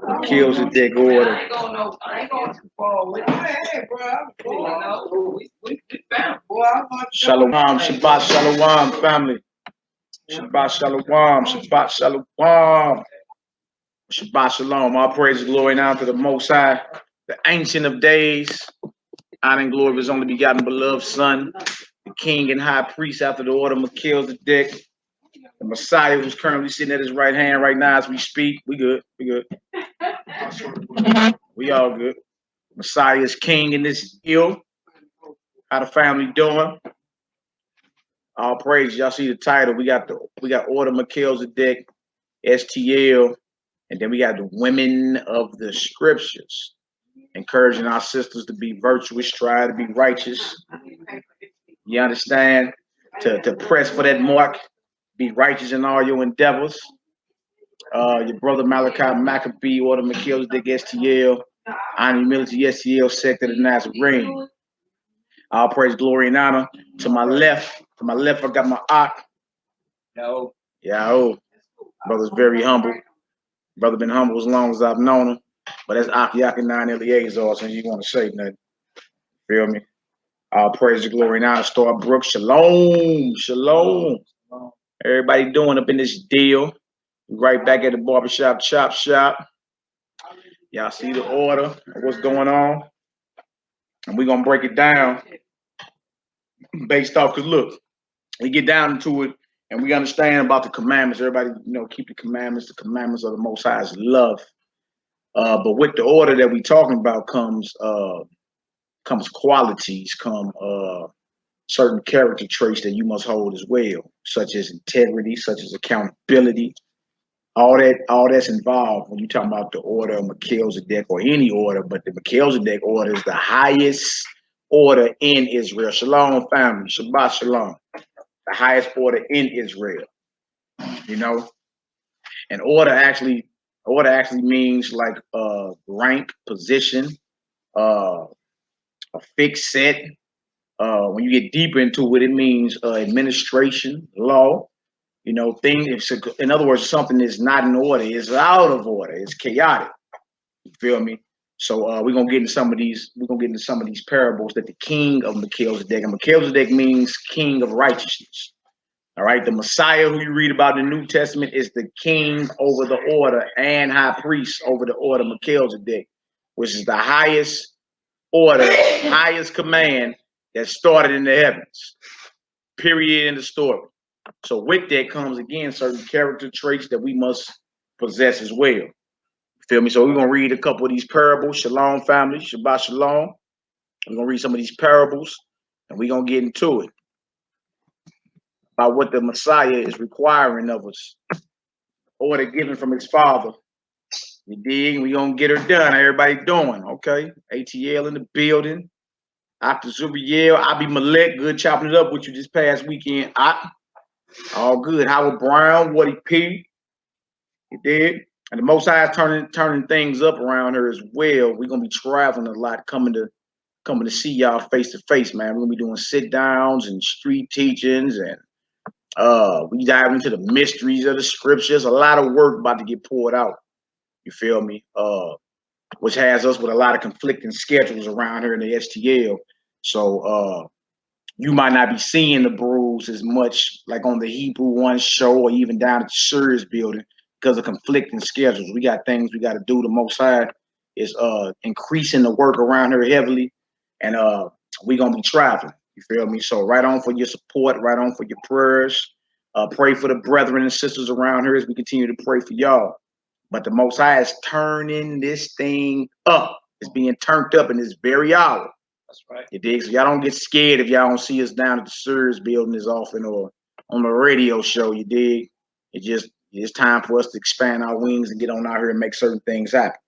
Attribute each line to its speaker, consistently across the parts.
Speaker 1: Melchizedek order.
Speaker 2: I ain't going too far with it. Hey, bro. We found.
Speaker 1: Shalom, Shabbat Shalom, family. Shabbat Shalom, Shabbat Shalom. Shabbat Shalom. All praise, glory, and honor to the Most High, the Ancient of Days. Honor and glory of His only begotten beloved Son, the King and High Priest after the order of Melchizedek, the Messiah who's currently sitting at His right hand right now as we speak. We good. We good. We all good. Messiah is King in this deal. How the family doing? All praise. Y'all see the title. We got Order Melchizedek, STL, and then we got the Women of the Scriptures, encouraging our sisters to be virtuous, try to be righteous. You understand? To press for that mark, be righteous in all your endeavors. Your brother Malachi Maccabee, Order Melchizedek, STL, honor humility, STL, sect of the Nazarene. All praise, glory, and honor. To my left, I got my Ak. Yo. Brother's very humble. Brother been humble as long as I've known him. But that's Ak Yakinan Eleazar, so you want to say nothing. Feel me? All praise, glory, and honor. Starbrook, shalom, shalom. Everybody doing up in this deal. Right back at the barbershop, chop shop. Y'all see the order, what's going on. And we're going to break it down based off, because look, we get down into it and we understand about the commandments. Everybody, keep the commandments. The commandments of the Most High is love. But with the order that we talking about comes qualities, certain character traits that you must hold as well, such as integrity, such as accountability. All that's involved when you talk about the order of Melchizedek or any order, but the Melchizedek order is the highest order in Israel. Shalom, family. Shabbat shalom. The highest order in Israel. And order actually means like rank, position, a fixed set. When you get deeper into it, it means administration, law. Things. In other words, something is not in order. It's out of order. It's chaotic. You feel me? So we're gonna get into some of these. We're gonna get into some of these parables that the king of Melchizedek, and Melchizedek means king of righteousness. All right, the Messiah who you read about in the New Testament is the king over the order and high priest over the order Melchizedek, which is the highest order, highest command that started in the heavens. Period in the story. So with that comes again certain character traits that we must possess as well. Feel me? So we're gonna read a couple of these parables. Shalom, family. Shabbat shalom. We're gonna read some of these parables, and we're gonna get into it about what the Messiah is requiring of us, order given from his father. You dig? We gonna get her done. Everybody doing okay? ATL in the building. Dr. Zuriel, Abi Malek, good chopping it up with you this past weekend. All good. Howard Brown, Woody P. You did. And the Most High is turning things up around here as well. We're gonna be traveling a lot, coming to see y'all face to face, man. We're gonna be doing sit downs and street teachings, and we dive into the mysteries of the scriptures. A lot of work about to get poured out. You feel me? Which has us with a lot of conflicting schedules around here in the STL. So you might not be seeing the brews as much like on the Hebrew One show or even down at the Sirius building because of conflicting schedules. We got things we got to do. The Most High is increasing the work around here heavily, and we're gonna be traveling. You feel me? So right on for your support, right on for your prayers. Pray for the brethren and sisters around here as we continue to pray for y'all. But the Most High is turning this thing up. It's being turned up in this very hour.
Speaker 2: That's right.
Speaker 1: You dig? So y'all don't get scared if y'all don't see us down at the Sirius building as often or on the radio show. You dig? It's time for us to expand our wings and get on out here and make certain things happen.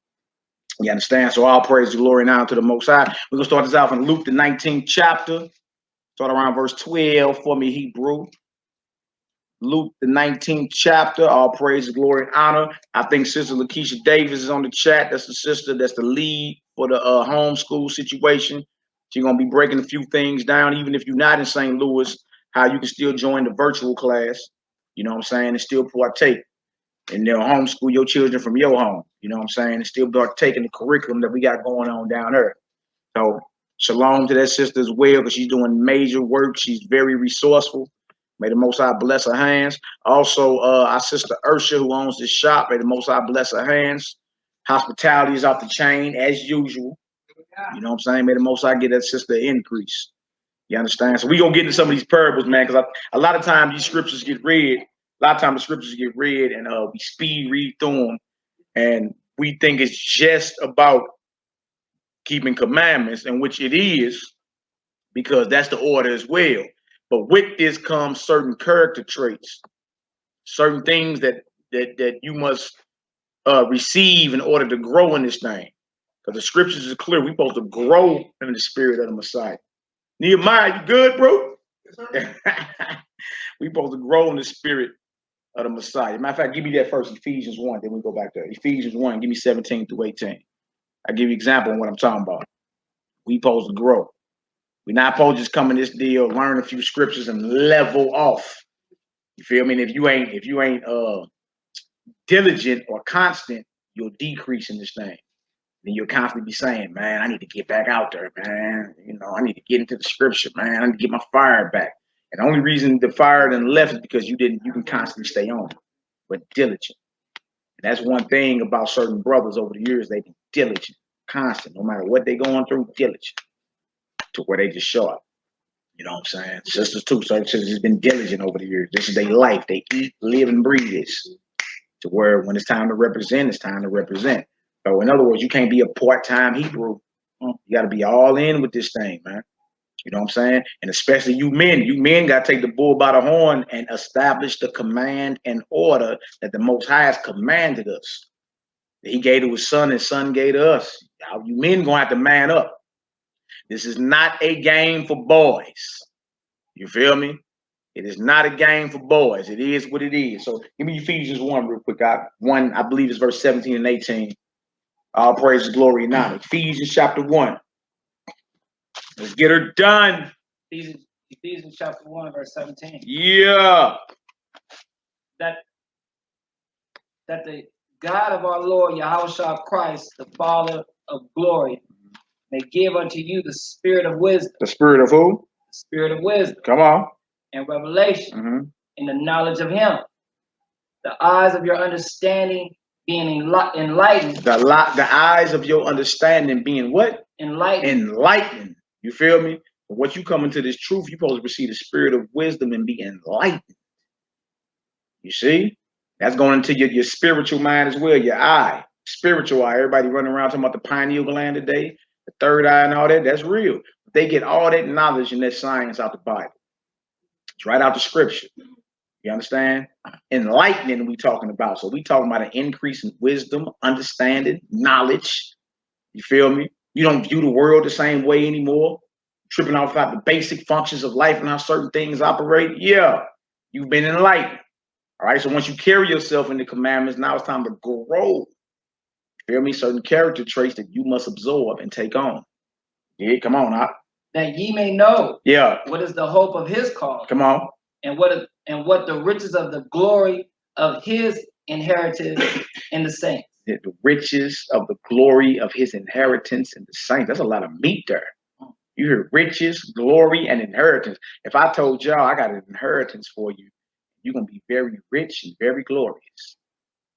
Speaker 1: You understand? So all praise, glory, and honor to the Most High. We're gonna start this out in Luke the 19th chapter. Start around verse 12 for me, Hebrew. Luke the 19th chapter. All praise, glory, and honor. I think Sister Lakeisha Davis is on the chat. That's the sister. That's the lead for the homeschool situation. She's going to be breaking a few things down, even if you're not in St. Louis, how you can still join the virtual class, you know what I'm saying, and still partake. and they'll homeschool your children from your home. You know what I'm saying? And still start taking the curriculum that we got going on down there. So shalom to that sister as well, because she's doing major work. She's very resourceful. May the Most High bless her hands. Also, our sister Ursha, who owns this shop, may the Most High bless her hands. Hospitality is off the chain as usual. You know what I'm saying? May the Most High get that sister an increase. You understand? So we gonna get into some of these parables, man, because a lot of times these scriptures get read. A lot of times the scriptures get read, and we speed read through them, and we think it's just about keeping commandments, and which it is, because that's the order as well. But with this comes certain character traits, certain things that you must receive in order to grow in this thing. Because the scriptures is clear, we're supposed to grow in the spirit of the Messiah. Nehemiah, you good, bro? Yes, we supposed to grow in the spirit of the Messiah. Matter of fact, give me that first, Ephesians 1, then we go back there. Ephesians 1, give me 17 through 18. I give you an example of what I'm talking about. We supposed to grow. We're not supposed to just come in this deal, learn a few scriptures, and level off. You feel me? And if you ain't diligent or constant, you'll decrease in this thing. Then you'll constantly be saying, man, I need to get back out there, man. You know, I need to get into the scripture, man. I need to get my fire back. And the only reason the fire done left is because you can constantly stay on it, but diligent. And that's one thing about certain brothers over the years, they be diligent, constant, no matter what they going through, diligent to where they just show up. You know what I'm saying? Sisters too, certain sisters has been diligent over the years. This is their life. They eat, live, and breathe this. To where when it's time to represent, it's time to represent. So in other words, you can't be a part-time Hebrew. You got to be all in with this thing, man. You know what I'm saying? And especially you men got to take the bull by the horn and establish the command and order that the Most High has commanded us. That He gave to His Son, and Son gave to us. Now, you men gonna have to man up. This is not a game for boys. You feel me? It is not a game for boys. It is what it is. So give me Ephesians 1 real quick. I believe it's verse 17 and 18. All praise, glory, and honor. Ephesians chapter 1. Let's get her done.
Speaker 2: Ephesians chapter 1, verse 17.
Speaker 1: Yeah.
Speaker 2: That the God of our Lord Yahushua Christ, the Father of glory, may give unto you the spirit of wisdom.
Speaker 1: The spirit of who?
Speaker 2: The spirit of wisdom.
Speaker 1: Come on.
Speaker 2: And revelation in the knowledge of Him. The eyes of your understanding being enlightened.
Speaker 1: The eyes of your understanding being what?
Speaker 2: Enlightened.
Speaker 1: Enlightened. You feel me? But once you come into this truth, you're supposed to receive the spirit of wisdom and be enlightened. You see? That's going into your spiritual mind as well, your eye. Spiritual eye. Everybody running around talking about the pineal gland today, the third eye and all that. That's real. They get all that knowledge and that science out the Bible. It's right out the scripture. You understand? Enlightening we talking about. So we talking about an increase in wisdom, understanding, knowledge. You feel me? You don't view the world the same way anymore. Tripping off about the basic functions of life and how certain things operate. Yeah, you've been enlightened. All right. So once you carry yourself in the commandments, now it's time to grow. You feel me? Certain character traits that you must absorb and take on. Yeah, come on, Op.
Speaker 2: That ye may know.
Speaker 1: Yeah.
Speaker 2: What is the hope of His call?
Speaker 1: Come on.
Speaker 2: And what the riches of the glory of His inheritance in the saints.
Speaker 1: The riches of the glory of His inheritance in the saints. That's a lot of meat there. You hear riches, glory, and inheritance. If I told y'all I got an inheritance for you, you're going to be very rich and very glorious.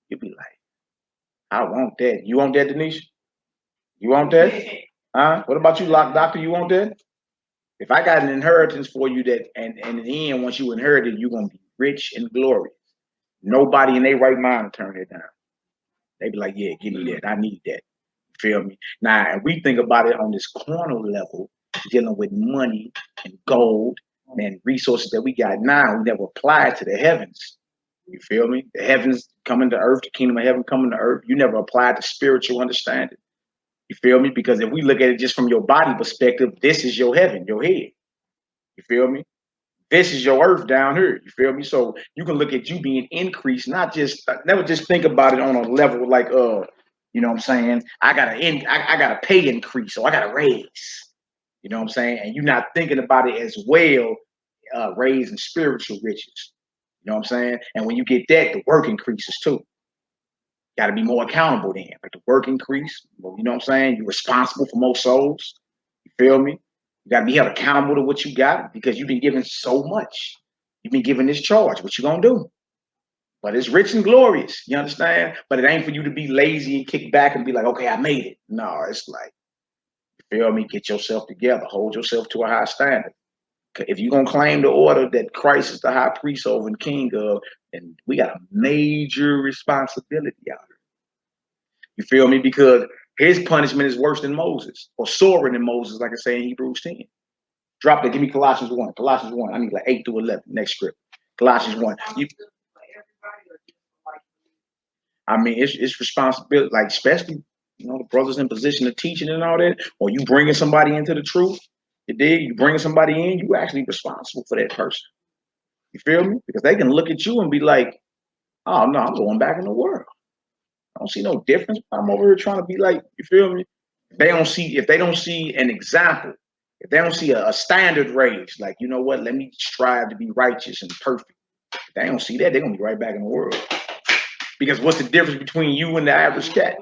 Speaker 1: You'll be like, I want that. You want that, Denisha? You want that? Huh? What about you, Lock Doctor? You want that? If I got an inheritance for you that, and in the end, once you inherit it, you're going to be rich and glorious. Nobody in their right mind will turn it down. They be like, yeah, give me that. I need that. You feel me? Now, if we think about it on this carnal level, dealing with money and gold and resources that we got now, we never applied to the heavens. You feel me? The heavens coming to earth, the kingdom of heaven coming to earth. You never applied the spiritual understanding. You feel me? Because if we look at it just from your body perspective, this is your heaven, your head. You feel me? This is your earth down here. You feel me? So you can look at you being increased, never just think about it on a level like, you know what I'm saying? I got a pay increase, so I got a raise. You know what I'm saying? And you're not thinking about it as well, raising spiritual riches. You know what I'm saying? And when you get that, the work increases too. Got to be more accountable then. Like the work increase, you know what I'm saying? You're responsible for more souls. You feel me? You got to be held accountable to what you got because you've been given so much. You've been given this charge. What you gonna do? But it's rich and glorious. You understand? But it ain't for you to be lazy and kick back and be like, okay, I made it. No, it's like, you feel me? Get yourself together. Hold yourself to a high standard. If you're gonna claim the order that Christ is the high priest over and king of, then we got a major responsibility out here. You feel me? Because his punishment is worse than Moses, or sorer than Moses, like I say in Hebrews 10. Drop that. Give me Colossians 1. Colossians 1. I need like 8 through 11. Next script. Colossians 1. I mean, it's responsibility, like especially, the brothers in position of teaching and all that, or you bringing somebody into the truth. You dig? You bringing somebody in, you actually responsible for that person. You feel me? Because they can look at you and be like, oh no, I'm going back in the world. I don't see no difference. I'm over here trying to be like, you feel me? If they don't see an example, if they don't see a standard raised, like, you know what, let me strive to be righteous and perfect. If they don't see that, they're gonna be right back in the world. Because what's the difference between you and the average cat?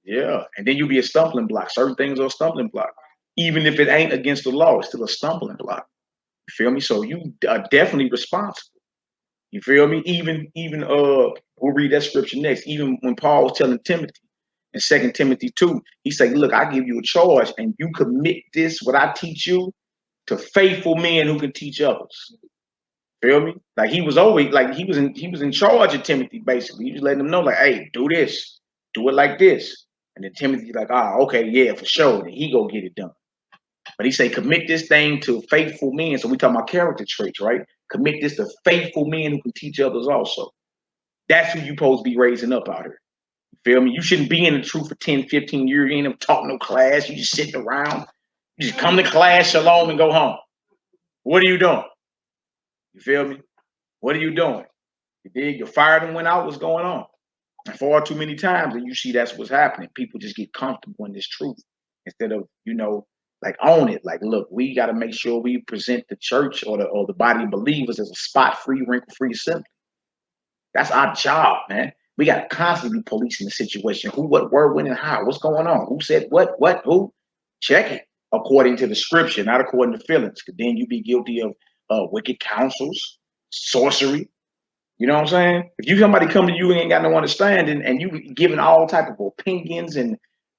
Speaker 1: Yeah, and then you'll be a stumbling block. Certain things are a stumbling block. Even if it ain't against the law, it's still a stumbling block. You feel me? So you are definitely responsible. You feel me? Even we'll read that scripture next. Even when Paul was telling Timothy in 2 Timothy 2, he said, look, I give you a charge and you commit this, what I teach you, to faithful men who can teach others. Feel me? Like he was always like he was in charge of Timothy, basically. He was letting them know, like, hey, do this, do it like this. And then Timothy's like, okay, yeah, for sure. And he go get it done. But he say, commit this thing to faithful men. So we talking about character traits, right? Commit this to faithful men who can teach others also. That's who you supposed to be raising up out here. You feel me? You shouldn't be in the truth for 10, 15 years. You ain't even taught no class. You just sitting around. You just come to class, shalom, and go home. What are you doing? You feel me? What are you doing? You dig? Your fire and went out. What's going on? And far too many times, and you see that's what's happening. People just get comfortable in this truth instead of, like own it. Like, look, we got to make sure we present the church or the body of believers as a spot-free, wrinkle-free assembly. That's our job, man. We got to constantly be policing the situation. Who, what, where, when, and how. What's going on? Who said what, who? Check it according to the scripture, not according to feelings. Because then you be guilty of wicked counsels, sorcery. You know what I'm saying? If you somebody come to you and ain't got no understanding and you giving all type of opinions and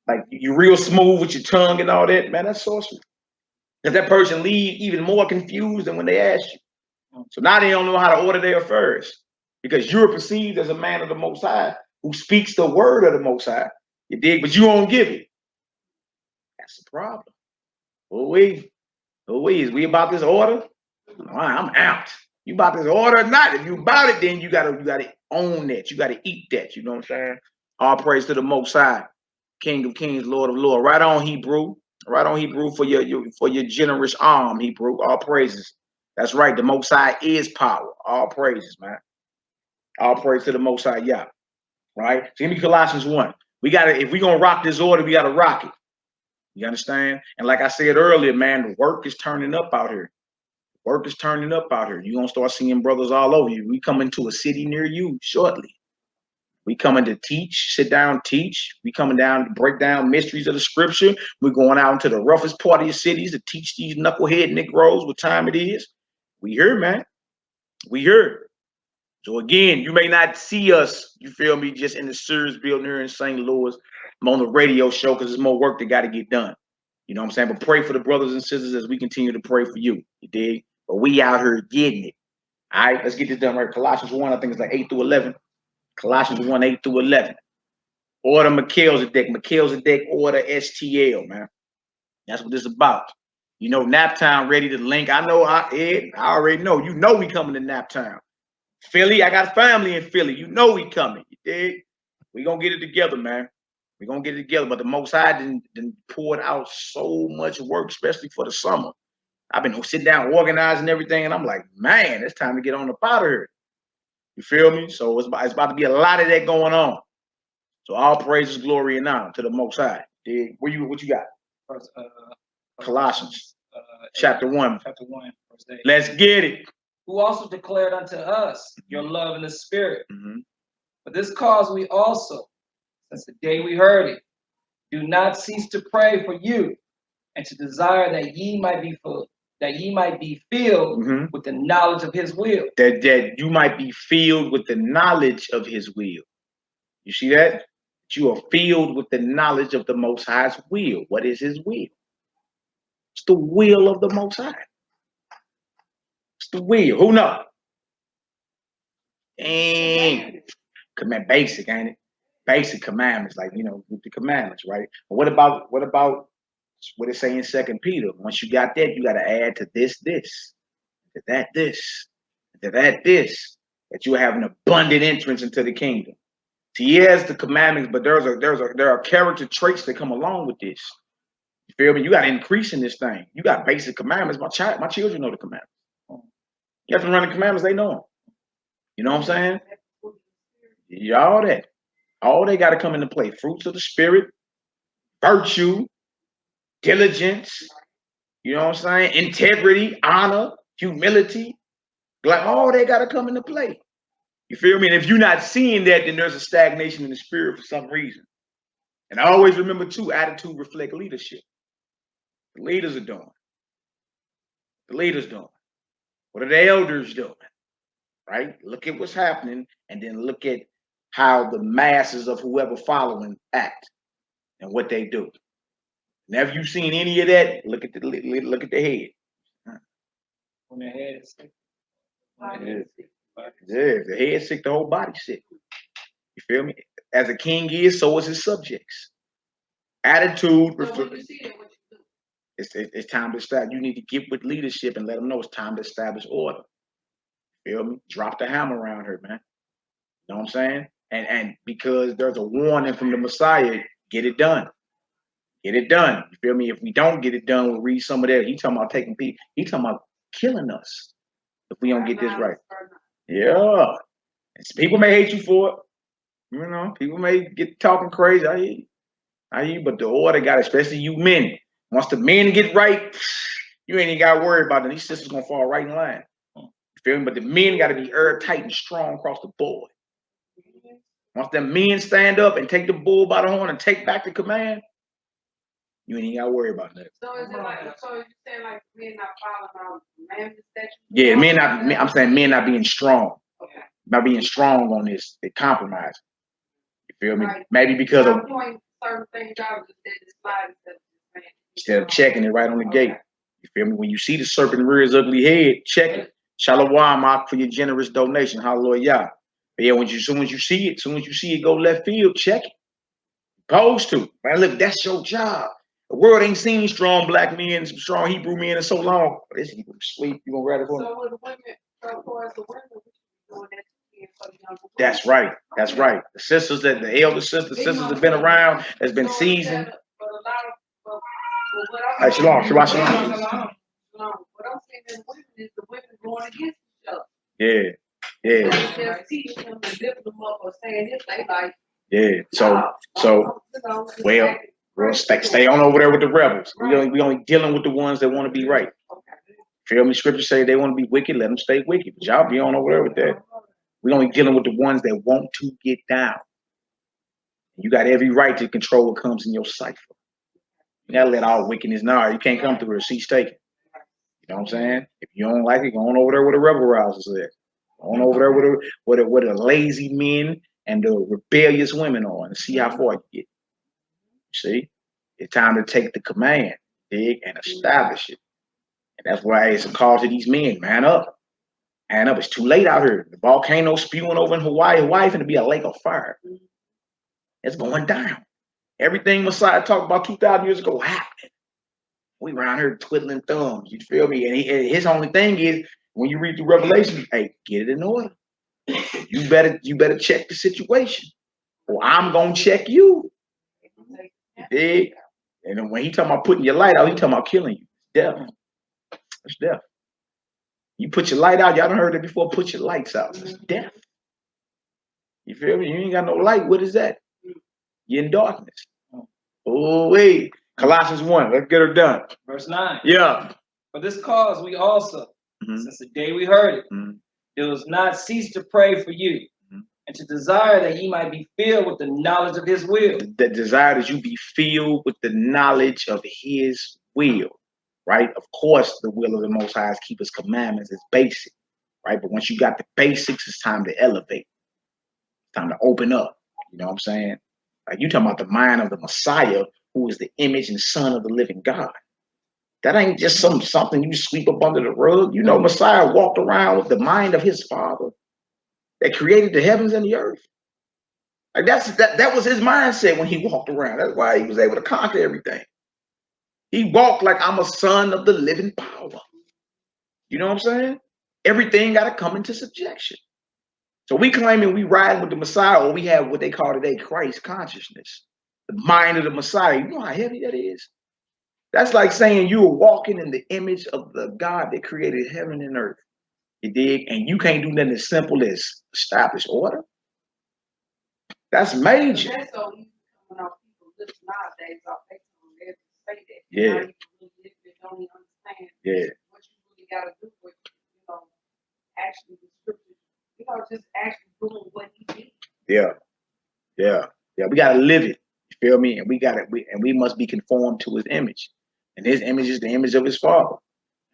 Speaker 1: like you real smooth with your tongue and all that, man, that's sorcery. Because that person leave even more confused than when they ask you. So now they don't know how to order their affairs because you're perceived as a man of the Most High who speaks the word of the Most High. You dig? But you won't give it. That's the problem. Is we about this order? I'm out. You about this order or not? If you about it, then you gotta own that. You gotta eat that. You know what I'm saying? All praise to the Most High, King of Kings, Lord of Lords. Right on, Hebrew. Right on, Hebrew, for your generous arm, Hebrew. All praises. That's right. The Most High is power. All praises, man. All praise to the Most High, yeah. Right. So give me Colossians 1. If we're gonna rock this order, we gotta rock it. You understand? And like I said earlier, man, the work is turning up out here. Work is turning up out here. You're going to start seeing brothers all over you. We coming to a city near you shortly. We coming to teach, sit down, teach. We coming down to break down mysteries of the scripture. We're going out into the roughest part of your cities to teach these knucklehead Negroes what time it is. We here, man. We here. So again, you may not see us, you feel me, just in the Sears building here in St. Louis. I'm on the radio show because there's more work that got to get done. You know what I'm saying? But pray for the brothers and sisters as we continue to pray for you. You dig? But we out here getting it. All right, let's get this done right. Colossians 1, I think it's like 8 through 11. Colossians 1, 8 through 11. Order Melchizedek. Melchizedek order STL, man. That's what this is about. You know, Naptown ready to link. I know, Ed, I already know. You know we coming to Naptown. Philly, I got family in Philly. You know we coming. You dig? We gonna get it together, man. We gonna get it together. But the Most High didn't poured out so much work, especially for the summer. I've been sitting down organizing everything, and I'm like, man, it's time to get on the powder here. You feel me? So it's about to be a lot of that going on. So all praises, glory, and honor to the Most High. What you got? Colossians chapter 1.
Speaker 2: Chapter 1, verse 8.
Speaker 1: Let's get it.
Speaker 2: Who also declared unto us your love in the spirit For this cause we also, since the day we heard it, do not cease to pray for you, and to desire that ye might be filled with the knowledge of his will.
Speaker 1: That you might be filled with the knowledge of his will. You see that? That you are filled with the knowledge of the Most High's will. What is his will? It's the will of the Most High. It's the will. Who knows? And command basic, ain't it? Basic commandments, like with the commandments, right? But what about what it say in 2 Peter? Once you got that, you got to add to this, to that, to that you have an abundant entrance into the kingdom. See, yes, the commandments, but there are character traits that come along with this. You feel me? You got to increase in this thing. You got basic commandments. My children know the commandments. You have to run the commandments, they know them. You know what I'm saying? Yeah, all they got to come into play. Fruits of the spirit, virtue, diligence, you know what I'm saying? Integrity, honor, humility. Like all they got to come into play. You feel me? And if you're not seeing that, then there's a stagnation in the spirit for some reason. And I always remember too, attitude reflect leadership. The leaders are doing. The leaders doing. What are the elders doing? Right? Look at what's happening, and then look at how the masses of whoever following act and what they do. Never you seen any of that? Look at the head.
Speaker 2: When the head is sick.
Speaker 1: Yeah, the head sick, the whole body sick. You feel me? As a king is, so is his subjects. Attitude. It's time to establish. You need to get with leadership and let them know it's time to establish order. Feel me? Drop the hammer around her, man. You know what I'm saying? And because there's a warning from the Messiah, get it done. Get it done. You feel me? If we don't get it done, we'll read some of that. He talking about taking people. He talking about killing us if we don't get this right. Yeah. And people may hate you for it. You know, people may get talking crazy. I hear you, but the order got, especially you men. Once the men get right, you ain't even got to worry about it. These sisters gonna fall right in line. You feel me? But the men got to be airtight and strong across the board. Once them men stand up and take the bull by the horn and take back the command, you ain't got to worry about that.
Speaker 3: So is it like, so you saying like men not following commandments that
Speaker 1: you? Yeah, I'm saying men not being strong.
Speaker 3: Okay.
Speaker 1: Not being strong on this, they compromise. You feel me?
Speaker 3: Right.
Speaker 1: Maybe because of
Speaker 3: certain things out
Speaker 1: instead of checking it right on the gate. You feel me? When you see the serpent rear his ugly head, check it. Shalom for your generous donation. Hallelujah. But yeah, soon as you see it go left field, check it. Supposed to. Man, look, that's your job. The world ain't seen strong black men, strong Hebrew men in so long. This Hebrew sleep, you gonna rather for
Speaker 3: so with the women, so for the women, doing that.
Speaker 1: That's right. That's right. The sisters the elder sisters have been around, has been seasoned. Hey, shalom.
Speaker 3: What I'm saying is women is the women going against each other.
Speaker 1: Yeah. Yeah.
Speaker 3: They just teaching them and lifting them up or saying this, they like.
Speaker 1: Yeah. So well, stay on over there with the rebels. Right. We only dealing with the ones that want to be right. Okay. Feel me? Scripture say they want to be wicked, let them stay wicked. But y'all be on over there with that. We only dealing with the ones that want to get down. You got every right to control what comes in your cipher. You gotta let all wickedness know. You can't come through here. Seat's taken. You know what I'm saying? If you don't like it, go on over there where the rebel rousers at. Go on over there where the lazy men and the rebellious women are, and see how far you get. See? It's time to take the command, dig, and establish it. And that's why it's a call to these men, man up. Man up. It's too late out here. The volcano spewing over in Hawaii. Hawaii finna be a lake of fire. It's going down. Everything Messiah talked about 2,000 years ago happened. We around here twiddling thumbs. You feel me? And his only thing is, when you read through Revelation, hey, get it in order. You better check the situation, or I'm gonna check you. Dig? And then when he talking about putting your light out, he talking about killing you. Death. It's death. You put your light out. Y'all done heard it before. Put your lights out. It's death. You feel me? You ain't got no light. What is that? You're in darkness. Oh, wait. Colossians 1. Let's get her done.
Speaker 2: Verse 9.
Speaker 1: Yeah.
Speaker 2: For this cause we also, since the day we heard it, it does not cease to pray for you, and to desire that ye might be filled with the knowledge of his will.
Speaker 1: The desire that you be filled with the knowledge of his will, right? Of course, the will of the Most High is keep his commandments. It's basic, right? But once you got the basics, it's time to elevate. It's time to open up. You know what I'm saying? Like you talking about the mind of the Messiah, who is the image and son of the living God. That ain't just something you sweep up under the rug. You know, Messiah walked around with the mind of his Father that created the heavens and the earth. Like that was his mindset when he walked around. That's why he was able to conquer everything. He walked like I'm a son of the living power. You know what I'm saying? Everything got to come into subjection. So we claiming we ride with the Messiah, or we have what they call today Christ consciousness, the mind of the Messiah. You know how heavy that is? That's like saying you are walking in the image of the God that created heaven and earth. You dig? And you can't do nothing as simple as establish order. That's major.
Speaker 3: That's so easy coming off people's lips nowadays. I'll take them there to say that.
Speaker 1: Yeah.
Speaker 3: Now you really don't even understand what you really got to do with, actually the scriptures, just actually doing what he did.
Speaker 1: Yeah. We got to live it. You feel me? And we must be conformed to his image. And his image is the image of his Father.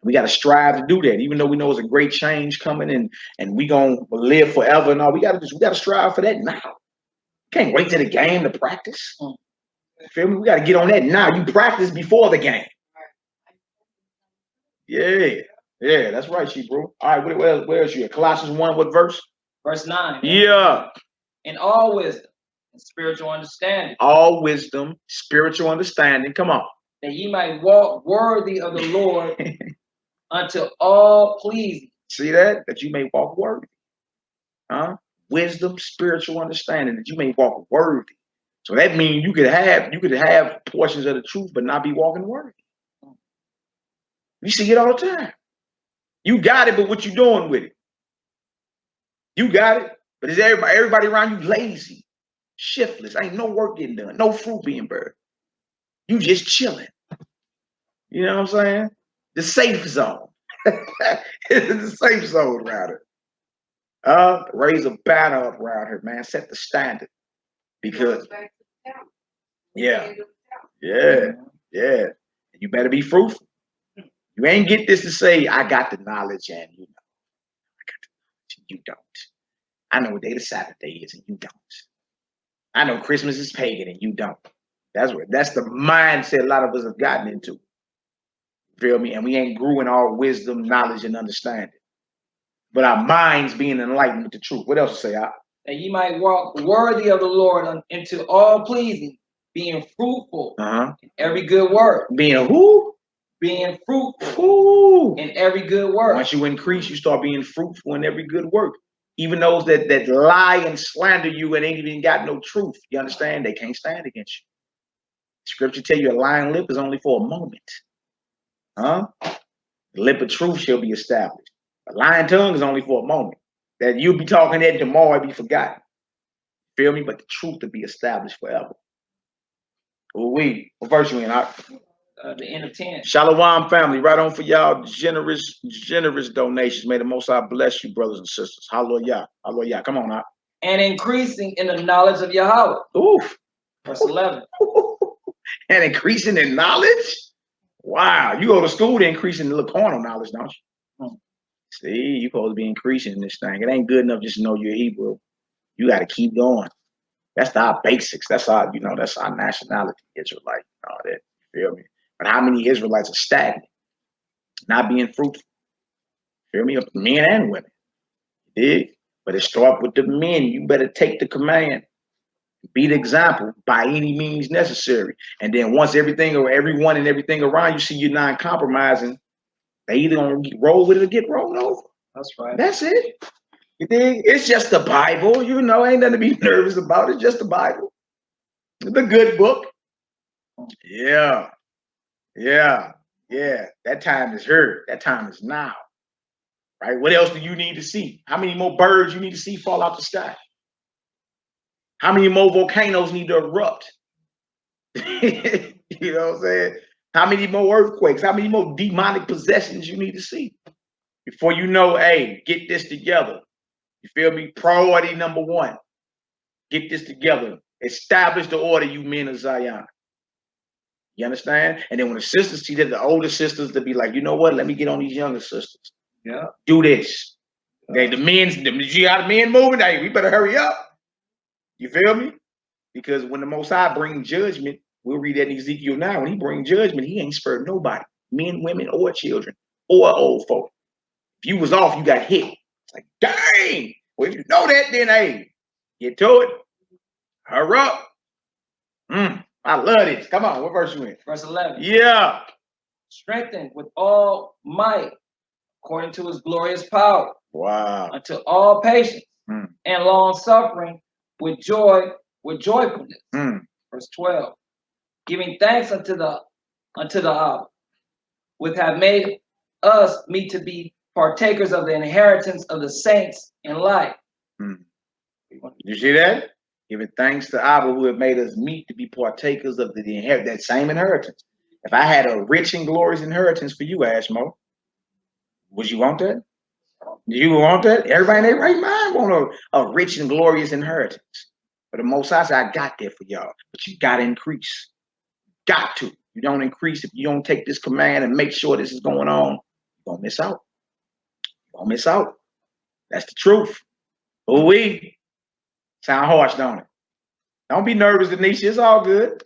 Speaker 1: We got to strive to do that, even though we know it's a great change coming and we gonna live forever. No, we gotta strive for that now. Can't wait till the game to practice. You feel me? We gotta get on that now. You practice before the game. Yeah, that's right, she bro. All right, where is you at? Colossians 1, what verse?
Speaker 2: Verse 9.
Speaker 1: Yeah.
Speaker 2: In all wisdom and spiritual understanding.
Speaker 1: All wisdom, spiritual understanding. Come on.
Speaker 2: That ye might walk worthy of the Lord unto all pleasing.
Speaker 1: See that? That you may walk worthy. Huh? Wisdom, spiritual understanding, that you may walk worthy. So that means you could have portions of the truth, but not be walking worthy. You see it all the time. You got it, but what you doing with it? You got it, but is everybody around you lazy, shiftless? Ain't no work getting done, no fruit being birthed. You just chilling. You know what I'm saying? The safe zone. It's the safe zone around her. Raise a banner up around her, man. Set the standard. Because yeah. You better be fruitful. You ain't get this to say, I got the knowledge and I got the knowledge and you don't. I know what day the Sabbath day is and you don't. I know Christmas is pagan and you don't. That's the mindset a lot of us have gotten into. Feel me? And we ain't grew in our wisdom, knowledge, and understanding. But our minds being enlightened with the truth. What else to say?
Speaker 2: That ye might walk worthy of the Lord into all pleasing, being fruitful in every good work.
Speaker 1: Being who?
Speaker 2: Being fruitful in every good work. Once
Speaker 1: you increase, you start being fruitful in every good work. Even those that lie and slander you and ain't even got no truth, you understand? They can't stand against you. Scripture tell you a lying lip is only for a moment. The lip of truth shall be established. A lying tongue is only for a moment. That you'll be talking that tomorrow it'll be forgotten. Feel me? But the truth to be established forever. What verse you in?
Speaker 2: The end of 10.
Speaker 1: Shalom family, right on for y'all. Generous donations. May the Most High bless you, brothers and sisters. Hallelujah. Hallelujah. Come on out.
Speaker 2: And increasing in the knowledge of Yahweh.
Speaker 1: Oof.
Speaker 2: Verse 11.
Speaker 1: And increasing in knowledge? Wow. You go to school to increase in the carnal knowledge, don't you? See, you're supposed to be increasing in this thing. It ain't good enough just to know you're Hebrew. You got to keep going. That's our basics. That's our, that's our nationality, Israelite. All that. You feel me? But how many Israelites are stagnant, not being fruitful? Feel me? Men and women. You dig? But it starts with the men. You better take the command. Be the example by any means necessary. And then once everyone and everything around you see you non-compromising, they either gonna roll with it or get rolled over.
Speaker 2: That's right.
Speaker 1: That's it. You think it's just the Bible, ain't nothing to be nervous about. It's just the Bible. The good book. Yeah. That time is here. That time is now. Right? What else do you need to see? How many more birds you need to see fall out the sky? How many more volcanoes need to erupt? You know what I'm saying? How many more earthquakes? How many more demonic possessions you need to see before you know, hey, get this together? You feel me? Priority number one. Get this together. Establish the order, you men of Zion. You understand? And then when the sisters see that, the older sisters, to be like, you know what? Let me get on these younger sisters.
Speaker 2: Yeah.
Speaker 1: Do this. Okay, you got the men moving. Hey, we better hurry up. You feel me? Because when the Most High brings judgment, we'll read that in Ezekiel 9. When he brings judgment, he ain't spared nobody, men, women, or children, or old folk. If you was off, you got hit. It's like, dang. Well, if you know that, then hey, get to it. Hurry up. I love this. Come on, what verse you in?
Speaker 2: Verse 11.
Speaker 1: Yeah.
Speaker 2: Strengthened with all might, according to his glorious power.
Speaker 1: Wow.
Speaker 2: Unto all patience and long suffering with joyfulness. Verse 12. Giving thanks unto the Abba, which have made us meet to be partakers of the inheritance of the saints in light.
Speaker 1: You see that? Giving thanks to Abba, who have made us meet to be partakers of that same inheritance. If I had a rich and glorious inheritance for you, Ashmo, would you want that? Do you want that? Everybody in their right mind want a rich and glorious inheritance. But the Most High said, I got that for y'all. But you got to increase. Got to. You don't increase if you don't take this command and make sure this is going on. You're going to miss out. You're going to miss out. That's the truth. Ooh-wee. Sound harsh, don't it? Don't be nervous, Denisha. It's all good.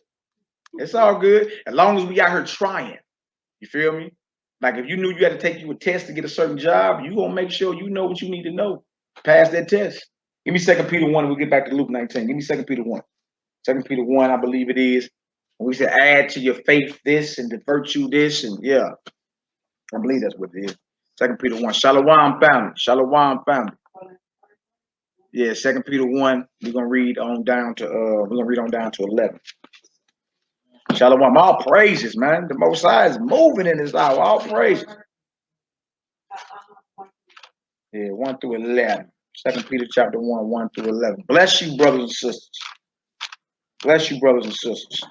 Speaker 1: It's all good. As long as we out here trying. You feel me? Like if you knew you had to take you a test to get a certain job, you gonna make sure you know what you need to know. Pass that test. Give me 2 Peter 1 and we'll get back to Luke 19. Give me 2 Peter 1. 2 Peter 1, I believe it is. And we should add to your faith this and the virtue this. And yeah, I believe that's what it is. 2 Peter 1. Shalom family. Shalom family. Yeah, 2 Peter 1. We're gonna read on down to 11. Shalom, all praises, man. The Most High is moving in this hour. All praises. Yeah, 1 through 11. 2 Peter chapter 1, 1 through 11. Bless you, brothers and sisters. Bless you, brothers and sisters.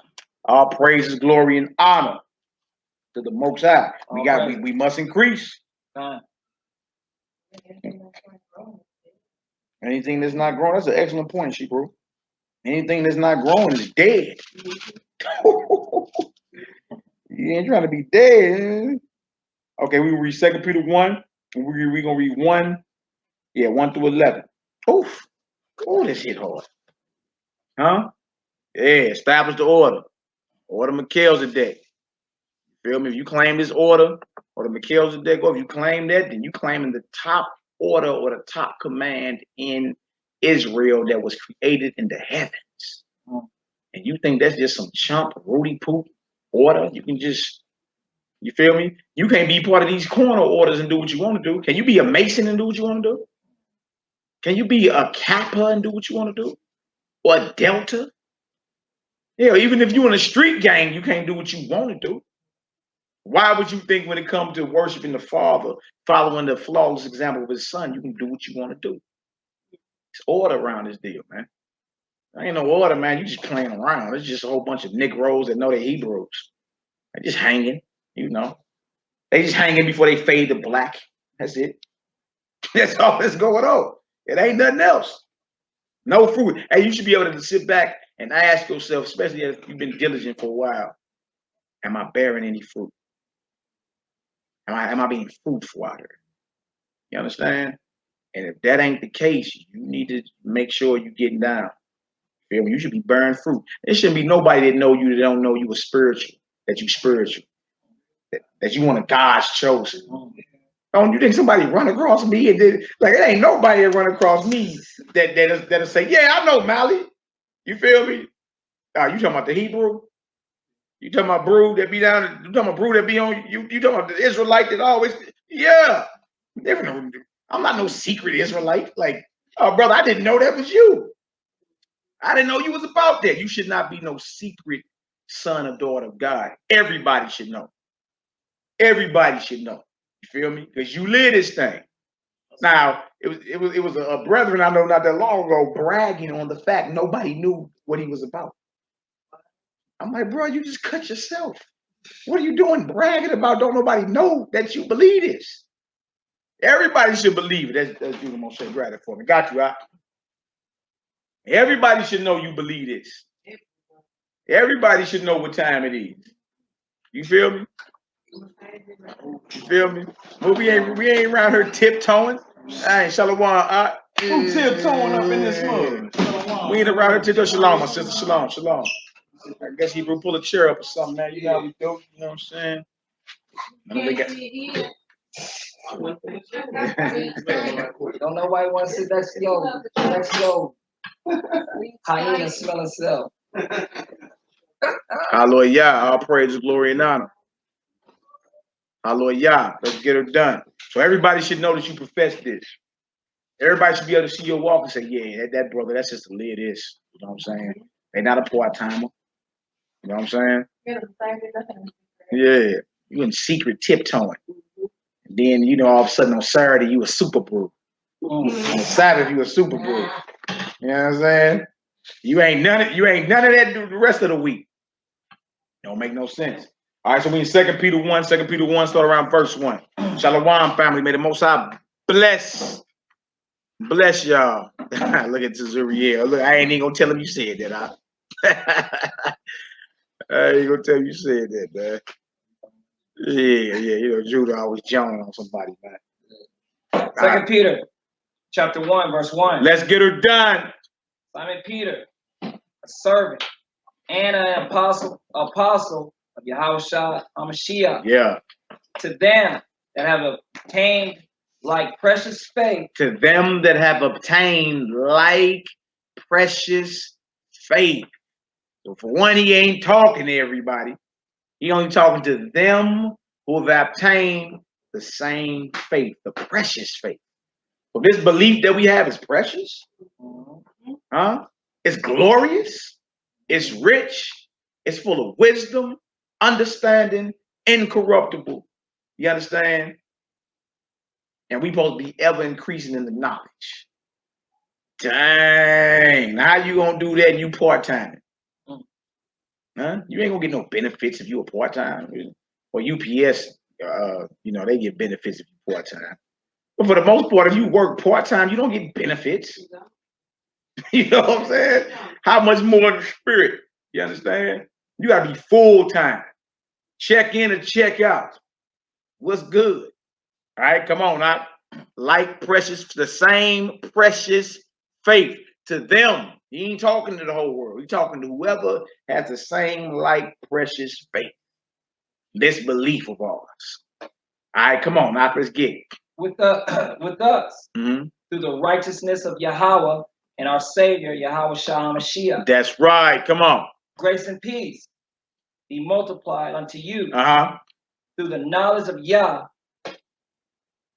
Speaker 1: All praises, glory, and honor to the Most High. We must increase. Anything that's not growing, that's an excellent point, Shebrew. Anything that's not growing is dead. You ain't trying to be dead. Okay, we read 2 Peter 1. We're gonna read 1 through 11. Oof. Oh, this hit hard. Huh? Yeah, establish the order. Order Melchizedek. You feel me? If you claim this order, or the Melchizedek, or if you claim that, then you claiming the top order or the top command in Israel that was created in the heavens. And you think that's just some chump, Rudy poop order? You can just, you feel me? You can't be part of these corner orders and do what you want to do. Can you be a Mason and do what you want to do? Can you be a Kappa and do what you want to do? Or a Delta? Yeah, even if you're in a street gang, you can't do what you want to do. Why would you think when it comes to worshiping the Father, following the flawless example of his son, you can do what you want to do? It's order around this deal, man. There ain't no order, man. You just playing around. It's just a whole bunch of Negroes that know they're Hebrews. They're just hanging, you know. They just hanging before they fade to black. That's it. That's all that's going on. It ain't nothing else. No fruit. Hey, you should be able to sit back and ask yourself, especially if you've been diligent for a while, am I bearing any fruit? Am I being fruitful out here? You understand? And if that ain't the case, you need to make sure you're getting down. Feel me? You should be bearing fruit. There shouldn't be nobody that know you that don't know you are spiritual, that you spiritual, that you want a God's chosen. Don't you think somebody run across me and then, like, it ain't nobody that run across me that'll say, yeah, I know Mally. You feel me? You talking about the Hebrew? You talking about brew that be down? You talking about brew that be on you? You talking about the Israelite that always? Yeah, I'm not no secret Israelite. Like, oh brother, I didn't know that was you. I didn't know you was about that. You should not be no secret son or daughter of God. Everybody should know. Everybody should know. You feel me? Because you live this thing. Now, it was a brethren I know not that long ago bragging on the fact nobody knew what he was about. I'm like, bro, you just cut yourself. What are you doing bragging about? Don't nobody know that you believe this. Everybody should believe it. That's Judah Moshe. Grab it for me. Got you, right? Everybody should know you believe this. Everybody should know what time it is. You feel me? You feel me? But we ain't around here tiptoeing. I ain't shalom.
Speaker 2: Who tiptoeing up in this mug?
Speaker 1: We ain't around here tiptoeing. Shalom, my sister. Shalom, shalom. I guess he will pull a chair up or something, man. You know how we do. You know what I'm saying?
Speaker 2: Don't nobody want to sit next to your hyena smelling self.
Speaker 1: Hallelujah. All praise, glory, and honor. Hallelujah. Let's get it done. So everybody should know that you profess this. Everybody should be able to see your walk and say, yeah, that brother, that's just to live this. You know what I'm saying? They not a part-timer. You know what I'm saying? Yeah. You in secret tiptoeing. And then, you know, all of a sudden on Saturday, you a super brew. On Sabbath, you a super brew. You know what I'm saying? You ain't none of that the rest of the week. Don't make no sense. All right, so we in 2 Peter 1, start around verse 1. Shalom, family. May the Most High bless y'all. Look at Tazuriel. Look, I ain't even gonna tell him you said that. I ain't gonna tell him you said that, man. Yeah. You know, Judah always yelling on somebody, man.
Speaker 2: 2 Peter, chapter 1, verse 1.
Speaker 1: Let's get her done.
Speaker 2: Simon Peter, a servant and an apostle of Yahushua HaMashiach.
Speaker 1: Yeah.
Speaker 2: To them that have obtained like precious faith.
Speaker 1: To them that have obtained like precious faith. So for one, he ain't talking to everybody. He only talking to them who have obtained the same faith, the precious faith. So this belief that we have is precious. Huh? It's glorious. It's rich. It's full of wisdom, understanding, incorruptible. You understand? And we supposed to be ever increasing in the knowledge. Dang. How you gonna do that and you part-time? Huh? You ain't gonna get no benefits if you a part-time. Or UPS, you know, they get benefits if you part-time. But for the most part, if you work part-time, you don't get benefits. You know what I'm saying? How much more in the spirit? You understand? You gotta be full-time. Check in and check out. What's good? All right, come on now. Like precious, the same precious faith to them. He ain't talking to the whole world. He's talking to whoever has the same like precious faith. This belief of ours. All right, come on now, let's get it.
Speaker 2: With us, through the righteousness of Yahweh and our Savior, Yahushua HaMashiach.
Speaker 1: That's right. Come on.
Speaker 2: Grace and peace be multiplied unto you through the knowledge of Yah.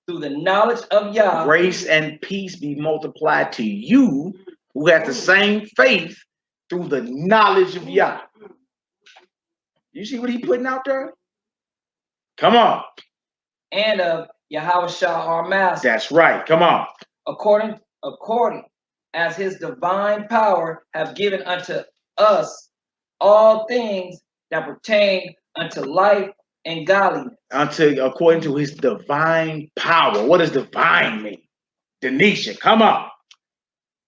Speaker 2: Through the knowledge of Yah.
Speaker 1: Grace and peace be multiplied to you who have the same faith through the knowledge of Yah. You see what he putting out there? Come on.
Speaker 2: And of Yahushua our Master.
Speaker 1: That's right. Come on.
Speaker 2: According as his divine power have given unto us all things that pertain unto life and godliness.
Speaker 1: According to his divine power. What does divine mean? Denisha, come on.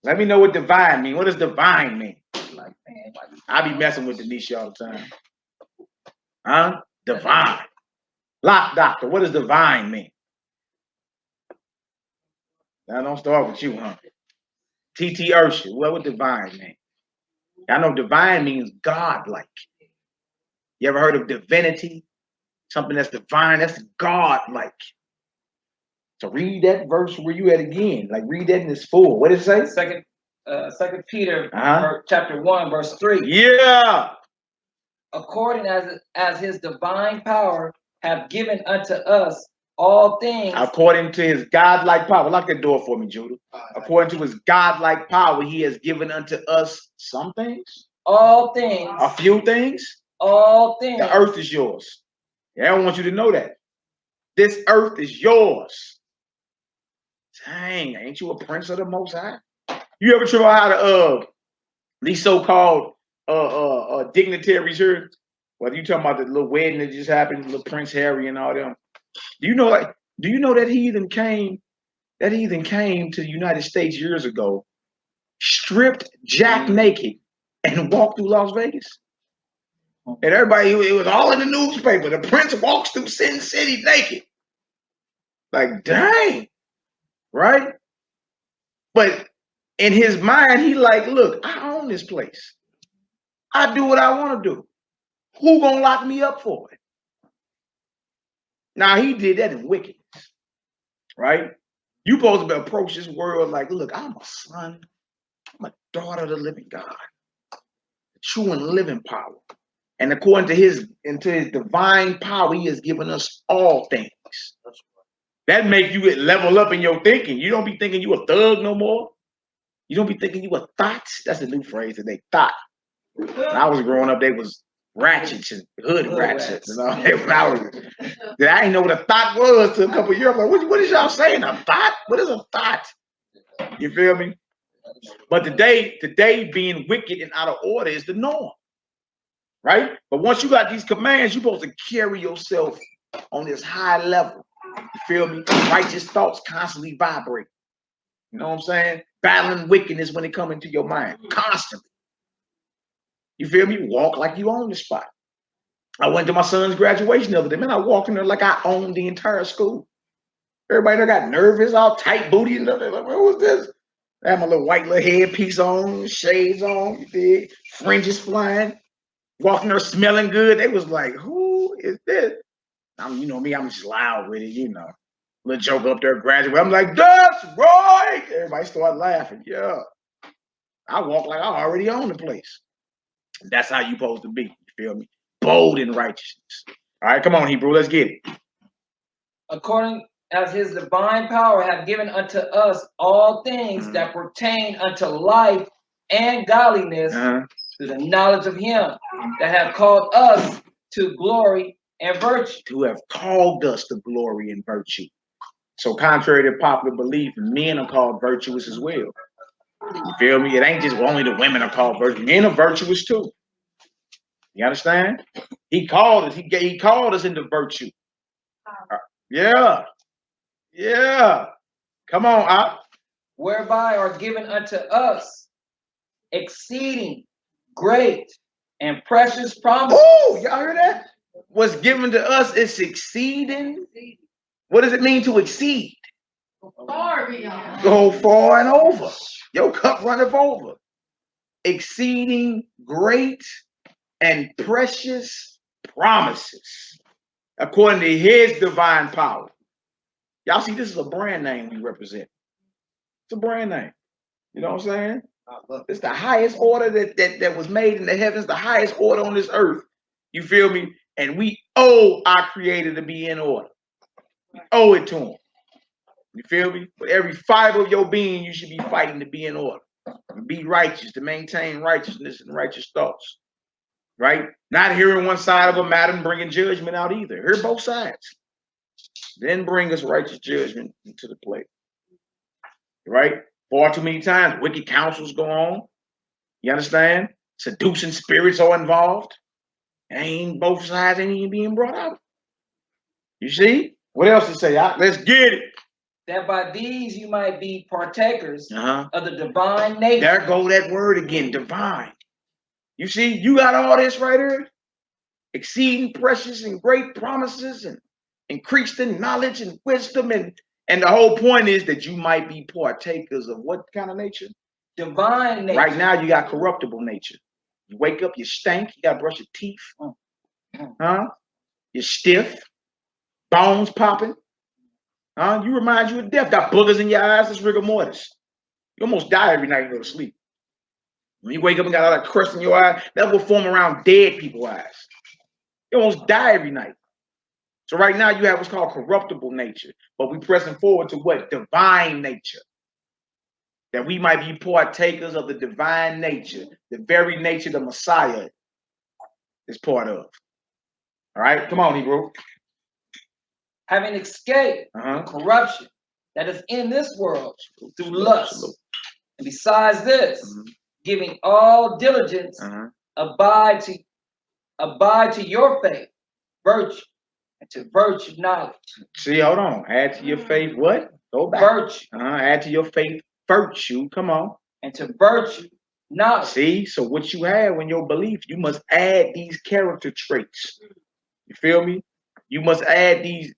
Speaker 1: Let me know what divine mean. What does divine mean? Like, man, I be messing with Denisha all the time. Huh? Divine. Lock doctor, what does divine mean? Now don't start with you, huh? T.T. Ursha, what would divine mean? I know divine means godlike. You ever heard of divinity? Something that's divine, that's godlike. So read that verse where you at again. Like read that in its full. What does it say?
Speaker 2: Second Peter chapter 1, verse 3.
Speaker 1: Yeah.
Speaker 2: According as his divine power have given unto us all things.
Speaker 1: According to his godlike power. Lock that door for me, Judah. According to his godlike power, he has given unto us some things.
Speaker 2: All things.
Speaker 1: A few things.
Speaker 2: All things.
Speaker 1: The earth is yours. Yeah, I don't want you to know that. This earth is yours. Dang, ain't you a prince of the Most High? You ever try how to these so-called dignitaries here? Whether you talking about the little wedding that just happened, little Prince Harry and all them. Do you know that heathen came to the United States years ago stripped jack naked and walked through Las Vegas. And everybody, it was all in the newspaper. The prince walks through Sin City naked. Like, dang, right? But in his mind, he like, look, I own this place. I do what I want to do. Who gonna lock me up for it? Now, he did that in wickedness, right? You supposed to approach this world like, look, I'm a son. I'm a daughter of the living God. The true and living power. And according to his divine power, he has given us all things. That make you level up in your thinking. You don't be thinking you a thug no more. You don't be thinking you a thought. That's a new phrase today, thought. When I was growing up, they was ratchets and hood ratchets. You know? I didn't know what a thought was till a couple of years ago. What is y'all saying? A thought? What is a thought? You feel me? But today being wicked and out of order is the norm. Right? But once you got these commands, you're supposed to carry yourself on this high level. You feel me? Righteous thoughts constantly vibrate. You know what I'm saying? Battling wickedness when it comes into your mind. Constantly. You feel me? Walk like you own the spot. I went to my son's graduation the other day. Man, I walked in there like I owned the entire school. Everybody there got nervous, all tight booty and everything. Like, what was this? I had my little white little headpiece on, shades on, you dig? Fringes flying. Walking there smelling good. They was like, who is this? You know me, I'm just loud with it, you know. Little joke up there, graduate. I'm like, that's right. Everybody started laughing. Yeah. I walk like I already own the place. That's how you supposed to be. You feel me? Bold in righteousness. All right, come on, Hebrew. Let's get it.
Speaker 2: According as his divine power hath given unto us all things that pertain unto life and godliness through the knowledge of him that hath called us to glory and virtue.
Speaker 1: To have called us to glory and virtue. So contrary to popular belief, men are called virtuous as well. You feel me? It ain't just only the women are called virtuous. Men are virtuous too. You understand? He called us. He called us into virtue. Yeah. Yeah. Come on, Op.
Speaker 2: Whereby are given unto us exceeding great and precious promises.
Speaker 1: Oh, y'all hear that? What's given to us is exceeding. What does it mean to exceed? Go far and over. Your cup runneth over. Exceeding great and precious promises. According to his divine power. Y'all see, this is a brand name we represent. It's a brand name. You know what I'm saying? It's the highest order that was made in the heavens, the highest order on this earth. You feel me? And we owe our creator to be in order. We owe it to him. You feel me? For every fiber of your being, you should be fighting to be in order. And be righteous, to maintain righteousness and righteous thoughts. Right? Not hearing one side of a matter and bringing judgment out either. Hear both sides. Then bring us righteous judgment into the plate. Right? Far too many times, wicked counsels go on. You understand? Seducing spirits are involved. Ain't both sides ain't even being brought out. You see? What else to say? Let's get it.
Speaker 2: That by these you might be partakers of the divine nature.
Speaker 1: There go that word again, divine. You see, you got all this right here. Exceeding precious and great promises and increased in knowledge and wisdom. And the whole point is that you might be partakers of what kind of nature?
Speaker 2: Divine nature.
Speaker 1: Right now, you got corruptible nature. You wake up, you stink, you got to brush your teeth. You're stiff, bones popping. You remind you of death. Got boogers in your eyes, that's rigor mortis. You almost die every night you go to sleep. When you wake up and got all that crust in your eye, that will form around dead people's eyes. You almost die every night. So right now you have what's called corruptible nature, but we're pressing forward to what? Divine nature. That we might be partakers of the divine nature, the very nature the Messiah is part of. All right, come on, Hebrew.
Speaker 2: Having escaped the corruption that is in this world through lust. And besides this, giving all diligence, abide to your faith, virtue, and to virtue knowledge.
Speaker 1: See, hold on. Add to your faith what? Go back.
Speaker 2: Virtue.
Speaker 1: Add to your faith virtue. Come on.
Speaker 2: And to virtue, knowledge.
Speaker 1: See, so what you have in your belief, you must add these character traits. You feel me? You must add these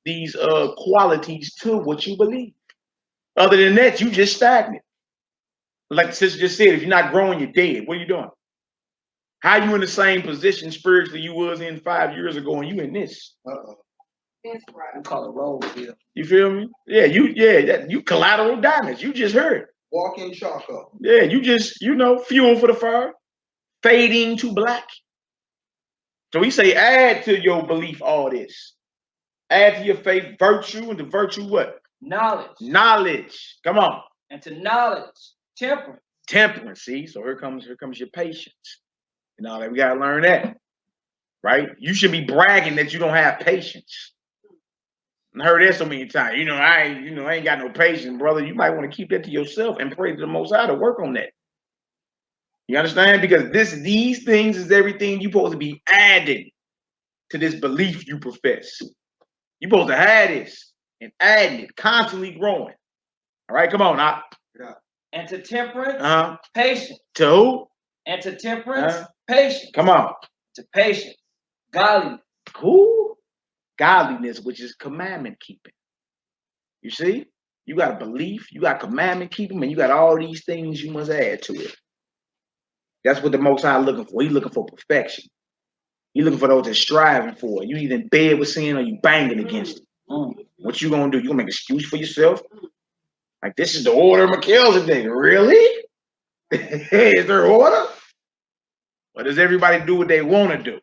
Speaker 1: qualities to what you believe. Other than that, you just stagnant. Like the sister just said, if you're not growing, you're dead. What are you doing? How you in the same position spiritually you was in 5 years ago, and you in this?
Speaker 3: That's right.
Speaker 2: We call it roll here.
Speaker 1: You feel me? Yeah, you collateral damage. You just heard.
Speaker 4: Walking charcoal.
Speaker 1: Yeah, you just, fuel for the fire, fading to black. So he say, add to your belief all this. Add to your faith virtue, and to virtue what?
Speaker 2: Knowledge.
Speaker 1: Knowledge. Come on.
Speaker 2: And to knowledge, temperance.
Speaker 1: Temperance. See, so here comes your patience. We gotta learn that. Right? You should be bragging that you don't have patience. I heard that so many times. I ain't got no patience, brother. You might want to keep that to yourself and pray to the Most High to work on that. You understand? Because these things is everything you're supposed to be adding to this belief you profess. You're supposed to have this and adding it, constantly growing. All right, come on now.
Speaker 2: And to temperance, patience.
Speaker 1: To who?
Speaker 2: And to temperance, patience.
Speaker 1: Come on.
Speaker 2: To patience, godliness.
Speaker 1: Who? Godliness, which is commandment keeping. You see? You got a belief, you got commandment keeping, and you got all these things you must add to it. That's what the Most High looking for. He's looking for perfection. He's looking for those that striving for it. You either in bed with sin or you banging against it. What you gonna do? You gonna make an excuse for yourself? Like, this is the order of Melchizedek. Really? Is there order? Or does everybody do what they want to do?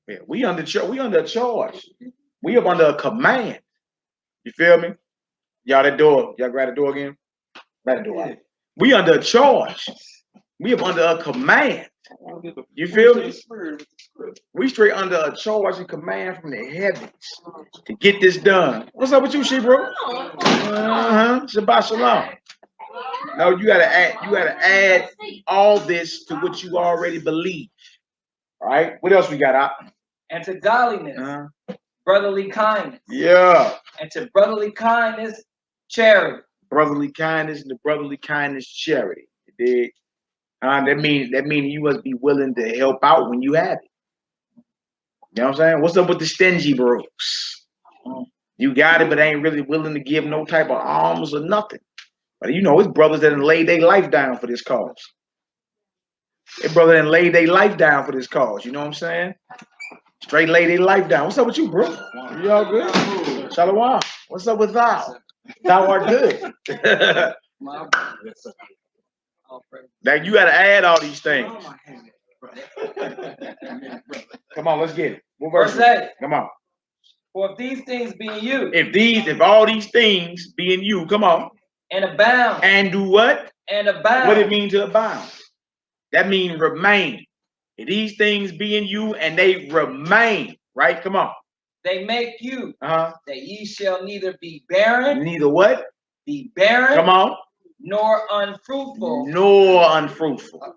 Speaker 1: Yeah, we under a charge. We up under a command. You feel me? Y'all, that door. Y'all grab the door again. Grab the door. We under a charge. We up under a command. You feel me? We straight under a charge and command from the heavens to get this done. What's up with you, Shebro? Shabbat shalom. No, you gotta add all this to what you already believe. All right. What else we got out?
Speaker 2: And to godliness, brotherly kindness.
Speaker 1: Yeah.
Speaker 2: And to brotherly kindness, charity.
Speaker 1: Brotherly kindness and the brotherly kindness, charity. You dig? That means you must be willing to help out when you have it. You know what I'm saying? What's up with the stingy bros? You got it, but ain't really willing to give no type of alms or nothing. But it's brothers that laid their life down for this cause. They brother that laid their life down for this cause. You know what I'm saying? Straight lay their life down. What's up with you, bro? You all good? Shalom. What's up with thou? Thou art good. Like, you gotta add all these things. Come on, let's get it. What verse
Speaker 2: 8.
Speaker 1: Come on.
Speaker 2: For if these things be in you,
Speaker 1: if all these things be in you, come on.
Speaker 2: And abound.
Speaker 1: And do what?
Speaker 2: And abound.
Speaker 1: What it mean to abound? That means remain. If these things be in you and they remain, right? Come on.
Speaker 2: They make you that ye shall neither be barren.
Speaker 1: Neither what?
Speaker 2: Be barren.
Speaker 1: Come on.
Speaker 2: Nor unfruitful.
Speaker 1: Nor unfruitful.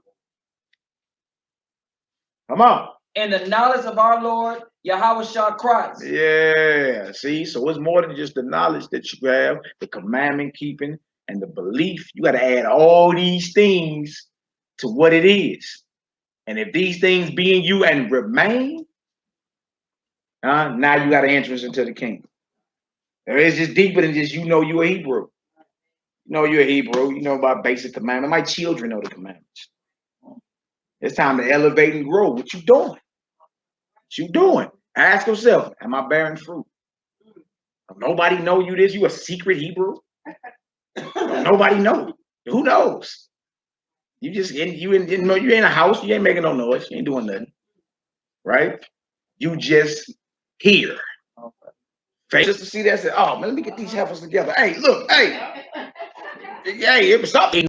Speaker 1: Come on.
Speaker 2: In the knowledge of our Lord Yahushua Christ.
Speaker 1: Yeah. See, so it's more than just the knowledge that you have, the commandment keeping, and the belief. You got to add all these things to what it is. And if these things be in you and remain, now you got an entrance into the kingdom. It's just deeper than just you're a Hebrew. You're a Hebrew. You know about basic commandments. My children know the commandments. It's time to elevate and grow. What you doing? What you doing? Ask yourself, am I bearing fruit? Nobody know you this. You a secret Hebrew? Nobody know. Who knows? You just you in a house. You ain't making no noise. You ain't doing nothing, right? You just here. Just to see that. Say, oh man, let me get these heifers together. Hey, look, hey, it was something.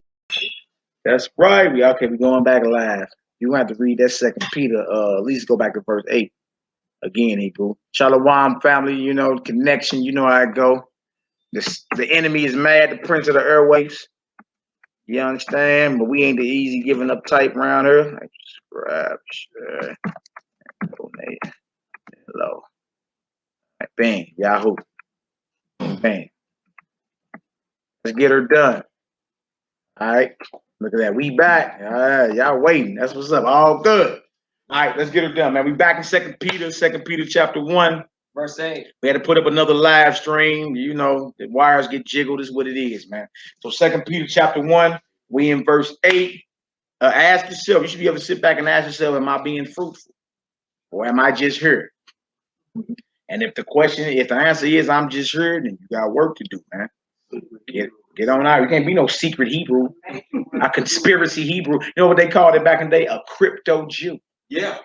Speaker 1: That's right. We going back live. You have to read that 2 Peter. At least go back to verse 8 again, Hebrew. Shalom, family. Connection. You know how I go. The enemy is mad. The prince of the airwaves. You understand? But we ain't the easy giving up type around here. Like, subscribe, share, donate, hello. Like, bang, Yahoo. Bang. Let's get her done. All right. Look at that. We back. Y'all waiting. That's what's up. All good. All right, let's get it done, man. We back in 2 Peter chapter 1.
Speaker 2: Verse 8.
Speaker 1: We had to put up another live stream. You know, the wires get jiggled. Is what it is, man. So 2 Peter chapter 1, we in verse 8. Ask yourself, you should be able to sit back and ask yourself, am I being fruitful? Or am I just here? And if the answer is I'm just here, then you got work to do, man. Get on out. You can't be no secret Hebrew, a conspiracy Hebrew. You know what they called it back in the day? A crypto Jew.
Speaker 4: Yeah.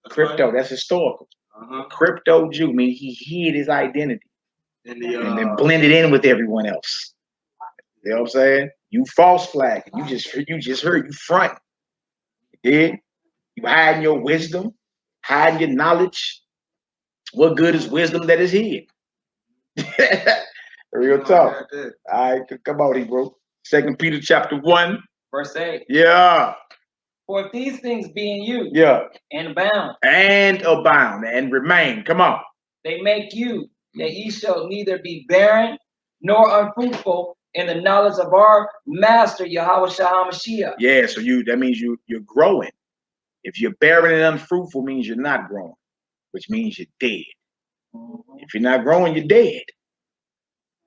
Speaker 1: Crypto, right. That's historical. Crypto Jew means he hid his identity and then blended in with everyone else. You know what I'm saying? You false flag. You just heard you front. You did. You hiding your wisdom, hiding your knowledge. What good is wisdom that is hid? Real talk. All right, come on, bro. 2 Peter chapter 1.
Speaker 2: Verse 8.
Speaker 1: Yeah.
Speaker 2: For if these things be in you,
Speaker 1: yeah,
Speaker 2: and abound,
Speaker 1: and remain. Come on.
Speaker 2: They make you that ye shall neither be barren nor unfruitful in the knowledge of our Master Yahweh HaMashiach.
Speaker 1: Yeah, so that means you're growing. If you're barren and unfruitful, means you're not growing, which means you're dead. If you're not growing, you're dead.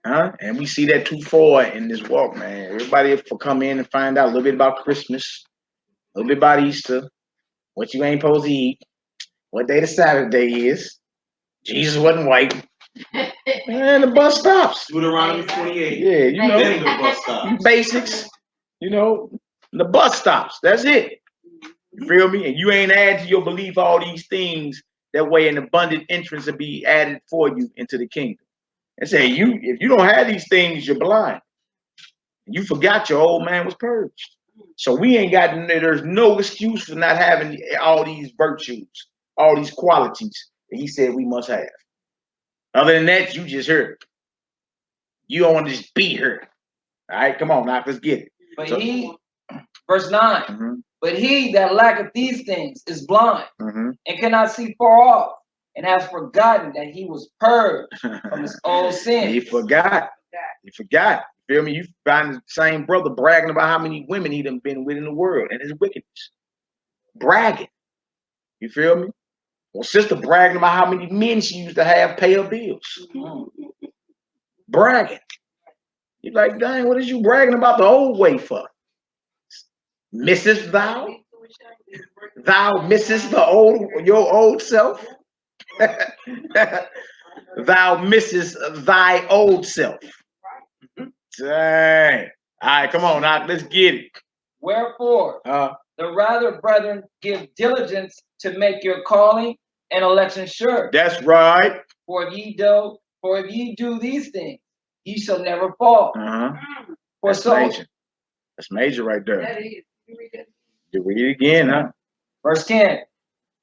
Speaker 1: Huh? And we see that too far in this walk, man. Everybody will come in and find out a little bit about Christmas, a little bit about Easter, what you ain't supposed to eat, what day the Saturday is. Jesus wasn't white. And the bus stops.
Speaker 4: Deuteronomy 28.
Speaker 1: Yeah, you know.
Speaker 4: Then the bus stops.
Speaker 1: Basics. You know, the bus stops. That's it. You feel me? And you ain't add to your belief all these things. That way an abundant entrance will be added for you into the kingdom. And say, if you don't have these things, you're blind. You forgot your old man was purged. So we ain't got, there's no excuse for not having all these virtues, all these qualities that he said we must have. Other than that, you just heard. You don't want to just be here. All right, come on now, let's get it.
Speaker 2: But verse 9, but he that lacketh these things is blind and cannot see far off, and has forgotten that he was purged from his old sin.
Speaker 1: He forgot. You feel me? You find the same brother bragging about how many women he done been with in the world and his wickedness. Bragging. You feel me? Well, sister bragging about how many men she used to have pay her bills. Bragging. You're like, dang, what is you bragging about the old way for? Mrs. Thou? Thou missest your old self? Thou missest thy old self. Dang. All right, come on now, let's get it.
Speaker 2: Wherefore, the rather, brethren, give diligence to make your calling and election sure.
Speaker 1: That's right.
Speaker 2: For if ye do these things, ye shall never fall.
Speaker 1: That's major. That's major right there.
Speaker 3: That is.
Speaker 1: You read it again, huh?
Speaker 2: Verse 10.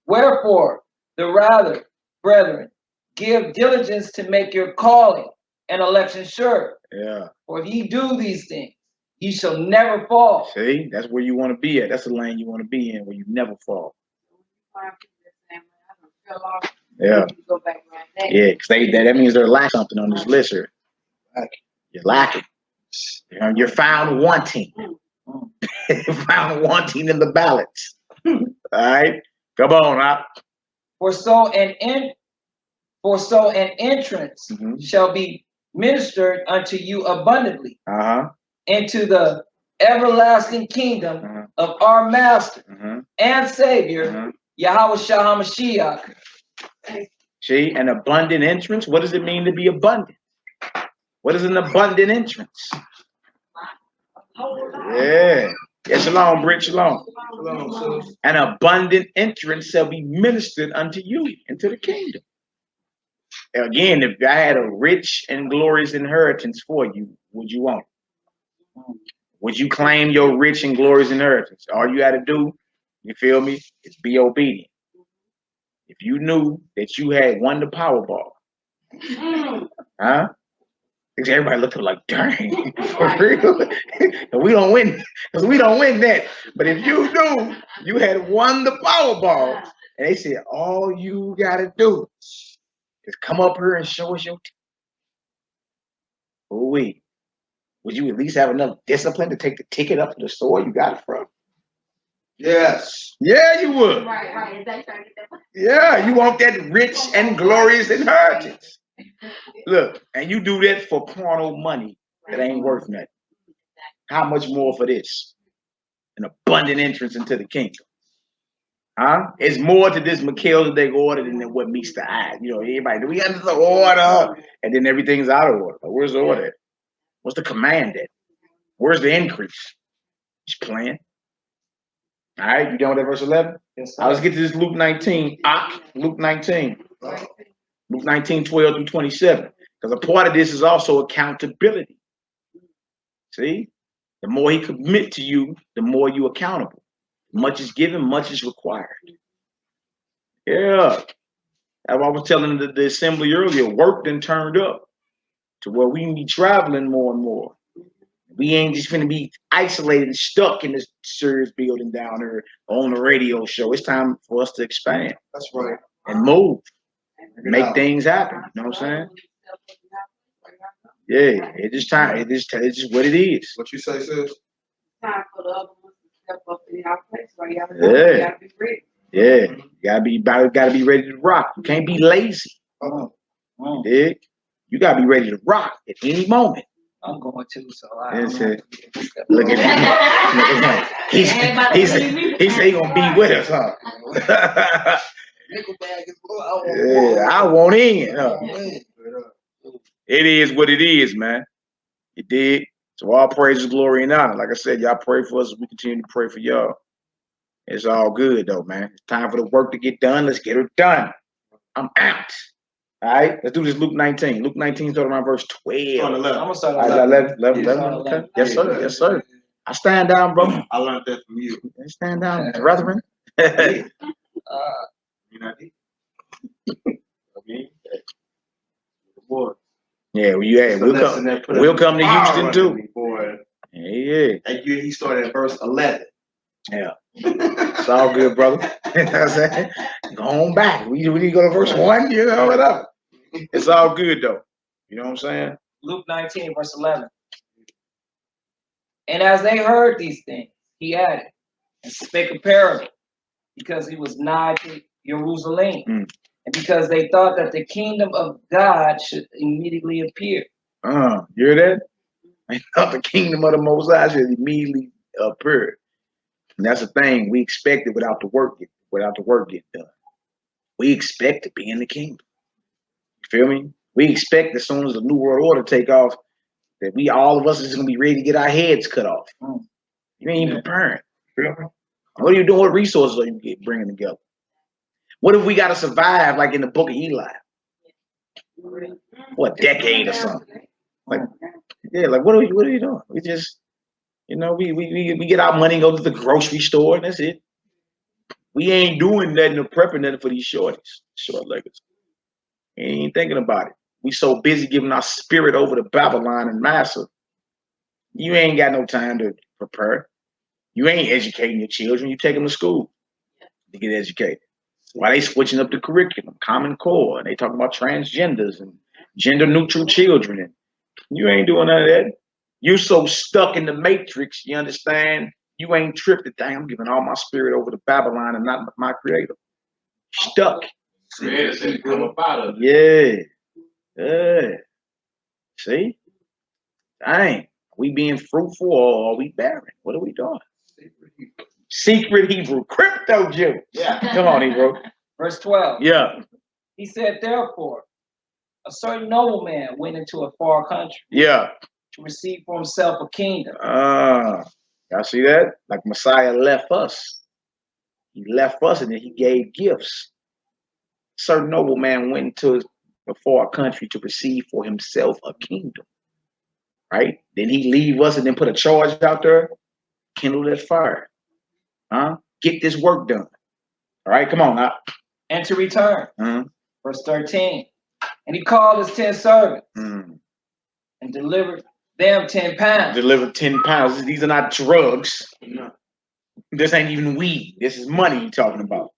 Speaker 2: Wherefore, the rather, brethren, give diligence to make your calling and election sure.
Speaker 1: Yeah.
Speaker 2: For if ye do these things, ye shall never fall.
Speaker 1: See, that's where you want to be at. That's the lane you want to be in, where you never fall. Yeah. Yeah, because that means they're lacking something on this list here. You're lacking. You're found wanting. Found wanting in the balance. All right, come on up.
Speaker 2: For so an entrance shall be ministered unto you abundantly into the everlasting kingdom of our Master and Savior Yahweh HaMashiach.
Speaker 1: See, an abundant entrance. What does it mean to be abundant? What is an abundant entrance? Yeah. Yeah, shalom, Brit, shalom. An abundant entrance shall be ministered unto you into the kingdom. Again, if I had a rich and glorious inheritance for you, would you want it? Would you claim your rich and glorious inheritance? All you got to do, you feel me, is be obedient. If you knew that you had won the Powerball, huh? Everybody looking like, dang, for real? we don't win, because we don't win that. But if you knew you had won the Powerball, and they said, all you got to do is come up here and show us your teeth. Oh, wait. would you at least have enough discipline to take the ticket up to the store you got it from?
Speaker 4: Yes.
Speaker 1: Yeah, you would.
Speaker 3: Right.
Speaker 1: Yeah, you want that rich and glorious inheritance. Look, and you do that for porno money that ain't worth nothing. How much more for this? An abundant entrance into the kingdom. Huh? It's more to this Melchizedek order than what meets the eye. You know, everybody, we got this order, and then everything's out of order. Where's the order? What's the command at? Where's the increase? He's playing. All right, you done with that verse 11?
Speaker 2: Yes,
Speaker 1: Now let's get to this Luke 19. Luke 19. Luke 19, 12 through 27. Because a part of this is also accountability. See? The more he commit to you, the more you accountable. Much is given, much is required. Yeah. I was telling the assembly earlier, work then turned up to where we can be traveling more and more. We ain't just going to be isolated and stuck in this serious building down there on the radio show. It's time for us to expand.
Speaker 4: That's right.
Speaker 1: And move. Make things happen. You know what I'm saying? Yeah. It's just what it is.
Speaker 4: What you say, sis?
Speaker 3: Time for the other ones to step up in our place. Right? You gotta be ready.
Speaker 1: Yeah. You gotta be ready to rock. You can't be lazy. You dig? You gotta be ready to rock at any moment.
Speaker 2: I'm going to, so
Speaker 1: Look at him. He said he gonna be with us, huh? Yeah, I want in, huh? It is what it is, man. You dig? So all praise, glory, and honor. Like I said, y'all pray for us as we continue to pray for y'all. It's all good though, man. It's time for the work to get done. Let's get it done. I'm out. All right, let's do this. Luke 19. Luke 19 started around verse 12.
Speaker 2: I'm gonna start
Speaker 1: at 11. Okay. Yes, sir. Yes, sir. I stand down, bro.
Speaker 4: I learned that from you.
Speaker 1: Stand down, brethren. Yeah, we'll come to Houston too. Yeah.
Speaker 4: And he started at verse 11.
Speaker 1: Yeah. It's all good, brother. You know what I'm saying? Go on back. We need to go to verse 1, you know, whatever. It's all good though. You know what I'm saying?
Speaker 2: Luke 19, verse 11. And as they heard these things, he added and spake a parable, because he was nigh to Jerusalem, and because they thought that the kingdom of God should immediately appear.
Speaker 1: You hear that? They thought the kingdom of the Most High should immediately appear. And that's the thing. We expect it without the work getting done. We expect to be in the kingdom. You feel me? We expect as soon as the New World Order take off, that all of us is gonna be ready to get our heads cut off. You ain't even preparing. Feel me? What are you doing? What resources are you bringing together? What if we got to survive like in the book of Eli? For a decade or something. Like what are you doing? We just, we get our money and go to the grocery store and that's it. We ain't doing nothing or prepping nothing for these short leggers. We ain't thinking about it. We so busy giving our spirit over to Babylon and Massa. You ain't got no time to prepare. You ain't educating your children. You take them to school to get educated. Why they switching up the curriculum, Common Core, and they talking about transgenders and gender neutral children. And you ain't doing none of that. You're so stuck in the matrix, you understand? You ain't tripped the thing. I'm giving all my spirit over to Babylon and not my creator. Stuck. Yeah. See? Dang. We being fruitful or are we barren? What are we doing? Secret Hebrew. Crypto Jew.
Speaker 4: Yeah.
Speaker 1: Come on, Hebrew.
Speaker 2: Verse 12.
Speaker 1: Yeah.
Speaker 2: He said, therefore, a certain nobleman went into a far country.
Speaker 1: Yeah.
Speaker 2: To receive for himself a kingdom.
Speaker 1: Y'all see that? Like Messiah left us. He left us and then he gave gifts. A certain nobleman went into a far country to receive for himself a kingdom. Right? Then he leave us and then put a charge out there. Kindle that fire. Get this work done. All right, come on now.
Speaker 2: And to return. Verse 13. And he called his 10 servants and delivered them 10 pounds.
Speaker 1: Delivered 10 pounds. These are not drugs. This ain't even weed. This is money you're talking about.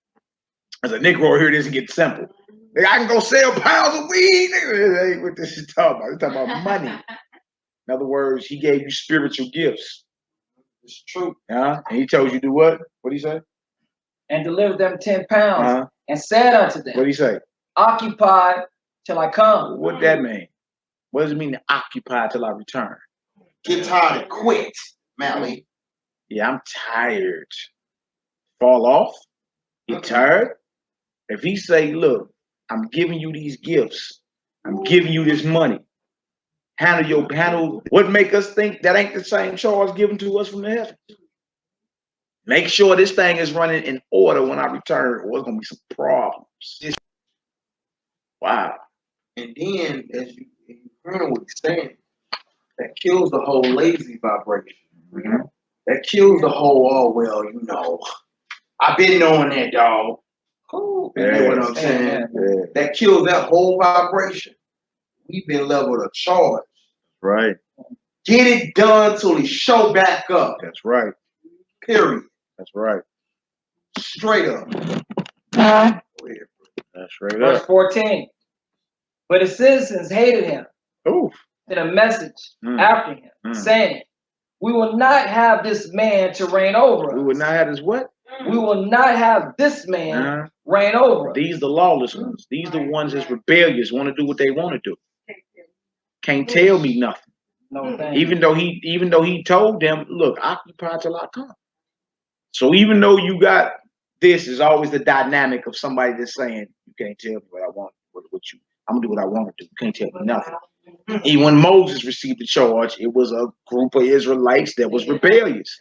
Speaker 1: As a Negro here, this get simple. I can go sell pounds of weed. That ain't what this is talking about. It's talking about money. In other words, he gave you spiritual gifts.
Speaker 4: It's true.
Speaker 1: And he told you to do what? What did he say?
Speaker 2: And delivered them 10 pounds and said unto them,
Speaker 1: what did he say?
Speaker 2: Occupy till I come.
Speaker 1: What that mean? What does it mean to occupy till I return?
Speaker 4: Get tired and quit, Mally.
Speaker 1: Yeah, I'm tired. Fall off? You tired? If he say, look, I'm giving you these gifts. I'm giving you this money. Handle what make us think that ain't the same charge given to us from the heavens. Make sure this thing is running in order when I return, or it's gonna be some problems. Wow.
Speaker 4: And then, as you heard what he's saying, that kills the whole lazy vibration.
Speaker 1: Mm-hmm.
Speaker 4: That kills the whole, oh, well, you know, I've been knowing that, dog. You know what I'm saying?
Speaker 1: Yeah.
Speaker 4: That kills that whole vibration. We've been leveled a charge.
Speaker 1: Right.
Speaker 4: Get it done till he show back up.
Speaker 1: That's right.
Speaker 4: Period.
Speaker 1: That's right.
Speaker 4: Straight up.
Speaker 1: That's right.
Speaker 2: Verse 14. But his citizens hated him.
Speaker 1: Oof.
Speaker 2: Sent a message after him, saying, we will not have this man to reign over us.
Speaker 1: We will not have this what?
Speaker 2: We will not have this man reign over us.
Speaker 1: These the lawless ones. These the ones that's rebellious, want to do what they want to do. Can't tell me nothing.
Speaker 2: No thing.
Speaker 1: Even though he told them, look, occupy till I come. So even though you got this, is always the dynamic of somebody that's saying, you can't tell me what I want, I'm gonna do what I want to do. You can't tell me nothing. Even when Moses received the charge, it was a group of Israelites that was rebellious.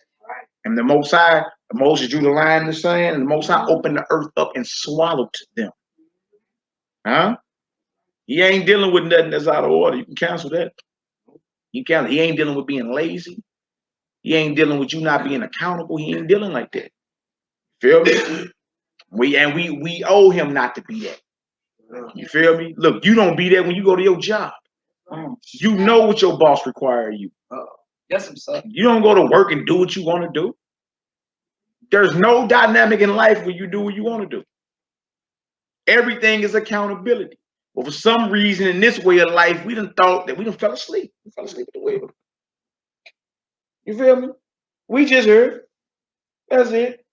Speaker 1: And the Most High, Moses drew the line in the sand, and the Most High opened the earth up and swallowed them. He ain't dealing with nothing that's out of order. You can cancel that. He ain't dealing with being lazy. He ain't dealing with you not being accountable. He ain't dealing like that. Feel me? We owe him not to be that. You feel me? Look, you don't be that when you go to your job. You know what your boss requires you.
Speaker 2: Yes, sir.
Speaker 1: You don't go to work and do what you want to do. There's no dynamic in life where you do what you want to do. Everything is accountability. But for some reason, in this way of life, we done thought that we done fell asleep. We fell asleep at the wheel. You feel me? We just heard. That's it.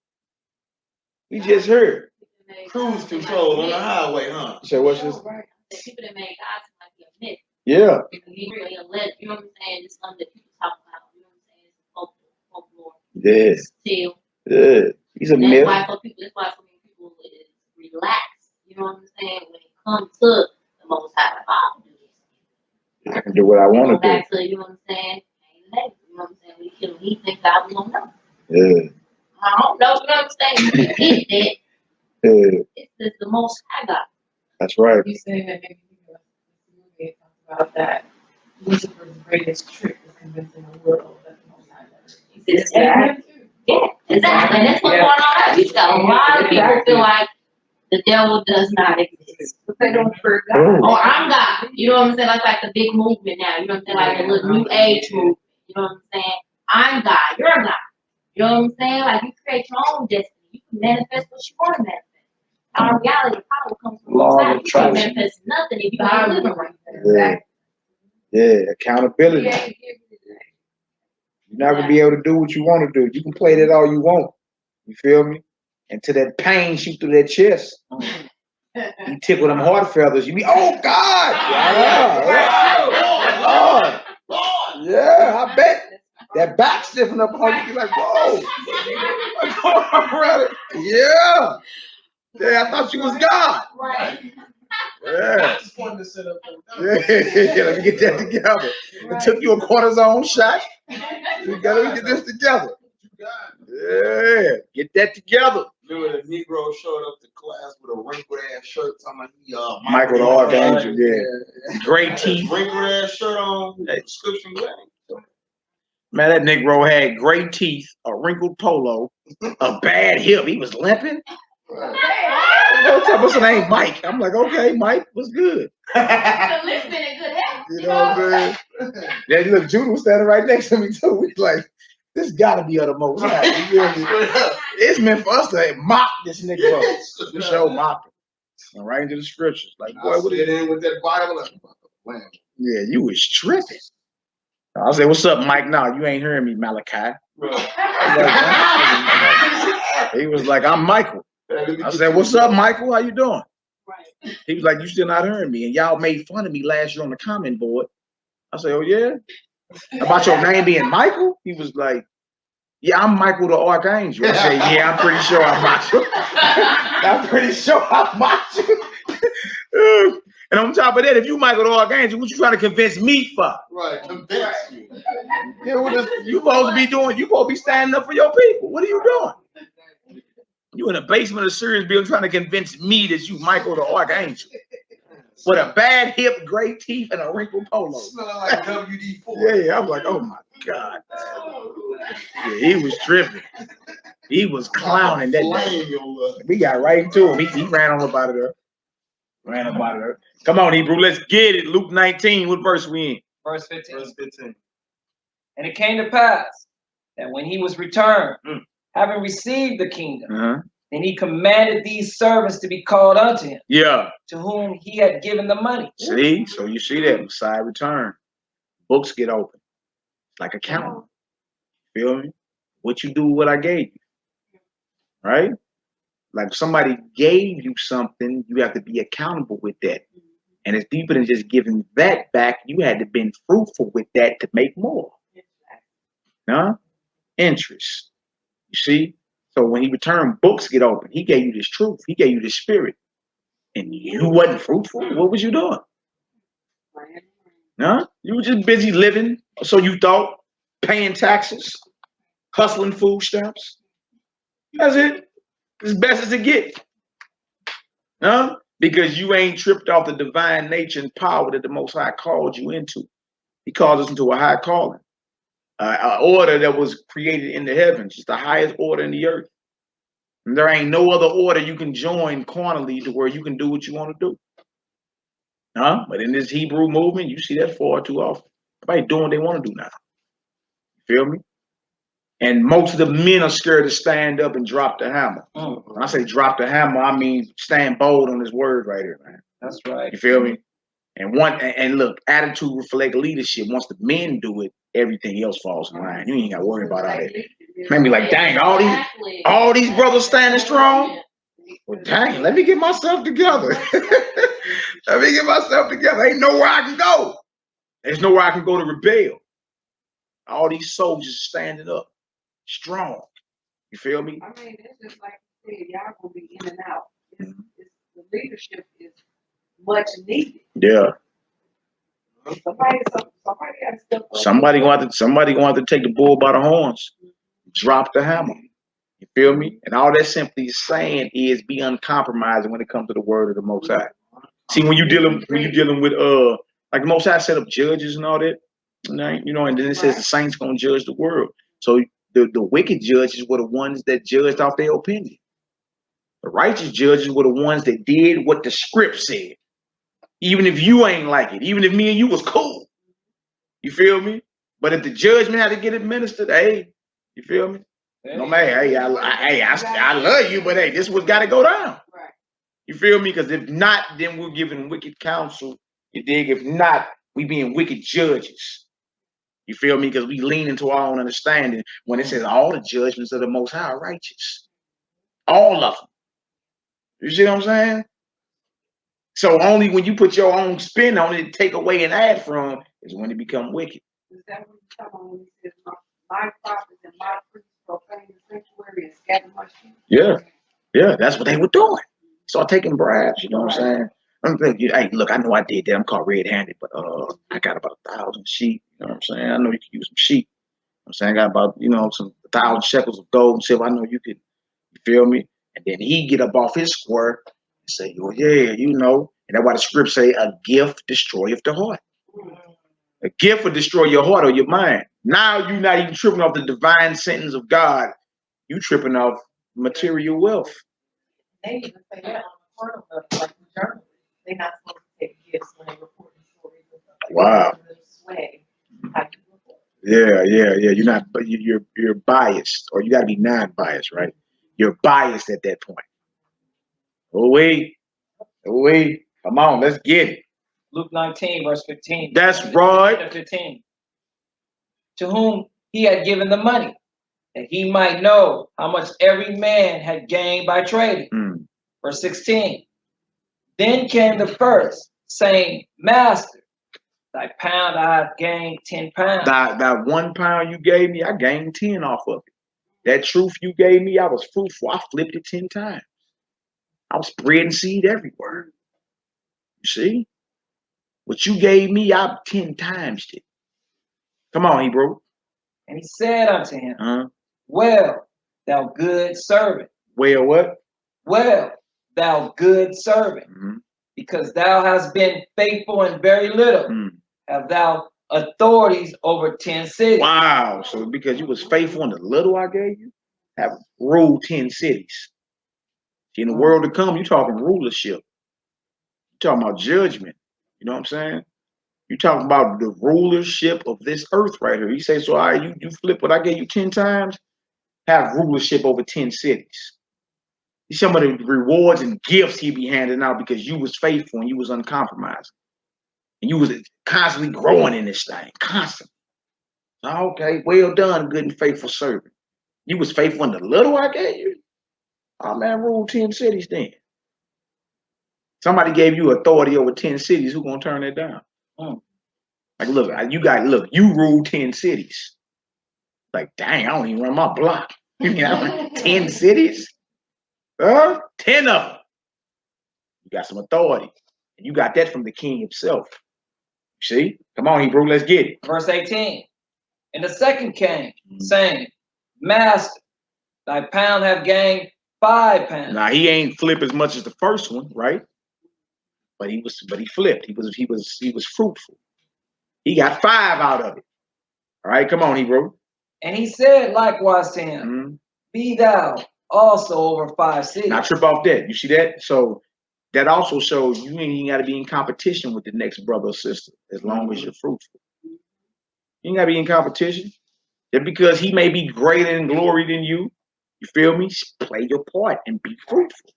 Speaker 1: We just heard.
Speaker 4: Cruise control on the highway, huh?
Speaker 1: So what's this?
Speaker 5: People that made God like a myth.
Speaker 1: Yeah.
Speaker 5: You know what I'm saying? It's something that people talk about. You know what I'm saying? It's folklore.
Speaker 1: Yeah.
Speaker 5: Still.
Speaker 1: Yeah. He's a myth.
Speaker 5: That's why so many people is relaxed. You know what I'm saying? When it comes to the Most High,
Speaker 1: I can do what I want to do.
Speaker 5: Back to, you know what I'm saying? You know what I'm saying? He thinks God will know.
Speaker 1: Yeah.
Speaker 5: I don't know. You know what I'm saying? You get that.
Speaker 1: Yeah.
Speaker 5: It's just the Most High God.
Speaker 1: That's right.
Speaker 3: You saying that maybe you talk about that Lucifer's greatest trick is convincing the world that the Most High does.
Speaker 5: Exactly. Yeah, exactly. And that's what's going on. You got a lot of people feel like the devil does not exist.
Speaker 3: But they don't fear God.
Speaker 5: Or I'm God. You know what I'm saying? Like the big movement now. You know what I'm saying? Like the little new age movement. You know what I'm saying? I'm God. You're God. You know what I'm saying? Like you create your own destiny. You can manifest what you want to manifest. Our reality power comes from
Speaker 2: Law
Speaker 5: outside.
Speaker 2: of
Speaker 5: You can't
Speaker 2: attraction.
Speaker 5: manifest nothing if you ain't living right.
Speaker 1: Yeah. Yeah. Accountability. You're not gonna be able to do what you want to do. You can play that all you want. You feel me? Until that pain shoot through that chest. You tickle them heart feathers. You be, oh God! Yeah, yeah, I bet that back stiffen up on you. Be like, whoa! What's going on, brother? Yeah. Yeah, I thought you was God.
Speaker 5: Right.
Speaker 1: Yeah.
Speaker 4: Just wanted to sit up
Speaker 1: Yeah, let me get that together. It took you a cortisone shot. We gotta get this together. Yeah, get that together.
Speaker 4: Remember the Negro showed up to class with a wrinkled ass shirt, talking about he
Speaker 1: Michael the Archangel, yeah. Gray teeth.
Speaker 4: Wrinkled ass shirt on, prescription glasses.
Speaker 1: Man, that Negro had gray teeth, a wrinkled polo, a bad hip. He was limping. What's the name? Mike. I'm like, okay, Mike, what's good?
Speaker 5: The lips been in good health.
Speaker 1: You know what I'm saying? Yeah, look, Judah was standing right next to me too. We like, this gotta be of the Most High. You feel me? It's meant for us to mock this Negro. We show mock him. And right into the scriptures. Like, boy, what is
Speaker 4: in with that Bible?
Speaker 1: Yeah, you was tripping. I said, what's up, Mike? No, you ain't hearing me, Malachi. He was like, I'm Michael. I said, what's up, Michael? How you doing? He was like, you still not hearing me. And y'all made fun of me last year on the comment board. I said, oh, yeah? About your name being Michael? He was like, yeah, I'm Michael the Archangel. I said, yeah, I'm pretty sure I'm Michael. I'm pretty sure I'm Michael. And on top of that, if you Michael the Archangel, what you trying to convince me for?
Speaker 4: Right, convince you.
Speaker 1: Yeah, what is, you supposed to be doing? You supposed to be standing up for your people. What are you doing? You in the basement of Sirius building trying to convince me that you Michael the Archangel with a bad hip, gray teeth, and a wrinkled polo.
Speaker 4: Smelling like WD-4.
Speaker 1: Yeah, I'm like, oh my God. Yeah, he was tripping. He was clowning that day. We got right into him. He ran on up out of there. Ran up out of there. Come on, Hebrew, let's get it. Luke 19, what verse we in?
Speaker 2: Verse 15.
Speaker 4: Verse 15.
Speaker 2: And it came to pass that when he was returned, having received the kingdom, then he commanded these servants to be called unto him, to whom he had given the money.
Speaker 1: See? So you see that Messiah return. Books get open. Like a calendar. Feel me? What you do with what I gave you. Right? Like if somebody gave you something, you have to be accountable with that. And it's deeper than just giving that back. You had to be fruitful with that to make more. Huh? Interest. You see? So when he returned, books get open. He gave you this truth. He gave you this spirit. And you wasn't fruitful. What was you doing? Huh? You were just busy living. So you thought, paying taxes, hustling food stamps. That's it. As best as it gets. Huh? Because you ain't tripped off the divine nature and power that the Most High called you into. He called us into a high calling. An order that was created in the heavens. It's the highest order in the earth. And there ain't no other order you can join carnally to where you can do what you want to do. Huh? But in this Hebrew movement, you see that far too often. Everybody doing what they want to do now. You feel me? And most of the men are scared to stand up and drop the hammer. When I say drop the hammer, I mean stand bold on this word right here, man.
Speaker 2: That's right.
Speaker 1: You feel me? And look, attitude reflect leadership. Once the men do it, everything else falls in line. You ain't got to worry about all that. Made me like, dang, all these brothers standing strong. Well, dang, let me get myself together. Let me get myself together. Ain't nowhere I can go. There's nowhere I can go to rebel. All these soldiers standing up, strong. You feel me?
Speaker 3: I mean, it's just like you said, y'all gonna be in and out. The leadership is much needed.
Speaker 1: Yeah.
Speaker 3: Somebody got to step up.
Speaker 1: Somebody gonna have to take the bull by the horns, drop the hammer. You feel me? And all that simply is saying is be uncompromising when it comes to the word of the Most High. See, when you dealing with like the Most High set up judges and all that, you know, and then it says the saints gonna judge the world. So the wicked judges were the ones that judged off their opinion. The righteous judges were the ones that did what the script said. Even if you ain't like it, even if me and you was cool. You feel me? But if the judgment had to get administered, hey, you feel me? No man, hey, I love you, but hey, this was got to go down.
Speaker 3: Right.
Speaker 1: You feel me? Because if not, then we're giving wicked counsel. You dig? If not, we being wicked judges. You feel me? Because we lean into our own understanding when it says all the judgments of the Most High are righteous. All of them. You see what I'm saying? So only when you put your own spin on it, take away and add from, is when it become wicked.
Speaker 3: Is that what you're talking about when he says, my prophets and my priests profane the sanctuary and scatter my sheep?
Speaker 1: Yeah, that's what they were doing. Start taking bribes, you know what I'm saying? I'm thinking, hey, look, I know I did that. I'm caught red-handed, but I got about 1,000 sheep. You know what I'm saying? I know you can use some sheep. I'm saying I got about, you know, some 1,000 shekels of gold and silver. I know you could, you feel me? And then he get up off his square and say, oh yeah, you know. And that's why the script say a gift destroyeth the heart. A gift will destroy your heart or your mind. Now you're not even tripping off the divine sentence of God. You tripping off material wealth.
Speaker 6: They even say that on the portal of like the journal. They're not supposed to take gifts when they report stories.
Speaker 1: Wow.
Speaker 6: Sway.
Speaker 1: Yeah. You're not, but you're biased, or you got to be non-biased, right? You're biased at that point. Oh wait, come on, let's get it.
Speaker 2: Luke 19, verse 15.
Speaker 1: That's right.
Speaker 2: 15. to whom he had given the money, that he might know how much every man had gained by trading. Verse 16. Then came the first, saying, Master, thy pound I have gained 10 pounds.
Speaker 1: That 1 pound you gave me, I gained 10 off of it. That truth you gave me, I was fruitful. I flipped it 10 times. I was spreading seed everywhere. You see? What you gave me, I 10 times it. Come on, Hebrew.
Speaker 2: And he said unto him, Well, thou good servant.
Speaker 1: Well, what?
Speaker 2: Well, thou good servant. Because thou hast been faithful in very little, have thou authorities over 10 cities.
Speaker 1: Wow. So because you was faithful in the little I gave you, have ruled 10 cities. In the world to come, you talking rulership. You talking about judgment. You know what I'm saying? You talking about the rulership of this earth right here. He says, so all right, you flip what I gave you 10 times, have rulership over 10 cities. Some of the rewards and gifts he be handing out because you was faithful and you was uncompromising. And you was constantly growing in this thing, constantly. Okay, well done, good and faithful servant. You was faithful in the little I gave you. Oh man, rule 10 cities then. Somebody gave you authority over 10 cities, who gonna turn that down? Like, look, you rule 10 cities. Like, dang, I don't even run my block. You know, 10 cities? 10 of them. You got some authority. And you got that from the king himself. You see? Come on, Hebrew, let's get it.
Speaker 2: Verse 18. And the second came, saying, Master, thy pound have gained 5 pounds.
Speaker 1: Now he ain't flip as much as the first one, right? But he flipped. He was fruitful. He got 5 out of it. All right, come on, Hebrew.
Speaker 2: And he said likewise to him, Be thou also over 5 cities.
Speaker 1: Now trip off that. You see that? So that also shows you ain't even got to be in competition with the next brother or sister as long as you're fruitful. You ain't got to be in competition. Just because he may be greater in glory than you feel me? Play your part and be fruitful.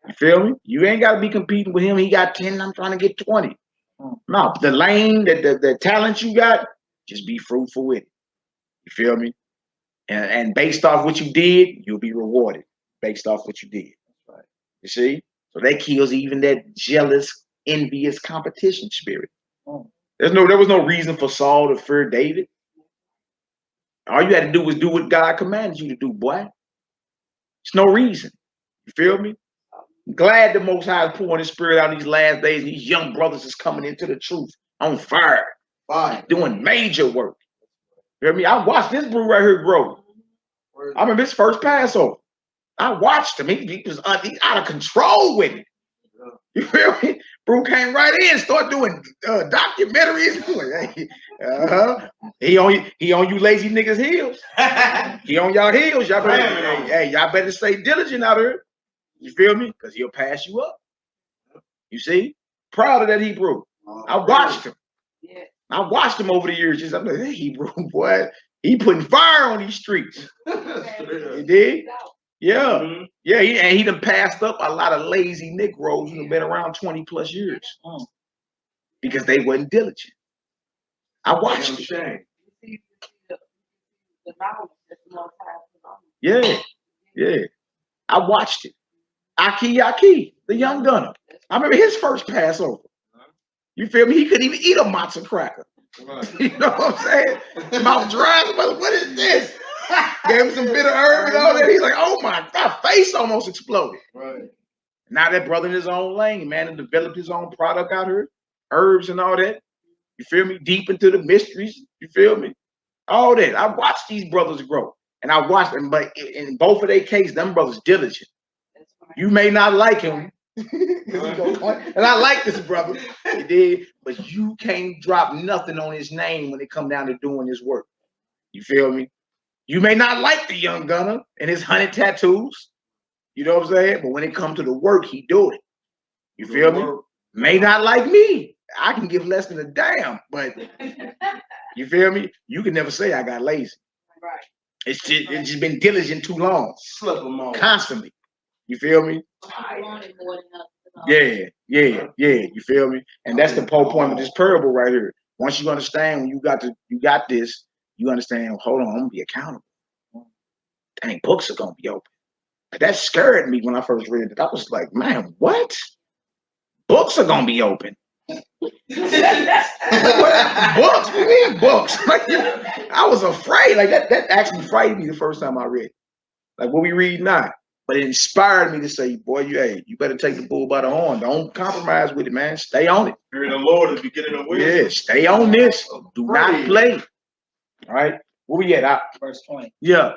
Speaker 1: You feel me? You ain't got to be competing with him. He got 10, I'm trying to get 20. No, the lane, the talent you got, just be fruitful with it. You feel me? And based off what you did, you'll be rewarded based off what you did. Right. You see? So that kills even that jealous, envious competition spirit. There was no reason for Saul to fear David. All you had to do was do what God commanded you to do, boy. There's no reason. You feel me? I'm glad the Most High is pouring His Spirit out in these last days. And these young brothers is coming into the truth on fire, doing major work. You hear me? I watched this brew right here grow. I remember his first Passover. I watched him. He was out of control with it. You feel me? Brew came right in, start doing documentaries. He on you lazy niggas' heels. He on y'all heels. Y'all better, y'all better stay diligent out here. You feel me? Because he'll pass you up. You see? Proud of that Hebrew. I watched him.
Speaker 3: Yeah.
Speaker 1: I watched him over the years. Just I'm like, that Hebrew boy, he putting fire on these streets. He did? Yeah. Yeah, he done passed up a lot of lazy Negroes who have been around 20 plus years. Because they wasn't diligent. I watched it. Yeah. Yeah. I watched it. Aki, the young gunner. I remember his first Passover. You feel me? He couldn't even eat a matzah cracker. You know what I'm saying? Mouth dry. What is this? Gave him some bitter herb and all that. He's like, oh my God, face almost exploded. Right. Now that brother in his own lane, man, and developed his own product out here, herbs and all that. You feel me? Deep into the mysteries. You feel me? All that. I watched these brothers grow. And I watched them, but in both of their cases, them brothers diligent. You may not like him. And I like this brother. He did, but you can't drop nothing on his name when it come down to doing his work. You feel me? You may not like the young gunner and his 100 tattoos. You know what I'm saying? But when it comes to the work, he do it. You feel me? May not like me. I can give less than a damn, but you feel me? You can never say I got lazy.
Speaker 3: Right.
Speaker 1: It's just been diligent too long.
Speaker 4: Slip them on.
Speaker 1: Constantly. You feel me? Yeah. You feel me? And that's the whole point of this parable right here. Once you understand, when you got this, you understand, hold on, I'm gonna be accountable. Dang, books are gonna be open. That scared me when I first read it. I was like, man, what? Books are gonna be open. Books? What do you mean books? I was afraid. Like that actually frightened me the first time I read it. Like what we read now. But it inspired me to say, boy, you better take the bull by the horn. Don't compromise with it, man. Stay on it.
Speaker 4: Fear of the Lord is beginning of wisdom.
Speaker 1: Yeah, stay on this. Do not play. All right. Where we at?
Speaker 2: Verse 20.
Speaker 1: Yeah.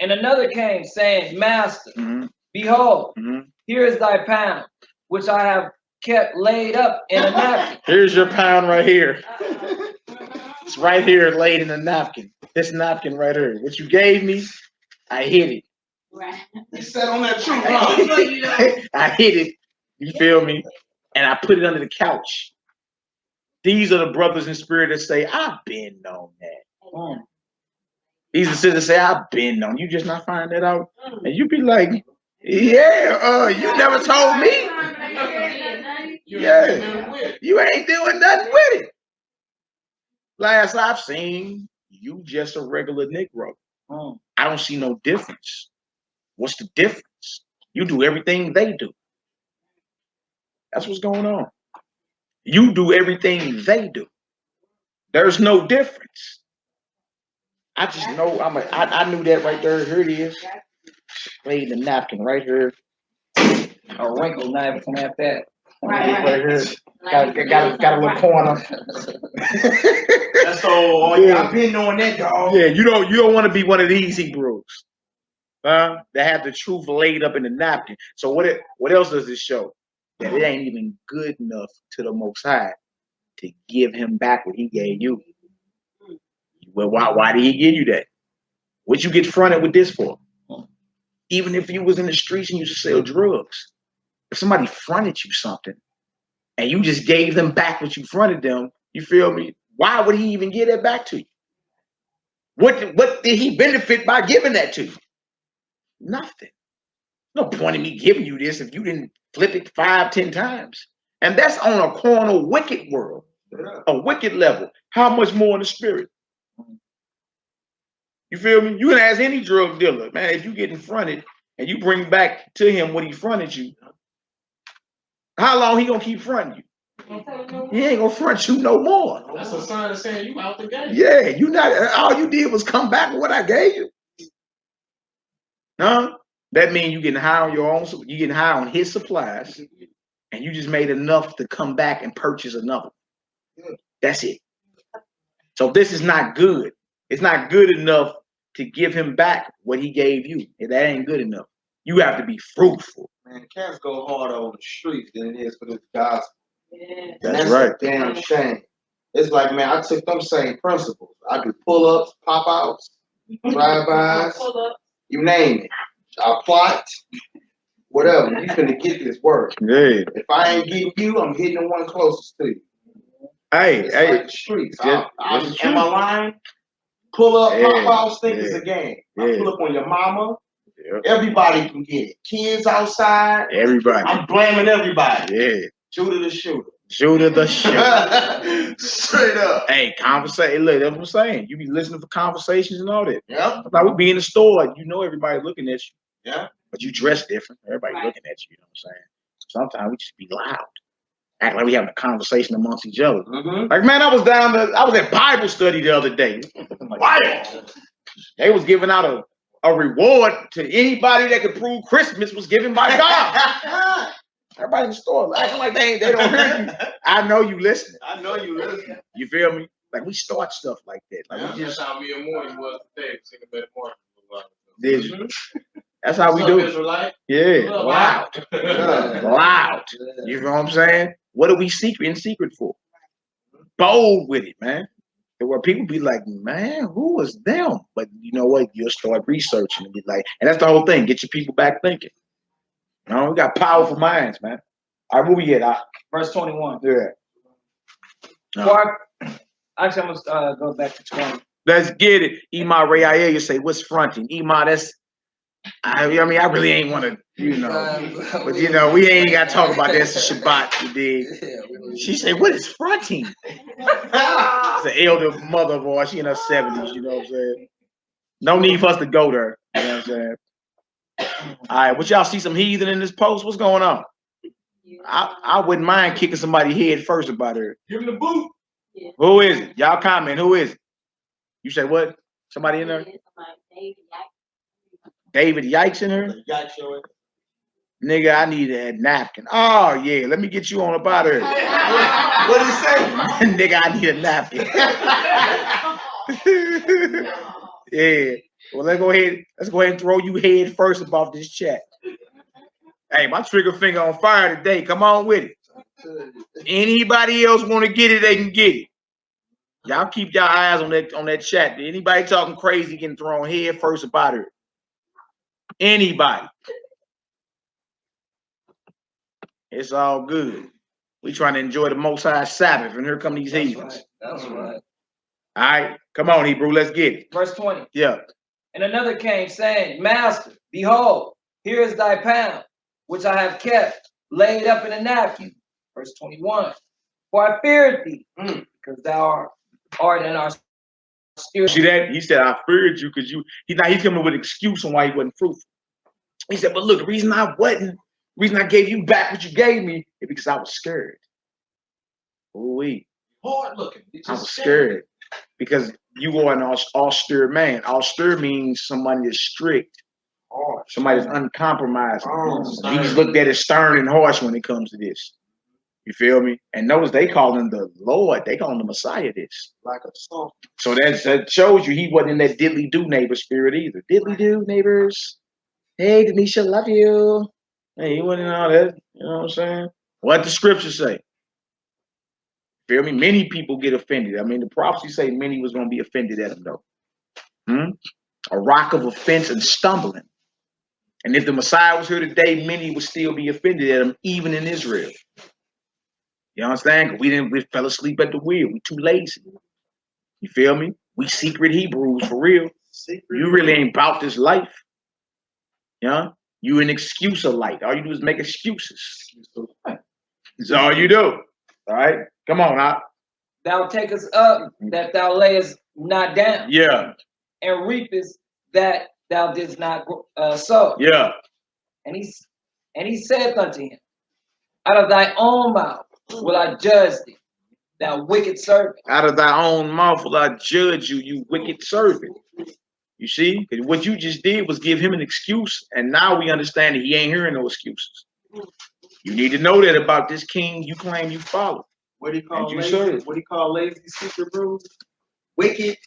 Speaker 2: And another came, saying, Master, behold, here is thy pound, which I have kept laid up in a napkin.
Speaker 1: Here's your pound right here. It's right here laid in a napkin. This napkin right here. What you gave me, I hid it.
Speaker 5: Right.
Speaker 4: You sat on that truth,
Speaker 1: I hid it. You feel me? And I put it under the couch. These are the brothers in spirit that say, I've been on that. These are sisters that say, I've been on. You just not find that out? And you be like, yeah, you never told me. Yeah, you ain't doing nothing with it. Last I've seen, you just a regular Negro. I don't see no difference. What's the difference? You do everything they do. That's what's going on. You do everything they do. There's no difference. I just know I knew that right there. Here it is. Laid the napkin right here.
Speaker 2: A wrinkle napkin at that.
Speaker 5: Right.
Speaker 1: Right here. Got a little corner.
Speaker 4: That's all. Yeah. I've been on that, dog.
Speaker 1: Yeah, you don't want to be one of these Hebrews. That have the truth laid up in the napkin. So what else does this show? That it ain't even good enough to the Most High to give him back what he gave you. Well, why did he give you that? What you get fronted with this for? Even if you was in the streets and you used to sell drugs, if somebody fronted you something and you just gave them back what you fronted them, you feel me? Why would he even give that back to you? What did he benefit by giving that to you? Nothing. No point in me giving you this if you didn't flip it 5, 10 times. And that's on a carnal, wicked world, a wicked level. How much more in the spirit? You feel me? You can ask any drug dealer, man, if you get in fronted and you bring back to him what he fronted you, how long he gonna keep fronting you? He ain't gonna front you no more.
Speaker 7: That's a sign of saying you out the game.
Speaker 1: Yeah, you not. All you did was come back with what I gave you. Huh? That means you getting high on your own. You getting high on his supplies, and you just made enough to come back and purchase another. That's it. So this is not good. It's not good enough to give him back what he gave you. That ain't good enough. You have to be fruitful.
Speaker 4: Man, cats go harder on the streets than it is for this gospel.
Speaker 5: Yeah.
Speaker 1: That's right.
Speaker 4: A damn shame. It's like, man, I took them same principles. I do pull-ups, pop-outs, drive-bys, you name it. I plot, whatever. You finna get this work.
Speaker 1: Yeah.
Speaker 4: If I ain't getting you, I'm hitting the one closest to you. It's
Speaker 1: Hey.
Speaker 4: like the streets. Am I lying? Pull up, pop-outs, think it's a game. I pull up on your mama. Yep. Everybody can get it. Kids outside.
Speaker 1: Everybody.
Speaker 4: I'm blaming everybody.
Speaker 1: Yeah.
Speaker 4: Shooter the shooter.
Speaker 1: Shooter the shooter.
Speaker 4: Straight up.
Speaker 1: Hey, conversation. Look, that's what I'm saying. You be listening for conversations and all that.
Speaker 4: Yep.
Speaker 1: Like we be in the store, you know everybody looking at you.
Speaker 4: Yeah.
Speaker 1: But you dress different. Everybody looking at you, you know what I'm saying? Sometimes we just be loud. Act like we having a conversation amongst each other. Like, man, I was at Bible study the other day. Bible. They was giving out a reward to anybody that could prove Christmas was given by God. Everybody in the store acting like they don't hear you. I know you listening.
Speaker 4: I know you listening.
Speaker 1: You feel me? Like we start stuff like that. Like we just.
Speaker 7: That's how me and Morty was today. Singing better morning.
Speaker 1: Did you? That's how we do it. Yeah, loud. Loud. You know what I'm saying? What are we in secret for? Bold with it, man. And where people be like, man, who was them? But you know what? You'll start researching and be like, and that's the whole thing. Get your people back thinking. You know, we got powerful minds, man. All right, where we get?
Speaker 2: Verse 21.
Speaker 1: Yeah.
Speaker 2: Actually, I'm gonna go back to 20.
Speaker 1: Let's get it. Ema Ray, you say, what's fronting? Ema, that's I mean, I really ain't want to, you know. But, you know, we ain't got to talk about this Shabbat, you dig? She said, what is fronting? It's an elder mother of ours. She in her 70s, you know what I'm saying? No need for us to go there. You know what I'm saying? All right, what y'all see some heathen in this post? What's going on? I wouldn't mind kicking somebody head first about her.
Speaker 7: Give him the boot.
Speaker 1: Who is it? Y'all comment. Who is it? You say what? Somebody in there? David Yikes in her? Nigga, I need a napkin. Oh, yeah. Let me get you on about her.
Speaker 4: What did he say?
Speaker 1: Nigga, I need a napkin. Yeah. Well, let's go ahead and throw you head first about this chat. Hey, my trigger finger on fire today. Come on with it. Anybody else want to get it, they can get it. Y'all keep your eyes on that chat. Anybody talking crazy getting thrown head first about her? Anybody. It's all good. We trying to enjoy the Most High Sabbath, and here come these heathens.
Speaker 2: That's right.
Speaker 1: All right, come on, Hebrew, let's get it.
Speaker 2: Verse 20.
Speaker 1: Yeah.
Speaker 2: And another came, saying, Master, behold, here is thy pound, which I have kept, laid up in a napkin. Verse 21. For I feared thee, because thou art in our spirit.
Speaker 1: See that? He said, I feared you because he's coming with an excuse on why he wasn't fruitful. He said, but look, the reason I gave you back what you gave me is because I was scared. Ooh-wee.
Speaker 7: Hard looking.
Speaker 1: I was scared because you are an austere man. Austere means somebody that's strict. Somebody that's uncompromising. He's looked at as stern and harsh when it comes to this. You feel me? And notice they call him the Lord. They call him the Messiah this.
Speaker 4: Like a song.
Speaker 1: So that shows you he wasn't in that diddly-do neighbor spirit either. Diddly-do neighbors. Hey, Denisha, love you. Hey, he wasn't in all that. You know what I'm saying? What the scriptures say. Feel me? Many people get offended. I mean, the prophecy say many was going to be offended at him, though. A rock of offense and stumbling. And if the Messiah was here today, many would still be offended at him, even in Israel. You understand? We fell asleep at the wheel. We too lazy. You feel me? We secret Hebrews for real. You really ain't about this life. Yeah? You an excuse of light. All you do is make excuses. That's all you do. All right? Come on, Hop.
Speaker 2: Thou takest up that thou layest not down.
Speaker 1: Yeah.
Speaker 2: And reapest that thou didst not sow.
Speaker 1: Yeah.
Speaker 2: And he said unto him, out of thy own mouth will I judge thee, thou wicked servant.
Speaker 1: Out of thy own mouth will I judge you, you wicked servant. You see? What you just did was give him an excuse, and now we understand that he ain't hearing no excuses. You need to know that about this king you claim you follow.
Speaker 4: What do you call lazy?
Speaker 1: Serve.
Speaker 4: What do you call lazy secret rules? Wicked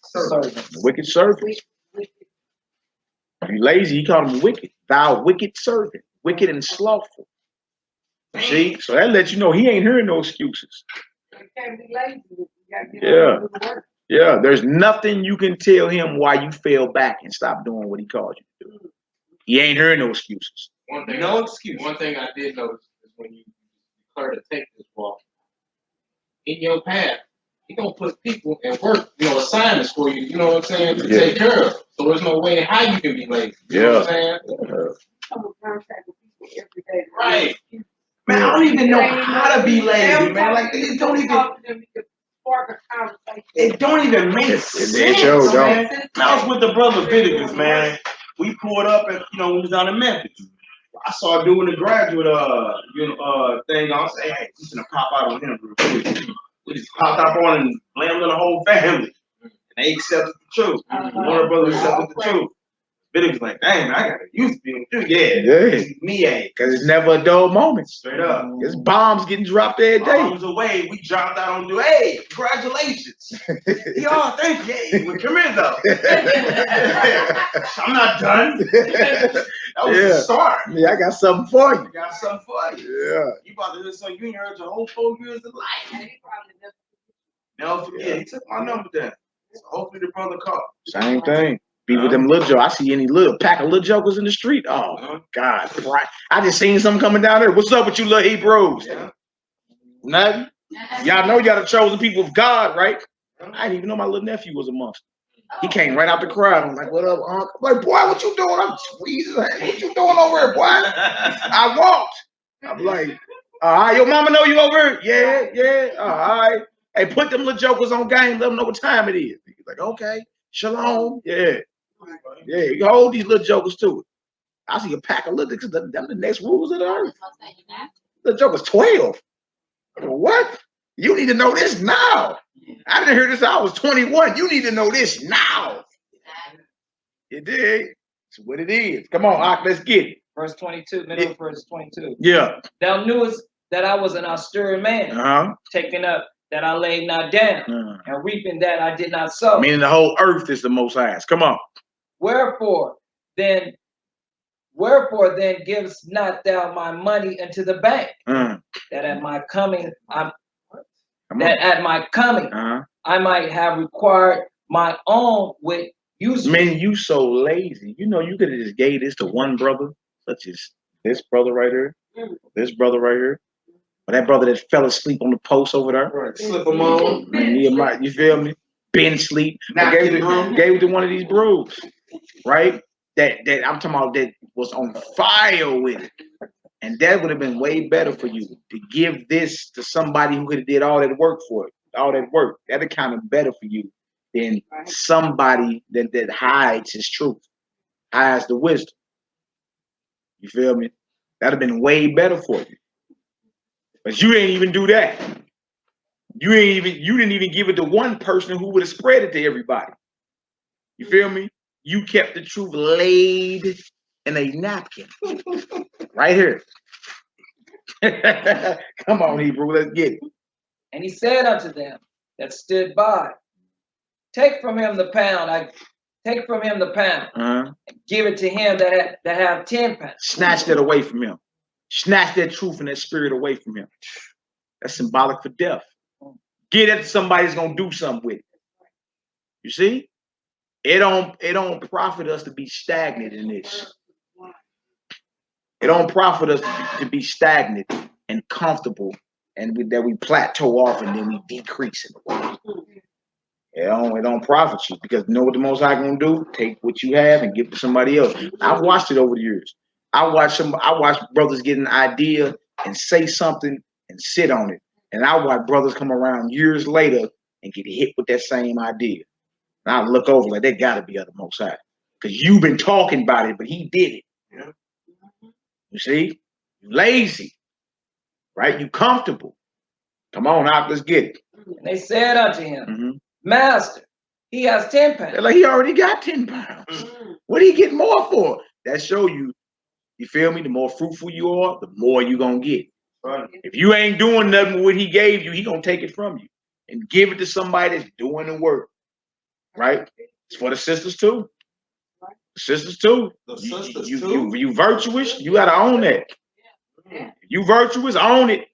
Speaker 4: servant.
Speaker 1: Wicked servant. You lazy, he called him wicked. Thou wicked servant. Wicked and slothful. See? So that lets you know he ain't hearing no excuses.
Speaker 3: You can't be lazy. You gotta get
Speaker 1: Yeah.
Speaker 3: on the work.
Speaker 1: Yeah, there's nothing you can tell him why you fell back and stop doing what he called you to do. He ain't hearing no excuses.
Speaker 7: No excuse. One thing I did notice is when you declare to take this walk, in your path, he gonna put people and work, assignments for you, you know what I'm saying, to take care of. So there's no way how you can be lazy. You know what I'm saying?
Speaker 3: Come in contact with people every day.
Speaker 7: Right.
Speaker 4: Man, I don't even know how to be lazy, man. Like, it don't even. It don't even make sense, man. I was with the brother Viticus, man. We pulled up and we was down in Memphis. I saw a dude in the graduate thing. I was saying, hey, we gonna pop out on him real quick. We just popped up on and blamed on the whole family. And they accepted the truth. One of the brothers accepted the truth. Viticus like, dang, man, I gotta use people too. Yeah. Me,
Speaker 1: because it's never a dull moment.
Speaker 4: Straight up.
Speaker 1: There's bombs getting dropped every day.
Speaker 4: Bombs away. We dropped out on hey, congratulations. Y'all, thank you. Well, come here, though. I'm not done. That was the start.
Speaker 1: Yeah, I got something for you.
Speaker 4: Yeah. You about to hear something you ain't heard your whole 4 years of life. Never forget. He took my number down. So hopefully the brother called.
Speaker 1: Same thing. Be with them little jokers. I see any little pack of little jokers in the street. Oh, God. I just seen something coming down there. What's up with you little Hebrews?
Speaker 4: Yeah.
Speaker 1: Nothing. Y'all know y'all the chosen people of God, right? I didn't even know my little nephew was amongst He came right out the crowd. I'm like, what up, Unc? I'm like, boy, what you doing? I'm squeezing. What you doing over here, boy? I walked. I'm like, all right, your mama know you over here? Yeah. All right. Hey, put them little jokers on game. Let them know what time it is. He's like, okay. Shalom. Yeah. You hold these little jokers to it. I see a pack of little, them the next rules of the earth. The joker's 12. What? You need to know this now. I didn't hear this. I was 21. You need to know this now. You dig? It's what it is. Come on, Ak, let's get it.
Speaker 2: Verse 22, middle of verse 22.
Speaker 1: Yeah.
Speaker 2: Thou knewest that I was an austere man, taking up that I laid not down, and reaping that I did not sow.
Speaker 1: Meaning the whole earth is the Most High's. Come on.
Speaker 2: Wherefore then givest not thou my money into the bank, that at my coming I might have required my own with use.
Speaker 1: Man, you so lazy. You know, you could have just gave this to one brother, such as this brother right here, this brother right here, or that brother that fell asleep on the post over there.
Speaker 4: Right. Slip them on.
Speaker 1: Nehemiah, you feel me? Been sleep. Gave it to one of these bros, right? That I'm talking about that was on fire with it. And that would have been way better for you to give this to somebody who could have did all that work for it, all that work. That'd kind of better for you than somebody that hides his truth, hides the wisdom. You feel me? That'd have been way better for you. But you didn't even do that. You didn't even give it to one person who would have spread it to everybody. You feel me? You kept the truth laid in a napkin. Right here. Come on, Hebrew, let's get it.
Speaker 2: And he said unto them that stood by, take from him the pound, and give it to him that have 10 pounds.
Speaker 1: Snatch that away from him. Snatch that truth and that spirit away from him. That's symbolic for death. Get it to somebody that's gonna do something with it. You see? It don't profit us to be stagnant in this. It don't profit us to be stagnant and comfortable, and that we plateau off and then we decrease it. It don't profit you, because you know what the Most High gonna do? Take what you have and give it to somebody else. I've watched it over the years. I watch brothers get an idea and say something and sit on it, and I watch brothers come around years later and get hit with that same idea. And I look over like they gotta be of the Most High, because you've been talking about it, but he did it. Yeah. You see, you lazy, right? You comfortable. Come on, out, let's get it.
Speaker 2: And they said unto him, Master, he has 10 pounds.
Speaker 1: They're like, he already got 10 pounds. What do you get more for? That show you feel me? The more fruitful you are, the more you gonna get. Right. If you ain't doing nothing with what he gave you, he gonna take it from you and give it to somebody that's doing the work. Right? It's for the sisters too. The sisters too.
Speaker 4: The sisters too.
Speaker 1: You virtuous, you gotta own that. You virtuous, own it.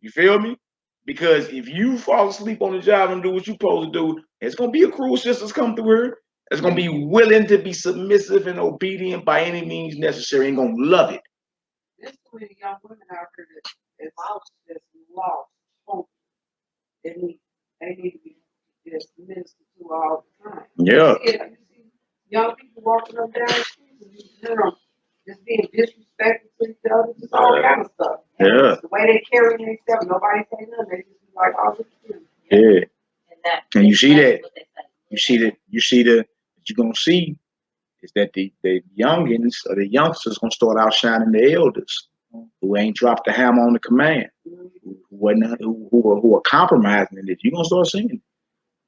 Speaker 1: You feel me? Because if you fall asleep on the job and do what you're supposed to do, it's gonna be a crew of sisters come through here. It's gonna be willing to be submissive and obedient by any means necessary, and gonna love it.
Speaker 3: There's so many young women out here that's lost hope. They need to be just ministered to all the time.
Speaker 1: Yeah.
Speaker 3: You see young people walking up down the street, just being disrespectful to each other, just all kind of stuff.
Speaker 1: Yeah.
Speaker 3: The way they carry themselves, nobody say nothing. They just be like, oh, look at you.
Speaker 1: Yeah. And you see that. You see that you're gonna see is that the youngins or the youngsters gonna start outshining the elders who ain't dropped the hammer on the command, who are compromising in it. You're gonna start seeing it.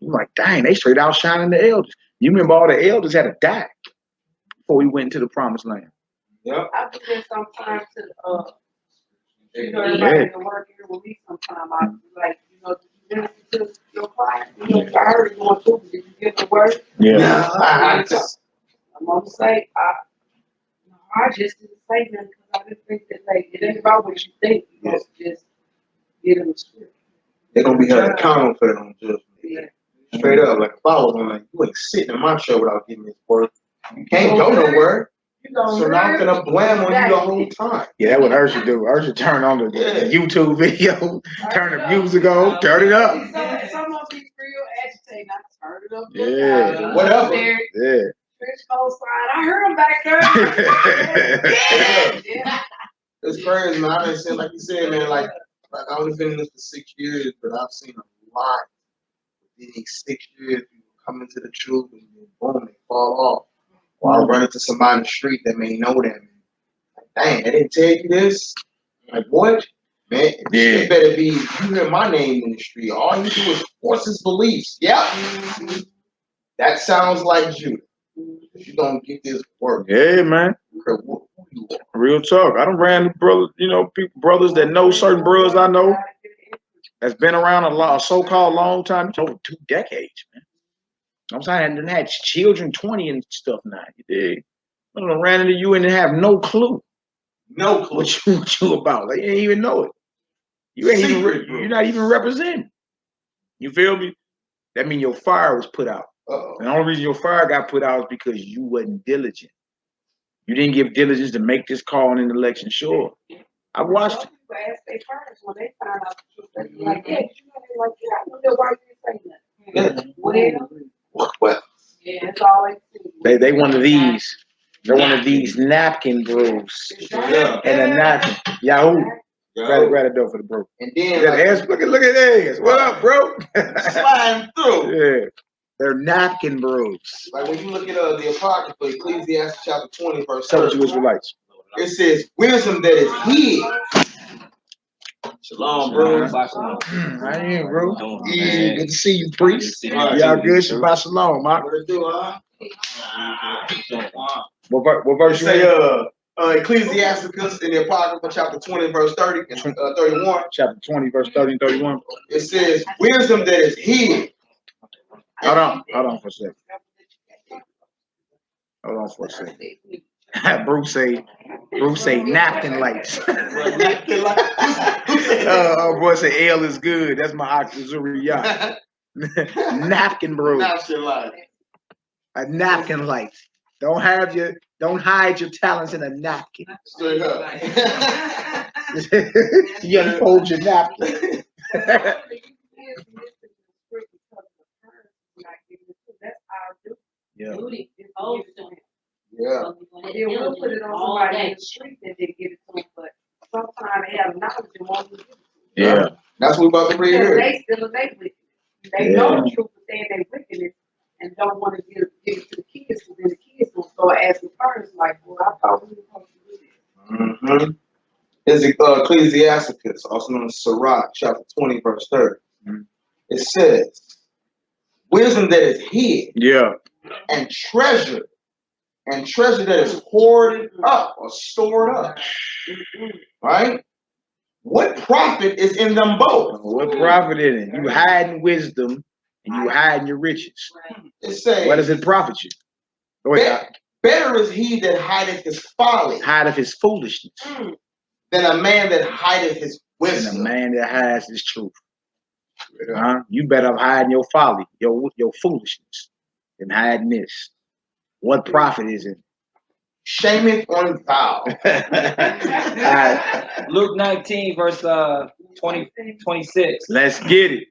Speaker 1: You're like, dang, they straight outshining the elders. You remember all the elders had to die before we went into the promised land.
Speaker 4: Yep.
Speaker 3: I do that sometimes to everybody in the work here with me sometimes. I be like, did you listen to your client? I heard you going through, but did you give the word?
Speaker 1: Yeah.
Speaker 3: I'm gonna say I just didn't say nothing because I didn't think that it ain't about what you think. You must just get them the script.
Speaker 4: They're gonna be held accountable for that on judgment. Yeah. Straight up, like if I was on, like, you ain't sitting in my show without getting this work. You can't go nowhere. So now I'm gonna blame on you the whole time.
Speaker 1: Yeah, that's what Ursha do. Ursha turn on the YouTube video, turn the music on, turn it up.
Speaker 3: Some of these real agitating. Heard it up
Speaker 1: Yeah.
Speaker 3: there.
Speaker 4: Whatever.
Speaker 1: Yeah.
Speaker 3: Fish coast side. I heard him back there. Yeah.
Speaker 4: It's crazy, man. I done seen, like you said, man, like I only been in this for 6 years, but I've seen a lot in these 6 years. People come into the truth and then boom, they fall off. Or I run into somebody in the street that may know them. Like, dang, they didn't tell you this? Like, what? Man, it better be, you hear my name in the street. All you do is force his beliefs. Yep. That sounds like Judah. You don't get this work.
Speaker 1: Yeah, man. Real talk. I done ran with brothers, you know, people, brothers that know certain brothers I know that's been around a so-called long time, over 2 decades, man. I'm saying, and had children 20 and stuff now. You dig? I done ran into you and have no clue.
Speaker 4: No clue.
Speaker 1: What you about. Like, you ain't even know it. You ain't you're not even representing. You feel me? That means your fire was put out. And the only reason your fire got put out is because you wasn't diligent. You didn't give diligence to make this call in an election sure. I watched it.
Speaker 3: Ask their parents when they find out the truth. They be like, yeah, you know, they like, yeah, I know why you didn't say nothing.
Speaker 4: Well,
Speaker 3: yeah, that's all they see.
Speaker 1: They one of these. They're one of these napkin bros.
Speaker 4: Yeah.
Speaker 1: And a napkin. Yahoo. Grab a door for the bro.
Speaker 4: And then
Speaker 1: look at Ass. What up, bro?
Speaker 4: slime through.
Speaker 1: Yeah. They're napkin bros.
Speaker 4: Like when you look at the Apocrypha, Ecclesiastes chapter 20, verse
Speaker 1: Tell
Speaker 4: 30.
Speaker 1: you Israelites.
Speaker 4: It says, wisdom that is hid. Shalom, bro.
Speaker 1: How you, bro? Good to see you, priest. Y'all good? Shabbat shalom, man.
Speaker 4: What it do, huh?
Speaker 1: What verse you
Speaker 4: say? Ecclesiasticus in the Apocrypha, chapter 20, verse 30 and 31.
Speaker 1: Chapter 20, verse 30 and 31.
Speaker 4: It says, wisdom that is hid.
Speaker 1: Hold on for a second. Hold on for a second. Bruce say napkin lights. Oh boy, say ale is good. That's my auxiliary yacht. Napkin bros. A napkin light. Don't hide your talents in a napkin.
Speaker 4: Straight up.
Speaker 1: You unfold your napkin. Yeah.
Speaker 4: Yeah.
Speaker 3: They will put it on somebody in the street that they give it to them, but sometimes they have knowledge and won't give it to them.
Speaker 1: Yeah.
Speaker 4: That's what we're about to read here.
Speaker 3: They still they wickedness. They know the truth, but saying they wickedness and don't want to give it to the kids, so then the kids will start asking parents like, well, I thought we were supposed to do this.
Speaker 4: It's Ecclesiasticus, also known as Sirach, chapter 20, verse 30. It says, wisdom that is hid.
Speaker 1: Yeah.
Speaker 4: And treasure that is hoarded up or stored up. Right? What profit is in them both?
Speaker 1: What profit in it? You hiding wisdom and you hiding your riches.
Speaker 4: It says,
Speaker 1: what does it profit you? Go ahead.
Speaker 4: Better is he that hideth his folly.
Speaker 1: Hideth his foolishness.
Speaker 4: Than a man that hideth his wisdom.
Speaker 1: Than a man that hides his truth. You better hide your folly, your foolishness, than hiding this. What profit is it?
Speaker 4: Shameth on thou.
Speaker 2: Luke 19, verse 26.
Speaker 1: Let's get it.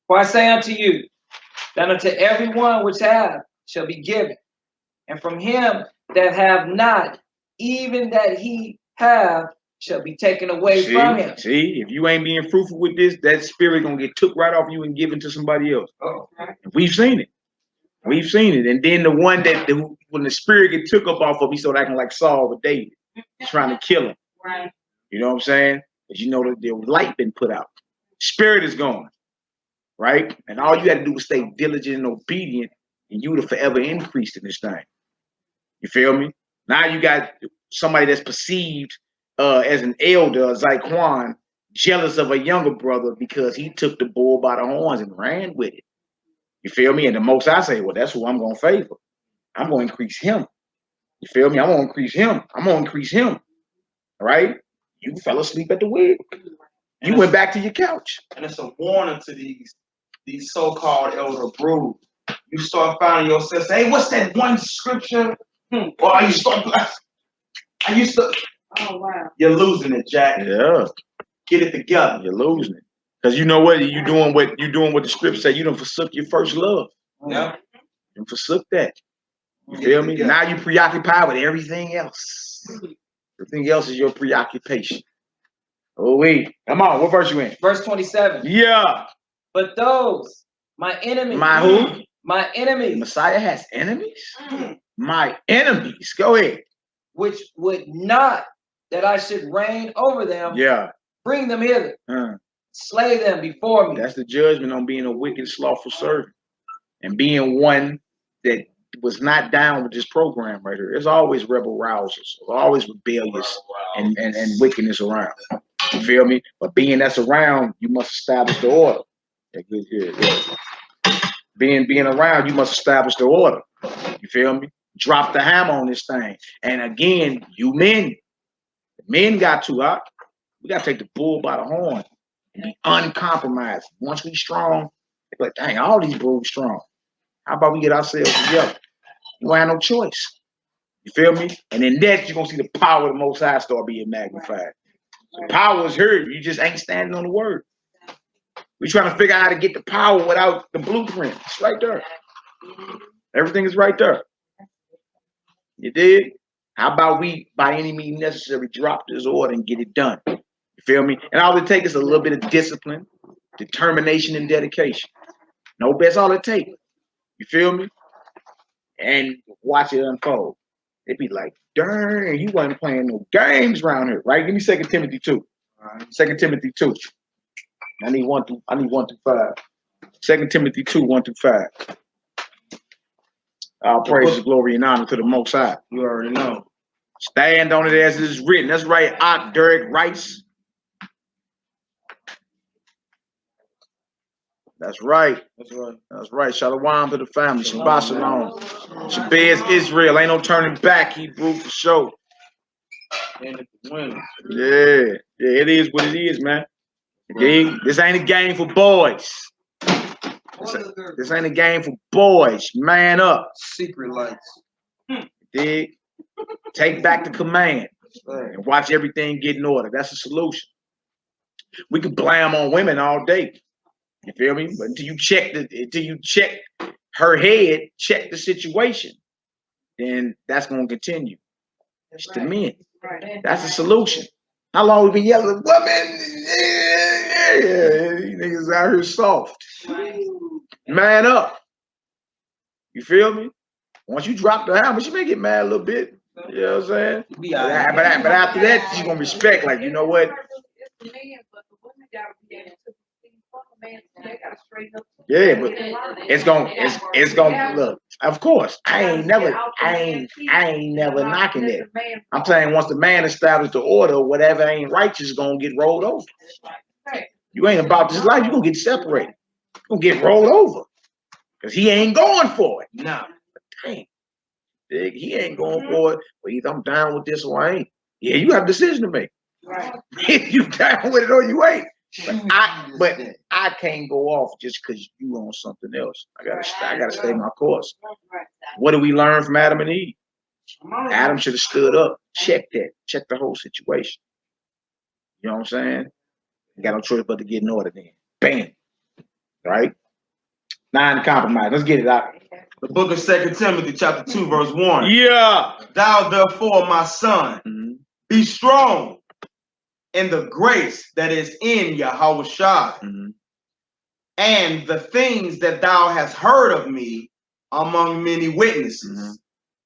Speaker 2: For I say unto you, that unto everyone which hath shall be given, and from him that have not, even that he have shall be taken away from him.
Speaker 1: See, if you ain't being fruitful with this, that spirit gonna get took right off you and given to somebody else. We've seen it. We've seen it. And then the one when the spirit get took up off of, he started acting like Saul with David, trying to kill him.
Speaker 5: Right.
Speaker 1: You know what I'm saying? Because you know that the light been put out. Spirit is gone. Right? And all you got to do is stay diligent and obedient, and you would have forever increased in this thing. You feel me? Now you got somebody that's perceived as an elder, Zyquan, jealous of a younger brother because he took the bull by the horns and ran with it. You feel me? And the most I say, well, that's who I'm going to favor. I'm going to increase him. You feel me? I'm going to increase him. I'm going to increase him. All right? You fell asleep at the wheel. You went back to your couch.
Speaker 4: And it's a warning to these so-called elder broods. You start finding yourself say, hey, what's that one scripture? Or you start
Speaker 3: Oh wow.
Speaker 4: You're losing it, Jack.
Speaker 1: Yeah.
Speaker 4: Get it together.
Speaker 1: You're losing it. Because you know what? You doing what the script say. You done forsook your first love.
Speaker 4: Yeah.
Speaker 1: You forsook that. You feel me? Now you preoccupied with everything else. Everything else is your preoccupation. Oh wait. Come on, what verse you in?
Speaker 2: Verse 27.
Speaker 1: Yeah.
Speaker 2: But those, my enemies.
Speaker 1: My who?
Speaker 2: My enemies.
Speaker 1: The Messiah has enemies? My enemies. Go ahead.
Speaker 2: Which would not that I should reign over them.
Speaker 1: Yeah.
Speaker 2: Bring them hither. Slay them before me.
Speaker 1: That's the judgment on being a wicked, slothful servant. And being one that was not down with this program right here. There's always rebel rousers. There's always rebellious and wickedness around. You feel me? But being that's around, you must establish the order. Being around, you must establish the order. You feel me? Drop the hammer on this thing. And again, you men got to, we got to take the bull by the horn and be uncompromised. Once we strong, they're like, dang, all these bulls strong. How about we get ourselves together? You don't have no choice. You feel me? And in that, you're going to see the power of the Most High start being magnified. The power is here. You just ain't standing on the word. We're trying to figure out how to get the power without the blueprint. It's right there. Everything is right there. You did? How about we, by any means necessary, drop this order and get it done? You feel me? And all it takes is a little bit of discipline, determination, and dedication. No, that's all it takes. You feel me? And watch it unfold. It'd be like, dang, you wasn't playing no games around here, right? Give me 2 Timothy 2. 2 Timothy 2. I need 1 through 5. 2 Timothy 2, 1 through 5. All praise, glory, and honor to the Most High.
Speaker 4: You already know.
Speaker 1: Stand on it as it is written. That's right, Derek Rice. That's right. That's right. Shalom to the family. Shabbat shalom. Shabbat Israel. Ain't no turning back, Hebrew, for sure. Yeah, it is what it is, man. This ain't a game for boys. This ain't a game for boys. Man up.
Speaker 4: Secret lights.
Speaker 1: Dig? Take back the command and watch everything get in order. That's the solution. We can blame on women all day. You feel me? But until you check her head, check the situation, then that's gonna continue. It's the men. That's the solution. How long we been yelling, women? These niggas out here soft. Man up. You feel me? Once you drop the hammer, she may get mad a little bit. You know what I'm saying? But after that, she's gonna respect, like, you know what? Yeah, but it's gonna look. Of course, I ain't never knocking that. I'm saying once the man established the order, whatever ain't righteous is gonna get rolled over. You ain't about this life. You gonna get separated. You gonna get rolled over because he ain't going for it. No, dang, he ain't going for it. Well, either I'm down with this or I ain't. Yeah, you have a decision to make. Right. If you down with it or you ain't. But I can't go off just because you on something else. I gotta stay my course. What do we learn from Adam and Eve? Adam should have stood up, checked the whole situation. You know what I'm saying? You got no choice but to get in order then. Bam. Right? Non-compromise. Let's get it out.
Speaker 4: The book of 2 Timothy, chapter 2, verse 1.
Speaker 1: Yeah.
Speaker 4: Thou therefore, my son, be strong in the grace that is in Yahweh Shai, and the things that thou hast heard of me among many witnesses.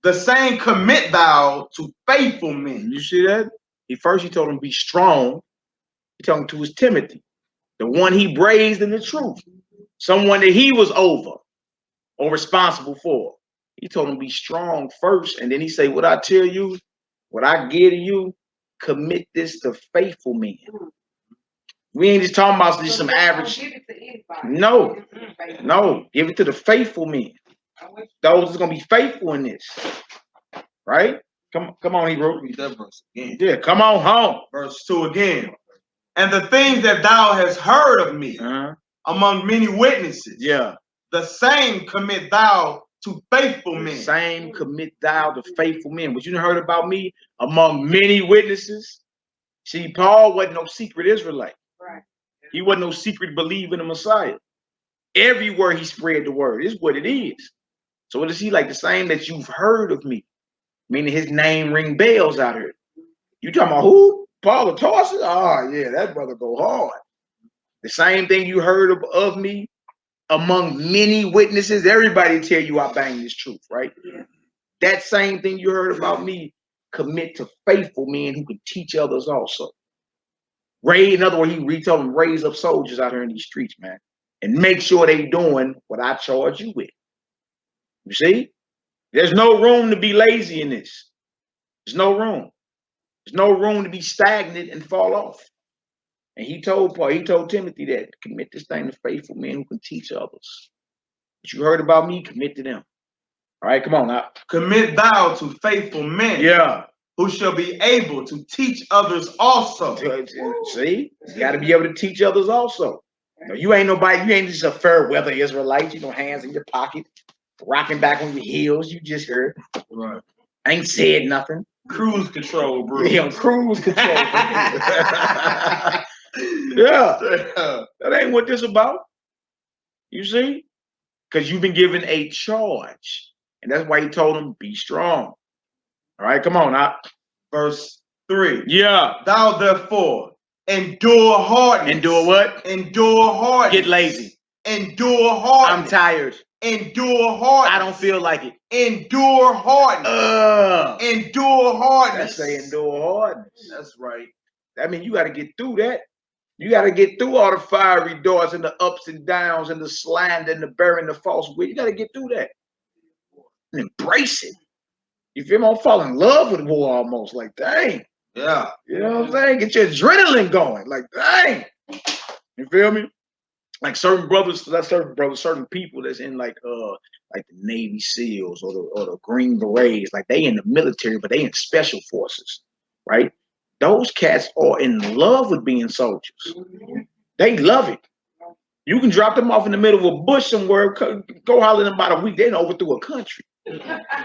Speaker 4: The same commit thou to faithful men.
Speaker 1: You see that? He told him be strong. He told him to his Timothy, the one he raised in the truth, someone that he was over or responsible for. He told him be strong first, and then he say, what I tell you, what I give to you, commit this to faithful men. We ain't just talking about just some average. No, give it to the faithful men. Those are gonna be faithful in this, right? Come on, Hebrew.
Speaker 4: Read that verse again.
Speaker 1: Yeah, come on home.
Speaker 4: Verse 2 again. And the things that thou hast heard of me among many witnesses, the same commit thou to faithful men.
Speaker 1: The same commit thou to faithful men. What you heard about me among many witnesses? See, Paul wasn't no secret Israelite. Right. He wasn't no secret believer in the Messiah. Everywhere he spread the word. It's what it is. So what is he like? The same that you've heard of me. Meaning his name ring bells out here. You talking about who? Paul of Tarsus? Oh, yeah, that brother go hard. The same thing you heard of me among many witnesses. Everybody tell you I bang this truth, right?
Speaker 3: Yeah.
Speaker 1: That same thing you heard about me, commit to faithful men who can teach others also. In other words, he told them, raise up soldiers out here in these streets, man. And make sure they doing what I charge you with. You see? There's no room to be lazy in this. There's no room. There's no room to be stagnant and fall off. And he told Timothy that commit this thing to faithful men who can teach others. What you heard about me, commit to them. All right, come on now.
Speaker 4: Commit thou to faithful men.
Speaker 1: Yeah.
Speaker 4: Who shall be able to teach others also.
Speaker 1: See? You got to be able to teach others also. No, you ain't nobody, you ain't just a fair weather Israelite, you know, hands in your pocket, rocking back on your heels, you just heard.
Speaker 4: Right.
Speaker 1: Ain't said nothing.
Speaker 4: Cruise control, bro.
Speaker 1: Yeah, cruise control. Yeah. That ain't what this about. You see? Because you've been given a charge. And that's why he told them, be strong. All right, come on now.
Speaker 4: Verse 3.
Speaker 1: Yeah.
Speaker 4: Thou therefore endure hardness.
Speaker 1: Endure what?
Speaker 4: Endure hardness.
Speaker 1: Get lazy.
Speaker 4: Endure hardness.
Speaker 1: I'm tired.
Speaker 4: Endure hardness.
Speaker 1: I don't feel like it.
Speaker 4: Endure hardness. Endure hardness.
Speaker 1: That's say endure hardness.
Speaker 4: That's right.
Speaker 1: I mean, you got to get through that. You got to get through all the fiery darts and the ups and downs and the slander and the bearing the false witness. You got to get through that. And embrace it. You feel me? I'm falling in love with war almost. Like, dang.
Speaker 4: Yeah.
Speaker 1: You know what I'm saying? Get your adrenaline going. Like, dang. You feel me? Like certain people that's in like the Navy SEALs or the Green Berets, like they in the military, but they in special forces, right? Those cats are in love with being soldiers. They love it. You can drop them off in the middle of a bush somewhere, go holler in about a week, they overthrew a country.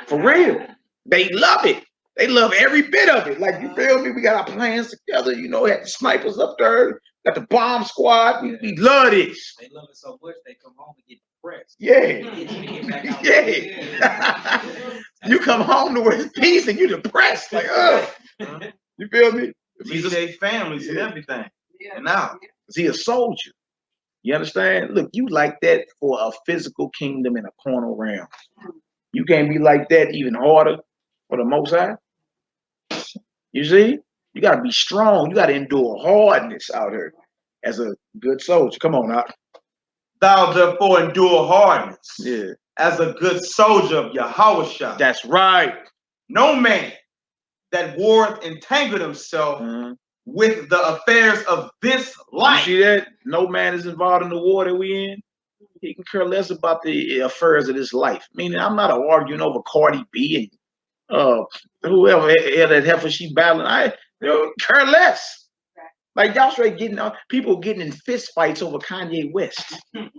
Speaker 1: For real. They love it. They love every bit of it. Like, you feel me? We got our plans together. You know, had the snipers up there, got the bomb squad. We love this.
Speaker 2: They love it so much they come home and get depressed.
Speaker 1: Yeah. Yeah. You come home to where it's peace and you depressed. Like, you feel me?
Speaker 4: These are families and everything.
Speaker 3: Yeah.
Speaker 4: And now,
Speaker 1: is he a soldier? You understand? Look, you like that for a physical kingdom in a carnal realm. You can't be like that even harder for the Most High. You see? You got to be strong. You got to endure hardness out here as a good soldier. Come on now.
Speaker 4: Thou therefore endure hardness.
Speaker 1: Yeah.
Speaker 4: As a good soldier of Yahushua.
Speaker 1: That's right.
Speaker 4: No man that warreth entangled himself with the affairs of this life.
Speaker 1: You see that? No man is involved in the war that we in. He can care less about the affairs of this life. Meaning, I'm not arguing over Cardi B and whoever that heifer she battling. I care less. Like y'all straight getting people getting in fist fights over Kanye West and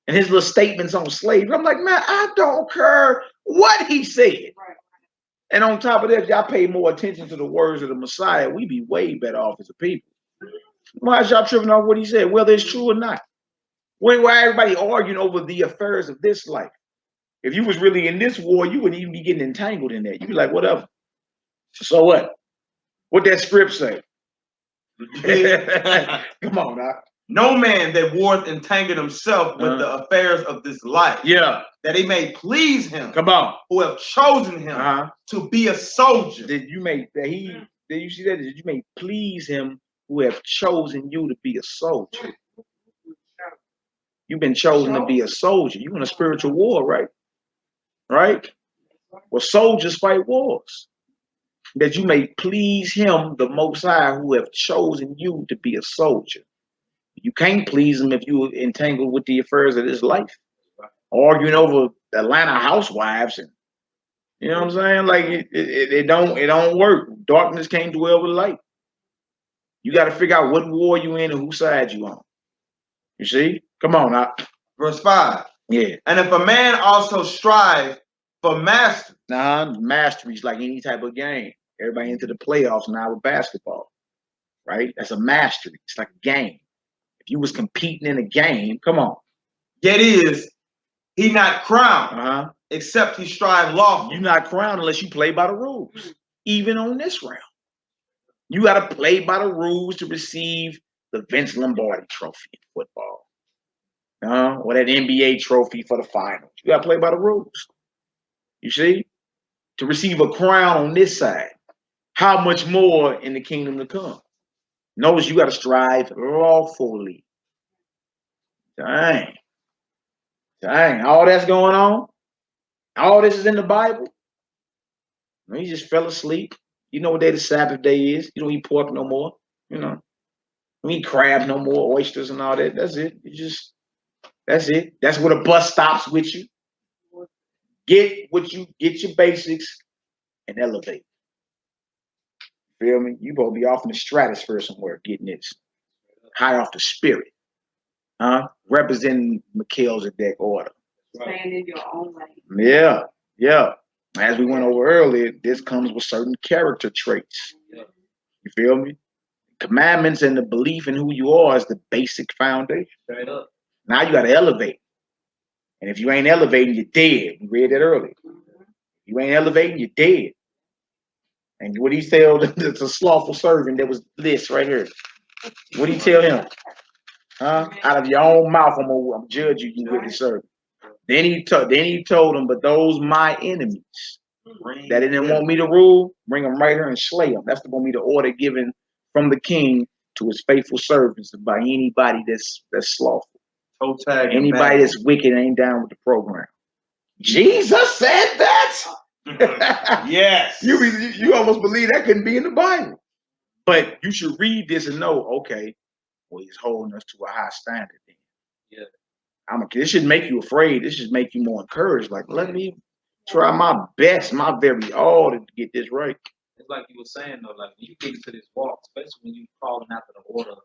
Speaker 1: his little statements on slavery. I'm like, man, I don't care what he said. And on top of that, y'all pay more attention to the words of the Messiah. We be way better off as a people. Why is y'all tripping off what he said, whether it's true or not? Why everybody arguing over the affairs of this life? If you was really in this war, you wouldn't even be getting entangled in that. You'd be like, whatever. So what? What that script say? Come on, Doc.
Speaker 4: No man that warreth entangled himself with the affairs of this life.
Speaker 1: Yeah.
Speaker 4: That he may please him.
Speaker 1: Come on.
Speaker 4: Who have chosen him to be a soldier.
Speaker 1: Did you see that? Did you may please him who have chosen you to be a soldier? You've been chosen to be a soldier. You in a spiritual war, right? Right? Well, soldiers fight wars. That you may please him, the Most High, who have chosen you to be a soldier. You can't please him if you entangled with the affairs of this life. Arguing over Atlanta housewives and you know what I'm saying? Like it don't work. Darkness can't dwell with light. You got to figure out what war you in and whose side you on. You see? Come on now.
Speaker 4: Verse 5.
Speaker 1: Yeah. And
Speaker 4: if a man also strive for mastery.
Speaker 1: Mastery is like any type of game. Everybody into the playoffs now with basketball. Right? That's a mastery. It's like a game. If you was competing in a game, come on.
Speaker 4: Yet is he not crowned, except he strive lawful.
Speaker 1: You're not crowned unless you play by the rules. Even on this round, you got to play by the rules to receive the Vince Lombardi Trophy in football, or that NBA trophy for the finals. You got to play by the rules. You see, to receive a crown on this side, how much more in the kingdom to come? Notice you got to strive lawfully. Dang. All that's going on. All this is in the Bible. You just fell asleep. You know what day the Sabbath day is. You don't eat pork no more. You know, don't eat crabs no more, oysters and all that. That's it. That's it. That's where the bus stops with you. Get your basics and elevate. Feel me? You gonna be off in the stratosphere somewhere getting this. High off the spirit. Representing Melchizedek order.
Speaker 3: Stand in your own lane.
Speaker 1: Yeah, yeah. As we went over earlier, this comes with certain character traits. You feel me? Commandments and the belief in who you are is the basic foundation.
Speaker 2: Straight up.
Speaker 1: Now you got to elevate. And if you ain't elevating, you're dead. We read that earlier. You ain't elevating, you're dead. And what he tell the slothful servant that was this right here? What did he tell him? Out of your own mouth, I'm gonna judge you, you wicked servant. Then he told him, but those my enemies that didn't want me to rule, bring them right here and slay them. That's gonna be the order given from the king to his faithful servants by anybody that's slothful. Anybody that's wicked ain't down with the program. Jesus said that.
Speaker 4: Yes.
Speaker 1: You almost believe that couldn't be in the Bible. But you should read this and know, okay, well, he's holding us to a high standard then.
Speaker 2: Yeah.
Speaker 1: This should make you afraid. This should make you more encouraged. Like, let me try my best, my very all to get this right.
Speaker 2: It's like you were saying though, like when you get into this walk, especially when you calling after the order of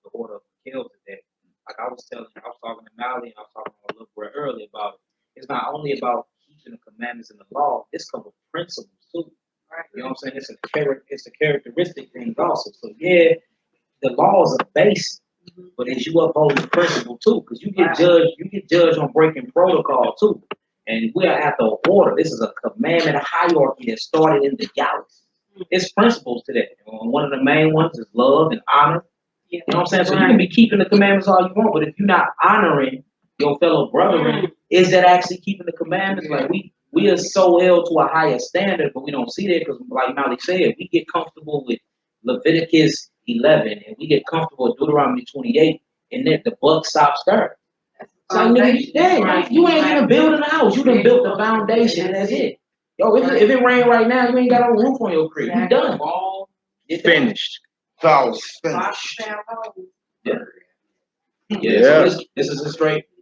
Speaker 2: Melchizedek. Like I was talking to Mally and I was talking to a little boy earlier about it's not only about keeping the commandments and the law, this comes with principles too. Right? You know what I'm saying? It's a characteristic thing also. So yeah, the laws are basic, but as you uphold the principle too, because you get judged on breaking protocol too. And we are at the order. This is a commandment hierarchy that started in the galaxy. It's principles to that. One of the main ones is love and honor. You know what I'm saying? So you can be keeping the commandments all you want, but if you're not honoring your fellow brethren, is that actually keeping the commandments? Like we are so held to a higher standard, but we don't see that because, like Malik said, we get comfortable with Leviticus 11 and we get comfortable with Deuteronomy 28, and then the buck stops there. So nigga, you ain't even building a house. You done built the foundation, and that's it. Yo, if it rain right now, you ain't got no roof on your crib. You done. You're
Speaker 1: Finished.
Speaker 4: Finished.
Speaker 2: Yeah. So this is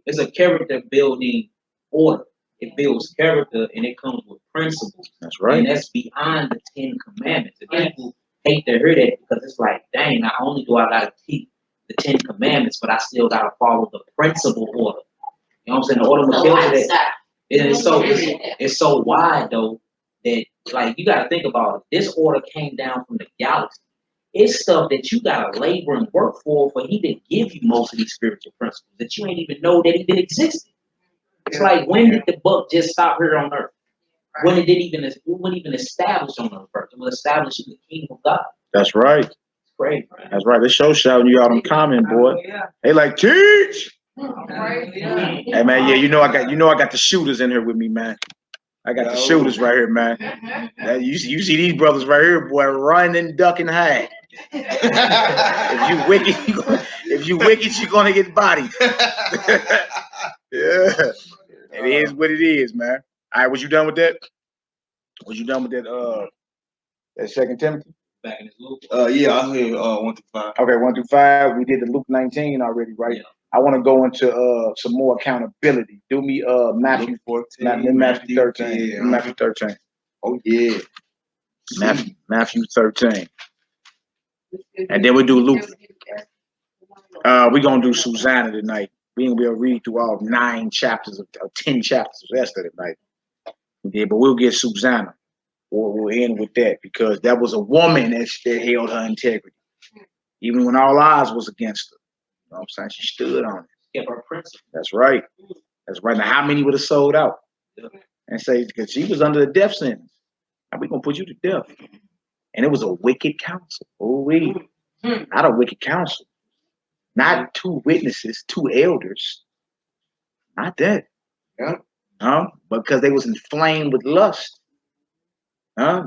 Speaker 2: it's a character building order. It builds character and it comes with principles.
Speaker 1: That's right.
Speaker 2: And that's beyond the 10 commandments. And people hate to hear that because it's like, dang, not only do I gotta keep the 10 commandments, but I still gotta follow the principle order. You know what I'm saying? The order of Melchizedek. It's so wide though that like you gotta think about it. This order came down from the galaxy. It's stuff that you gotta labor and work for he to give you most of these spiritual principles that you ain't even know that even existed. It's like when did the buck just stop here on earth? When it didn't even establish on earth first. It was established in the kingdom of God.
Speaker 1: That's right.
Speaker 2: It's great, man.
Speaker 1: That's right. They show shouting you out on comment, boy. They like teach. Hey man, yeah, you know I got the shooters in here with me, man. I got the shooters right here, man. You see these brothers right here, boy, running, ducking, hide. If you wicked, you're gonna get bodied. Yeah, it is what it is, man. All right, was you done with that? Was you done with that? That 2 Timothy?
Speaker 2: Back in his Luke.
Speaker 4: Yeah, I heard 1 through 5.
Speaker 1: Okay, 1 through 5. We did the Luke 19 already, right? Yeah. I want to go into some more accountability. Do me Matthew 14, Matthew 13. Yeah. Matthew 13.
Speaker 4: Oh yeah.
Speaker 1: Matthew 13. And then we do Luke. We're gonna do Susanna tonight. We ain't gonna be able to read through all 9 chapters of 10 chapters of Esther tonight. Yeah, but we'll get Susanna. We'll end with that because that was a woman that held her integrity, even when all eyes was against her. know what I'm saying? She stood on it.
Speaker 2: Kept her principle.
Speaker 1: That's right. That's right. Now, how many would have sold out?
Speaker 2: Yeah.
Speaker 1: And say, because she was under the death sentence. How we gonna put you to death? And it was a wicked counsel. Oh, not a wicked counsel. Not 2 witnesses, 2 elders. Not that.
Speaker 4: Yeah.
Speaker 1: Because they was inflamed with lust.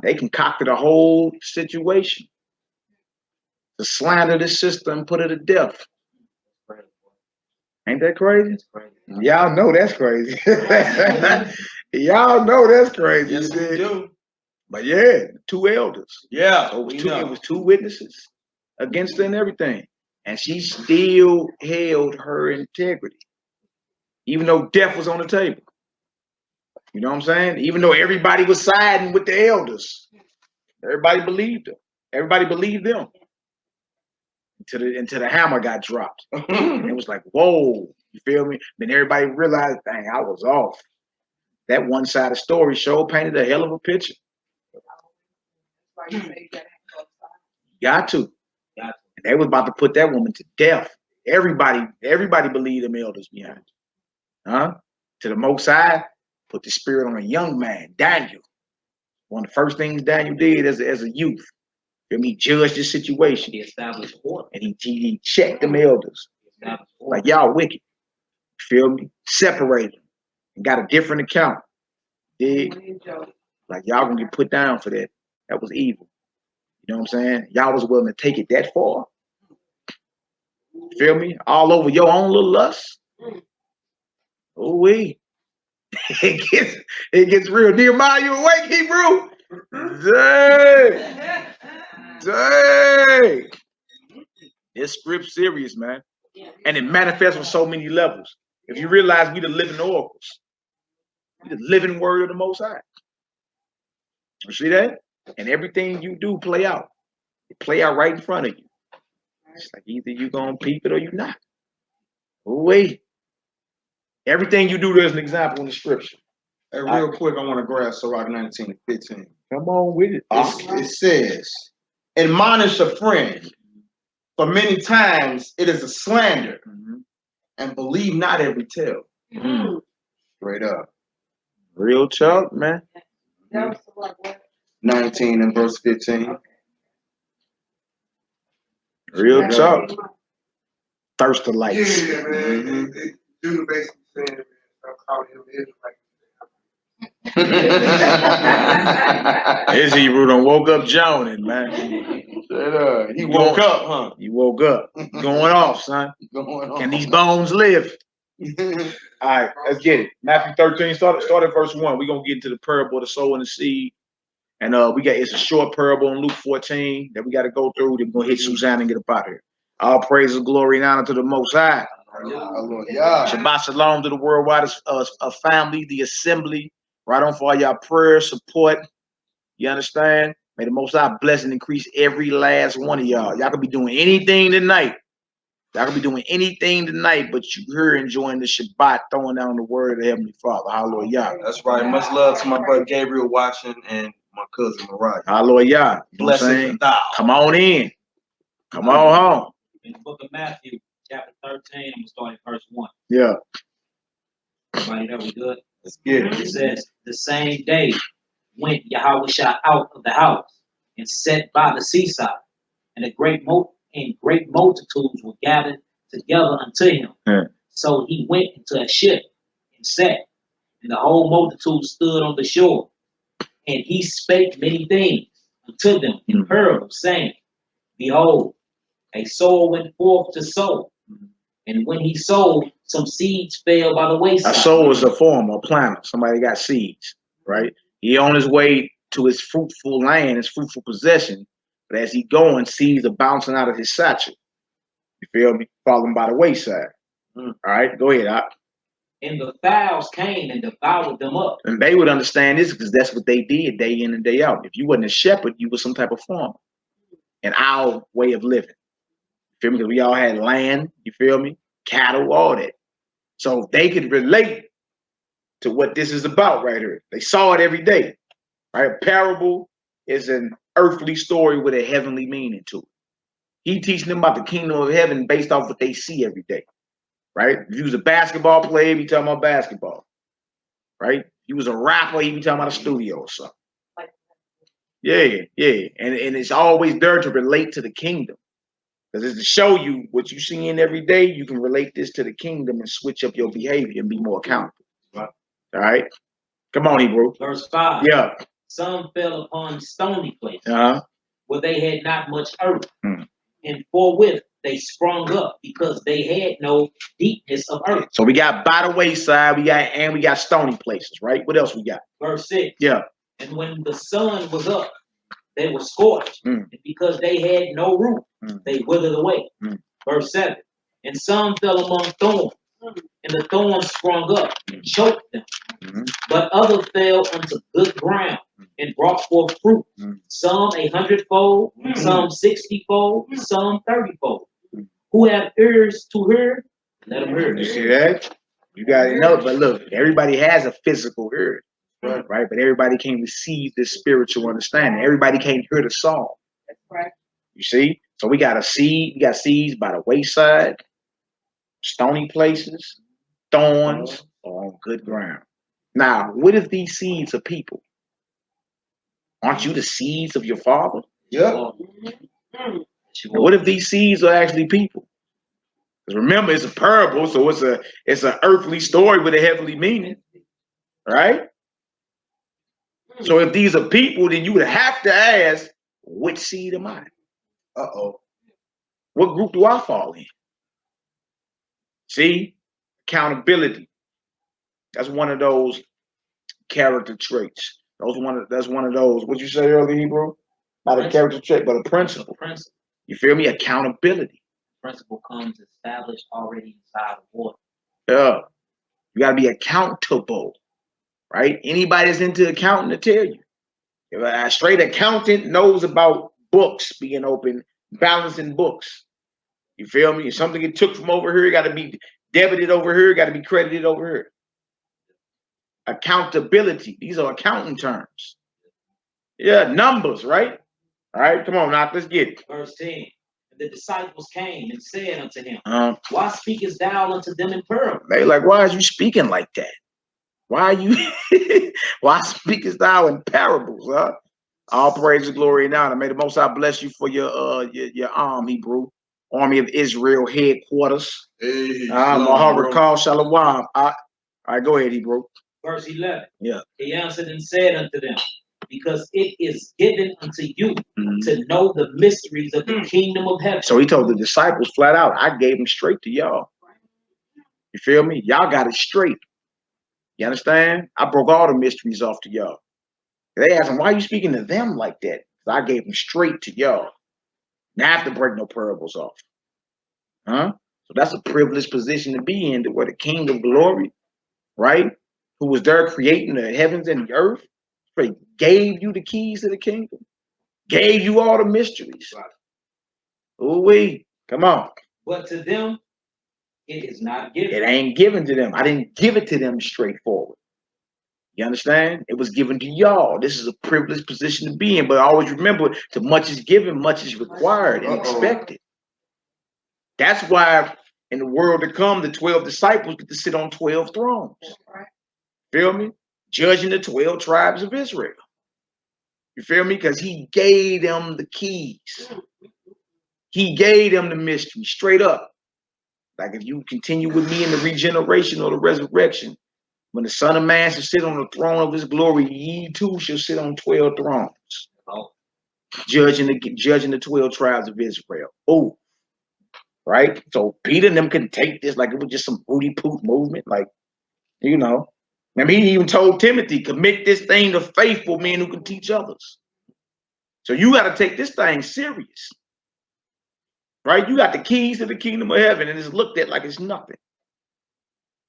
Speaker 1: They concocted a whole situation to slander the sister and put her to death. Ain't that crazy? Y'all know that's crazy. Y'all know that's crazy.
Speaker 4: Yes, we do.
Speaker 1: But yeah, 2 elders.
Speaker 4: Yeah.
Speaker 1: So it was 2 witnesses against her and everything. And she still held her integrity. Even though death was on the table. You know what I'm saying? Even though everybody was siding with the elders. Everybody believed them. Everybody believed them. Until the hammer got dropped. And it was like, whoa, you feel me? Then everybody realized, dang, I was off. That one-sided story show painted a hell of a picture. Got to. And they was about to put that woman to death. Everybody believed them elders behind it. To the Most High, put the spirit on a young man, Daniel. One of the first things Daniel did as a youth. He judged the situation.
Speaker 2: He established order.
Speaker 1: And he checked them elders. Like, y'all wicked. Feel me? Separated them. And got a different account. Dig? Like, y'all gonna get put down for that. That was evil. You know what I'm saying? Y'all was willing to take it that far. Feel me? All over your own little lust. Oh, wee. It gets real. Nehemiah, you awake, Hebrew? Dang. Dang. This script serious, man. And it manifests on so many levels. If you realize we the living oracles. We the living word of the Most High. You see that? And everything you do play out. It play out right in front of you. It's like either you gonna peep it or you not. Oh, wait. Everything you do, there's an example in the scripture.
Speaker 4: Hey, real quick, I want to grab Sirach 19:15.
Speaker 1: Come on with it.
Speaker 4: It says, admonish a friend, for many times it is a slander, and believe not every tale. Straight up.
Speaker 1: Real talk, man.
Speaker 4: 19 and verse 15.
Speaker 1: Real talk. Thirst of lights.
Speaker 8: Yeah, man. They do basically saying, I'm calling him Israelite.
Speaker 1: His Hebrew done woke up Jonan, man.
Speaker 4: He woke up, huh?
Speaker 1: You woke up. Going off, son.
Speaker 4: Going on.
Speaker 1: Can these bones live? All right, let's get it. Matthew 13, start at verse 1. We're going to get into the parable of the sower and the seed. And it's a short parable in Luke 14 that we got to go through. Then we're going to hit Susanna and get up out of here. All praises, glory, and honor to the Most High. Shabbat shalom to the worldwide family, the assembly. Right on for all y'all prayer, support. You understand? May the Most High bless and increase every last one of y'all. Y'all could be doing anything tonight. Y'all could be doing anything tonight, but you here enjoying the Shabbat, throwing down the word of the Heavenly Father. Hallelujah.
Speaker 4: That's right. Much love to my brother Gabriel watching and my cousin Mariah.
Speaker 1: Hallelujah.
Speaker 4: Blessings.
Speaker 1: Come on in. Come on home.
Speaker 2: In the book of Matthew, chapter 13, I'm going to start at verse 1.
Speaker 1: Yeah.
Speaker 2: Everybody there, we good?
Speaker 4: Let's get it.
Speaker 2: It says, the same day went Yahushua out of the house and sat by the seaside, and great multitudes were gathered together unto him.
Speaker 1: Yeah.
Speaker 2: So he went into a ship and sat, and the whole multitude stood on the shore. And he spake many things unto them in parables, saying, behold, a sower went forth to sow. And when he sowed, some seeds fell by the wayside.
Speaker 1: A sower is a farmer, a planter, somebody got seeds, right? He on his way to his fruitful land, his fruitful possession. But as he going, seeds are bouncing out of his satchel. You feel me? Falling by the wayside. All right, go ahead.
Speaker 2: And the fowls came and devoured them up.
Speaker 1: And they would understand this because that's what they did day in and day out. If you wasn't a shepherd, you was some type of farmer. And our way of living. You feel me? Because we all had land, you feel me? Cattle, all that. So they could relate to what this is about right here. They saw it every day. Right? A parable is an earthly story with a heavenly meaning to it. He teaching them about the kingdom of heaven based off what they see every day, right? If he was a basketball player, he be talking about basketball, right? If he was a rapper, he be talking about a studio or something. Yeah, yeah. And it's always there to relate to the kingdom. Because it's to show you what you see in every day, you can relate this to the kingdom and switch up your behavior and be more accountable.
Speaker 9: Right.
Speaker 1: All right? Come on, Hebrew.
Speaker 9: Verse 5.
Speaker 1: Yeah.
Speaker 9: Some fell upon stony places
Speaker 1: Uh-huh.
Speaker 9: where they had not much earth. And forthwith they sprung up because they had no deepness of earth.
Speaker 1: So we got by the wayside, we got stony places, right? What else we got?
Speaker 9: Verse 6.
Speaker 1: Yeah.
Speaker 9: And when the sun was up, they were scorched. And because they had no root, they withered away. Verse 7. And some fell among thorns, and the thorns sprung up and choked them. But others fell unto good ground and brought forth fruit, some 100-fold, some 60-fold, some 30-fold. Who have ears to hear, let them hear.
Speaker 1: You see that? You got to know, but look, everybody has a physical ear, right? But everybody can't receive this spiritual understanding. Everybody can't hear the song.
Speaker 3: That's right.
Speaker 1: You see? So we got a seed, we got seeds by the wayside, stony places, thorns, or on good ground. Now, what if these seeds are people? Aren't you the seeds of your father?
Speaker 4: Yeah.
Speaker 1: What if these seeds are actually people? Because remember, it's a parable, so it's an earthly story with a heavenly meaning, right? So if these are people, then you would have to ask, which seed am I?
Speaker 4: Uh-oh.
Speaker 1: What group do I fall in? See? Accountability. That's one of those character traits. That's one of those, what you say earlier, Hebrew? Not a character trait, but a principle. You feel me? Accountability.
Speaker 9: Principle comes established already inside the water.
Speaker 1: Yeah. You got to be accountable, right? Anybody that's into accounting to tell you. If a straight accountant knows about books being open, balancing books. You feel me? If something get took from over here, got to be debited over here, got to be credited over here. Accountability. These are accounting terms. Yeah, numbers, right? All right, come on, now let's get it.
Speaker 9: Verse 10. The disciples came and said unto him,
Speaker 1: Why
Speaker 9: speakest thou unto them in parables?
Speaker 1: They like, why are you speaking like that? Why are you why speakest thou in parables, huh? All praise and glory and honor. May the Most High bless you for your arm, Hebrew. Army of Israel headquarters.
Speaker 4: Hey,
Speaker 1: Maharakal Shalom. All right, go ahead, Hebrew.
Speaker 9: Verse 11.
Speaker 1: Yeah.
Speaker 9: He answered and said unto them, because it is given unto you to know the mysteries of the kingdom of heaven.
Speaker 1: So he told the disciples flat out, I gave them straight to y'all. You feel me? Y'all got it straight. You understand? I broke all the mysteries off to y'all. They asked him, why are you speaking to them like that? I gave them straight to y'all. Now I have to break no parables off. Huh? So that's a privileged position to be in, to where the King of glory, right? Who was there creating the heavens and the earth, gave you the keys to the kingdom, gave you all the mysteries. Ooh-wee, come on.
Speaker 9: But to them, it is not given.
Speaker 1: It ain't given to them. I didn't give it to them straightforward. You understand? It was given to y'all. This is a privileged position to be in, but always remember, to much is given, much is required and expected. That's why in the world to come, the 12 disciples get to sit on 12 thrones. Feel me? Judging the 12 tribes of Israel. You feel me? Because he gave them the keys. He gave them the mystery straight up. Like if you continue with me in the regeneration or the resurrection, when the Son of Man shall sit on the throne of his glory, ye too shall sit on 12 thrones. Judging the 12 tribes of Israel. Oh, right? So Peter and them couldn't take this like it was just some booty poop movement. Like, you know. I mean, he even told Timothy, commit this thing to faithful men who can teach others. So you got to take this thing serious. Right? You got the keys to the kingdom of heaven and it's looked at like it's nothing.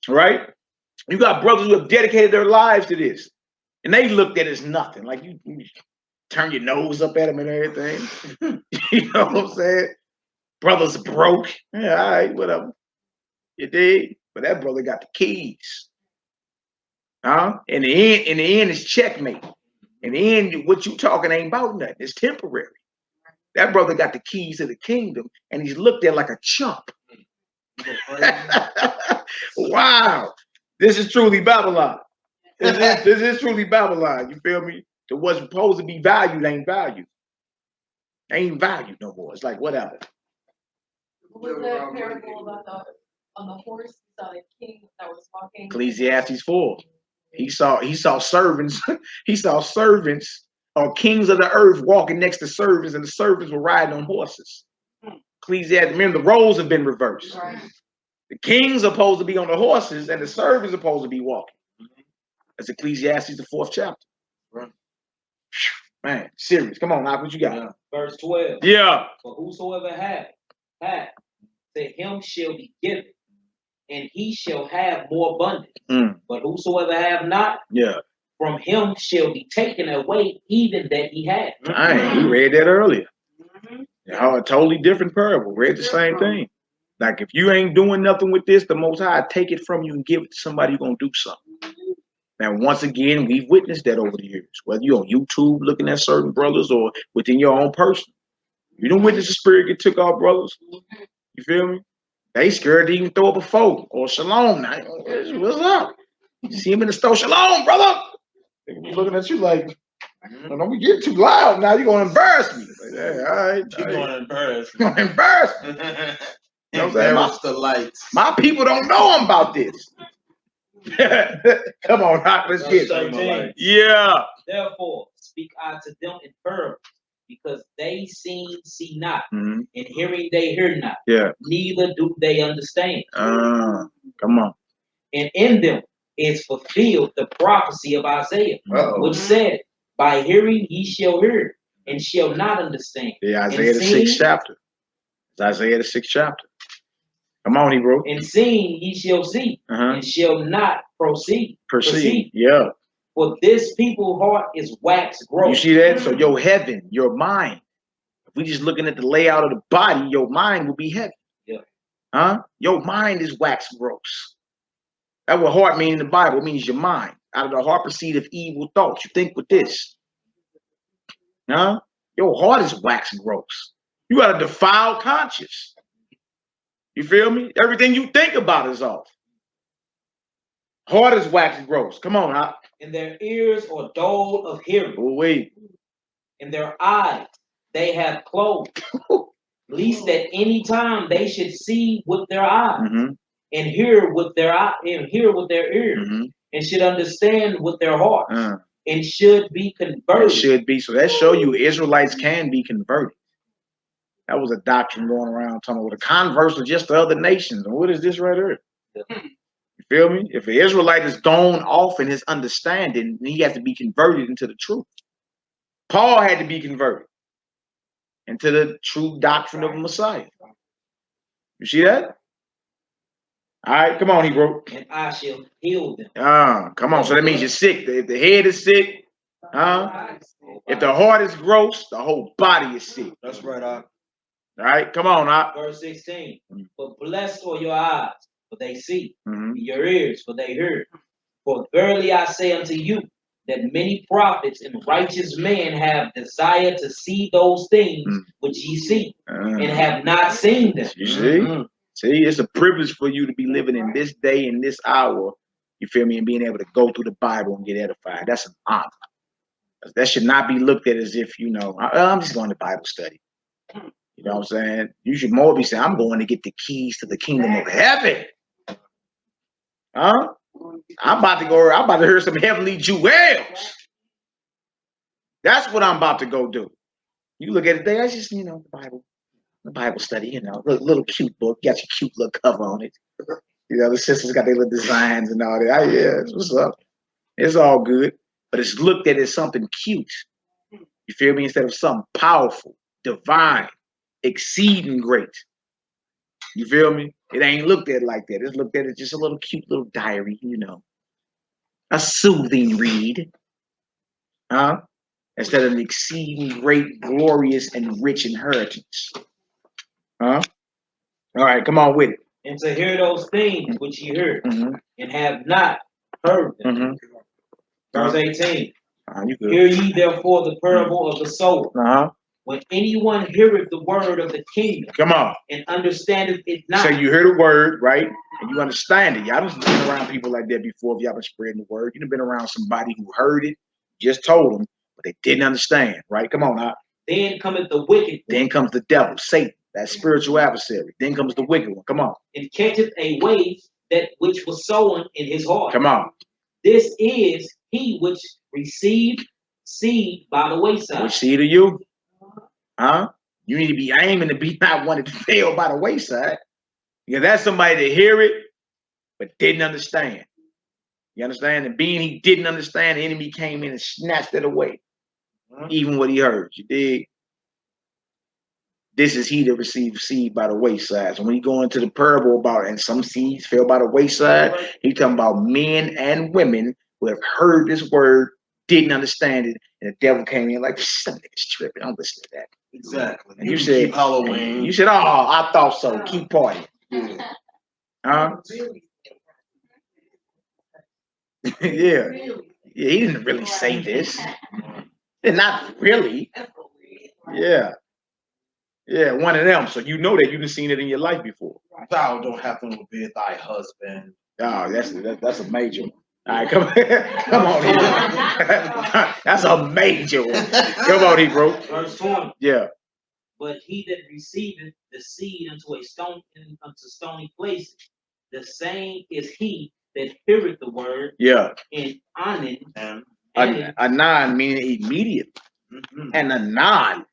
Speaker 1: Right? You got brothers who have dedicated their lives to this. And they looked at it as nothing. Like you turn your nose up at them and everything. You know what I'm saying? Brothers broke. Yeah, all right, whatever. You dig? But that brother got the keys. Huh? In the end, it's checkmate. In the end, what you talking ain't about nothing. It's temporary. That brother got the keys to the kingdom, and he's looked at like a chump. Wow, this is truly Babylon. This is truly Babylon. You feel me? To what's supposed to be valued ain't valued. Ain't valued no more. It's like whatever.
Speaker 6: What was that parable about on the horse? You saw the king that was walking.
Speaker 1: Ecclesiastes 4. He saw servants. He saw servants or kings of the earth walking next to servants, and the servants were riding on horses. Ecclesiastes. Remember, the roles have been reversed.
Speaker 6: Right.
Speaker 1: The kings are supposed to be on the horses, and the servants are supposed to be walking. That's Ecclesiastes, the 4th chapter.
Speaker 7: Right.
Speaker 1: Man, serious. Come on, Knock, what you got?
Speaker 9: Verse 12.
Speaker 1: Yeah.
Speaker 9: For whosoever hath, to him shall be given, and he shall have more abundance. But whosoever have not, from him shall be taken away even that he had.
Speaker 1: We read that earlier. A totally different parable. Read the same thing. Like if you ain't doing nothing with this, the Most High take it from you and give it to somebody who's gonna do something. Now, once again, we've witnessed that over the years. Whether you're on YouTube looking at certain brothers or within your own person, you don't witness the spirit get took off, brothers. You feel me? They scared to even throw up a photo or shalom. Now, what's up? You see him in the store, shalom, brother. They be looking at you like, don't be getting too loud. Now you're gonna embarrass me. Like, yeah, all right.
Speaker 7: You're gonna embarrass me.
Speaker 1: You're gonna embarrass me. You know what I'm saying?
Speaker 7: The lights.
Speaker 1: My people don't know about this. Come on, Rock, let's get it. Yeah.
Speaker 9: Therefore, speak I to them in parables, because they see not, and hearing they hear not.
Speaker 1: Yeah.
Speaker 9: Neither do they understand.
Speaker 1: Come on.
Speaker 9: And in them is fulfilled the prophecy of Isaiah, which said, by hearing ye shall hear, and shall not understand.
Speaker 1: Yeah, Isaiah the 6th chapter. It's Isaiah the 6th chapter. Come on, Hebrew.
Speaker 9: And seeing ye shall see, and shall not perceive.
Speaker 1: Yeah.
Speaker 9: For this people's heart is wax gross.
Speaker 1: You see that? So your heaven, your mind. If we just looking at the layout of the body, your mind will be heavy.
Speaker 9: Yeah.
Speaker 1: Your mind is wax gross. That's what heart means in the Bible. It means your mind. Out of the heart proceedeth evil thoughts. You think with this. Your heart is wax gross. You got a defiled conscience. You feel me? Everything you think about is off. Heart is wax gross. Come on, Hop.
Speaker 9: And their ears are dull of hearing.
Speaker 1: Oh, wait.
Speaker 9: And their eyes they have closed. Least at any time they should see with their eyes, and hear with their ears, and should understand with their hearts, and should be converted.
Speaker 1: It should be. So that show you Israelites can be converted. That was a doctrine going around talking about the converse of just the other nations. And what is this right here? You feel me? If an Israelite is gone off in his understanding, then he has to be converted into the truth. Paul had to be converted into the true doctrine of the Messiah. You see that? All right, come on, Hebrew.
Speaker 9: And I shall heal them.
Speaker 1: Come on. So that means you're sick. If the head is sick, if the heart is gross, the whole body is sick.
Speaker 4: That's right,
Speaker 1: All right, come on,
Speaker 9: Verse 16. But blessed are your eyes, for they see, and your ears, for they hear. For verily I say unto you, that many prophets and righteous men have desired to see those things which ye see, and have not seen them.
Speaker 1: You see? See, it's a privilege for you to be living in this day, in this hour, you feel me, and being able to go through the Bible and get edified. That's an honor. That should not be looked at as if, I'm just going to Bible study. You know what I'm saying? You should more be saying, I'm going to get the keys to the kingdom of heaven. I'm about to hear some heavenly jewels. That's what I'm about to go do. You look at it there, that's just, the Bible study, little cute book, got your cute little cover on it. The sisters got their little designs and all that. It's what's up. It's all good. But it's looked at as something cute. You feel me? Instead of something powerful, divine, exceeding great. You feel me? It ain't looked at like that. It's looked at as just a little cute little diary, a soothing read. Instead of an exceeding great, glorious, and rich inheritance. All right, come on with it.
Speaker 9: And to hear those things which ye heard, and have not heard them. Verse 18. Hear ye therefore the parable of the sower. when anyone heareth the word of the kingdom,
Speaker 1: come on,
Speaker 9: and understandeth it not.
Speaker 1: So you hear the word, right? And you understand it. Y'all done been around people like that before. If y'all been spreading the word, you've been around somebody who heard it, just told them, but they didn't understand, right? Come on now.
Speaker 9: Then cometh the wicked.
Speaker 1: Then comes the devil, Satan, that spiritual adversary. Then comes the wicked one. Come on.
Speaker 9: And catcheth away that which was sown in his heart.
Speaker 1: Come on.
Speaker 9: This is he which received seed by the wayside.
Speaker 1: Which seed are you? Huh? You need to be aiming to be not one that fell by the wayside. Because that's somebody that hear it, but didn't understand. You understand? And being he didn't understand, the enemy came in and snatched it away. Even what he heard. You dig? This is he that received seed by the wayside. So when you go into the parable about, and some seeds fell by the wayside, he's talking about men and women who have heard this word, didn't understand it, and the devil came in like, some niggas tripping. Don't listen to that.
Speaker 4: Exactly.
Speaker 1: And you said,
Speaker 4: Halloween.
Speaker 1: You said, oh, I thought so. Keep partying. Huh? Yeah. Yeah, he didn't really say this. Not really. Yeah. Yeah, one of them. So you know that you've seen it in your life before.
Speaker 4: Thou don't have to obey thy husband.
Speaker 1: Oh, that's a major one. All right, come on, Hebrew. That's a major one. Come on, Hebrew.
Speaker 9: Verse 20.
Speaker 1: Yeah.
Speaker 9: But he that receiveth the seed unto stony places, the same is he that heareth the word.
Speaker 1: Yeah.
Speaker 9: And anon.
Speaker 1: Anon meaning immediate. And anon.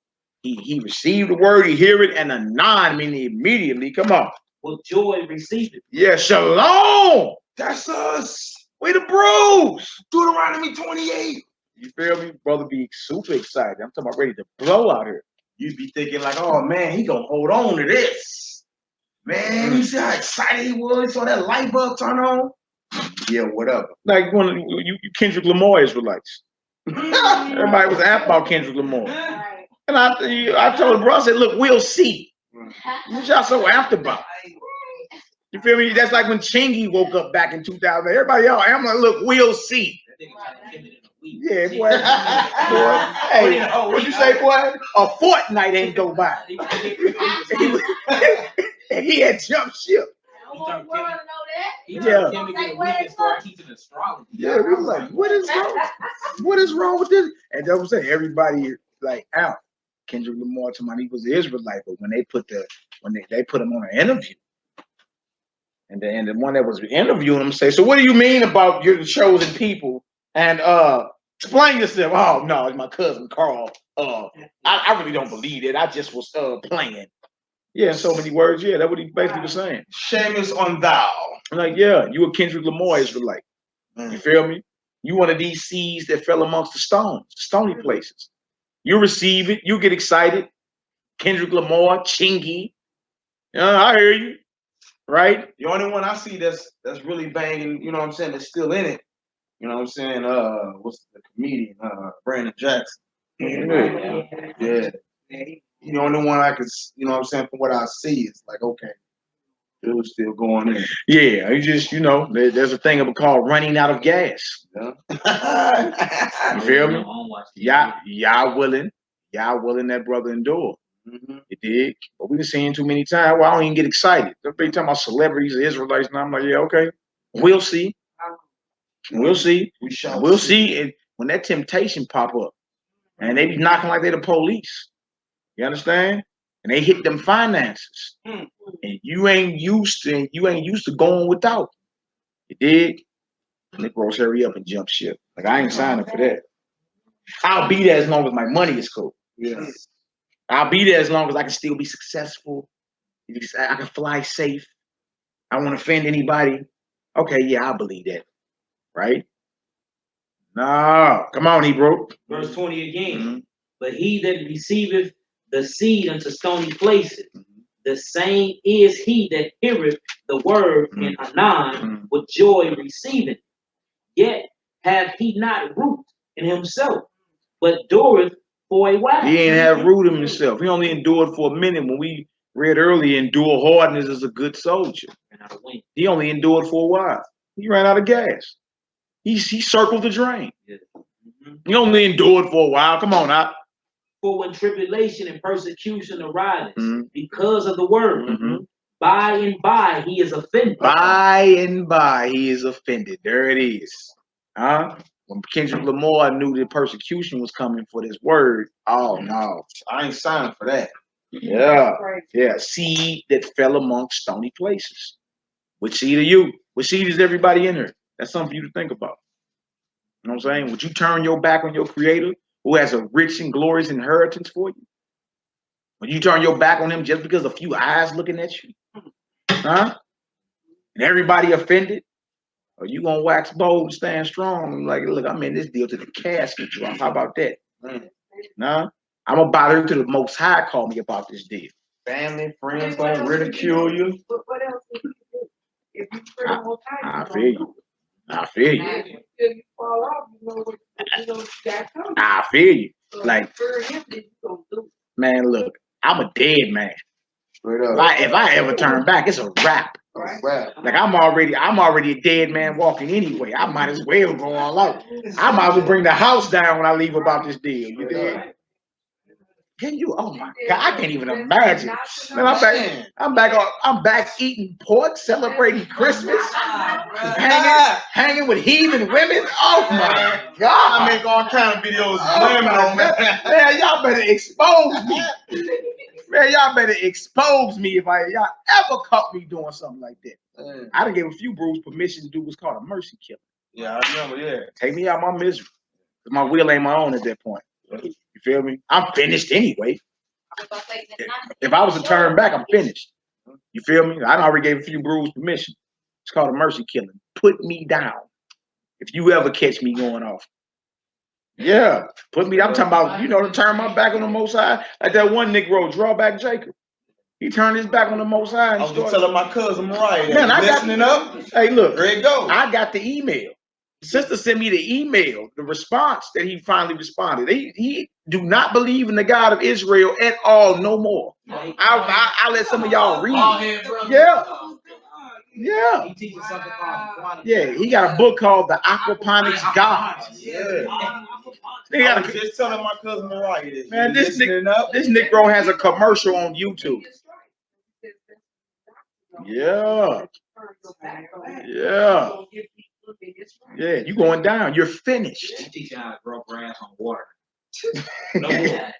Speaker 1: He received the word, he hear it, and anon meaning immediately. Come on.
Speaker 9: With joy receive it.
Speaker 1: Yeah, shalom.
Speaker 4: That's us.
Speaker 1: We the bros.
Speaker 4: Deuteronomy 28.
Speaker 1: You feel me? Brother be super excited. I'm talking about ready to blow out here.
Speaker 4: You'd be thinking like, oh man, he gonna hold on to this. Man, you see how excited he was? Saw that light bulb turn on? Yeah, whatever.
Speaker 1: Like one of you Kendrick Lamar Israelites. Everybody was amped about Kendrick Lamar. And I told the bro, I said, look, we'll see. What y'all so amped about? You feel me? That's like when Chingy woke up back in 2000. Everybody else, I'm like, look, we'll see. Yeah, boy. Hey, what you say, boy? A fortnight ain't go by. And he had jumped ship. Yeah. Yeah, we was like, what is wrong? What is wrong with this? And they was saying everybody like out. Kendrick Lamar to my he was an Israelite, but when they put him on an interview, and the one that was interviewing him say, so what do you mean about you're the chosen people? And explain yourself. Oh no, it's my cousin Carl. I really don't believe it. I just was playing. Yeah, in so many words, yeah, that's what he basically was saying.
Speaker 4: Shame is on thou.
Speaker 1: I'm like, yeah, you a Kendrick Lamar Israelite. You feel me? You one of these seeds that fell amongst the stones, stony places. You receive it, you get excited. Kendrick Lamar, Chingy. I hear you. Right?
Speaker 4: The only one I see that's really banging, you know what I'm saying, that's still in it. You know what I'm saying? What's the comedian? Brandon Jackson. Yeah. The only one I could, you know what I'm saying, from what I see, it's like, okay, it was still going in.
Speaker 1: Yeah, you just, there's a thing called running out of gas.
Speaker 4: Yeah.
Speaker 1: You feel me? Y'all willing that brother endure. You dig? But we've seen too many times. Well, I don't even get excited. Everybody talking about celebrities, Israelites, and I'm like, yeah, okay. We'll see. We'll see. We'll see. And when that temptation pop up, and they be knocking like they the police. You understand? And they hit them finances. And you ain't used to going without. You dig? Negroes hurry up and jump ship. Like I ain't signing for that. I'll be there as long as my money is cool.
Speaker 4: Yeah.
Speaker 1: I'll be there as long as I can still be successful. I can fly safe. I won't offend anybody. Okay, yeah, I believe that. Right? No. Come on, Hebrew.
Speaker 9: Verse 20 again. But he that receiveth the seed unto stony places, the same is he that heareth the word and anon with joy receiving. Yet hath he not root in himself, but dureth for a while.
Speaker 1: He ain't have root in himself. He only endured for a minute. When we read earlier, endure hardness as a good soldier. He only endured for a while. He ran out of gas. He circled the drain. He only endured for a while. Come on, out.
Speaker 9: For when tribulation and persecution arises because of the word, by and by he is offended.
Speaker 1: By and by he is offended. There it is. Huh? When Kendrick Lamar knew that persecution was coming for this word, oh no,
Speaker 4: I ain't signed for that.
Speaker 1: Yeah. Yeah. Seed that fell amongst stony places. Which seed are you? What seed is everybody in here? That's something for you to think about. You know what I'm saying? Would you turn your back on your creator who has a rich and glorious inheritance for you? Would you turn your back on him just because a few eyes looking at you? Huh? And everybody offended? Or you gonna wax bold and stand strong? Like, look, I'm in this deal to the casket drop. How about that? Nah? I'm gonna bow to the Most High call me about this deal.
Speaker 4: Family, friends gonna ridicule you.
Speaker 3: But what else can you do? If you pray the Most High,
Speaker 1: I feel you. I feel you.
Speaker 3: If you fall off, you know what you got coming.
Speaker 1: I feel you.
Speaker 3: So
Speaker 1: Like,
Speaker 3: for him, then you gonna do.
Speaker 1: man, look, I'm a dead man.
Speaker 4: Straight up.
Speaker 1: If I ever turn back, it's a wrap.
Speaker 4: Right.
Speaker 1: Like I'm already a dead man walking anyway. I might as well go all out. I might as well bring the house down when I leave about this deal. You dig? Can you? Oh my God, I can't even imagine. Man, I'm back eating pork, celebrating Christmas, hanging with heathen women. Oh my God!
Speaker 4: I make all kind of videos women on
Speaker 1: man, y'all better expose me. Man, y'all better expose me if y'all ever caught me doing something like that. I done gave a few bros permission to do what's called a mercy killing.
Speaker 4: Yeah, I remember, yeah.
Speaker 1: Take me out my misery. Cause my will ain't my own at that point. You feel me? I'm finished anyway. If I was to turn back, I'm finished. You feel me? I already gave a few bros permission. It's called a mercy killing. Put me down. If you ever catch me going off. Yeah, put me. I'm talking about, to turn my back on the Most High. Like that one Negro, Drawback Jacob. He turned his back on the Most High.
Speaker 4: I was just telling my cousin Mariah,
Speaker 1: man,
Speaker 4: listening up.
Speaker 1: Hey, look,
Speaker 4: there you go.
Speaker 1: I got the email. Sister sent me the email, the response that he finally responded. He do not believe in the God of Israel at all, no more. I'll let some of y'all read. Yeah. Yeah. Yeah, he got a book called The Aquaponics God.
Speaker 4: Yeah. I was just telling my cousin Mariah this.
Speaker 1: Man, this Negro has a commercial on YouTube. Yeah. Yeah. Yeah, you going down. You're finished.
Speaker 9: Teaching how to grow grass on water. No
Speaker 1: more.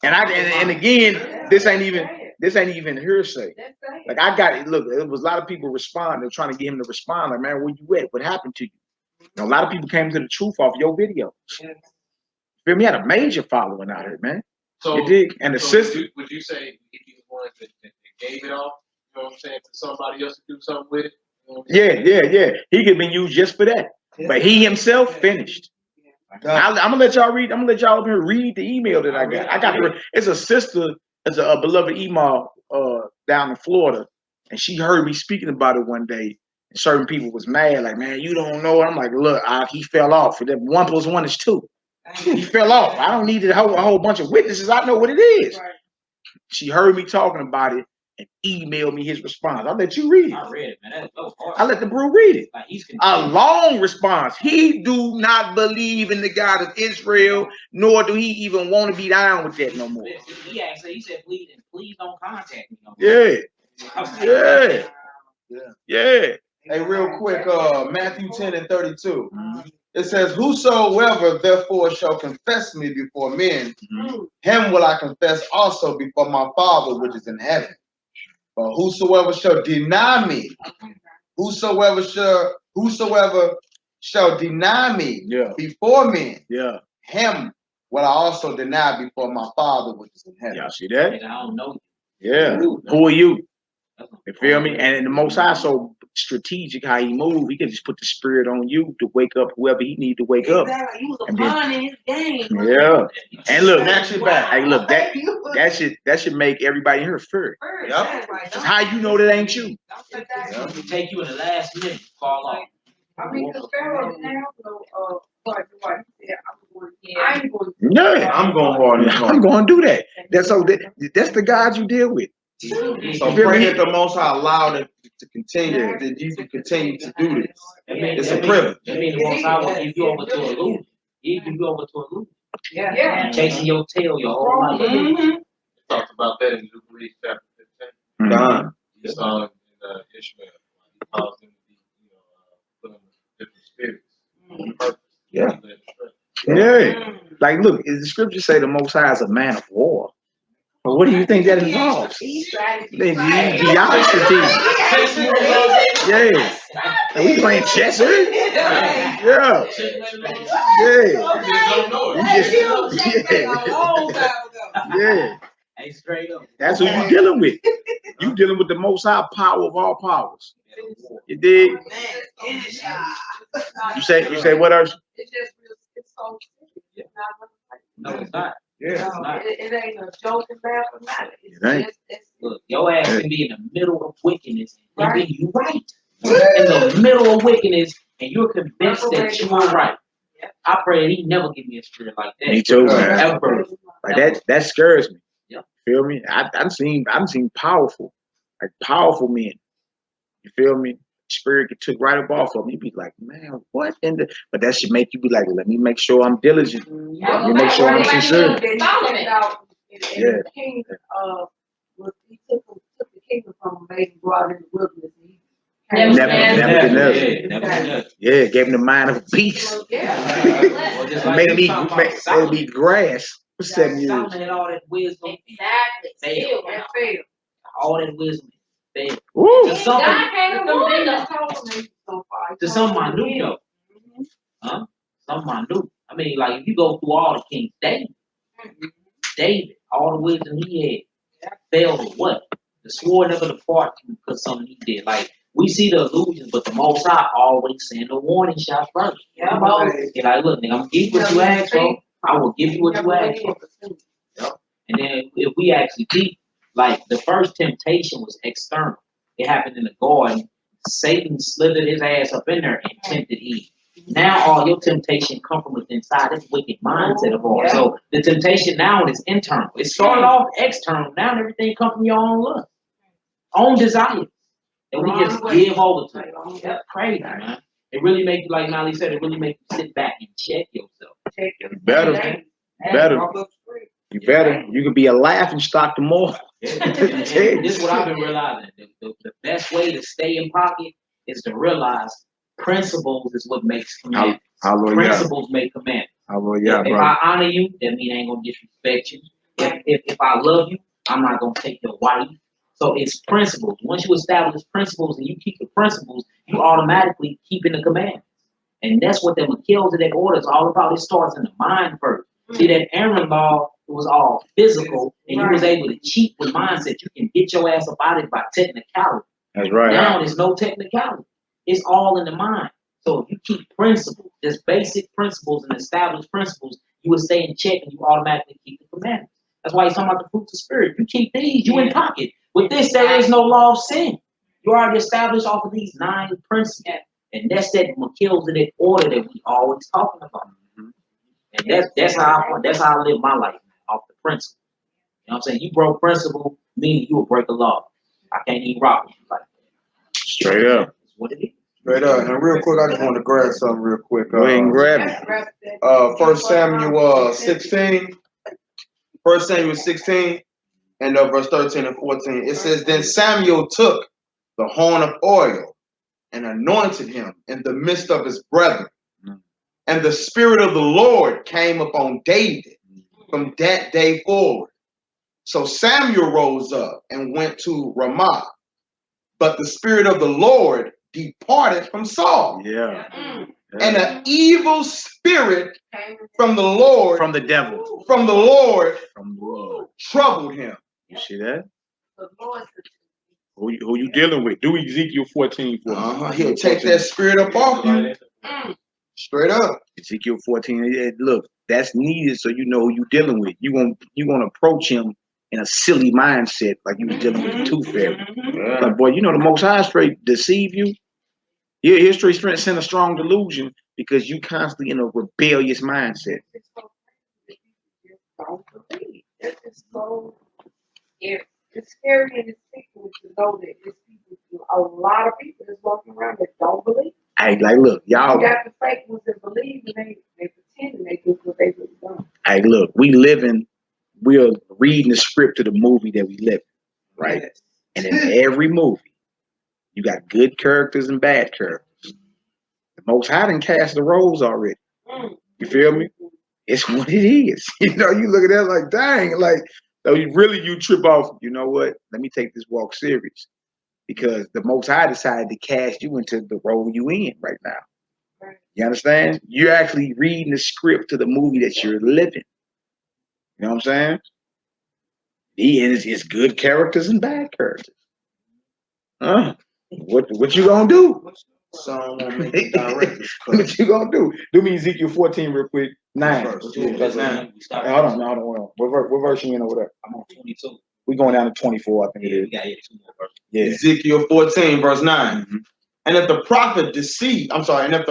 Speaker 1: And again, this ain't even hearsay. Like I got it. Look, there was a lot of people responding, trying to get him to respond. Like, man, where you at? What happened to you? A lot of people came to the truth off your videos. Feel me? Had a major following out here, man.
Speaker 7: So,
Speaker 1: you dig? And the sister.
Speaker 7: Would you say he was the one that gave it off? You know what I'm saying? To somebody else to do something with it? You know
Speaker 1: Yeah. He could have been used just for that. But he himself finished. I'm gonna let y'all read. I'm gonna let y'all up here read the email that I got. It's a sister, it's a beloved email down in Florida, and she heard me speaking about it one day. And certain people was mad, like, man, you don't know. I'm like, look, he fell off. For that 1 + 1 is 2. He fell off. I don't need a whole bunch of witnesses. I know what it is. She heard me talking about it and emailed me his response. I'll let you read it.
Speaker 9: I read it, man.
Speaker 1: I let the brew read it.
Speaker 9: Like
Speaker 1: a long response. He do not believe in the God of Israel, nor do he even want to be down with that no more.
Speaker 9: He said, please don't contact me no more.
Speaker 1: Yeah.
Speaker 4: Hey, real quick, Matthew 10:32. It says, whosoever therefore shall confess me before men, him will I confess also before my Father which is in heaven. But whosoever shall deny me, whosoever shall deny me before men, him will I also deny before my Father which is in heaven.
Speaker 1: Y'all see that?
Speaker 9: I don't know.
Speaker 1: Yeah. Who are you? You feel me? And the Most High so strategic how he move. He can just put the spirit on you to wake up whoever he need to wake up.
Speaker 3: He was a pawn in his game.
Speaker 1: Yeah. And look,
Speaker 4: back.
Speaker 1: Hey, look, that should make everybody here fear.
Speaker 4: Yep.
Speaker 1: Just how you know that ain't you.
Speaker 9: It take you in the last minute to fall off.
Speaker 3: I mean, because Pharaoh didn't have no what he said,
Speaker 4: I'm going hard.
Speaker 1: I'm going to do that. That's the God you deal with.
Speaker 4: So pray that the Most High allow them to continue, that you can continue to do this. It's a privilege.
Speaker 9: That means the Most High will give you over to a loser. He give you over to a loser.
Speaker 3: Yeah.
Speaker 9: Chasing your tail your whole life.
Speaker 3: Mm-hmm.
Speaker 7: Talked about that in Jubilees chapter 15.
Speaker 4: Done.
Speaker 7: You saw in Ishmael. He caused them to be, put on different spirits. Purpose.
Speaker 1: Yeah.
Speaker 7: He led
Speaker 1: Yeah. Like, look, the scriptures say the Most High is a man of war. But what do you think that involves? Geometry. Yeah. And we playing chess here? Yeah. Yeah. Yeah.
Speaker 9: Hey, straight up.
Speaker 1: That's who you dealing with. You dealing with the Most High power of all powers. You dig? You say what else?
Speaker 3: It's just it's so serious.
Speaker 9: No, it's not.
Speaker 1: Yeah.
Speaker 9: It's not.
Speaker 3: It ain't a joke about it.
Speaker 1: It ain't.
Speaker 9: Look, your ass can be in the middle of wickedness and be you right. In the middle of wickedness and you're convinced that you are right. I pray he never give me a spirit like that.
Speaker 1: Me too, man.
Speaker 9: Ever.
Speaker 1: Like that scares me.
Speaker 9: Yeah.
Speaker 1: Feel me? I've seen powerful men. You feel me? Spirit get took right up off of me. You be like, man, what in the? But that should make you be like, let me make sure I'm diligent. Let me make sure I'm sincere.
Speaker 3: Yeah. King, he took the kingdom from him, made him go out in the wilderness.
Speaker 1: Never. Yeah, gave him the mind of a beast.
Speaker 3: Yeah.
Speaker 1: Made him eat grass for 7 years.
Speaker 9: Solomon had all that wisdom.
Speaker 5: Exactly.
Speaker 9: Failed.
Speaker 3: Failed.
Speaker 9: All that wisdom failed.
Speaker 1: Woo.
Speaker 9: To some
Speaker 3: To
Speaker 9: minute though. Huh? Some minute. I mean, like if you go through all the kings, David, all the wisdom he had, failed with what? The sword never depart because something he did. Like we see the illusions, but the Most High always send a warning shot first.
Speaker 3: Yeah.
Speaker 9: You're like, look, nigga, I'm gonna give you what you asked for. I will give you what you asked for. Yep. And then if we actually deep, like the first temptation was external. It happened in the garden. Satan slithered his ass up in there and tempted Eve. Now all your temptation come from within inside this wicked mindset of ours. So the temptation now is internal. It started off external. Now everything comes from your own lust, own desires. And we just give over to it. That's crazy, man. It really makes you, like Nolly said, it really makes you sit back and check yourself.
Speaker 1: Better. You better. You could be a laughing stock tomorrow.
Speaker 9: This is what I've been realizing. The best way to stay in pocket is to realize principles is what makes commandments. Principles make commandments. If I honor you, that means I ain't gonna disrespect you. If I love you, I'm not gonna take your wife. So it's principles. Once you establish principles and you keep the principles, you automatically keeping the commandments. And that's what the Melchizedek order is all about. It starts in the mind first. See, that Aaron law, it was all physical, and you was able to cheat with mindset. You can get your ass about it by technicality.
Speaker 1: That's right.
Speaker 9: Now there's no technicality. It's all in the mind. So if you keep principles, just basic principles and established principles, you will stay in check and you automatically keep the commandments. That's why he's talking about the fruits of spirit. You keep these, you in pocket. With this, there is no law of sin. You already established off of these 9 principles. And that's that Melchizedek order that we always talking about. And that's how I live my life, off the principle. You know what I'm saying? You broke principle, meaning you will break a law. I can't even rock with you like that.
Speaker 1: Straight up.
Speaker 9: That's what it is.
Speaker 4: Straight up. And real quick, I just want to grab something real quick.
Speaker 1: Go ahead and grab it.
Speaker 4: 1 Samuel 16. 1 Samuel 16 and verse 13 and 14. It says, Then Samuel took the horn of oil and anointed him in the midst of his brethren. And the Spirit of the Lord came upon David from that day forward. So Samuel rose up and went to Ramah. But the Spirit of the Lord departed from Saul.
Speaker 1: Yeah.
Speaker 4: And an evil spirit from the Lord,
Speaker 1: From the devil.
Speaker 4: from the Lord,
Speaker 1: From the Lord.
Speaker 4: troubled him.
Speaker 1: You see that? Who you dealing with? Do Ezekiel 14 for me.
Speaker 4: He'll take that spirit up off you. Straight up.
Speaker 1: Ezekiel 14. Look, that's needed so you know who you dealing with. You gonna approach him in a silly mindset like you was dealing with the tooth fairy. Like, boy, you know the Most High straight deceive you. Your history strength send a strong delusion because you constantly in a rebellious mindset.
Speaker 3: It's scary and it's sickly to know that there's people, a lot of people that's walking around that don't believe.
Speaker 1: Hey, like, look, y'all.
Speaker 3: You got the fake ones that believe and they pretend they do what they really don't.
Speaker 1: Hey, look, we're reading the script to the movie that we live in, right?
Speaker 2: Yes.
Speaker 1: And in every movie, you got good characters and bad characters. The Most High done cast the roles already. You feel me? It's what it is. You know, you look at that like, dang, like, so you trip off, you know what? Let me take this walk serious. Because the Most High decided to cast you into the role you in right now. You understand? You're actually reading the script to the movie that you're living. You know what I'm saying? It's good characters and bad characters. What you gonna do?
Speaker 4: Some won't make the director's cut.
Speaker 1: What you gonna do? Do me Ezekiel 14 real quick. 9.
Speaker 4: Verse.
Speaker 1: Verse 9.
Speaker 9: Start
Speaker 1: Hold on. What verse you in over there?
Speaker 9: I'm on 22.
Speaker 1: We going down to 24, I think it
Speaker 9: Yeah,
Speaker 1: is.
Speaker 9: we got here 2 more verses.
Speaker 1: Yeah.
Speaker 4: Ezekiel 14, verse 9.
Speaker 1: Mm-hmm.
Speaker 4: And if the prophet deceive, I'm sorry, and if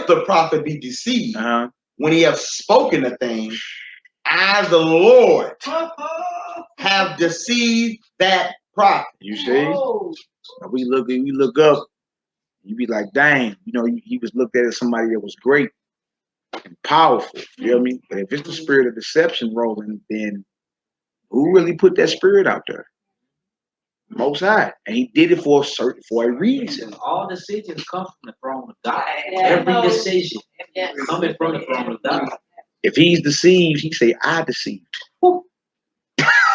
Speaker 4: the prophet be deceived, when he have spoken a thing, as the Lord have deceived that prophet.
Speaker 1: You see? We look up, you be like, dang, you know, he was looked at as somebody that was great and powerful. You know what I mean? But if it's the spirit of deception rolling, then who really put that spirit out there? Most High. And he did it for a reason.
Speaker 9: All decisions come from the throne of God. Every decision coming from the throne of God.
Speaker 1: If he's deceived, he say, I deceived.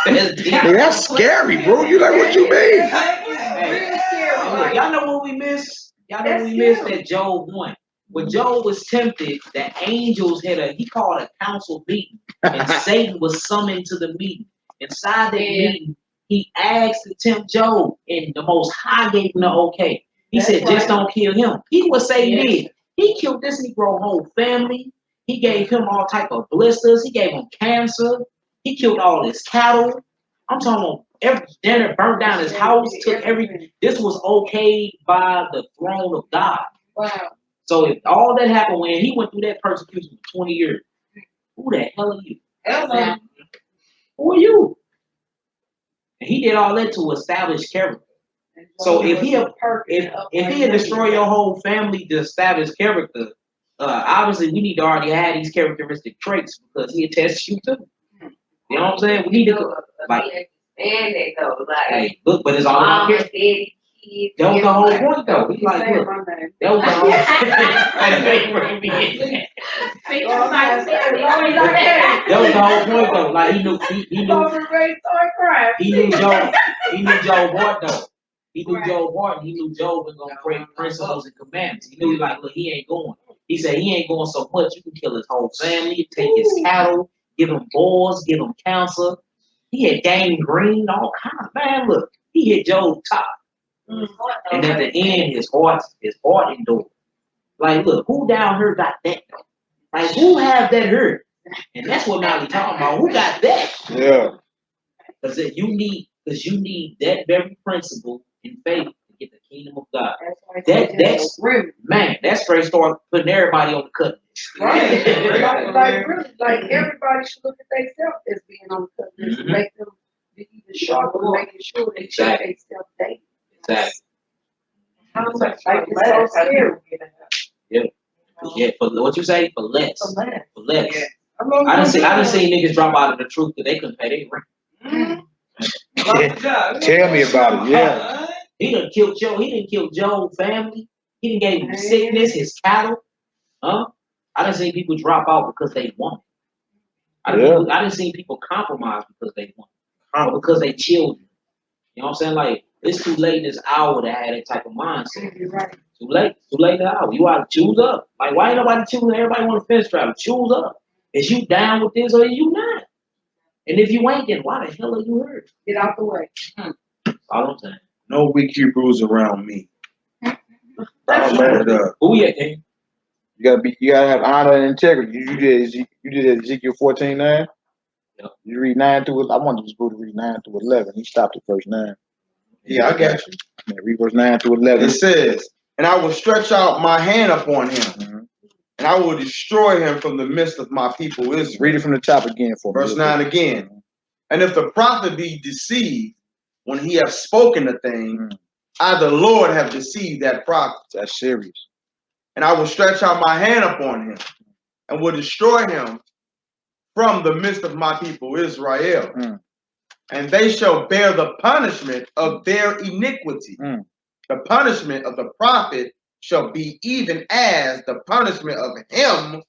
Speaker 1: That's scary, bro. You like what you mean?
Speaker 9: Hey, y'all know what we missed? Y'all know what we missed that Job 1. When Job was tempted, the angels he called a council meeting, and Satan was summoned to the meeting. Inside the meeting, he asked to tempt Job, and the Most High gave him the okay. He said, just don't kill him. He was Satan did. He killed this Negro whole family. He gave him all type of blisters. He gave him cancer. He killed all his cattle. I'm talking about every dinner, burnt down his house, took everything. This was okayed by the throne of God.
Speaker 3: Wow.
Speaker 9: So if all that happened when he went through that persecution for 20 years, who the hell are you? Who are you? And he did all that to establish character. So if he had destroyed your whole family to establish character, obviously we need to already have these characteristic traits because he attests you too. You know what I'm saying? We need to like, hey, look, but it's all about character. That was the whole point though. We like, look, that was the whole that was the whole point though. Like he knew Job Hart though. He knew Job Hart. He knew Job was gonna break principles and commandments. He knew like, look, he ain't going. He said he ain't going so much. You can kill his whole family, take his cattle, give him boars, give him cancer. He had gangrene, all kinds. Man, look, he hit Job top. And at the end, his heart endured. Like, look, who down here got that though? Like, who have that hurt? And that's what Molly talking about. Who got that?
Speaker 1: Yeah.
Speaker 9: Because you need that very principle in faith to get the kingdom of God. That's man, that straight start putting everybody on the cut.
Speaker 3: Right. like everybody should look at themselves as being on the cut list. Make them be even sharper, making sure they check themselves daily.
Speaker 9: Exactly.
Speaker 3: How much like it's so scary.
Speaker 9: Yeah. For what you say? For less. For less.
Speaker 3: Yeah.
Speaker 9: I done seen niggas drop out of the truth that they couldn't pay their rent.
Speaker 1: Tell me about it. Yeah.
Speaker 9: He done killed Joe. He didn't kill Joe's family. He done gave him sickness, his cattle. I done seen people drop out because they want it. I done seen people compromise because they want it. Or because they children. You know what I'm saying? Like, it's too late in this hour to have that type of mindset.
Speaker 3: Right.
Speaker 9: Too late in the hour. You ought to choose up. Like, why ain't nobody choosing? Everybody want to fence travel. Choose up. Is you down with this or are you not? And if you ain't, then why the hell are you hurt?
Speaker 3: Get out the way.
Speaker 9: That's all I'm saying.
Speaker 4: No weak Hebrews around me.
Speaker 9: Who you at,
Speaker 1: You gotta have honor and integrity. You did Ezekiel 14:9.
Speaker 9: Yep.
Speaker 1: You read 9 through. I wanted to go to read 9 through 11. He stopped at verse 9.
Speaker 4: Yeah, I got you.
Speaker 1: Yeah, read verse 9 through 11.
Speaker 4: It says, and I will stretch out my hand upon him, and I will destroy him from the midst of my people Israel.
Speaker 1: Read it from the top again for me.
Speaker 4: Verse 9 again. And if the prophet be deceived when he have spoken a thing, I, the Lord, have deceived that prophet.
Speaker 1: That's serious.
Speaker 4: And I will stretch out my hand upon him and will destroy him from the midst of my people Israel. And they shall bear the punishment of their iniquity. The punishment of the prophet shall be even as the punishment of him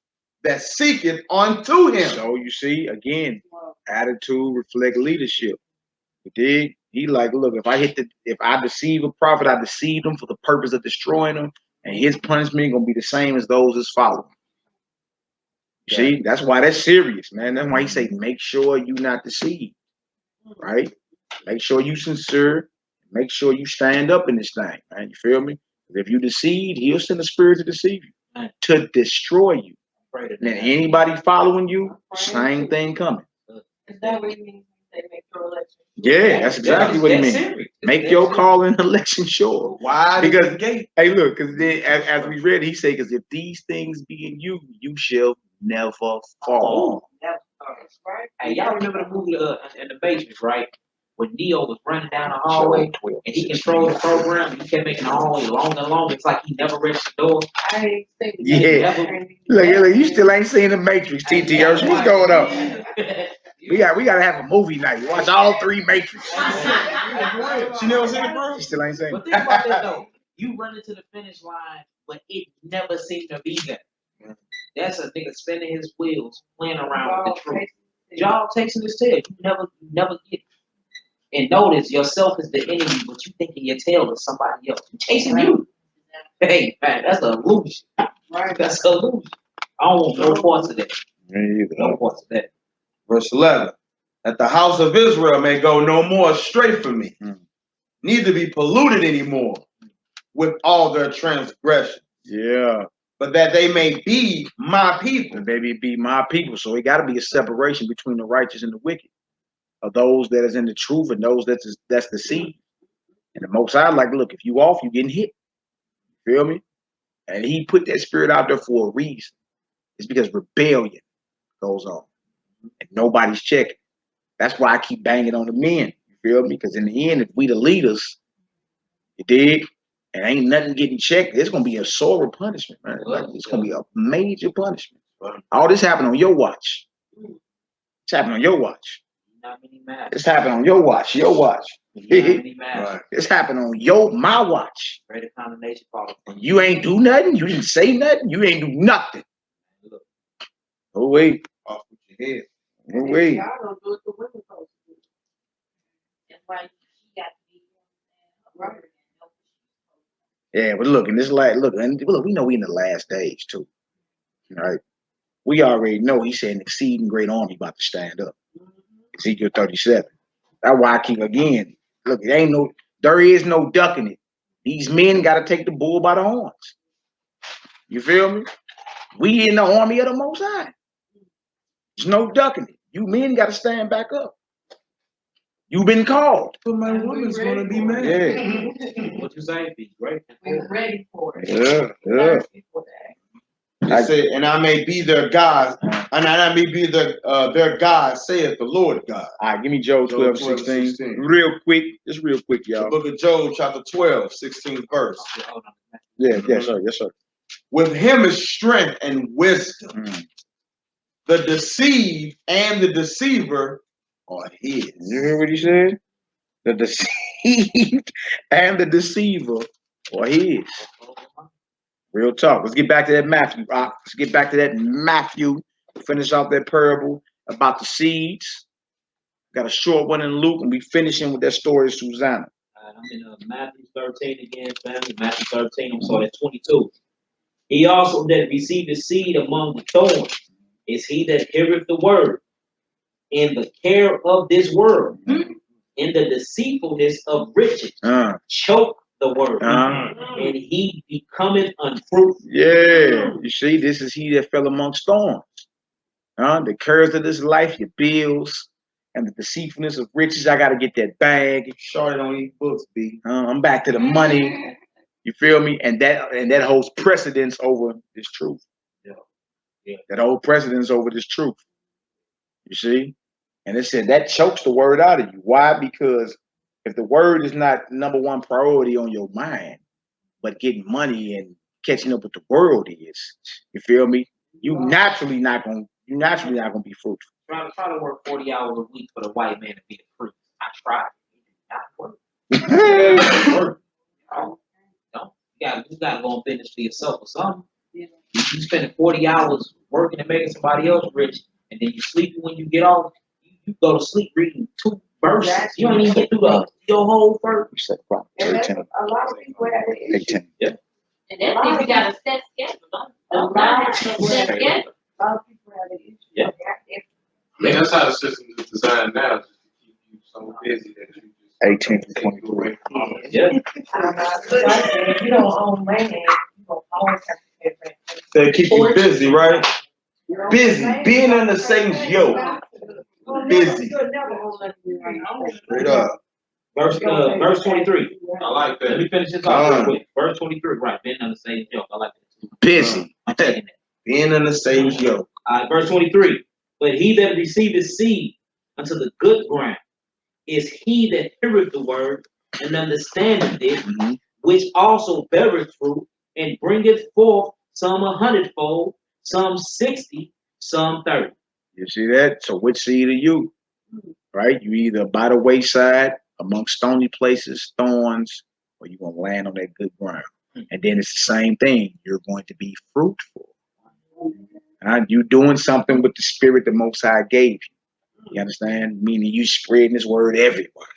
Speaker 4: that seeketh unto him.
Speaker 1: So you see, again, attitude reflect leadership. You dig? He like, look, if I deceive a prophet, I deceive them for the purpose of destroying them, and his punishment gonna be the same as those that's following. You see, that's why that's serious, man. That's why he say, make sure you not deceived, right? Make sure you sincere. Make sure you stand up in this thing, man. You feel me? If you deceive, he'll send a spirit to deceive you, to destroy you. And then anybody following you, same thing coming.
Speaker 6: Is that what you mean? They make your election?
Speaker 1: Yeah, that's exactly what he means. Make your call and election sure.
Speaker 4: Why?
Speaker 1: Because, hey, look, because then as we read, he said, because if these things be in you, you shall never fall.
Speaker 6: Right?
Speaker 9: Hey, y'all remember the movie in the Matrix, right? When Neo was running down the hallway and he controlled the program, and he kept making the hallway longer and longer. It's like he never reached the door.
Speaker 6: I ain't think
Speaker 1: Yeah. Look, you still ain't seen the Matrix, TTO. What's going on? We gotta have a movie night. Watch all 3 Matrix.
Speaker 4: She never seen it, bro?
Speaker 1: She still ain't seen it.
Speaker 9: But think about that though. You run into the finish line, but it never seemed to be there. That's a nigga spinning his wheels, playing around with the truth. Y'all chasing his tail. You never get it. And notice yourself is the enemy, but you thinking your tail is somebody else. Chasing you. Hey, man, that's an illusion. Right. That's an illusion. I don't want no parts of that. No parts of that.
Speaker 4: Verse 11. That the house of Israel may go no more astray from me, neither be polluted anymore with all their transgressions.
Speaker 1: Yeah.
Speaker 4: But that they may be my people.
Speaker 1: And baby, be my people. So it got to be a separation between the righteous and the wicked, of those that is in the truth and those that's deceived. And the Most High, like, look, if you off, you getting hit. You feel me? And he put that spirit out there for a reason. It's because rebellion goes on, and nobody's checking. That's why I keep banging on the men. You feel me? Because in the end, if we the leaders, you dig, and ain't nothing getting checked, it's gonna be a sore punishment, man. Like, it's gonna be a major punishment. All this happened on your watch. It's happening on your watch. It's happening on your watch. Your watch. It's happening on my watch. You ain't do nothing. You didn't say nothing. You ain't do nothing. Oh wait.
Speaker 4: Off with your head.
Speaker 1: Oh wait.
Speaker 3: Y'all don't do it the women supposed to do.
Speaker 5: That's why she got to be right.
Speaker 1: Yeah, but look, and this like, look, we know we in the last days too. Right? We already know he said an exceeding great army about to stand up. Ezekiel 37. That's why I keep again. Look, there is no ducking it. These men got to take the bull by the horns. You feel me? We in the army of the Most High. There's no ducking it. You men got to stand back up. You've been called.
Speaker 4: But my woman's going to be mad.
Speaker 1: Yeah.
Speaker 9: What you say? Be great.
Speaker 6: We're ready for it.
Speaker 1: Yeah.
Speaker 4: He said, and I may be their God, and I may be their God, saith the Lord God.
Speaker 1: All right, give me Job 12:16. Real quick, just real quick, y'all.
Speaker 4: The book of Job, chapter 12, 16th verse.
Speaker 1: Yeah, yes, sir. Yes, sir.
Speaker 4: With him is strength and wisdom. The deceived and the deceiver are his.
Speaker 1: You hear what he said? The deceived and the deceiver are his. Real talk. Let's get back to that Matthew. Let's get back to that Matthew. Finish off that parable about the seeds. Got a short one in Luke, and we finishing with that story of Susanna.
Speaker 9: I'm in Matthew 13 again, family. Matthew 13, I'm sorry, 22. He also that received the seed among the thorns is he that heareth the word in the care of this world, in the deceitfulness of riches, choke the word, and he becometh unfruitful.
Speaker 1: Yeah, you see, this is he that fell amongst thorns. The cares of this life, your bills, and the deceitfulness of riches. I got to get that bag.
Speaker 4: Shorty don't eat books, B.
Speaker 1: I'm back to the money. You feel me? And that holds precedence over this truth. Yeah. That holds precedence over this truth. You see? And it said that chokes the word out of you. Why? Because if the word is not number one priority on your mind, but getting money and catching up with the world is, you feel me? You're naturally not gonna be fruitful.
Speaker 9: Try to work 40 hours a week for the white man to be a priest. I tried. It did not work. No. You gotta go and business for yourself or something. You spending 40 hours working and making somebody else rich, and then you sleeping when you get off. You go to sleep reading 2 verses. You don't even get through your whole verse.
Speaker 3: A lot of people have an issue.
Speaker 9: Yeah.
Speaker 5: And that's if you got a set schedule. Don't have a set schedule.
Speaker 3: A lot of people have an issue.
Speaker 9: Yeah.
Speaker 7: I mean, that's how the system is designed now, just to keep you so busy that you just
Speaker 3: 18 to
Speaker 7: take you
Speaker 3: 23.
Speaker 7: away from all that.
Speaker 9: Yeah.
Speaker 6: If you don't own land, you don't always have to pay rent.
Speaker 4: They keep you busy, right? Busy, being under Satan's yoke. Busy. Straight up.
Speaker 9: Verse 23.
Speaker 7: I like
Speaker 9: Let
Speaker 7: that.
Speaker 9: me finish this off real quick. Verse 23, right? Being on the same joke. I like that.
Speaker 1: Busy.
Speaker 9: I'm taking that.
Speaker 4: Being under Satan's yoke.
Speaker 9: Verse 23. But he that receiveth seed unto the good ground is he that heareth the word and understandeth it, which also beareth fruit and bringeth forth some 100-fold, some 60, some 30.
Speaker 1: You see that? So which seed are you? Right? You either by the wayside, among stony places, thorns, or you're going to land on that good ground. And then it's the same thing. You're going to be fruitful. You're doing something with the spirit the Most High gave you. You understand? Meaning you spreading this word everywhere.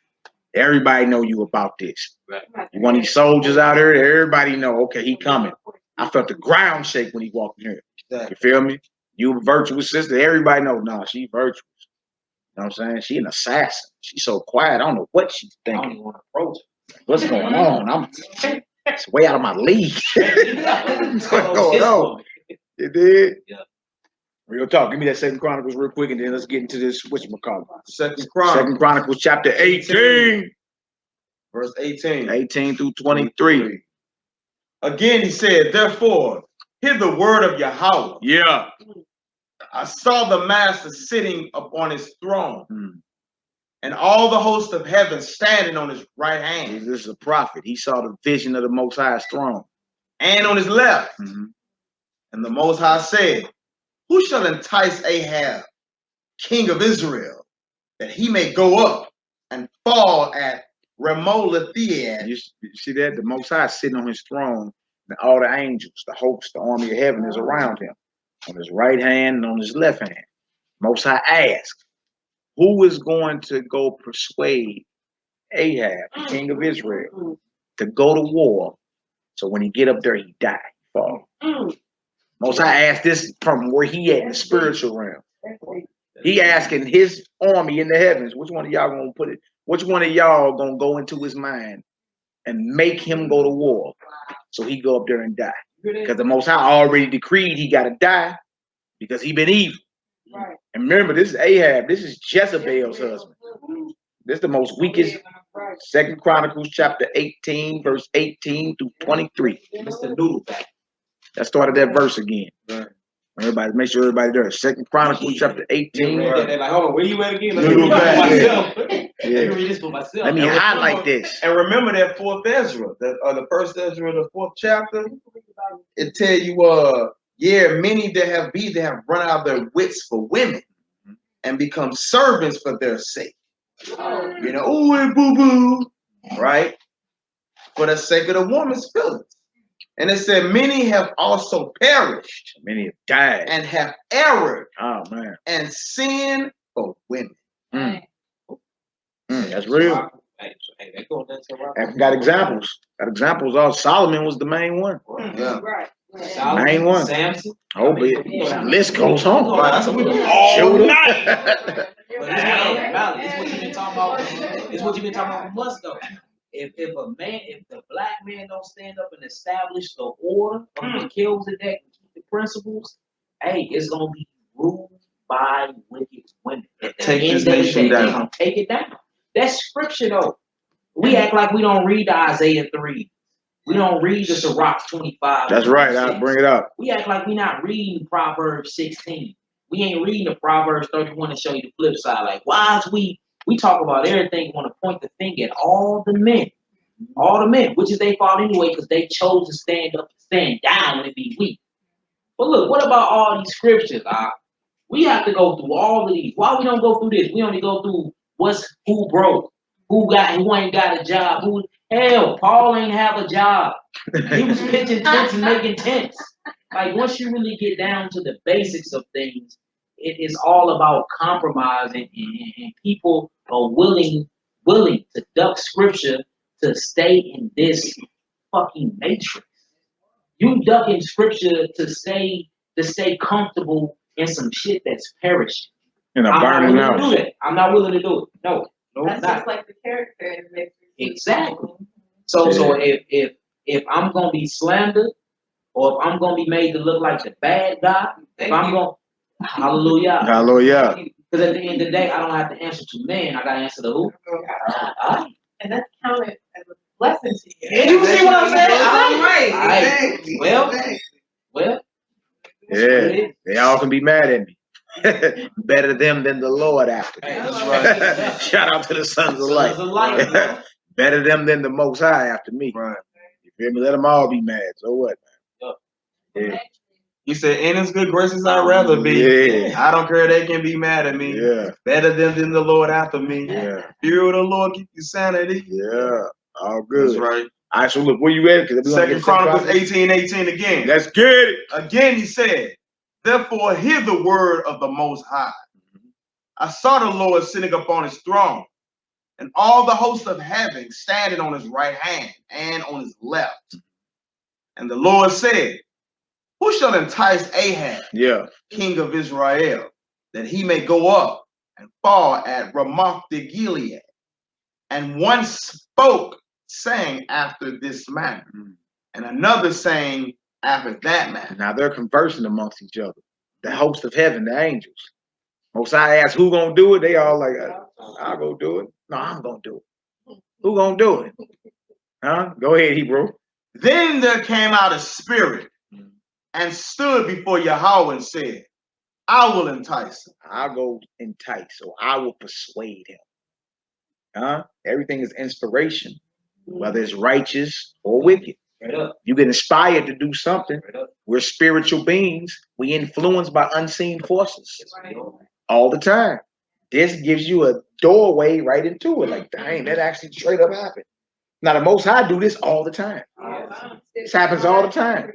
Speaker 1: Everybody know you about this. You want these soldiers out here, everybody know, okay, he coming. I felt the ground shake when he walked in here. You feel me? You a virtuous sister, everybody know, nah, she virtuous. You know what I'm saying? She an assassin. She's so quiet, I don't know what she's
Speaker 9: I don't
Speaker 1: thinking.
Speaker 9: even want to approach
Speaker 1: What's going on? It's way out of my league.
Speaker 9: it.
Speaker 1: What's going on? You did?
Speaker 9: Yeah.
Speaker 1: Real talk. Give me that 2 Chronicles real quick, and then let's get into this. Whatchamacallit?
Speaker 4: 2 Chronicles.
Speaker 1: 2 Chronicles chapter 18.
Speaker 4: Verse 18.
Speaker 1: 18 through 23.
Speaker 4: Again, he said, therefore, hear the word of Yahweh.
Speaker 1: Yeah.
Speaker 4: I saw the master sitting upon his throne, and all the host of heaven standing on his right hand.
Speaker 1: This is a prophet. He saw the vision of the Most High's throne.
Speaker 4: And on his left. And the Most High said, who shall entice Ahab, king of Israel, that he may go up and fall at Ramoth-Gilead?
Speaker 1: You see that? The Most High is sitting on his throne, and all the angels, the host, the army of heaven is around him, on his right hand and on his left hand. Most High asked, who is going to go persuade Ahab, the king of Israel, to go to war? So when he get up there, he die, fall. Most High asked this from where he at in the spiritual realm. He asking his army in the heavens, which one of y'all gonna put it? Which one of y'all gonna go into his mind and make him go to war? So he go up there and die. Because the Most High already decreed he gotta die because he been evil. And remember, this is Ahab. This is Jezebel's husband. This is the most weakest. 2 Chronicles chapter 18, verse 18 through 23.
Speaker 9: Mr. Noodleback.
Speaker 1: That started that verse again. Everybody, make sure everybody there. 2 Chronicles chapter 18.
Speaker 9: They're like, hold on, where you at again? Let me
Speaker 4: Noodleback,
Speaker 9: read
Speaker 4: yeah.
Speaker 9: this for myself.
Speaker 1: Let me highlight this.
Speaker 4: And remember that 4th Ezra, the first Ezra, the 4th chapter. It tell you, many that have run out of their wits for women and become servants for their sake. You know, ooh, boo boo, right? For the sake of the woman's feelings. And it said, many have also perished.
Speaker 1: Many have died.
Speaker 4: And have erred.
Speaker 1: Oh, man.
Speaker 4: And sinned for women.
Speaker 1: That's real. And got examples. Got examples. All Solomon was the main one.
Speaker 4: Yeah.
Speaker 9: Solomon,
Speaker 1: Main one.
Speaker 9: Samson.
Speaker 1: Oh, but the list goes on.
Speaker 4: That's what we do
Speaker 1: all night.
Speaker 9: But it's what you've been talking about. It's what you've been talking about for months, though. If the black man don't stand up and establish the order of Melchizedek and keep the principles, hey, it's gonna be ruled by wicked women.
Speaker 4: Take this nation down.
Speaker 9: They're gonna take it down. That's scripture, though. We act like we don't read the Isaiah 3. We don't read the Sirach 25.
Speaker 1: That's right. I'll bring it up.
Speaker 9: We act like we're not reading Proverbs 16. We ain't reading the Proverbs 31 to show you the flip side. Like, why is we talk about everything, want to point the finger at all the men, which is their fault anyway, because they chose to stand up, stand down, and be weak. But look, what about all these scriptures? We have to go through all of these. Why we don't go through this? We only go through who broke, who ain't got a job. Hell, Paul ain't have a job. He was pitching tents and making tents. Like once you really get down to the basics of things, it is all about compromise, and people are willing to duck scripture to stay in this fucking matrix. You ducking scripture to stay comfortable in some shit that's perishing.
Speaker 1: And I'm
Speaker 9: not willing
Speaker 1: out.
Speaker 9: to do that. I'm not willing to do it. No,
Speaker 6: That's
Speaker 9: not.
Speaker 6: just like the character in the matrix.
Speaker 9: Exactly. So if I'm gonna be slandered, or if I'm gonna be made to look like the bad guy, if I'm gonna hallelujah.
Speaker 1: Hallelujah.
Speaker 9: Because at the end of the day, I don't have to answer to man. I gotta answer to who? God.
Speaker 6: And that's counted as a blessing to you.
Speaker 9: Yeah, you see what I'm saying?
Speaker 3: All right.
Speaker 9: Right. Well.
Speaker 1: Yeah, they all can be mad at me. Better them than the Lord after me.
Speaker 9: That's right.
Speaker 1: Shout out to the sons of light. Better them than the Most High after me.
Speaker 4: Right.
Speaker 1: You feel me? Let them all be mad. So what, man? Yeah.
Speaker 4: He said, in his good graces I'd rather be.
Speaker 1: Yeah.
Speaker 4: I don't care, they can be mad at me.
Speaker 1: Yeah.
Speaker 4: Better than the Lord after me.
Speaker 1: Yeah.
Speaker 4: Fear of the Lord keep you sanity.
Speaker 1: Yeah. All good.
Speaker 4: That's right.
Speaker 1: All right, so look, where you at?
Speaker 4: Second Chronicles 18:18 again.
Speaker 1: Let's get it.
Speaker 4: Again he said, therefore hear the word of the Most High. I saw the Lord sitting upon his throne, and all the hosts of heaven standing on his right hand and on his left. And the Lord said, who shall entice Ahab, king of Israel, that he may go up and fall at Ramoth de Gilead? And one spoke, saying after this manner, and another saying after that manner.
Speaker 1: Now they're conversing amongst each other. The host of heaven, the angels. Most I ask who gonna do it, they all like, I'll go do it. No, I'm gonna do it. Who gonna do it? Huh? Go ahead, Hebrew.
Speaker 4: Then there came out a spirit and stood before Yahweh and said, I will entice him.
Speaker 1: I'll go entice, or I will persuade him. Huh? Everything is inspiration, whether it's righteous or wicked. You get inspired to do something. We're spiritual beings. We influenced by unseen forces all the time. This gives you a doorway right into it. Like, dang, that actually straight up happened. Now, the Most High do this all the time. This happens all the time.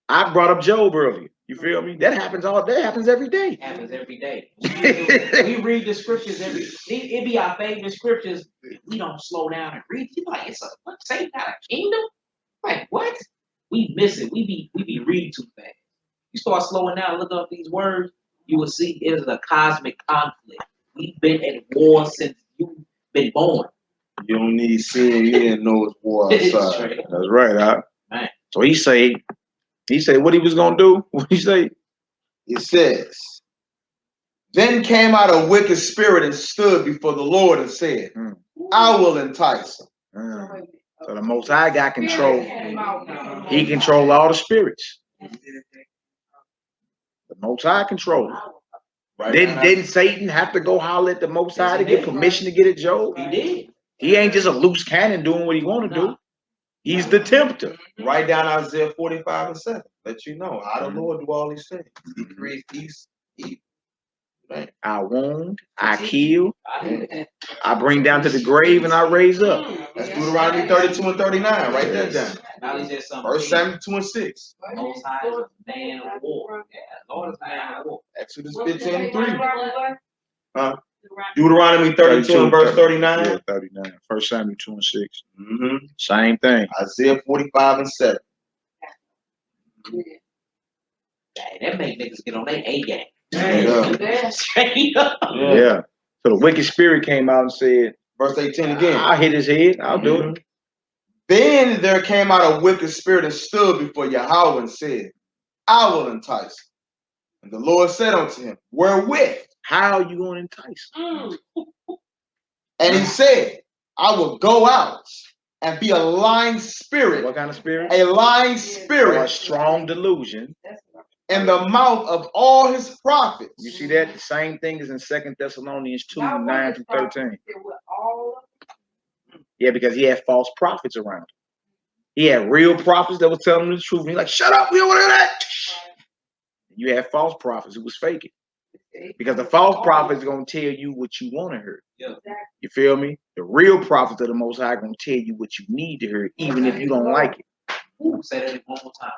Speaker 1: I brought up Job earlier. You feel me? That happens every day.
Speaker 9: It happens every day. We read the scriptures it be our favorite scriptures. We don't slow down and read. You like, what? Satan got a kingdom? Like, what? We miss it. We be reading too fast. You start slowing down and look up these words, you will see it is a cosmic conflict. We've been at war since you've been born.
Speaker 4: You don't need seeing, you didn't know it's war outside.
Speaker 1: That's right, huh? Man. So he said what he was gonna do. What he say?
Speaker 4: It says, then came out a wicked spirit and stood before the Lord and said, I will entice him.
Speaker 1: So the Most High got control. He controls all the spirits. The Most High control. Right. Didn't Satan have to go holler at the Most High to get permission to get at Job?
Speaker 9: He did.
Speaker 1: He ain't just a loose cannon doing what he want to do. He's the tempter.
Speaker 4: Write down Isaiah 45:7. Let you know how the Lord do all these things. He creates peace, evil. Right.
Speaker 1: I wound, I kill, I bring down to the grave, and I raise up.
Speaker 4: That's Deuteronomy 32 and 39. Write that down. First Samuel 2 and 6.
Speaker 9: Most High is a man of war. Yeah, Lord is a man of war.
Speaker 4: Exodus 15 and 3. Huh? Deuteronomy 32 and verse 39.
Speaker 1: Yeah, 39. First Samuel 2 and 6. Same thing.
Speaker 4: Isaiah 45 and 7.
Speaker 9: Dang, that make niggas get on their A game.
Speaker 1: Yeah. So the wicked spirit came out and said,
Speaker 4: verse 18 again,
Speaker 1: I'll hit his head. I'll do it.
Speaker 4: Then there came out a wicked spirit and stood before Yahweh and said, I will entice him. And the Lord said unto him, wherewith?
Speaker 1: How are you going to entice him?
Speaker 4: And he said, I will go out and be a lying spirit.
Speaker 1: What kind of spirit?
Speaker 4: A lying spirit.
Speaker 1: Or a strong delusion.
Speaker 4: In the mouth of all his prophets.
Speaker 1: You see that? The same thing is in 2 Thessalonians 2, 9 through 13. Yeah, because he had false prophets around him. He had real prophets that were telling him the truth. And he's like, shut up, we don't want to hear that. You had false prophets who was faking. Because the false prophet is going to tell you what you want to hear.
Speaker 9: Yeah.
Speaker 1: You feel me? The real prophets of the Most High going to tell you what you need to hear, even if you don't like it.
Speaker 9: Ooh, say that one more time.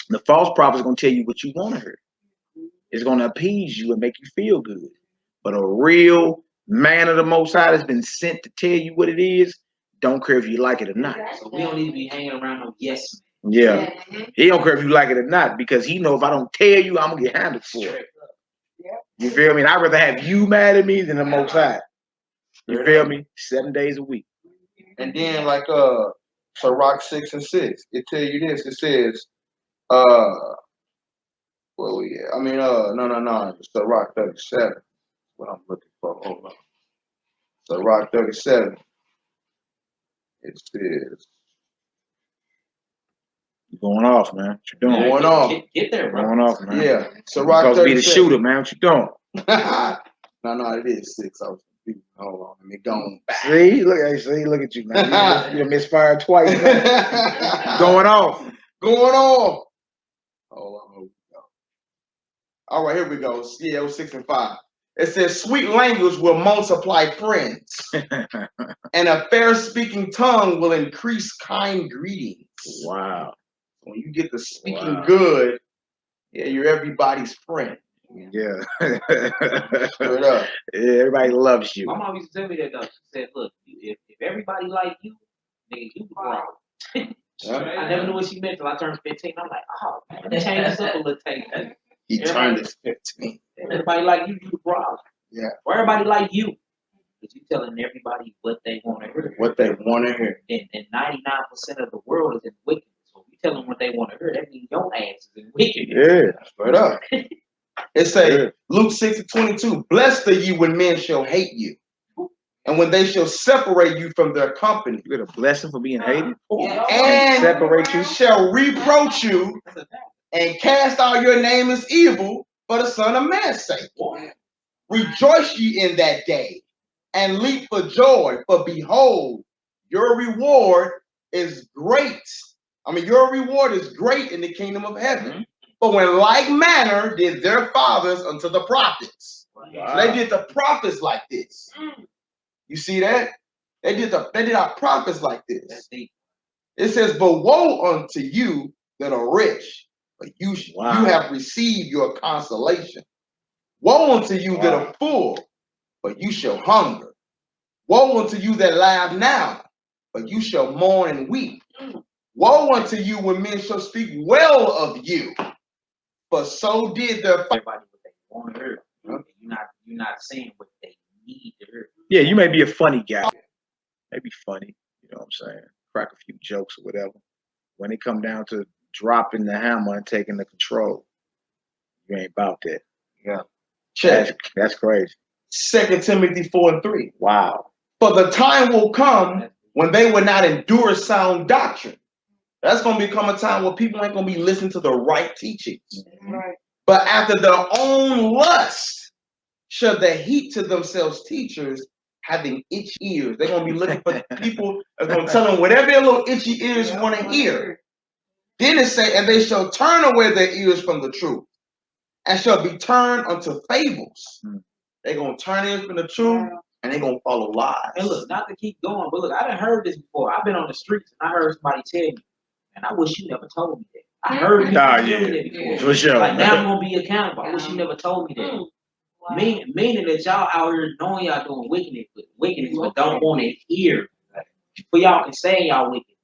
Speaker 1: The false prophet is going to tell you what you want to hear. It's going to appease you and make you feel good. But a real man of the Most High that's been sent to tell you what it is, don't care if you like it or not.
Speaker 9: So we don't need to be hanging around no yes man.
Speaker 1: Yeah. He don't care if you like it or not, because he know if I don't tell you, I'm going to get handled for it. You feel me? And I'd rather have you mad at me than the Most High. You feel me? 7 days a week.
Speaker 4: And then like Sirach 6 and 6, it tell you this. It says, where we at? I mean, no. Sirach 37. What I'm looking for. Hold on. Sirach 37. It says.
Speaker 1: You're going off, man. What you doing?
Speaker 4: Going off.
Speaker 9: Get there, bro.
Speaker 1: Going off, man.
Speaker 4: Yeah.
Speaker 1: You're
Speaker 4: Sirach 37.
Speaker 1: supposed to be the shooter, man. What you doing?
Speaker 4: No, it is 6. I was confused. Hold on. Let me go on back.
Speaker 1: See, look at you, man. You misfired twice, man. Going off.
Speaker 4: Going off. Hold on. All right, here we go. Yeah, 6 and 5. It says, sweet language will multiply friends, and a fair-speaking tongue will increase kind greetings.
Speaker 1: Wow.
Speaker 4: When you get to speaking good, yeah, you're everybody's friend.
Speaker 1: Yeah.
Speaker 4: Straight up.
Speaker 1: Yeah, everybody loves you.
Speaker 9: My mom used to tell me that though. She said, look, if everybody like you, nigga, you grow. I never knew what she meant till I turned 15. I'm like, oh, man, that changed up a little taste.
Speaker 4: He turned his 15.
Speaker 9: Everybody like you the problem.
Speaker 4: Yeah.
Speaker 9: Or everybody like you. Because you telling everybody what they want to hear.
Speaker 4: What they want to hear.
Speaker 9: And 99% of the world is in wickedness. So if you tell them what they want to hear, that means your ass is in wickedness.
Speaker 1: Yeah.
Speaker 4: Straight up. It say, Luke 6 and 22, blessed are you when men shall hate you, and when they shall separate you from their company.
Speaker 1: You get a blessing for being hated?
Speaker 4: And
Speaker 1: separate you?
Speaker 4: Shall reproach you and cast out your name as evil for the Son of Man's sake. Rejoice ye in that day and leap for joy, for behold, your reward is great. Your reward is great in the kingdom of heaven. For when like manner did their fathers unto the prophets.
Speaker 1: Wow.
Speaker 4: So they did the prophets like this. You see that? They did our prophets like this. It says, but woe unto you that are rich, but you have received your consolation. Woe unto you that are full, but you shall hunger. Woe unto you that laugh now, but you shall mourn and weep. Woe unto you when men shall speak well of you, for so did their
Speaker 9: everybody what they want to hear. You're not saying what they need to hear.
Speaker 1: Yeah, you may be a funny guy. Maybe funny, you know what I'm saying? Crack a few jokes or whatever. When it come down to dropping the hammer and taking the control, you ain't about that.
Speaker 4: Yeah. Check.
Speaker 1: That's crazy.
Speaker 4: 2 Timothy 4 and 3.
Speaker 1: Wow.
Speaker 4: For the time will come when they will not endure sound doctrine. That's going to become a time where people ain't going to be listening to the right teachings.
Speaker 3: Right.
Speaker 4: But after their own lust, shall they heap to themselves teachers having itchy ears. They're going to be looking for people that's going to tell them whatever their little itchy ears want to hear. Then it say, and they shall turn away their ears from the truth and shall be turned unto fables. They're going to turn ears from the truth and they're going to follow lies.
Speaker 9: And look, not to keep going, but look, I done heard this before. I've been on the streets and I heard somebody tell me, and I wish you never told me that. I heard you tell me that before.
Speaker 1: For sure.
Speaker 9: Like, now I'm going to be accountable. I wish you never told me that. Wow. Meaning that y'all out here knowing y'all doing wickedness, but don't want to hear. For y'all can say y'all wicked.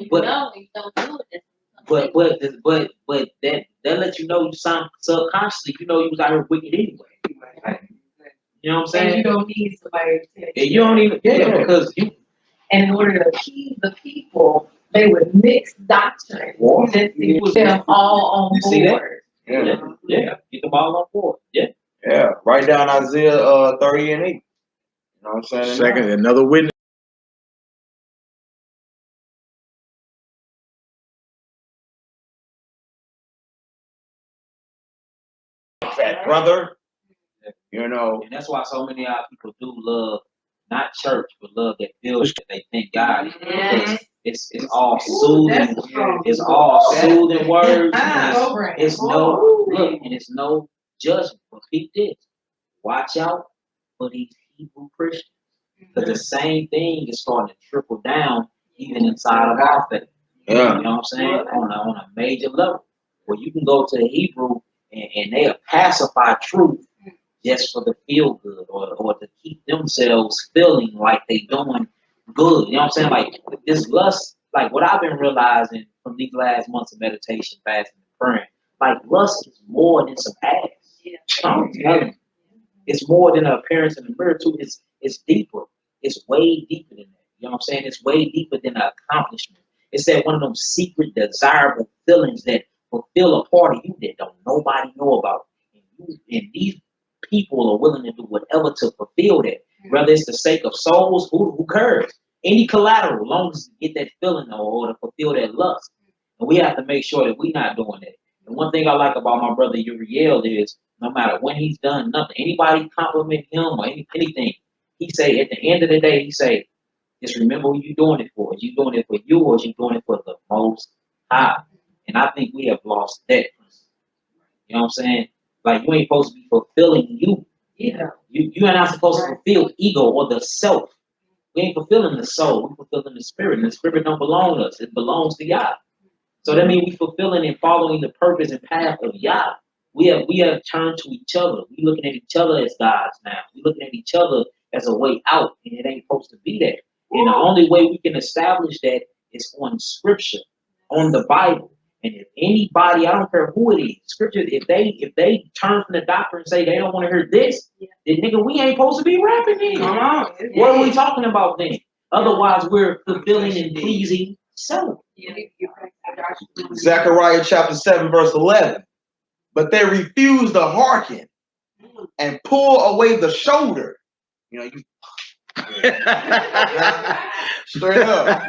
Speaker 9: But that lets you know you sound subconsciously, you know you was out here wicked anyway. You know what I'm saying?
Speaker 6: And you don't need somebody to tell you.
Speaker 9: And you don't even, because you.
Speaker 6: And in order to appease the people, they would mix doctrine just to get them all on board.
Speaker 9: Yeah, get them all on board.
Speaker 4: Yeah, write down Isaiah 30 and 8. You know what I'm saying?
Speaker 1: Second, another witness.
Speaker 4: Fat brother. You know.
Speaker 9: And that's why so many of our people do love, not church, but love that building that they think God is. It's all soothing. It's all soothing words. It's no look, and it's no judgment. But keep this. Watch out for these Hebrew Christians. Because the same thing is starting to trickle down even inside of our faith.
Speaker 1: Yeah.
Speaker 9: You know what I'm saying? On a major level. Where you can go to the Hebrew and they'll pacify truth just for the feel good or to keep themselves feeling like they doing good. You know what I'm saying? Like this lust, like what I've been realizing from these last months of meditation, fasting, and praying, like lust is more than some ass. I'm telling you. It's more than an appearance in the mirror too. It's deeper. It's way deeper than that. You know what I'm saying? It's way deeper than an accomplishment. It's that one of those secret, desirable feelings that fulfill a part of you that don't nobody know about. And these people are willing to do whatever to fulfill that. Whether it's the sake of souls, who cares? Any collateral, long as you get that feeling or to fulfill that lust. And we have to make sure that we're not doing that. And one thing I like about my brother Uriel is no matter when he's done nothing, anybody compliment him or anything, he say at the end of the day, he say, just remember who you doing it for. Is you doing it for you or is you doing it for the Most High? And I think we have lost that. You know what I'm saying? Like you ain't supposed to be fulfilling you.
Speaker 6: Yeah.
Speaker 9: You are not supposed to fulfill ego or the self. We ain't fulfilling the soul. We fulfilling the spirit. And the spirit don't belong to us. It belongs to Yah. So that means we fulfilling and following the purpose and path of Yah. We have turned to each other. We looking at each other as gods now. We looking at each other as a way out, and it ain't supposed to be that. And the only way we can establish that is on Scripture, on the Bible. And if anybody, I don't care who it is, Scripture, if they turn from the doctrine and say they don't want to hear this, then nigga, we ain't supposed to be rapping then.
Speaker 6: Come on.
Speaker 9: What are we talking about then? Otherwise, we're fulfilling and pleasing self.
Speaker 4: Zechariah chapter 7, verse 11. But they refused to hearken and pull away the shoulder. You know, straight up.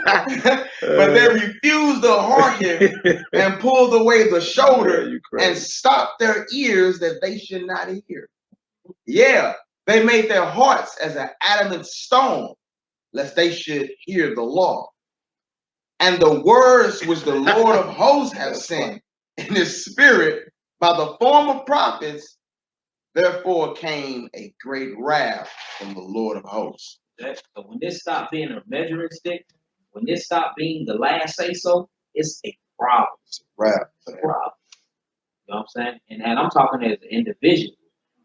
Speaker 4: But they refused to hearken and pulled away the shoulder and stopped their ears that they should not hear. Yeah, they made their hearts as an adamant stone, lest they should hear the law. And the words which the Lord of hosts have sent in his spirit by the form of prophets, therefore came a great wrath from the Lord of hosts.
Speaker 9: So when this stopped being a measuring stick, when this stopped being the last say so, it's a problem.
Speaker 4: It's a wrath.
Speaker 9: It's a problem. You know what I'm saying? And I'm talking as an individual.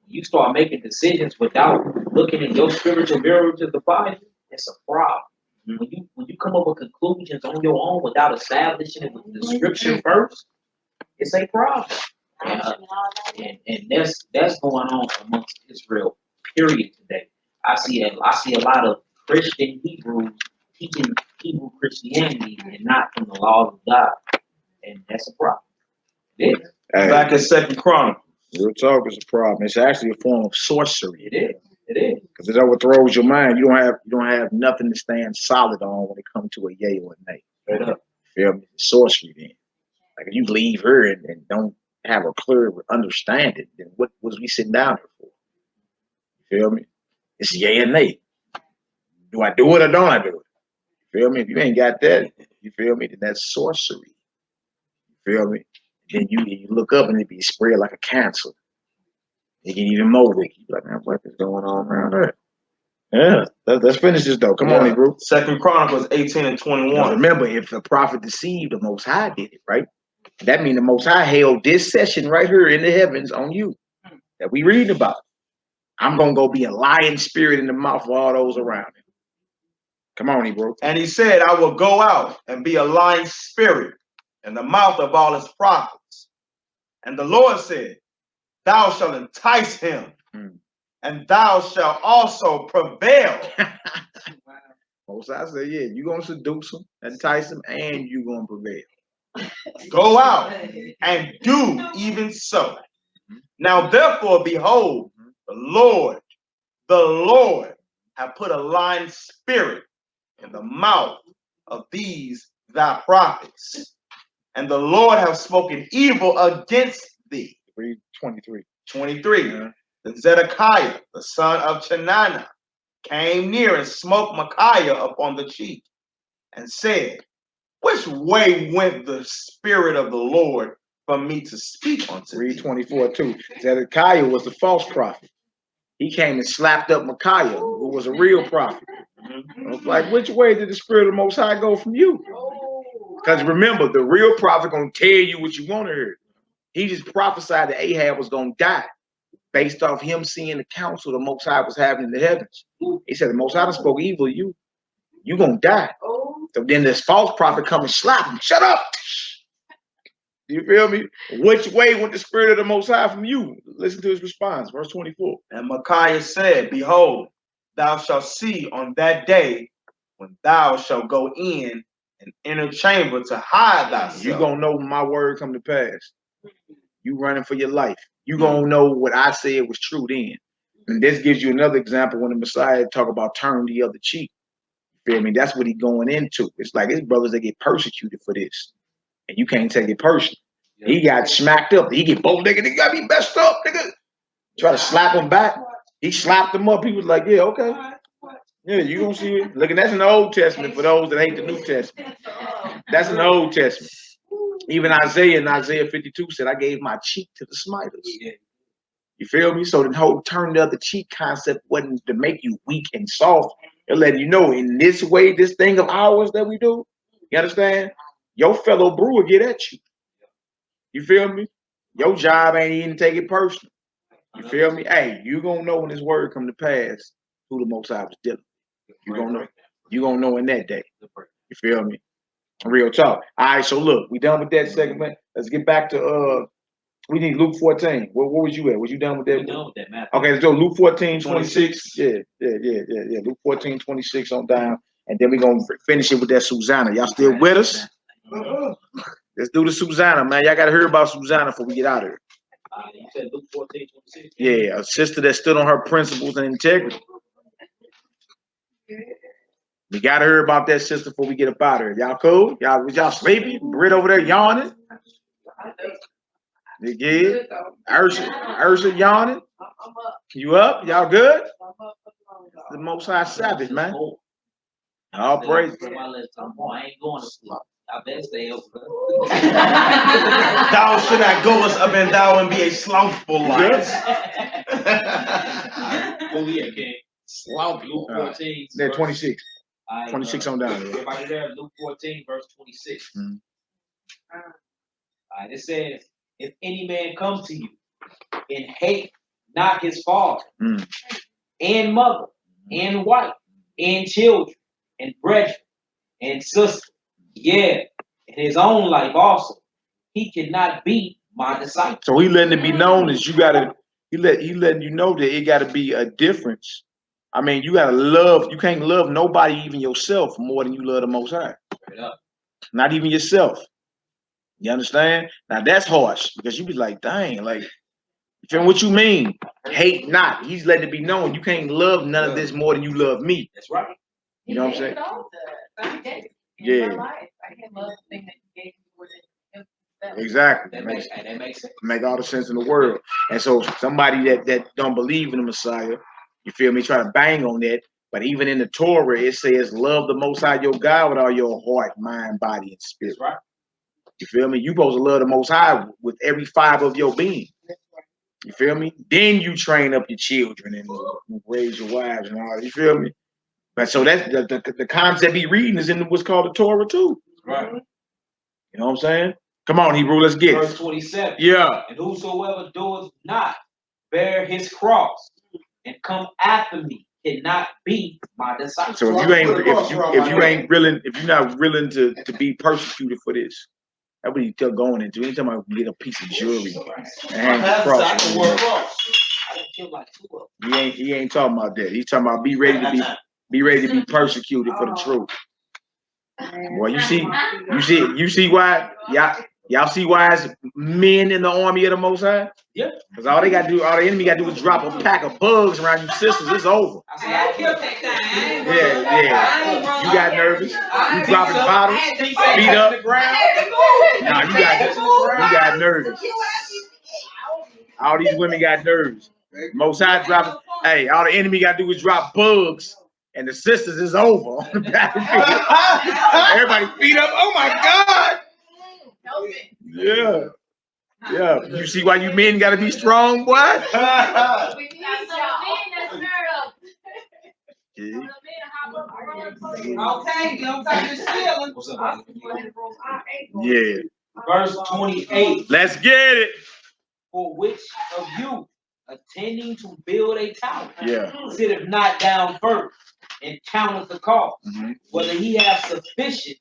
Speaker 9: When you start making decisions without looking at your spiritual mirror to the Bible, it's a problem. When you come up with conclusions on your own without establishing it with the Scripture first, it's a problem. And that's going on amongst Israel. Period. Today, I see a lot of Christian Hebrews teaching Hebrew Christianity and not from the laws of God, and that's a problem.
Speaker 1: Hey,
Speaker 4: back in 2 Chronicles.
Speaker 1: Real talk is a problem. It's actually a form of sorcery.
Speaker 9: It is. It is.
Speaker 1: Because it overthrows your mind. You don't have nothing to stand solid on when it comes to a yay or a nay.
Speaker 9: Straight up.
Speaker 1: Feel me? It's sorcery then. Like if you leave her and don't have a clear understanding, then what was we sitting down here for? You feel me? It's yay and nay. Do I do it or don't I do it? You feel me? If you ain't got that, you feel me? Then that's sorcery. You feel me? Then you look up and it be spread like a cancer. You get even more wicked. You like, man, what is going on around there? Yeah, let's finish this though. Come on, bro.
Speaker 4: 2 Chronicles 18 and 21.
Speaker 1: Now remember, if the prophet deceived, the Most High did it, right? That means the Most High held this session right here in the heavens on you that we read about. I'm gonna go be a lying spirit in the mouth of all those around him. Come on, bro.
Speaker 4: And he said, I will go out and be a lying spirit in the mouth of all his prophets. And the Lord said, thou shalt entice him, and thou shalt also prevail.
Speaker 1: Most High said, yeah, you're gonna seduce him, entice him, and you're gonna prevail.
Speaker 4: Go out and do even so. Now therefore, behold, the Lord have put a lying spirit in the mouth of these thy prophets, and the Lord have spoken evil against thee.
Speaker 1: Read 23.
Speaker 4: 23. Then Zedekiah, the son of Chenanah, came near and smote Micaiah upon the cheek, and said, Which way went the Spirit of the Lord for me to speak unto thee?
Speaker 1: Read 24 too. Zedekiah was the false prophet. He came and slapped up Micaiah, who was a real prophet. I was like, which way did the Spirit of the Most High go from you? Because remember, the real prophet gonna tell you what you want to hear. He just prophesied that Ahab was gonna die based off him seeing the counsel the Most High was having in the heavens. He said, the Most High spoke evil of you. You gonna die. So then this false prophet come and slap him. Shut up. You feel me? Which way went the Spirit of the Most High from you? Listen to his response, verse 24.
Speaker 4: And Micaiah said, behold, thou shalt see on that day when thou shalt go in an inner chamber to hide thyself.
Speaker 1: You gonna know when my word come to pass. You running for your life. You gonna know what I said was true then. And this gives you another example when the Messiah talk about turn the other cheek. You feel me? That's what he going into. It's like his brothers that get persecuted for this. And you can't take it personal. He got smacked up. He get bold, nigga. They got me messed up, nigga. Try to slap him back. He slapped him up. He was like, yeah, okay. Yeah, you gonna see it. Look, and that's in the Old Testament for those that hate the New Testament. That's in the Old Testament. Even Isaiah in Isaiah 52 said, I gave my cheek to the smiters. You feel me? So the whole turn the other cheek concept wasn't to make you weak and soft. It let you know in this way, this thing of ours that we do, you understand? Your fellow brewer get at you. You feel me? Your job ain't even take it personal. You feel me? Hey, you gonna know when this word come to pass who the Most High was dealing with. You gonna know. You gonna know in that day. You feel me? Real talk. All right, so look, we done with that segment. Let's get back to we need Luke 14. Where was you at? Was you done with that?
Speaker 9: Done with that, man.
Speaker 1: Okay, let's go Luke 14, 26. Yeah. Luke 14, 26 on down. And then we're gonna finish it with that Susanna. Y'all still with us? Let's do the Susanna, man. Y'all gotta hear about Susanna before we get out of here.
Speaker 9: You said Luke 14, 26.
Speaker 1: Yeah, a sister that stood on her principles and integrity. We gotta hear about that sister before we get up out of here. Y'all cool? Y'all sleepy? Brit over there yawning. You good? Ursa yawning. You up? Y'all good? The Most High Sabbath, man. All praise.
Speaker 9: I ain't going to sleep. I better stay over.
Speaker 4: Thou should not go us up and down and be a slothful life.
Speaker 9: Sloth. Luke 14.
Speaker 1: They're 26. 26 on down.
Speaker 9: Everybody there, Luke 14, verse 26. All right, it says, if any man come to you and hate not his father and mother and wife and children and brethren and sister, yeah, and his own life also, he cannot be my disciple.
Speaker 1: So he letting it be known as you gotta, he letting you know that it gotta be a difference. I mean, you gotta love, you can't love nobody, even yourself, more than you love the Most High.
Speaker 9: Straight up.
Speaker 1: Not even yourself. You understand? Now that's harsh because you be like, dang, like, you feel what you mean? Hate not. He's letting it be known you can't love none of this more than you love me.
Speaker 9: That's right.
Speaker 1: You know what I'm saying? Yeah. Exactly.
Speaker 9: That makes sense.
Speaker 1: Make all the sense in the world. And so somebody that don't believe in the Messiah, you feel me, try to bang on that. But even in the Torah, it says, love the Most High your God with all your heart, mind, body, and spirit.
Speaker 9: That's right.
Speaker 1: You feel me? You supposed to love the Most High with every fiber of your being. You feel me? Then you train up your children and raise your wives and all that. You feel me? But so that's the concept he reading is in what's called the Torah too.
Speaker 9: Right.
Speaker 1: You know what I'm saying? Come on, Hebrew, let's get it.
Speaker 9: Verse 27.
Speaker 1: Yeah.
Speaker 9: And whosoever doeth not bear his cross and come after me cannot be my disciple.
Speaker 1: So if you're not willing to be persecuted for this, that's what he's still going into. Anytime I get a piece of jewelry and hang the cross. He ain't talking about that. He's talking about be ready to be persecuted for the truth. Boy, you see why y'all see why it's men in the army of the Most High?
Speaker 9: Yeah.
Speaker 1: Because all the enemy got to do is drop a pack of bugs around you sisters. It's over. Yeah. You got nervous. You dropping bottles, feet up. Nah, you got nervous. All these women got nervous. Most High dropping. Hey, all the enemy got to do is drop bugs and the sisters is over on the battlefield. Everybody feet up. Oh my God. Yeah. Yeah. You see why you men gotta be strong, boy?
Speaker 5: We need some men that's nerve.
Speaker 2: Okay, don't touch your feelings.
Speaker 1: Yeah.
Speaker 9: Verse 28.
Speaker 1: Let's get it.
Speaker 9: For which of you attending to build a tower sitteth not down first and counteth the cost, whether he have sufficient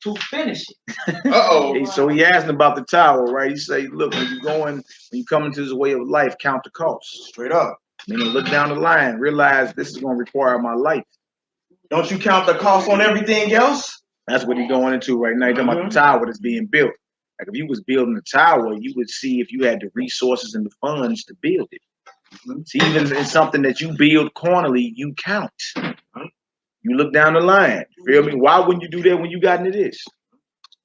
Speaker 9: to finish it?
Speaker 1: So he asked him about the tower, right? He say, look, when you come into this way of life, count the costs. Straight up. Meaning look down the line, realize this is gonna require my life. Don't you count the cost on everything else? That's what he's going into right now. He's talking about the tower that's being built. Like if you was building the tower, you would see if you had the resources and the funds to build it. See, even in something that you build cornerly, you count. You look down the line. You feel me? Why wouldn't you do that when you got into this?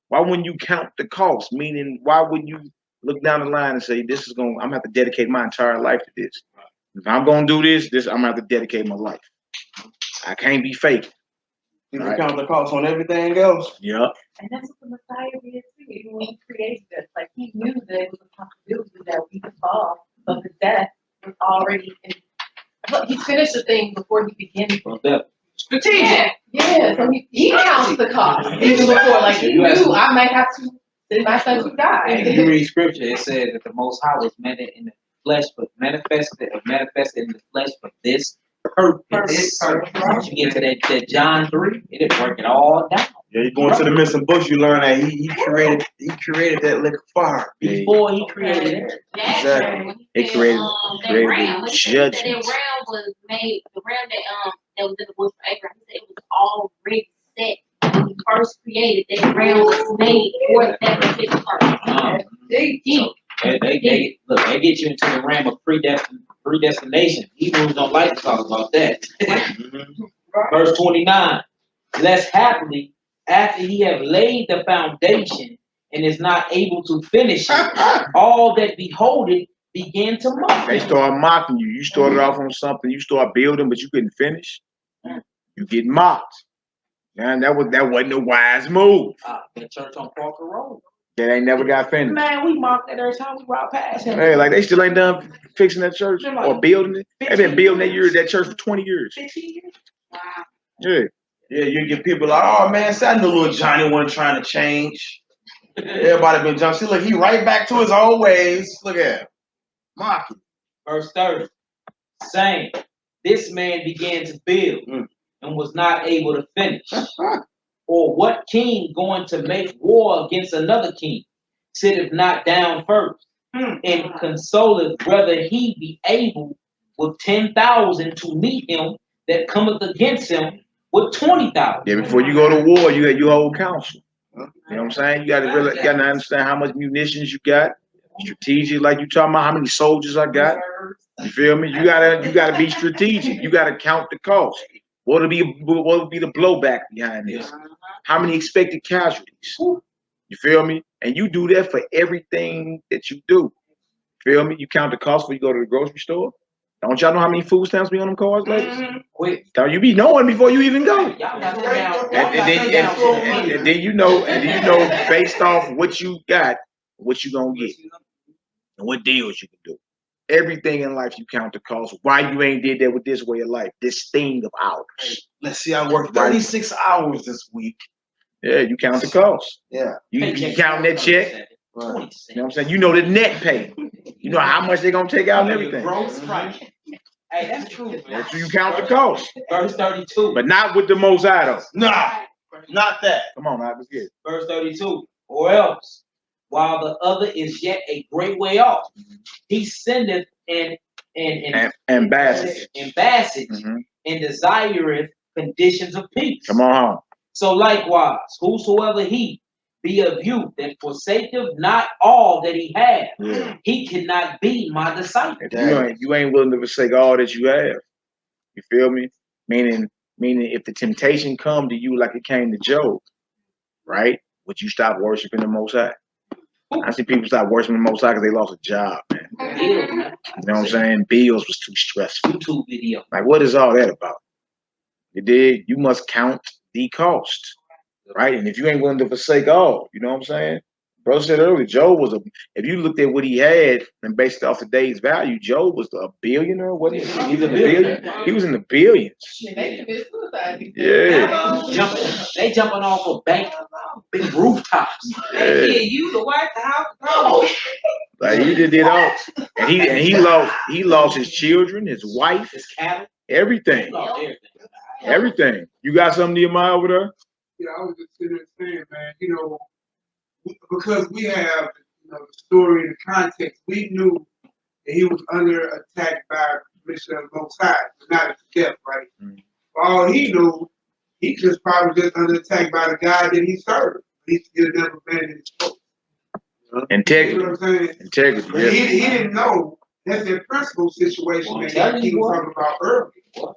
Speaker 1: Why wouldn't you count the cost? Meaning, why wouldn't you look down the line and say, this is going, I'm gonna have to dedicate my entire life to this. If I'm gonna do this, I'm gonna have to dedicate my life. I can't be fake. You count the cost on everything else. Yeah.
Speaker 6: And that's what the Messiah did too. Even when he created us, like he knew that it was a possibility that we could fall, but the death was already in. Look, he finished the thing before he began.
Speaker 2: Strategic.
Speaker 6: Yeah, so he counts the cost even before, like he knew I might have to send my son to die.
Speaker 9: And if you read scripture, it said that the Most High was in the flesh, but manifested in the flesh for this purpose. Once you get to that John 3, it is working all down.
Speaker 1: Yeah, you going to the missing books, you learn that he created that liquor fire
Speaker 9: before he created it.
Speaker 1: Exactly. It created judgment.
Speaker 5: That ram was made. The ram that was in the bush for Abraham. He said it was already set when he first created. That ram was made for that particular purpose.
Speaker 9: They get you into the realm of predestination. Hebrews don't like to talk about that. Verse 29. Less happily, after he have laid the foundation and is not able to finish it, all that behold it begin to mock.
Speaker 1: They start mocking you. You started off on something, you start building, but you couldn't finish. You get mocked. Man, that wasn't a wise move.
Speaker 9: The church on Parker Road.
Speaker 1: That ain't never got finished.
Speaker 9: Man, we mocked that every time we ride past him.
Speaker 1: Hey, like they still ain't done fixing that church or building it. They've been building that church for 20 years.
Speaker 5: 15 years? Wow.
Speaker 1: Yeah. Yeah, you get people like, oh man, see, I knew little Johnny wasn't trying to change. Everybody been jumping. See, look, he right back to his old ways. Look at him. Mocking.
Speaker 9: Verse 30. Saying, this man began to build and was not able to finish. Or what king going to make war against another king sitteth not down first and consoleth whether he be able with 10,000 to meet him that cometh against him with 20,000.
Speaker 1: Yeah, before you go to war, you got your whole council. You know what I'm saying? You got to understand how much munitions you got, strategic, like you talking about how many soldiers I got. You feel me? You gotta be strategic. You gotta count the cost. What would be the blowback behind this? How many expected casualties? You feel me? And you do that for everything that you do. Feel me? You count the cost when you go to the grocery store. Don't y'all know how many food stamps be on them cars, ladies? You be knowing before you even go. And then you know based off what you got, what you gonna get, and what deals you can do. Everything in life you count the cost. Why you ain't did that with this way of life? This thing of ours. Let's see, I worked 36 hours this week. Yeah, you count the cost. Yeah. You count that check. Right. You know what I'm saying? You know the net pay. You know how much they're gonna take out and everything.
Speaker 9: Gross price. Hey, that's true.
Speaker 1: So you count the cost.
Speaker 9: Verse 32.
Speaker 1: But not with the Most High though. Nah, not that. Come on, let's get it.
Speaker 9: Verse 32. Or else, while the other is yet a great way off, he sendeth an
Speaker 1: ambassage
Speaker 9: and desireth conditions of peace.
Speaker 1: Come on.
Speaker 9: So likewise, whosoever he be of you that forsaketh not all that he hath, he cannot be my disciple.
Speaker 1: You ain't willing to forsake all that you have. You feel me? Meaning if the temptation come to you like it came to Job, right? Would you stop worshiping the Most High? I see people stop worshiping the Most High because they lost a job, man. You know what I'm saying? Bills was too stressful.
Speaker 9: YouTube video.
Speaker 1: Like, what is all that about? You did. You must count the cost, right? And if you ain't willing to forsake all, you know what I'm saying? Bro said earlier, Job was if you looked at what he had and based it off today's value, Job was a billionaire, wasn't he? He was in the billion. He was in the billions.
Speaker 6: They commit suicide.
Speaker 1: Yeah.
Speaker 9: They jumping off of big rooftops.
Speaker 6: They kill you, the wife, the house, the dog.
Speaker 1: Like he did all, and he lost his children, his wife,
Speaker 9: His cattle.
Speaker 1: everything. Everything. You got something, Nehemiah, over there?
Speaker 8: Yeah, I was just sitting there saying, man, you know, because we have, you know, the story and the context, we knew that he was under attack by permission of the Most High, but not at death, right?
Speaker 1: Mm.
Speaker 8: For all he knew, he just probably just under attack by the God that he served. He still never abandoned his focus.
Speaker 1: Integrity.
Speaker 8: You know what I'm saying?
Speaker 1: Integrity.
Speaker 8: But he didn't know that's that principle situation that he was talking about earlier. You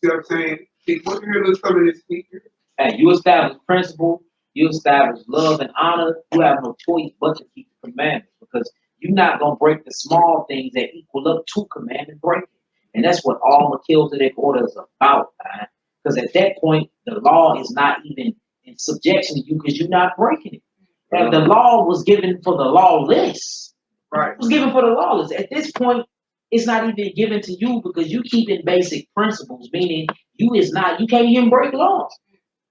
Speaker 8: see what I'm saying? What you hear some of this speaker?
Speaker 9: Hey, you establish principle, you establish love and honor, you have no choice but to keep the commandments because you're not going to break the small things that equal up to commandment breaking. And that's what all Melchizedek order is about, man. Because at that point, the law is not even in subjection to you because you're not breaking it. And the law was given for the lawless.
Speaker 8: Right.
Speaker 9: It was given for the lawless. At this point, it's not even given to you because you keep in basic principles, meaning you can't even break laws.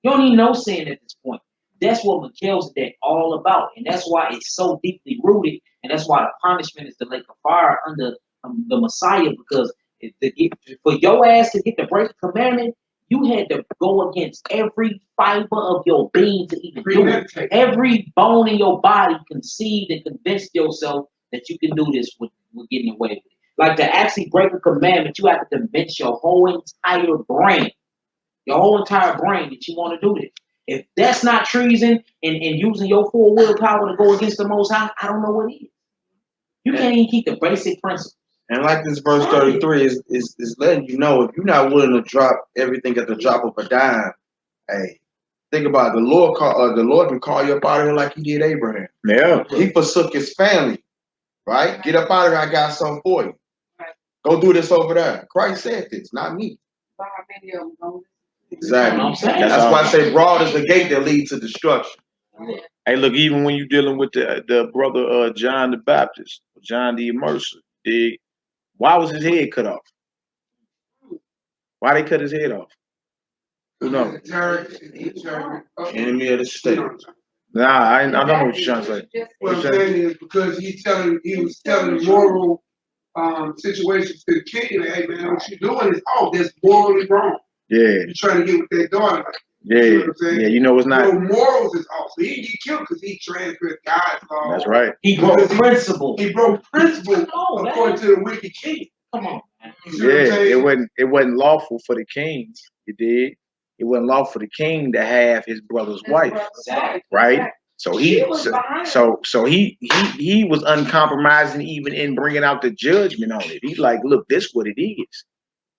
Speaker 9: You don't need no sin at this point. That's what Melchizedek all about. And that's why it's so deeply rooted. And that's why the punishment is the lake of fire under the Messiah. Because for your ass to get the break commandment, you had to go against every fiber of your being to even do it. Every bone in your body conceived and convinced yourself that you can do this with getting away with it. Like to actually break a commandment, you have to convince your whole entire brain that you want to do this. If that's not treason and using your full willpower to go against the Most High, I don't know what is. You can't even keep the basic principles.
Speaker 4: And like this verse 33 is letting you know, if you're not willing to drop everything at the drop of a dime, hey, think about it. The Lord can call you up out of here like he did Abraham.
Speaker 1: Yeah.
Speaker 4: He forsook his family, right? Get up out of here, I got something for you. Go do this over there. Christ said this, not me. Exactly. That's why I say broad is the gate that leads to destruction.
Speaker 1: Hey, look, even when you're dealing with the brother John the Baptist, John the Immerser, why was his head cut off? Why they cut his head off? Who knows?
Speaker 4: Enemy of the state.
Speaker 1: Nah, I don't know what you're trying to say.
Speaker 8: What I'm saying is because he was telling moral situations to the king, like, hey man, what you doing is that's morally wrong.
Speaker 1: Yeah.
Speaker 8: You're trying to get with that daughter.
Speaker 1: Yeah.
Speaker 8: You know what I'm saying?
Speaker 1: Yeah, you know it's not.
Speaker 8: Your morals is off. So he didn't get killed because he transgressed God's law.
Speaker 1: That's right.
Speaker 9: He broke principle.
Speaker 8: He broke principle according to the wicked king.
Speaker 9: Come on, man.
Speaker 1: It wasn't lawful for the king. It did. It wasn't lawful for the king to have his brother's wife. Right? So he was uncompromising even in bringing out the judgment on it. He's like, look, this is what it is.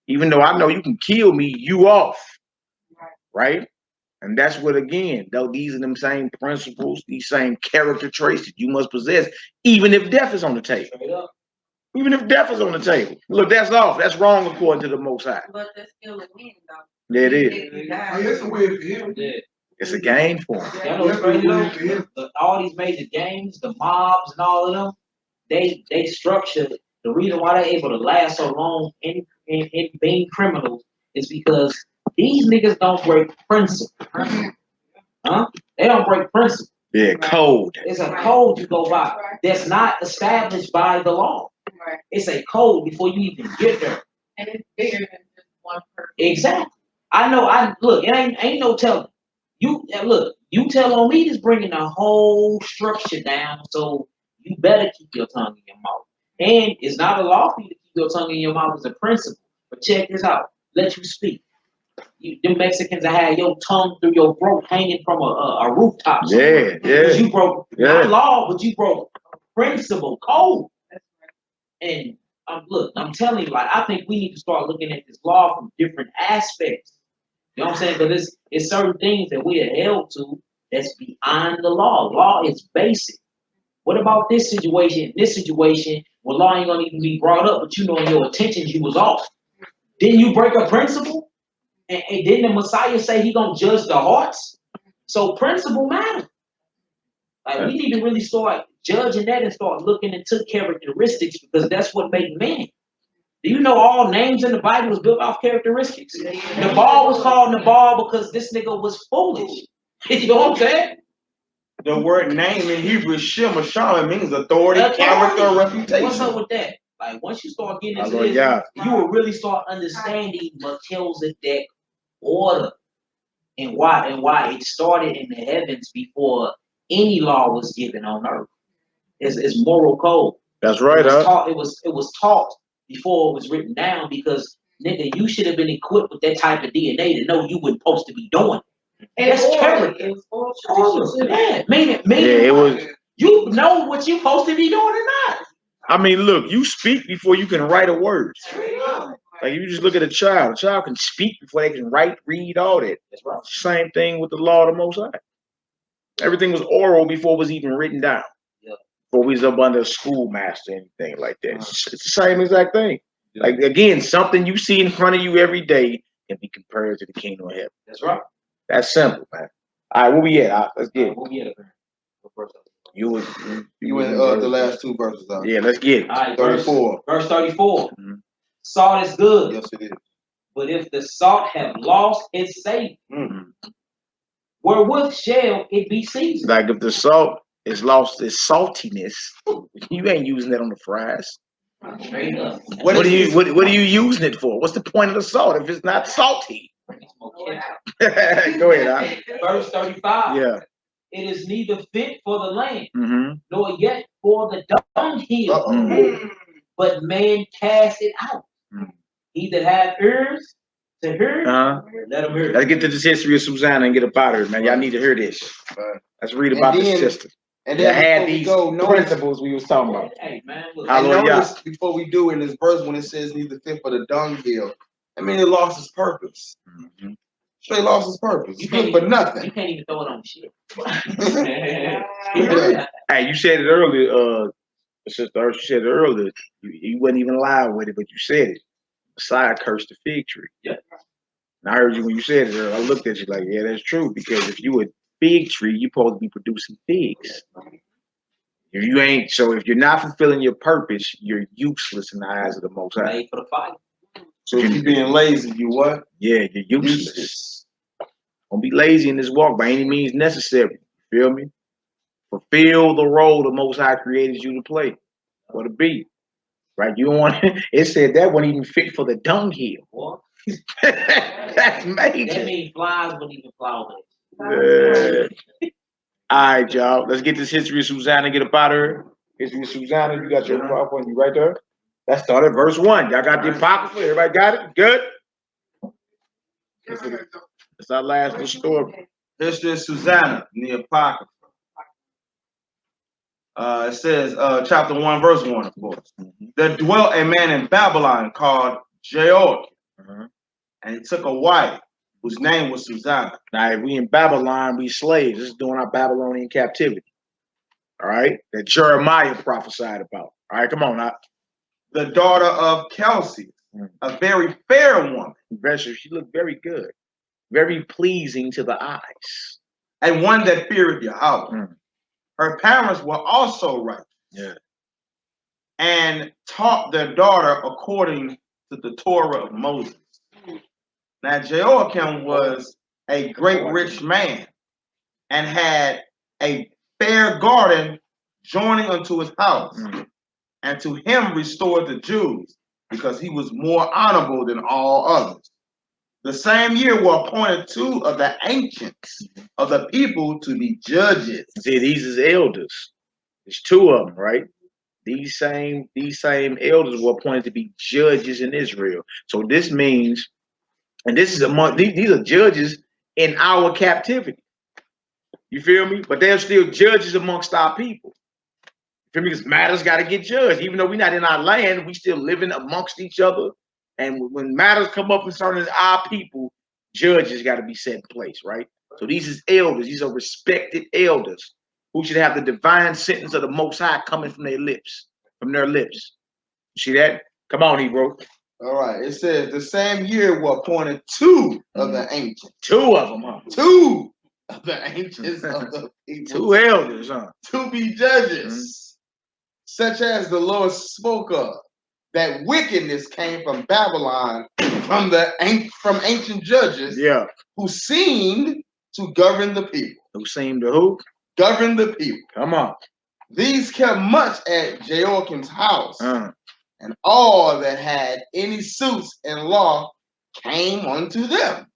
Speaker 1: Even though I know you can kill me, you off. Right? And that's what, again, though, these are them same principles, these same character traits that you must possess, even if death is on the table. Even if death is on the table. Look, that's off. That's wrong according to the Most High.
Speaker 6: But that's still a win, though.
Speaker 1: Yeah, it is.
Speaker 8: It's a win for him.
Speaker 9: Yeah.
Speaker 1: It's a game for him.
Speaker 9: You know what's crazy though? All these major games, the mobs and all of them, they structure the reason why they're able to last so long in being criminals is because these niggas don't break principle. Huh? They don't break principle.
Speaker 1: Yeah, code.
Speaker 9: It's a code you go by that's not established by the law. It's a code before you even get there.
Speaker 6: And it's bigger than just one person.
Speaker 9: Exactly. I know. It ain't no telling. You tell on me this bringing the whole structure down. So you better keep your tongue in your mouth. And it's not a law for you to keep your tongue in your mouth as a principle. But check this out. Let you speak. The Mexicans that had your tongue through your throat hanging from a rooftop.
Speaker 1: Yeah.
Speaker 9: Because you broke not law, but you broke principle, code. And I'm telling you, like, I think we need to start looking at this law from different aspects. You know what I'm saying? Because it's certain things that we are held to that's beyond the law. Law is basic. What about this situation? This situation, where law ain't gonna even be brought up, but you know in your intentions you was off. Didn't you break a principle? And didn't the Messiah say he gonna judge the hearts? So principle matter. Like we need to really start judging that and start looking into characteristics because that's what make men. Do you know all names in the Bible was built off characteristics? Nabal was called Nabal because this nigga was foolish. You know what I'm saying?
Speaker 4: The word name in Hebrew is Shem or Sham. It means authority, character, or reputation.
Speaker 9: What's up with that? Like once you start getting into
Speaker 1: Lord,
Speaker 9: this,
Speaker 1: yeah.
Speaker 9: you will really start understanding Melchizedek order and why it started in the heavens before any law was given on earth. It's moral code.
Speaker 1: That's right,
Speaker 9: It was taught before it was written down because nigga, you should have been equipped with that type of DNA to know you weren't supposed to be doing.
Speaker 3: And
Speaker 9: That's character.
Speaker 3: it was tradition too.
Speaker 9: Yeah, meaning
Speaker 1: it was.
Speaker 9: you know what you're supposed to be doing or not.
Speaker 1: I mean, look, you speak before you can write a word. Like if you just look at a child can speak before they can write, read, all that.
Speaker 9: That's right.
Speaker 1: Same thing with the law of the Most High. Everything was oral before it was even written down.
Speaker 9: Yeah.
Speaker 1: Before we was up under a schoolmaster, anything like that. It's the same exact thing. Yeah. Like again, something you see in front of you every day can be compared to the kingdom of heaven.
Speaker 9: That's right.
Speaker 1: That's simple, man. All right, where we at? Let's get it.
Speaker 9: Where we at?
Speaker 1: You
Speaker 4: in the last two verses.
Speaker 1: Yeah, let's get it.
Speaker 9: All right,
Speaker 4: 34.
Speaker 9: Verse 34.
Speaker 1: Mm-hmm.
Speaker 9: Salt is good.
Speaker 4: Yes, it is.
Speaker 9: But if the salt have lost its savor, wherewith shall it be seasoned?
Speaker 1: Like if the salt is lost its saltiness, you ain't using that on the fries.
Speaker 9: Straight up.
Speaker 1: What are you using it for? What's the point of the salt if it's not salty? Go ahead.
Speaker 9: Verse 35.
Speaker 1: Yeah.
Speaker 9: It is neither fit for the land,
Speaker 1: Mm-hmm.
Speaker 9: nor yet for the dunghill, but man cast it out. He that hath ears to hear, let him hear.
Speaker 1: Let's get to this history of Susanna and get up out of here, man. Y'all need to hear this. Let's read about this sister.
Speaker 4: And then
Speaker 1: had these principles we was talking about.
Speaker 9: Hey, man, look,
Speaker 4: and notice before we do in this verse when it says neither fit for the dunghill, I mean it lost its purpose.
Speaker 1: Mm-hmm.
Speaker 4: Straight lost its purpose. You good for nothing.
Speaker 9: You can't even throw it on shit.
Speaker 1: Hey, you said it earlier, sister. You said it earlier. You wasn't even live with it, but you said it. Messiah cursed the fig tree.
Speaker 9: Yeah.
Speaker 1: And I heard you when you said it earlier. I looked at you like, yeah, that's true. Because if you a fig tree, you're supposed to be producing figs. If you ain't, so if you're not fulfilling your purpose, you're useless in the eyes of the Most High.
Speaker 9: Made for the fight.
Speaker 4: So if you're being lazy, you what?
Speaker 1: Yeah, you're useless. Don't be lazy in this walk by any means necessary. You feel me? Fulfill the role the Most High created you to play or to be. Right? You don't want it said that wasn't even fit for the dunghill.
Speaker 9: What?
Speaker 1: That's major.
Speaker 9: That means flies wouldn't even fly over
Speaker 1: it. All right, y'all. Let's get this history of Susanna, get up out of her. History of Susanna, you got your PowerPoint, you right there? Let's start at verse 1. Y'all got the Apocrypha? Everybody got it? Good? That's our last little story.
Speaker 4: History of Susanna in the Apocrypha. It says, chapter 1, verse 1, of course. There dwelt a man in Babylon called Jehoiakim, and he took a wife whose name was Susanna.
Speaker 1: Now, if we in Babylon, we slaves. This is during our Babylonian captivity. All right? That Jeremiah prophesied about. All right, come on now.
Speaker 4: The daughter of Kelsey, a very fair woman.
Speaker 1: She looked very good. Very pleasing to the eyes.
Speaker 4: And one that feared Yahweh. Her parents were also righteous.
Speaker 1: Yeah.
Speaker 4: And taught their daughter according to the Torah of Moses. Now, Jehoiakim was a great rich man and had a fair garden joining unto his house. And to him restored the Jews, because he was more honorable than all others. The same year were appointed 2 of the ancients of the people to be judges.
Speaker 1: See, these is elders. There's 2 of them, right? These same elders were appointed to be judges in Israel. So this means, and this is these are judges in our captivity. You feel me? But they're still judges amongst our people. You feel me? Because matters got to get judged. Even though we're not in our land, we still living amongst each other. And when matters come up concerning our people, judges got to be set in place, right? So these is elders. These are respected elders who should have the divine sentence of the Most High coming from their lips. You see that? Come on, Hebrew.
Speaker 4: All right. It says the same year were appointed two of the ancients.
Speaker 1: Two of them, huh?
Speaker 4: Two of the ancients of the people.
Speaker 1: Two elders, huh?
Speaker 4: To be judges, such as the Lord spoke of. That wickedness came from Babylon, from ancient judges, who seemed to govern the people.
Speaker 1: Who seemed to who?
Speaker 4: Govern the people.
Speaker 1: Come on.
Speaker 4: These kept much at Joachim's house, and all that had any suits in law came unto them.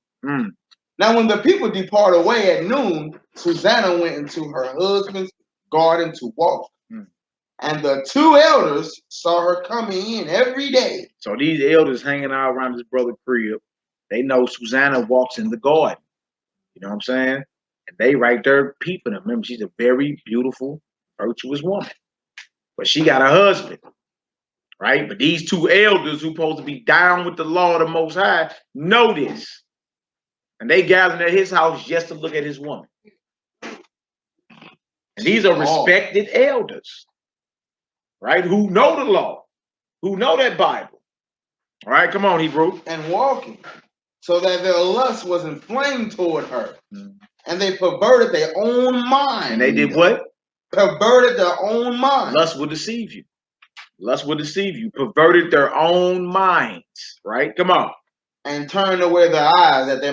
Speaker 4: Now, when the people departed away at noon, Susanna went into her husband's garden to walk. And the two elders saw her coming in every day.
Speaker 1: So these elders hanging out around his brother crib, they know Susanna walks in the garden. You know what I'm saying? And they right there peeping her. Remember, she's a very beautiful, virtuous woman. But she got a husband, right? But these two elders who supposed to be down with the law of the Most High know this. And they gathered at his house just to look at his woman. And these are respected elders, right? Who know the law, who know that Bible. All right, come on, Hebrew.
Speaker 4: And walking, so that their lust was inflamed toward her. And they perverted their own mind.
Speaker 1: And they did what?
Speaker 4: Perverted their own mind.
Speaker 1: Lust will deceive you. Lust will deceive you. Perverted their own minds, right? Come on.
Speaker 4: And turned away their eyes that they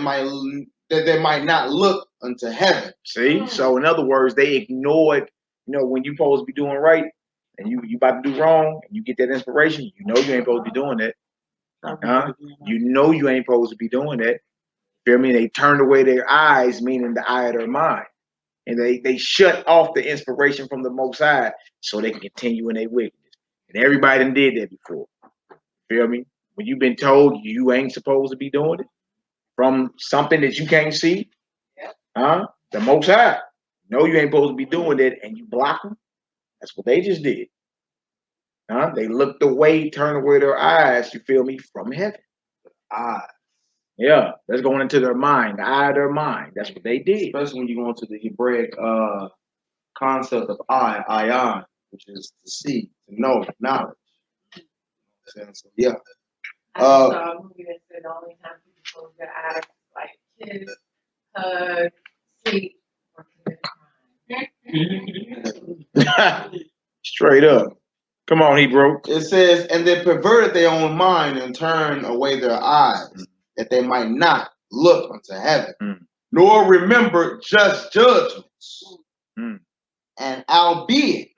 Speaker 4: might not look unto heaven.
Speaker 1: See? So in other words, they ignored, when you supposed to be doing right and you about to do wrong and you get that inspiration, you know you ain't supposed to be doing that. You know you ain't supposed to be doing that. Feel me? They turned away their eyes, meaning the eye of their mind. And they shut off the inspiration from the Most High so they can continue in their wickedness. And everybody done did that before. Feel me? When you've been told you ain't supposed to be doing it from something that you can't see, the Most High, know you ain't supposed to be doing that, and you block them. That's what they just did. They looked away, turned away their eyes, you feel me, from heaven. Yeah, that's going into their mind, the eye of their mind. That's what they did.
Speaker 4: Especially when you go into the Hebraic concept of ayan, which is to see, to know, knowledge. So, yeah.
Speaker 6: I saw a movie that said the only time people close their eyes, like kiss, hug, sleep, or commit crime.
Speaker 1: Straight up. Come on, Hebrew.
Speaker 4: It says, and they perverted their own mind and turned away their eyes, that they might not look unto heaven, nor remember just judgments. And albeit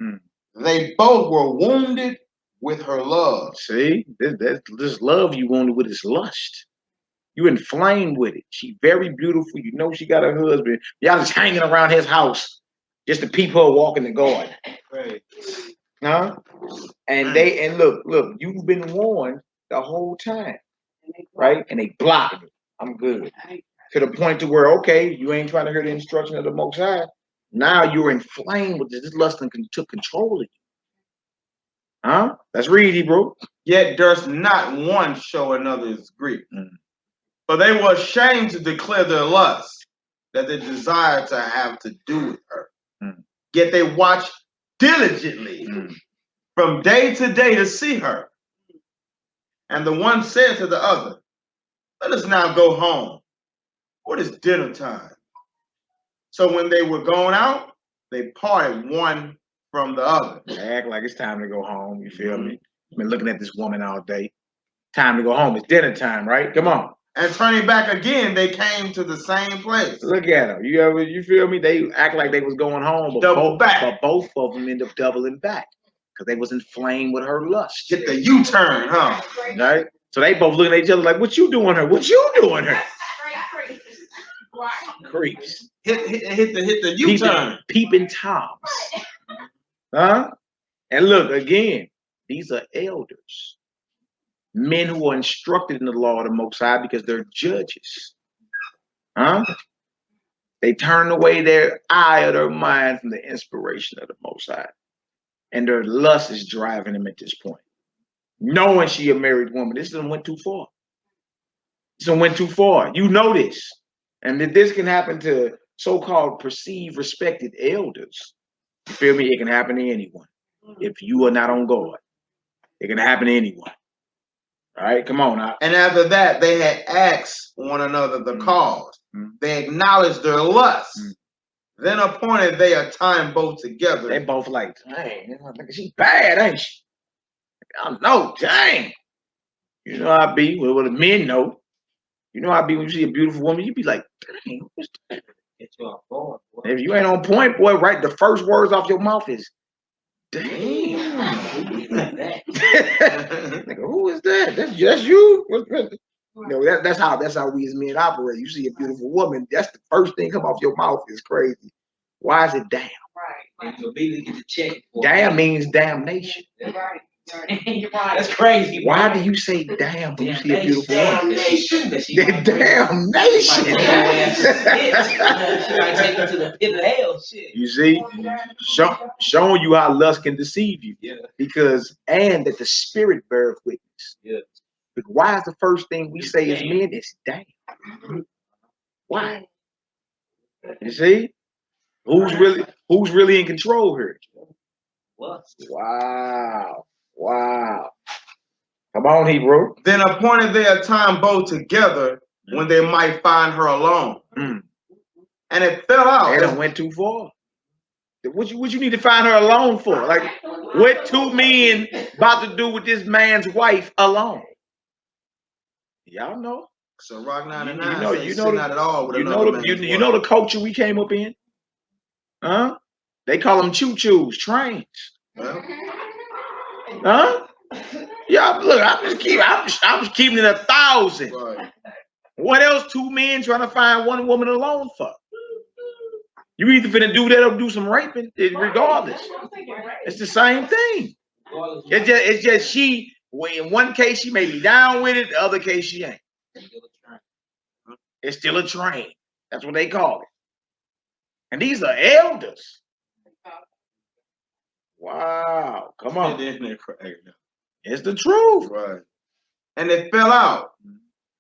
Speaker 4: they both were wounded with her love.
Speaker 1: See, this love you wounded with is lust. You inflamed with it. She very beautiful. You know she got her husband. Y'all just hanging around his house just to peep her walk in the garden.
Speaker 4: Right.
Speaker 1: And look, you've been warned the whole time, right? And they blocking it. I'm good. To the point to where, okay, you ain't trying to hear the instruction of the Most High. Now you're inflamed with this lust and took control of you. Let's read, Hebrew.
Speaker 4: Yet durst not one show another's grief. For they were ashamed to declare their lust, that they desired to have to do with her. Yet they watched diligently from day to day to see her. And the one said to the other, let us now go home. What is dinner time? So when they were going out, they parted one from the other.
Speaker 1: They act like it's time to go home. You feel me? I've been looking at this woman all day. Time to go home. It's dinner time, right? Come on.
Speaker 4: And turning back again, they came to the same place.
Speaker 1: Look at them. You feel me? They act like they was going home, but both of them end up doubling back because they was inflamed with her lust.
Speaker 4: Hit the U-turn, huh?
Speaker 1: Right? So they both looking at each other like, what you doing her? What you doing her? Creeps.
Speaker 4: Hit the U-turn.
Speaker 1: Peeping Toms. And look, again, these are elders. Men who are instructed in the law of the Most High because they're judges. They turn away their eye or their mind from the inspiration of the Most High. And their lust is driving them at this point. Knowing she a married woman, this one went too far. This one went too far. You know this. And that this can happen to so-called perceived respected elders. You feel me? It can happen to anyone. If you are not on guard, it can happen to anyone. All right, come on now.
Speaker 4: And after that, they had asked one another the cause. They acknowledged their lust. Then appointed they a time both together.
Speaker 1: They both like, dang, she bad, ain't she? I know, dang. You know how I be, well, the men know. You know how I be when you see a beautiful woman, you be like, dang, what's that? If you ain't on point, boy, right, the first words off your mouth is, damn. Nigga, who is that? That's you? No, that's how we as men operate. You see a beautiful woman, that's the first thing come off your mouth is crazy. Why is it damn?
Speaker 9: And you immediately get to check.
Speaker 1: Damn means damnation.
Speaker 3: Right.
Speaker 6: You're right.
Speaker 9: That's crazy.
Speaker 1: Why do you say damn when you see a beautiful woman?
Speaker 9: Damnation.
Speaker 1: Damnation.
Speaker 9: She might take you to the pit of hell. Shit.
Speaker 1: You see, showing you how lust can deceive you.
Speaker 9: Yeah.
Speaker 1: Because and that the spirit beareth witness.
Speaker 9: Yeah.
Speaker 1: But why is the first thing we say as men is damn? Why? You see, who's really in control here?
Speaker 9: What?
Speaker 1: Wow. Come on, Hebrew.
Speaker 4: Then appointed they a time both together when they might find her alone. And it fell out.
Speaker 1: They done went too far. What you need to find her alone for? Like, what two men about to do with this man's wife alone? Y'all know.
Speaker 4: So Rock 99
Speaker 1: you know
Speaker 4: not at all with
Speaker 1: you know the culture we came up in? Huh? They call them choo-choos, trains.
Speaker 4: Well,
Speaker 1: huh? Yeah, look, I'm just keeping it 1,000.
Speaker 4: right.
Speaker 1: What else two men trying to find one woman alone for? You either finna do that or do some raping, regardless. It's the same thing. It's just she, in one case she may be down with it, the other case she ain't. It's still a train. That's what they call it. And these are elders. Wow. Come on. It's the truth.
Speaker 4: Right. And it fell out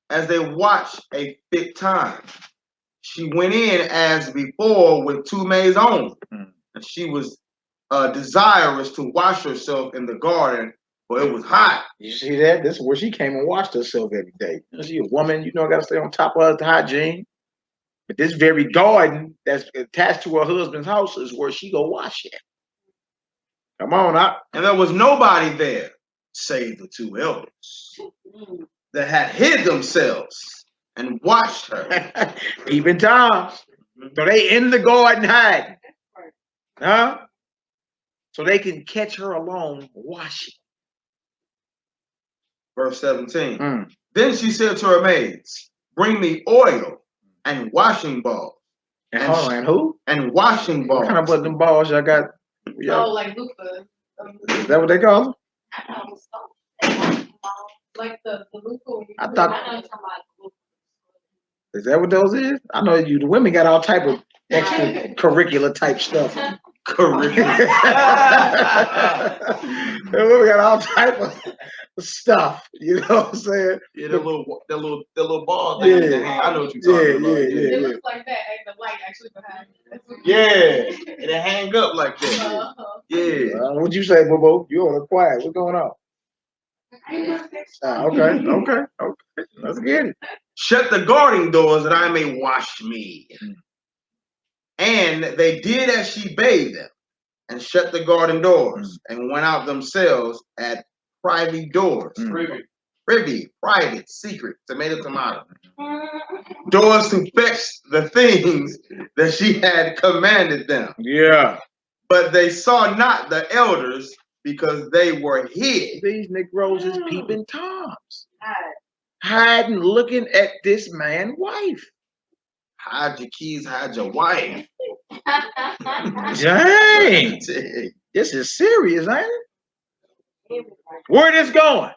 Speaker 4: as they watched a fit time. She went in as before with 2 maids only. And she was desirous to wash herself in the garden, for it was hot.
Speaker 1: You see that? This is where she came and washed herself every day. She a woman, got to stay on top of her hygiene. But this very garden that's attached to her husband's house is where she go wash it. Come on up.
Speaker 4: And there was nobody there save the 2 elders that had hid themselves and watched her.
Speaker 1: Peeping Toms. So they in the garden hiding. Huh? So they can catch her alone washing.
Speaker 4: Verse 17. Then she said to her maids, bring me oil and washing balls.
Speaker 1: And who?
Speaker 4: And washing balls.
Speaker 1: What kind of put them balls y'all got?
Speaker 6: Oh, like loofah.
Speaker 1: Is that what they call them?
Speaker 6: Like the loofah.
Speaker 1: I thought. Is that what those is? I know the women got all type of extracurricular type stuff. Curriculum. The women got all type of stuff. You know what I'm saying?
Speaker 4: Yeah, that little ball
Speaker 1: thing.
Speaker 4: Yeah. I know what you're talking about.
Speaker 6: Yeah. It looks like that, and the light actually behind it.
Speaker 4: Yeah, and it hang up like that. Yeah.
Speaker 1: What'd you say, Bobo? You on the quiet. What's going on? Okay. Let's get it.
Speaker 4: Shut the guarding doors that I may wash me. And they did as she bade them, and shut the garden doors, and went out themselves at private doors. Private, secret, tomato. Doors to fetch the things that she had commanded them.
Speaker 1: Yeah.
Speaker 4: But they saw not the elders because they were hid.
Speaker 1: These Negroes is peeping Toms. Hiding, looking at this man's wife.
Speaker 4: Hide your keys, hide your wife.
Speaker 1: Dang. This is serious, ain't it? Where this going?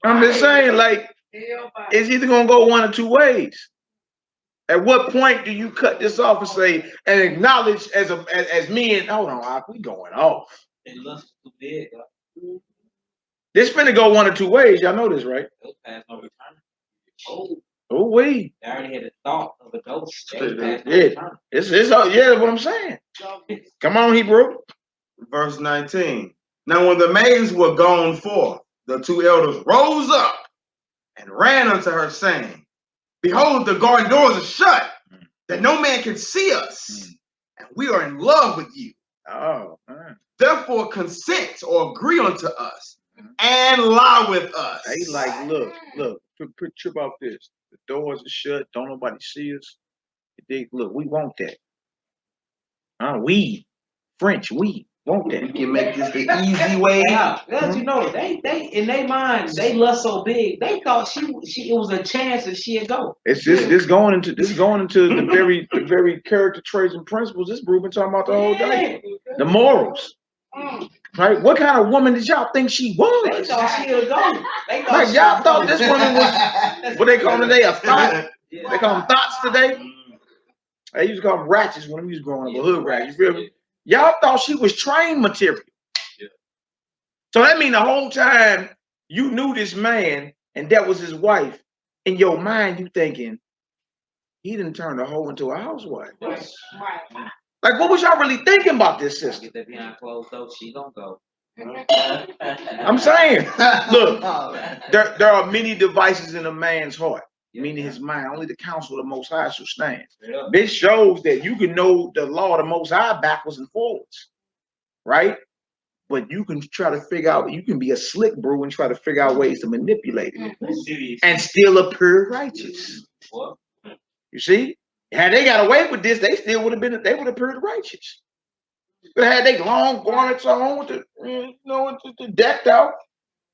Speaker 1: I'm just saying, like, it's either gonna go one or two ways. At what point do you cut this off and say and acknowledge as men? Hold on, we going off. This finna go one or two ways. Y'all know this, right? Oh, we.
Speaker 9: They already had a thought of a dose.
Speaker 1: It's what I'm saying. Come on, Hebrew.
Speaker 4: Verse 19. Now when the maids were gone forth, the two elders rose up and ran unto her, saying, Behold, the garden doors are shut, that no man can see us, and we are in love with you.
Speaker 1: Oh, man.
Speaker 4: Therefore consent or agree unto us, and lie with us.
Speaker 1: They like, look, trip off this. The doors are shut, don't nobody see us. Look, we want that. We, French, we want that.
Speaker 4: We can make this the easy way out.
Speaker 9: You know, they in their mind, they lust so big, they thought she it was a chance that she'd go.
Speaker 1: It's this going into the very character traits and principles this group been talking about the whole day. The morals. Right? What kind of woman did y'all think she was?
Speaker 9: They thought she'd go.
Speaker 1: Like y'all thought this woman was what they call them today, a thought. They call them thoughts today. They used to call them ratchets when we was growing up, a hood rat. You feel me? Y'all thought she was trained material. Yeah. So that means the whole time you knew this man and that was his wife, in your mind you thinking, he didn't turn the hoe into a housewife.
Speaker 5: Right.
Speaker 1: Like, what was y'all really thinking about this sister?
Speaker 9: Get that behind closed door, she gonna go.
Speaker 1: I'm saying, look, there are many devices in a man's heart, meaning his mind. Only the counsel of the Most High shall stand. Yeah. This shows that you can know the law of the Most High backwards and forwards, right? But you can try to figure out, you can be a slick brew and try to figure out ways to manipulate it and still appear righteous. What? You see? Had they got away with this, they still would have been, they would have appeared righteous. But had they long garments on with the decked out,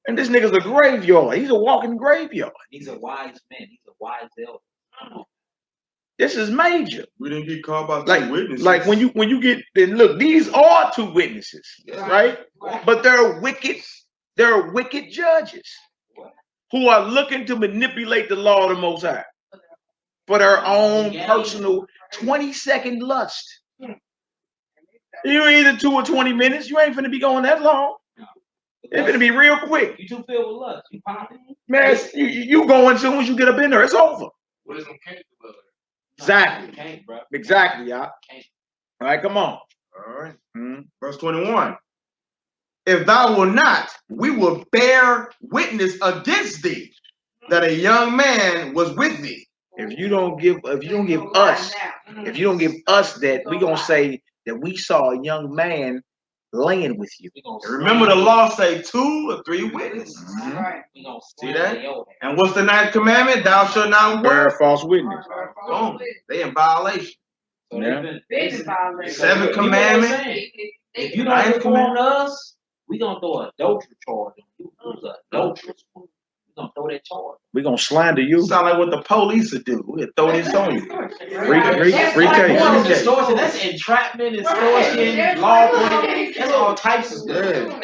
Speaker 1: and this nigga's a graveyard. He's a walking graveyard.
Speaker 9: He's a wise man. He's a wise elder.
Speaker 1: This is major.
Speaker 4: We didn't get caught by two witnesses.
Speaker 1: Like when you get, look, these are two witnesses, right? But they're wicked judges who are looking to manipulate the law of the Most High for their own personal 20-second lust. You either 2 or 20 minutes. You ain't finna be going that long. It's gonna be real quick.
Speaker 9: You too filled with lust. You popping?
Speaker 1: Man, you going soon as you get up in there. It's over.
Speaker 7: Wisdom can't do it.
Speaker 1: Exactly.
Speaker 9: Can't, bro.
Speaker 1: Exactly, y'all. All right, come on.
Speaker 4: All right. Verse 21. If thou wilt not, we will bear witness against thee that a young man was with thee.
Speaker 1: If you don't give us that, we gonna say that we saw a young man laying with you.
Speaker 4: Remember, the law say 2 or 3 witnesses.
Speaker 3: Right.
Speaker 4: See that? And what's the 9th commandment? Thou shalt not
Speaker 1: bear false witness.
Speaker 4: Boom. They in violation.
Speaker 1: Yeah.
Speaker 4: 7th commandment.
Speaker 9: If you don't inform us, we gonna throw an adultery charge on you. Who's an adulteress? We gonna throw that charge.
Speaker 1: We gonna slander you.
Speaker 4: Sound like what the police would do. We'll throw this on you.
Speaker 1: Free case.
Speaker 9: Extortion. That's entrapment, extortion, law breaking. That's all types of stuff.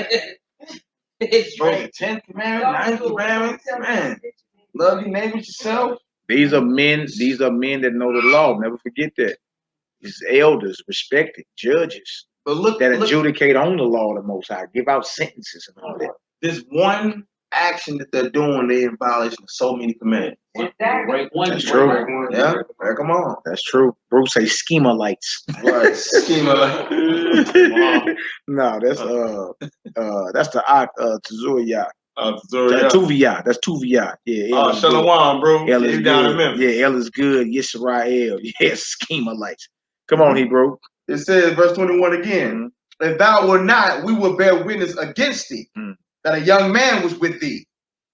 Speaker 4: Bro, the 10th commandment, 9th commandment, man. Love your neighbors yourself.
Speaker 1: These are men that know the law. Never forget that. These elders, respected judges,
Speaker 4: but look,
Speaker 1: adjudicate on the law of the Most High, give out sentences and all that.
Speaker 4: This one action that they're doing, they in violation of so many commandments.
Speaker 1: That's true.
Speaker 4: Yeah, come on.
Speaker 1: That's true. Bruce say schema lights.
Speaker 4: Right, schema lights.
Speaker 1: No, that's the Tazuriya.
Speaker 4: Tuvia.
Speaker 1: That's Tuvia. Yeah.
Speaker 4: Oh, Shalom, bro.
Speaker 1: El is good. Yeah, El is good. Yisrael. Yeah, schema lights. Come on, Hebrew.
Speaker 4: It says, verse 21 again. If thou were not, we will bear witness against thee that a young man was with thee,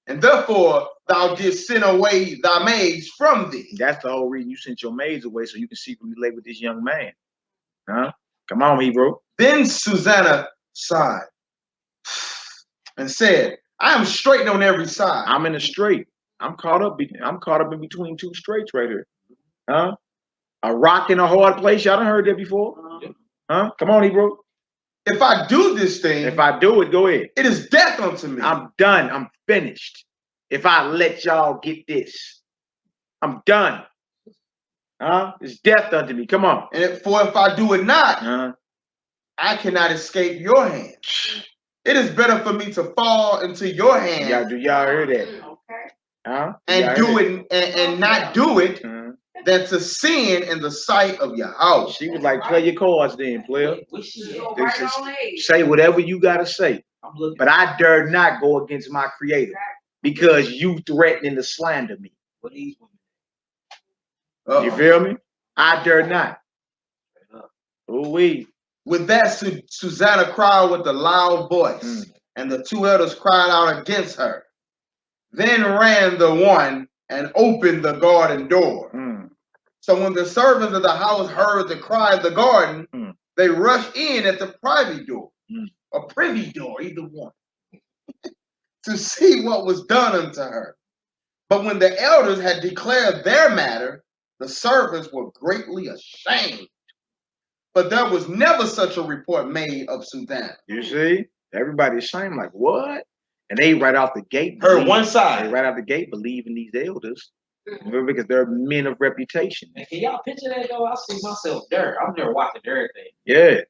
Speaker 4: and therefore thou didst send away thy maids from thee.
Speaker 1: That's the whole reason you sent your maids away, so you can secretly lay with this young man. Huh? Come on, Hebrew.
Speaker 4: Then Susanna sighed and said, I am straight on every side.
Speaker 1: I'm in a straight. I'm caught up in between two straights right here. Huh? A rock in a hard place. Y'all done heard that before? Huh? Come on, Hebrew.
Speaker 4: If I do this thing,
Speaker 1: if I do it, go ahead.
Speaker 4: It is death unto me.
Speaker 1: I'm done. I'm finished. If I let y'all get this, I'm done. Huh? It's death unto me. Come on.
Speaker 4: And if I do it not, I cannot escape your hand. It is better for me to fall into your hand.
Speaker 1: Y'all hear that?
Speaker 3: Okay.
Speaker 1: Huh?
Speaker 4: And do it and not do it than to sin in the sight of your house.
Speaker 1: She was like, play your cards then, player. Say whatever you gotta say.
Speaker 9: I'm looking.
Speaker 1: But I dare not go against my creator because you threatening to slander me.
Speaker 9: What these
Speaker 1: You feel me? I dare not. Ooh-wee.
Speaker 4: With that, Susanna cried with a loud voice, and the two elders cried out against her. Then ran the one and opened the garden door. So when the servants of the house heard the cry of the garden, they rushed in at the privy door, or privy door, either one, to see what was done unto her. But when the elders had declared their matter, the servants were greatly ashamed. But there was never such a report made of Susanna.
Speaker 1: You see? Everybody's ashamed, like, what? And they right off the gate.
Speaker 4: Heard one side.
Speaker 1: They right out the gate believe in these elders. Because they're men of reputation.
Speaker 9: Man, can y'all picture that though? I see myself there. I'm there watching everything.
Speaker 1: Yeah.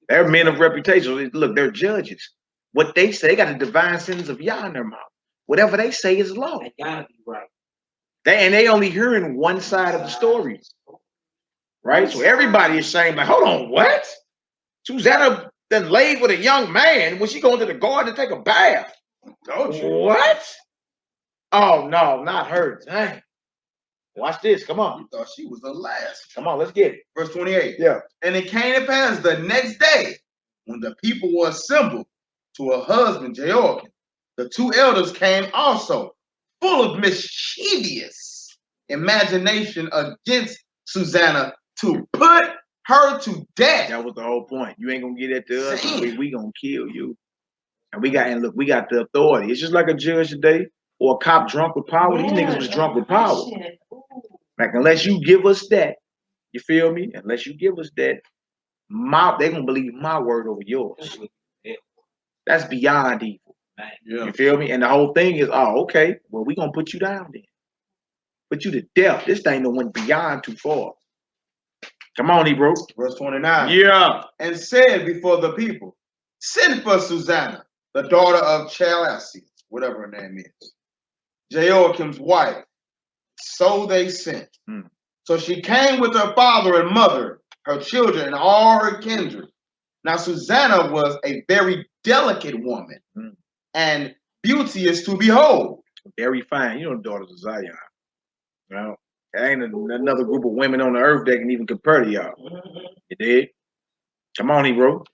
Speaker 1: They're men of reputation. Look, they're judges. What they say, they got the divine sentence of Yah in their mouth. Whatever they say is law.
Speaker 9: They gotta be right.
Speaker 1: They only hearing one side of the story. Right? So everybody is saying, like, hold on, what? Susanna then laid with a young man when she go into the garden to take a bath. What? Oh no, not her. Dang. Watch this. Come on.
Speaker 4: You thought she was the last.
Speaker 1: Come on, let's get it.
Speaker 4: Verse 28.
Speaker 1: Yeah.
Speaker 4: And it came to pass the next day, when the people were assembled to her husband Jehoiakim, the two elders came also, full of mischievous imagination against Susanna to put her to death.
Speaker 1: That was the whole point. You ain't gonna get it to us. We gonna kill you. And we got the authority. It's just like a judge today or a cop drunk with power. These niggas was drunk with power. Like, unless you give us that, you feel me? Unless you give us that, they gonna believe my word over yours. That's beyond evil.
Speaker 4: Yeah.
Speaker 1: You feel me? And the whole thing is, oh, okay, well, we gonna put you down then. Put you to death. This thing done went beyond too far. Come on, Hebrew.
Speaker 4: Verse 29.
Speaker 1: Yeah.
Speaker 4: And said before the people, send for Susanna, the daughter of Chalcias, whatever her name is, Jehoiakim's wife. So they sent. So she came with her father and mother, her children, and all her kindred. Now Susanna was a very delicate woman, and beauteous to behold.
Speaker 1: Very fine. You know the daughters of Zion. Well, there ain't another group of women on the earth that can even compare to y'all. You did? Come on, Hebrew.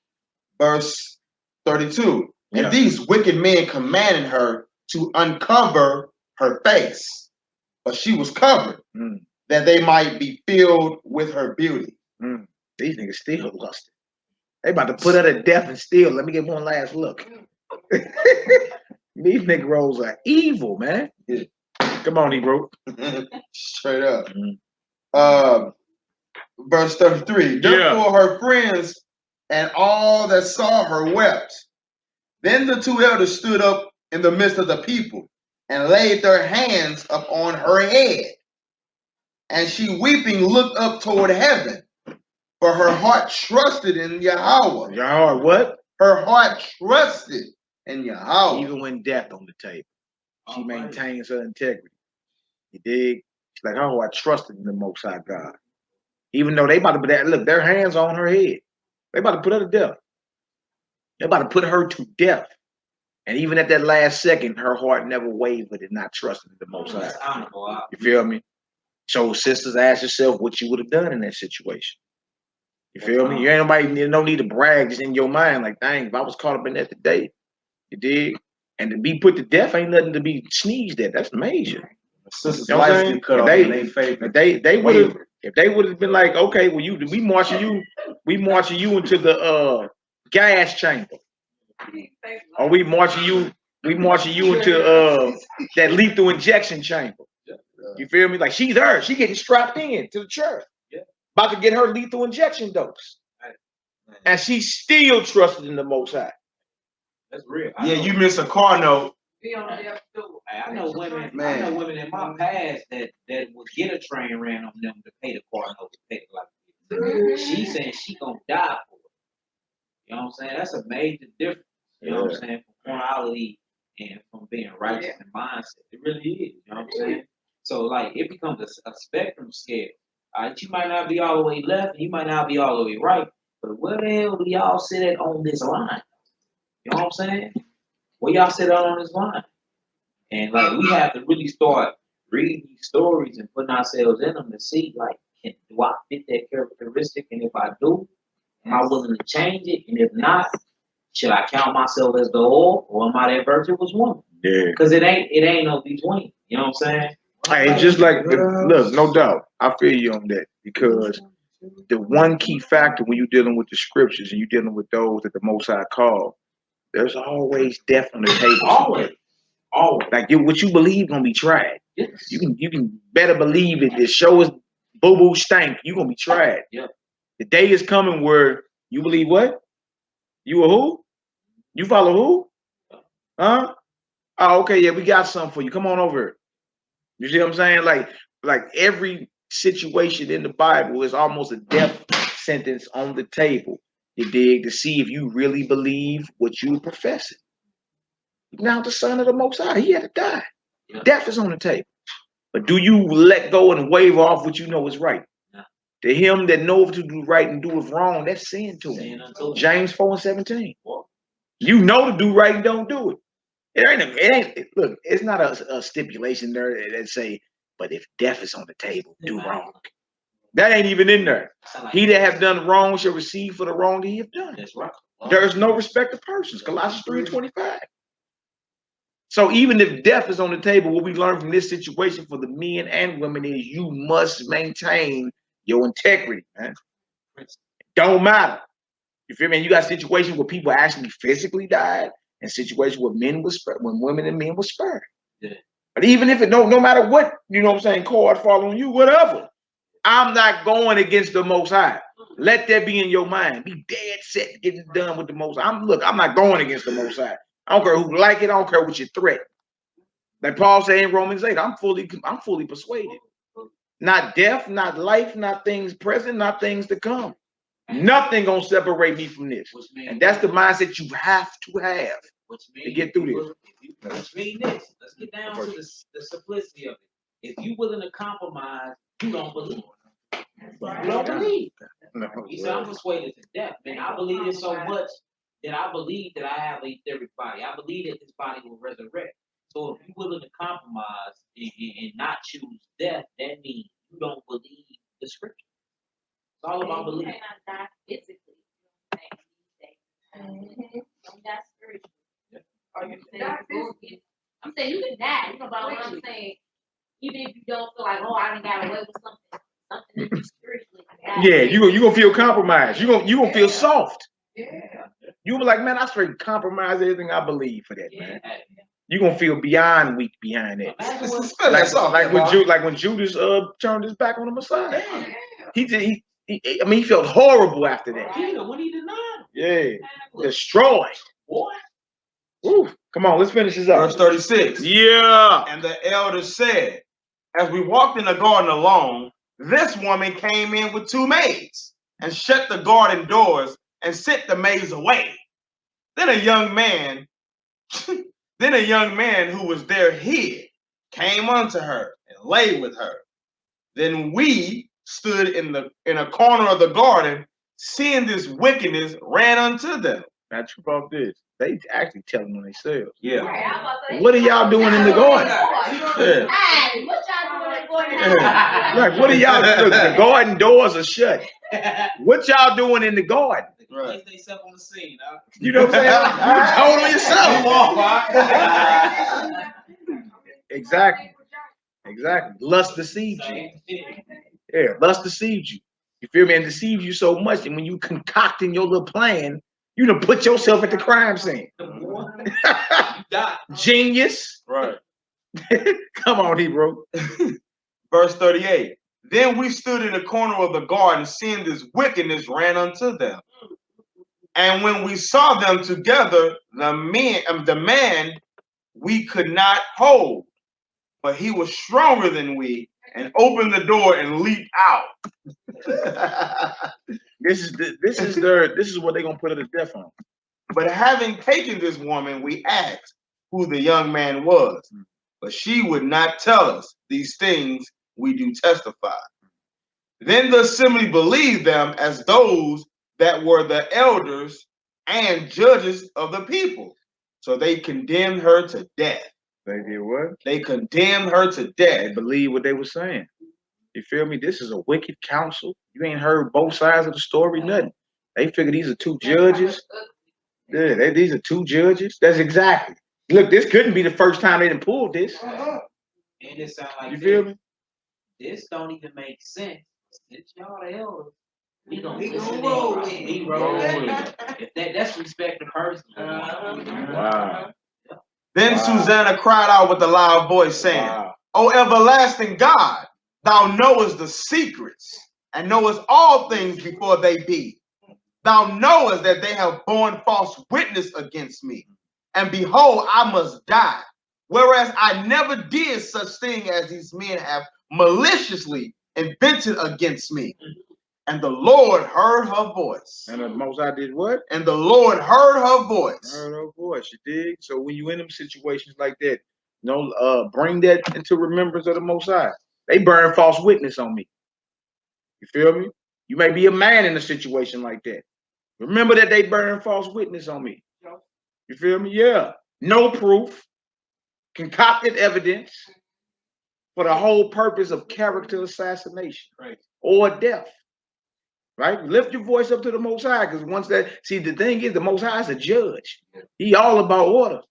Speaker 4: Verse 32.
Speaker 1: Yeah.
Speaker 4: And these wicked men commanded her to uncover her face, but she was covered, that they might be filled with her beauty.
Speaker 1: These niggas still lusted. They about to put her to death and still. Let me get one last look. These niggas are evil, man.
Speaker 4: Yeah.
Speaker 1: Come on, Hebrew.
Speaker 4: Straight up. Verse 33. Therefore her friends and all that saw her wept. Then the two elders stood up in the midst of the people and laid their hands upon her head. And she weeping looked up toward heaven, for her heart trusted in Yahweh.
Speaker 1: Yahweh what?
Speaker 4: Her heart trusted in Yahweh.
Speaker 1: Even when death on the table, she maintains her integrity. You dig? She's like, oh, I trusted in the Most High God. Even though they about to put that, look, their hands on her head. They about to put her to death. They're about to put her to death. And even at that last second, her heart never wavered and not trusted in the Most High. You feel me? So, sisters, ask yourself what you would have done in that situation. You feel me? You ain't nobody, you don't need to brag just in your mind. Like, dang, if I was caught up in that today, you dig? And to be put to death ain't nothing to be sneezed at. That's major.
Speaker 4: Sisters'
Speaker 1: You know what I'm
Speaker 4: lives
Speaker 1: saying?
Speaker 4: get cut off in their favor.
Speaker 1: They would have, if they would have been like, okay, well, we marching you into the gas chamber. Or we marching you into that lethal injection chamber. You feel me? Like, she's there. She getting strapped in to the church. About to get her lethal injection dose. And she still trusted in the Most High.
Speaker 9: That's real.
Speaker 4: Yeah, you miss a car note.
Speaker 9: I know women in my past that would get a train ran on them to pay the car note to pay it. She saying she gonna die for it. You know what I'm saying? That's a major difference. You know what I'm saying? From morality and from being righteous and mindset. It really is. You know what I'm saying? So like it becomes a spectrum scale. All right, you might not be all the way left, and you might not be all the way right. But where the hell do y'all sit at on this line? You know what I'm saying? Where y'all sit out on this line? And like we have to really start reading these stories and putting ourselves in them to see like, do I fit that characteristic? And if I do, am I willing to change it? And if not, should I count myself as the whore, or am I that virtuous woman?
Speaker 1: Yeah.
Speaker 9: Because it ain't no between. You know what I'm saying?
Speaker 1: Hey, just like look, no doubt, I feel you on that, because the one key factor when you're dealing with the scriptures and you're dealing with those that the Most High call, there's always death on the table.
Speaker 9: Always.
Speaker 1: Like what you believe gonna be tried.
Speaker 9: Yes.
Speaker 1: You can better believe it. The show is boo boo stank. You gonna be tried.
Speaker 9: Yeah.
Speaker 1: The day is coming where you believe what? You a who? You follow who? Huh? Oh, okay, yeah, we got something for you. Come on over here. You see what I'm saying? Like every situation in the Bible is almost a death sentence on the table. You dig, to see if you really believe what you professing. Now the Son of the Most High, he had to die. Yeah. Death is on the table. But do you let go and wave off what you know is right? Yeah. To him that knoweth to do right and doeth wrong, that's sin to him. James 4:17. You know to do right and don't do it. Look, it's not a stipulation there that say, but if death is on the table, do wrong. That ain't even in there. He that have done wrong shall receive for the wrong that he have done. That's right. There is no respect of persons. Colossians 3:25. So even if death is on the table, what we learn from this situation for the men and women is you must maintain your integrity, man. Don't matter. You feel me? And you got situations where people actually physically died, and situations where men were spared, when women and men were spared. Yeah. But even if it no matter what, you know what I'm saying, card fall on you, whatever. I'm not going against the Most High. Let that be in your mind. Be dead set getting done with the Most High. I'm not going against the Most High. I don't care who like it. I don't care what your threat. Like Paul said in Romans 8, I'm fully persuaded. Not death, not life, not things present, not things to come. Nothing gonna separate me from this. And that's the mindset you have to have to get through this.
Speaker 9: Which means this. Let's get down to the simplicity of it. If you're willing to compromise, you don't believe. You don't believe. He said, I'm persuaded to death. Man, I believe it so much that I believe that I have a etheric body. I believe that this body will resurrect. So if you're willing to compromise and not choose death, that means you don't believe the scripture. It's all about belief.
Speaker 5: You cannot die physically. Don't die spiritually. I'm saying you can die. You know about what I'm saying. Even if you don't feel like, oh, I done got away with something that you spiritually.
Speaker 1: Yeah, you gonna feel compromised. You gonna feel soft. Yeah. You be like, man, I straight compromise everything I believe for that, man. You gonna feel beyond weak behind that. Like when Judas turned his back on the Messiah. He felt horrible after that.
Speaker 9: When he denied.
Speaker 1: Yeah, destroyed. Boy. Ooh, come on, let's finish this up.
Speaker 4: Verse 36.
Speaker 1: Yeah.
Speaker 4: And the elders said, as we walked in the garden alone, this woman came in with 2 maids and shut the garden doors and sent the maids away. Then a young man who was there hid came unto her and lay with her. Then we stood in a corner of the garden, seeing this wickedness, ran unto them.
Speaker 1: Not true about this. They actually telling on themselves.
Speaker 4: Yeah.
Speaker 1: What are y'all doing in the garden?
Speaker 5: Yeah. Hey, what y'all doing in the garden?
Speaker 1: Like, what are y'all doing? The garden doors are shut. What y'all doing in the garden?
Speaker 9: Right. They step on the scene, huh?
Speaker 1: You know what I'm saying? You told yourself. Exactly. Lust deceived you. Yeah, lust deceived you. You feel me? And deceived you so much, and when you concocting your little plan, you done put yourself at the crime scene. Genius.
Speaker 4: Right.
Speaker 1: Come on, Hebrew.
Speaker 4: Verse 38. Then we stood in the corner of the garden, seeing this wickedness ran unto them. And when we saw them together, the man we could not hold, but he was stronger than we, and opened the door and leaped out.
Speaker 1: This is what they're gonna put her to death on.
Speaker 4: But having taken this woman, we asked who the young man was, but she would not tell us. These things we do testify. Then the assembly believed them as those that were the elders and judges of the people. So they condemned her to death.
Speaker 1: They did what?
Speaker 4: They condemned her to death.
Speaker 1: They believe what they were saying. You feel me? This is a wicked council. You ain't heard both sides of the story, nothing. They figure these are two judges. Yeah, these are two judges. That's exactly. Look, this couldn't be the first time they done pulled this.
Speaker 9: And it sound like
Speaker 1: You feel me?
Speaker 9: This don't even make sense. It's y'all the elders. We gonna
Speaker 3: roll
Speaker 9: with it. We roll with it. If that's respect the person.
Speaker 1: Wow.
Speaker 4: Then
Speaker 1: Wow.
Speaker 4: Susanna cried out with a loud voice, saying,
Speaker 1: Wow.
Speaker 4: O everlasting God, thou knowest the secrets, and knowest all things before they be. Thou knowest that they have borne false witness against me, and behold, I must die. Whereas I never did such thing as these men have maliciously invented against me. And the Lord heard her voice.
Speaker 1: And the Most High did what?
Speaker 4: And the Lord heard her voice.
Speaker 1: Heard her voice, you dig? So when you in them situations like that, bring that into remembrance of the Most High. They burn false witness on me. You feel me? You may be a man in a situation like that. Remember that they burn false witness on me. You feel me? Yeah. No proof. Concocted evidence for the whole purpose of character assassination or death. Right? Lift your voice up to the Most High, because once that, see, the thing is, the Most High is a judge. He all about order.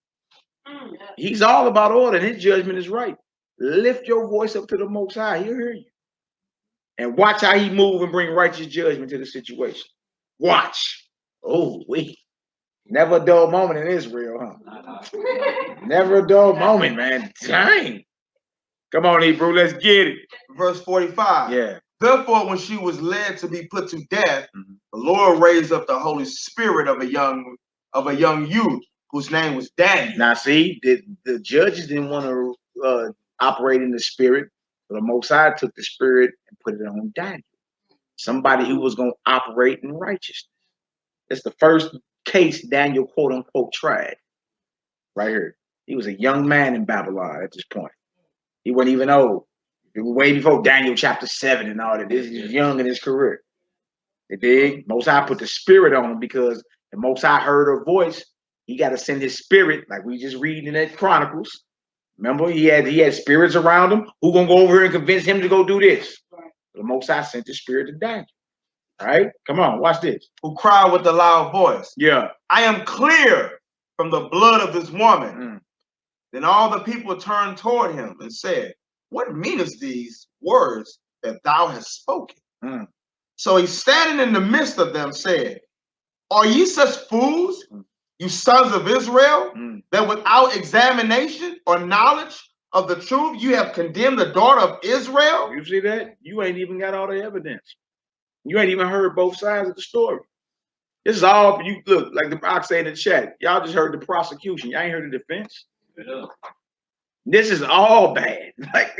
Speaker 1: He's all about order, and his judgment is right. Lift your voice up to the Most High. He'll hear you. And watch how he move and bring righteous judgment to the situation. Watch. Oh, wait. Never a dull moment in Israel, huh? Never a dull moment, man. Dang. Come on, Hebrew, let's get it.
Speaker 4: Verse 45.
Speaker 1: Yeah.
Speaker 4: Therefore, when she was led to be put to death, the Lord raised up the Holy Spirit of a young youth whose name was Daniel.
Speaker 1: Now, see, the judges didn't want to operate in the spirit, so the Most High took the spirit and put it on Daniel, somebody who was going to operate in righteousness. It's the first case Daniel, quote unquote, tried. Right here, he was a young man in Babylon at this point. He wasn't even old. It was way before Daniel chapter 7 and all that. This is young in his career. You dig? Most High put the spirit on him because the Most High heard her voice. He got to send his spirit, like we just read in that Chronicles. Remember, he had spirits around him. Who gonna go over here and convince him to go do this? The Most High sent the spirit to Daniel. All right, come on, watch this.
Speaker 4: Who cried with a loud voice?
Speaker 1: Yeah,
Speaker 4: I am clear from the blood of this woman. Then all the people turned toward him and said, what meanest these words that thou hast spoken? So he, standing in the midst of them, said, are ye such fools, you sons of Israel, that without examination or knowledge of the truth, you have condemned the daughter of Israel?
Speaker 1: You see that? You ain't even got all the evidence. You ain't even heard both sides of the story. This is all, you look, like the box say in the chat, y'all just heard the prosecution. Y'all ain't heard the defense. This is all bad. Like,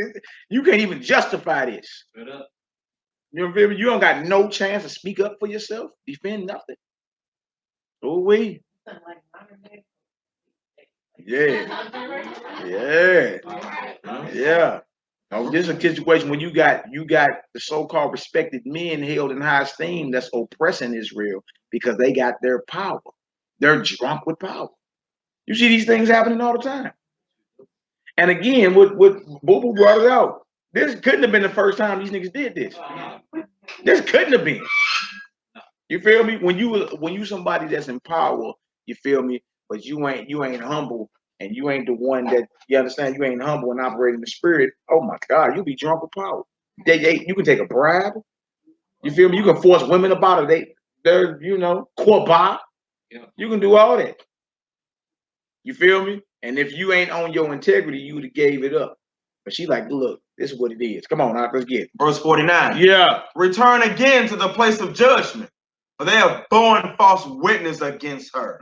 Speaker 1: you can't even justify this. You know what I mean? You don't got no chance to speak up for yourself, defend nothing. Oh, we. Yeah. Now, this is a situation when you got the so-called respected men held in high esteem that's oppressing Israel because they got their power. They're drunk with power. You see these things happening all the time. And again, what Boo Boo brought it out. This couldn't have been the first time these niggas did this. This couldn't have been. You feel me? When you somebody that's in power, you feel me? But you ain't humble, and you ain't the one that, you understand, you ain't humble and operating the spirit. Oh my God, you'll be drunk with power. You can take a bribe. You feel me? You can force women about it. They're korban. You can do all that. You feel me? And if you ain't on your integrity, you would have gave it up. But she like, look, this is what it is. Come on, let's get it.
Speaker 4: Verse 49.
Speaker 1: Yeah.
Speaker 4: Return again to the place of judgment, for they have borne false witness against her.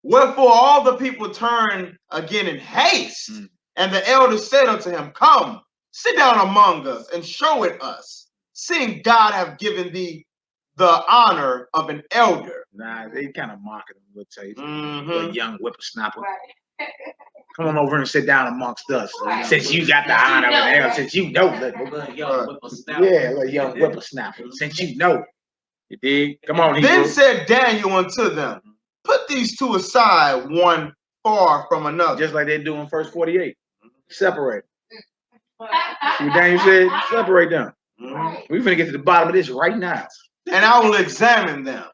Speaker 4: Wherefore all the people turned again in haste, and the elders said unto him, come, sit down among us, and show it us, seeing God have given thee the honor of an elder.
Speaker 1: Nah, they kind of mocking him, we'll tell you. A young whippersnapper. Come on over and sit down amongst us. Since you got the honor of an elder, since you know that. Yeah, like young whippersnapper. Since you know. You dig? Come on,
Speaker 4: Then said Daniel unto them, put these two aside, one far from another.
Speaker 1: Just like they do in verse 48. Separate. See what Daniel said? Separate them. We're finna get to the bottom of this right now.
Speaker 4: And I will examine them.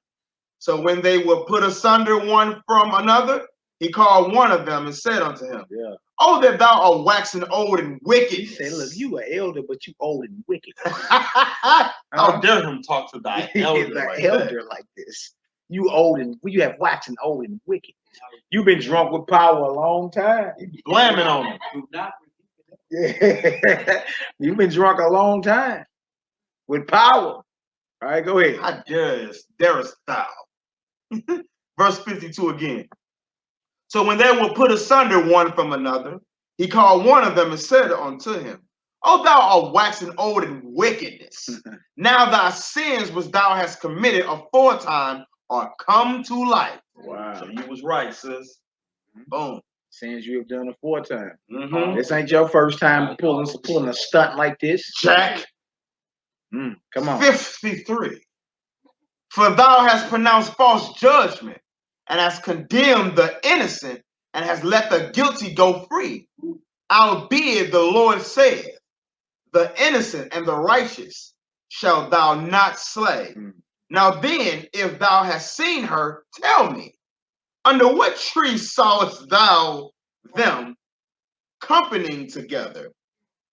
Speaker 4: So when they were put asunder one from another, he called one of them and said unto him, "Oh, that thou art waxen old and wicked." He
Speaker 1: said, "Look, you are elder, but you old and wicked."
Speaker 10: How dare him talk to thy elder
Speaker 1: like this? You old and you have waxen old and wicked. You've been drunk with power a long time.
Speaker 4: Blaming on him.
Speaker 1: Yeah. You've been drunk a long time with power. All right, go ahead.
Speaker 4: How darest thou? Verse 52 again. So when they were put asunder one from another, he called one of them and said unto him, "O thou art waxen old in wickedness. Now thy sins which thou hast committed aforetime are come to light."
Speaker 1: Wow.
Speaker 4: So you was right, sis. Boom.
Speaker 1: Sins you have done aforetime. This ain't your first time pulling a stunt like this.
Speaker 4: Jack.
Speaker 1: Come on.
Speaker 4: 53. For thou hast pronounced false judgment, and hast condemned the innocent, and hast let the guilty go free. Albeit the Lord saith, "The innocent and the righteous shalt thou not slay." Now then, if thou hast seen her, tell me, under what tree sawest thou them companying together?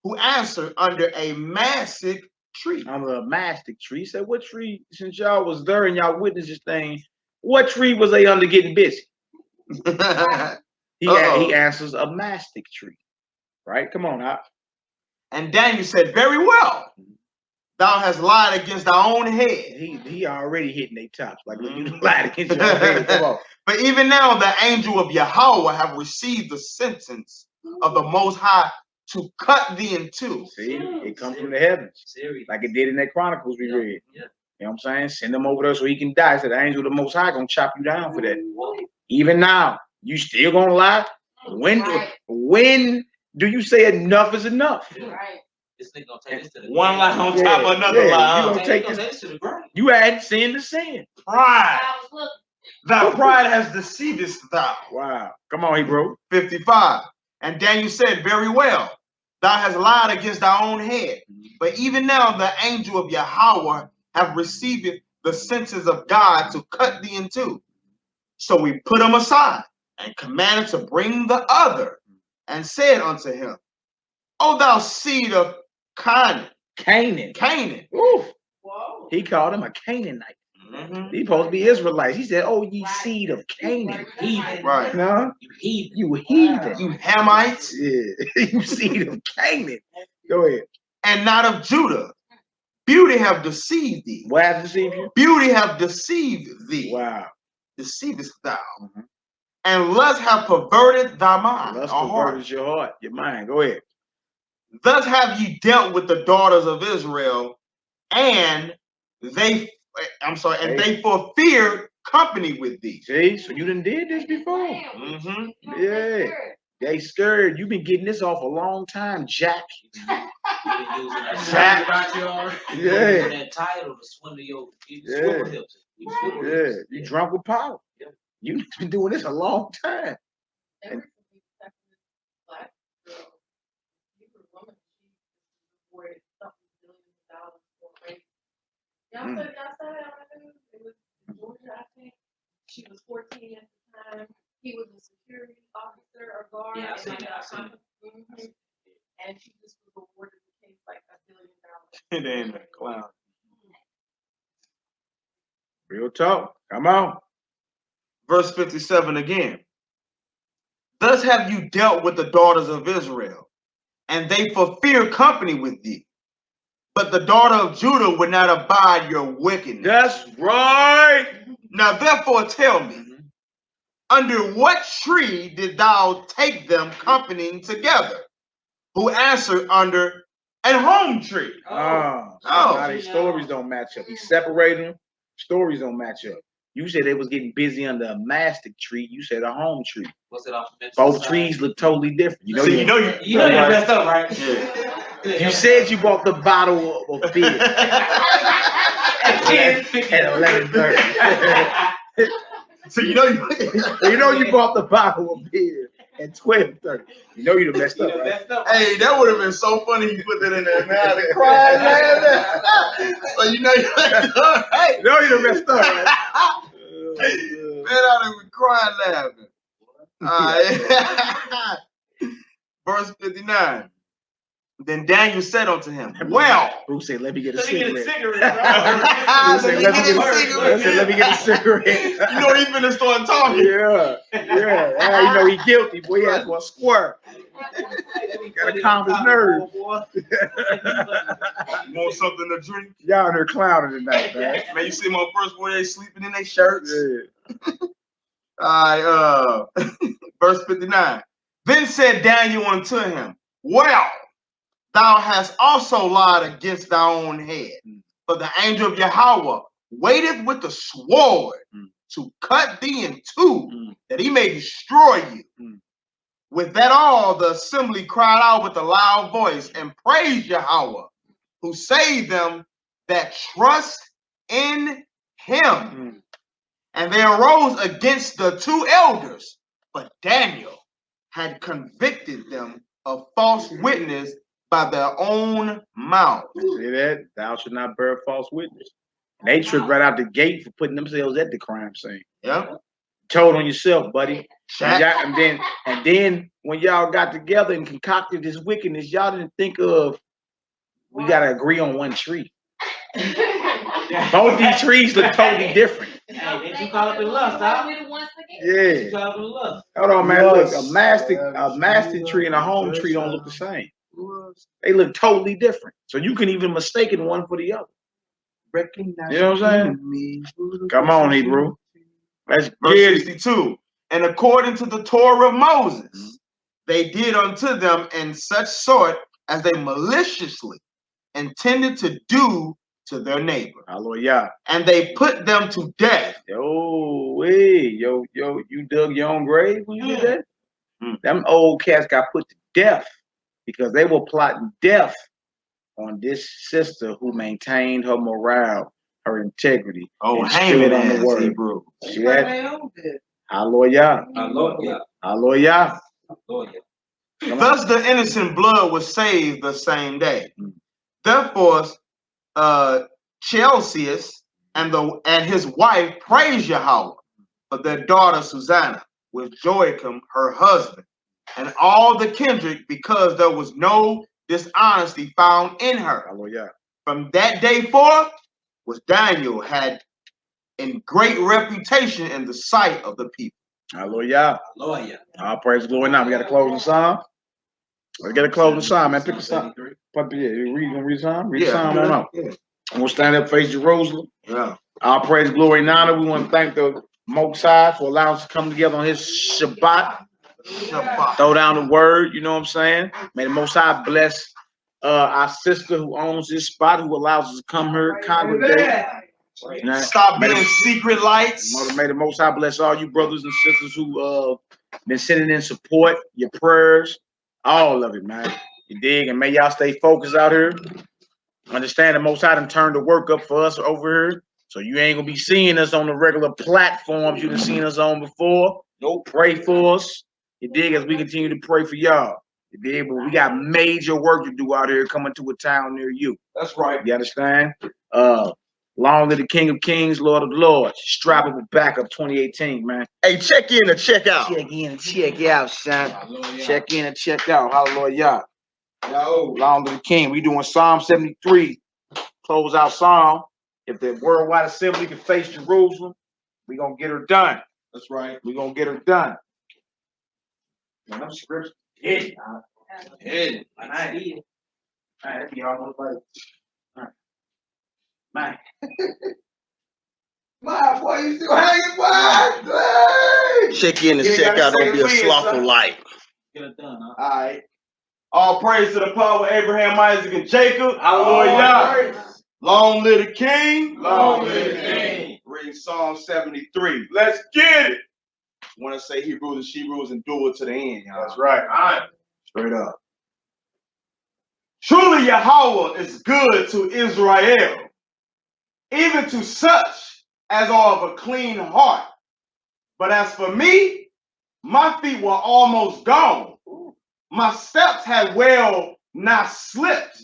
Speaker 4: Who answered, under a mastic tree.
Speaker 1: Under a mastic tree. He said, what tree, since y'all was there and y'all witnessed this thing, what tree was they under getting busy? He answers, a mastic tree. Right? Come on out.
Speaker 4: And Daniel said, "Very well. Thou hast lied against thy own head."
Speaker 1: He already hitting their tops. Like, look, you lied against your own head. Come on.
Speaker 4: But even now the angel of Yahweh have received the sentence of the Most High to cut thee in two.
Speaker 1: See, it comes from the heavens. Like it did in that Chronicles we read. You know what I'm saying? Send him over there so he can die. So the angel of the Most High gonna chop you down for that. Even now, you still gonna lie? When do you say enough is enough?
Speaker 9: This nigga gonna take this to the
Speaker 10: one lie on top of another lie.
Speaker 1: You gonna take this to the ground. You add sin to sin.
Speaker 4: Pride. Thy pride has deceived thou.
Speaker 1: Wow. Come on, Hebrew.
Speaker 4: 55. And Daniel said, "Very well. Thou hast lied against thy own head. But even now the angel of Yahweh have received the sentence of God to cut thee in two." So we put him aside and commanded to bring the other, and said unto him, "O thou seed of Canaan."
Speaker 1: Ooh. He called him a Canaanite. He supposed to be Israelites. He said, "Oh, ye seed of Canaan."
Speaker 9: Heathen.
Speaker 4: Right.
Speaker 1: No?
Speaker 9: You
Speaker 1: heathen.
Speaker 4: You Hamites.
Speaker 1: Yeah. You seed of Canaan. Go ahead.
Speaker 4: And not of Judah. Beauty have deceived thee.
Speaker 1: What has deceived you?
Speaker 4: Beauty have deceived thee.
Speaker 1: Wow.
Speaker 4: Deceivest thou. And lust have perverted thy mind.
Speaker 1: Lust perverted your heart, your mind. Go ahead.
Speaker 4: Thus have ye dealt with the daughters of Israel, and they for fear company with thee.
Speaker 1: See, so you done did this before. Yeah. They scared. You've been getting this off a long time, Jack.
Speaker 9: Jack.
Speaker 1: Yeah.
Speaker 9: That title to swindle your
Speaker 1: Yeah. You drunk with power. You've been doing this a long time. And
Speaker 6: Y'all saw it on the news? It was in Georgia, I think. She was 14 at the time. He was a security officer or guard.
Speaker 9: Yeah, I seen it.
Speaker 6: And she just was awarded the case like $1 billion.
Speaker 4: It ain't a clown.
Speaker 1: real talk. Come on.
Speaker 4: Verse 57 again. Thus have you dealt with the daughters of Israel, and they for fear company with thee. But the daughter of Judah would not abide your wickedness.
Speaker 1: That's right.
Speaker 4: Now therefore tell me, under what tree did thou take them companying together? Who answered, under an home tree.
Speaker 1: Now their stories don't match up. He separated them. Stories don't match up. You said they was getting busy under a mastic tree. You said a home tree.
Speaker 9: What's it off
Speaker 1: Both trees look totally different. You know,
Speaker 4: you
Speaker 9: messed up, right?
Speaker 4: Yeah.
Speaker 1: You said you bought the bottle of beer at 11:30.
Speaker 4: So you know
Speaker 1: you bought the bottle of beer at 12:30. You know you done messed up, right?
Speaker 4: Hey, that would have been so funny you put that in there, man. I'd have cried laughing. So you know you messed up, right?
Speaker 1: You know you done messed up, right?
Speaker 4: Man, I'd have been crying laughing. All right. Verse 59. Then Daniel said unto him, well.
Speaker 1: Bruce said, let me get a cigarette.
Speaker 4: Bruce said, let me get a cigarette. You know he's finna start talking.
Speaker 1: Yeah. You know he guilty, boy. He asked for a square. Gotta calm his nerves.
Speaker 4: You want something to drink?
Speaker 1: Y'all in there clowning tonight, man.
Speaker 4: Man, you see my first boy, they sleeping in their shirts.
Speaker 1: Yeah.
Speaker 4: All right, verse 59. Then said Daniel unto him, well, thou hast also lied against thy own head. For the angel of Yahweh waiteth with the sword to cut thee in two, that he may destroy you. With that all, the assembly cried out with a loud voice and praised Yahweh, who saved them that trust in him. And they arose against the two elders, but Daniel had convicted them of false witness by their own mouth.
Speaker 1: See that? Thou shalt not bear false witness. And they tripped right out the gate for putting themselves at the crime scene.
Speaker 4: Yeah.
Speaker 1: Told on yourself, buddy. And then when y'all got together and concocted this wickedness, y'all didn't think of we gotta agree on one tree. Both these trees look totally different.
Speaker 9: Hey, did you call up in lust, huh?
Speaker 1: Yeah.
Speaker 9: You call up in lust.
Speaker 1: Hold on, man. Look, a mastic tree and a home tree don't look the same. They look totally different. So you can even mistake it one for the other. You know what I'm saying? Come on, Hebrew. Let's
Speaker 4: verse 62. And according to the Torah of Moses, they did unto them in such sort as they maliciously intended to do to their neighbor.
Speaker 1: Hallelujah.
Speaker 4: And they put them to death.
Speaker 1: Yo, you dug your own grave when you did that? Them old cats got put to death because they were plotting death on this sister who maintained her morale, her integrity, and stood on the word.
Speaker 4: Hebrew.
Speaker 1: See that? Hallelujah. Hallelujah.
Speaker 4: Thus the innocent blood was saved the same day. Therefore, Chelseus and his wife praised Yahweh for their daughter Susanna with Joachim, her husband, and all the kindred, because there was no dishonesty found in her.
Speaker 1: Hallelujah.
Speaker 4: From that day forth was Daniel had in great reputation in the sight of the people.
Speaker 1: Hallelujah. Hallelujah. All praise the Lord. Now we got a closing psalm. Let's get a closing psalm, man. Pick a psalm. Read a psalm. Read a psalm on up. Yeah. And we'll stand up, face Jerusalem.
Speaker 4: Yeah.
Speaker 1: All praise, glory, and honor. We want to thank the Most High for allowing us to come together on his Shabbat. Throw down the word, you know what I'm saying? May the Most High bless our sister who owns this spot, who allows us to come here, congregate.
Speaker 4: Stop being secret lights.
Speaker 1: May the Most High bless all you brothers and sisters who been sending in support, your prayers, all of it, man. You dig? And may y'all stay focused out here. Understand the Most High done turned the work up for us over here. So you ain't gonna be seeing us on the regular platforms you done seen us on before. Don't pray for us. You dig? As we continue to pray for y'all. You dig? But we got major work to do out here coming to a town near you.
Speaker 4: That's right.
Speaker 1: You understand? Long live the King of Kings, Lord of Lords. Strappable backup 2018, man.
Speaker 4: Hey, check in and check out.
Speaker 1: Check in and check out, son. Check in and check out. Hallelujah. Long live the King. We doing Psalm 73. Close out Psalm. If the worldwide assembly can face Jerusalem, we gonna get her done.
Speaker 4: That's right.
Speaker 1: We gonna get her done. Man, them scripts hit.
Speaker 9: Hit. I did.
Speaker 1: All right, that'd be almost like. Man.
Speaker 4: My boy, you still hanging, boy?
Speaker 10: Check in and check out. Don't be a slothful light.
Speaker 9: Get it done, huh?
Speaker 4: All right. All praise to the power of Abraham, Isaac, and Jacob. Hallelujah. Long live the King.
Speaker 7: Long live the King.
Speaker 4: Read Psalm 73. Let's get it. Want to say Hebrews and Shebrews and do it to the end, y'all.
Speaker 1: That's right.
Speaker 4: All right. Straight up. Truly Yahweh is good to Israel, even to such as are of a clean heart. But as for me, my feet were almost gone. My steps had well nigh slipped,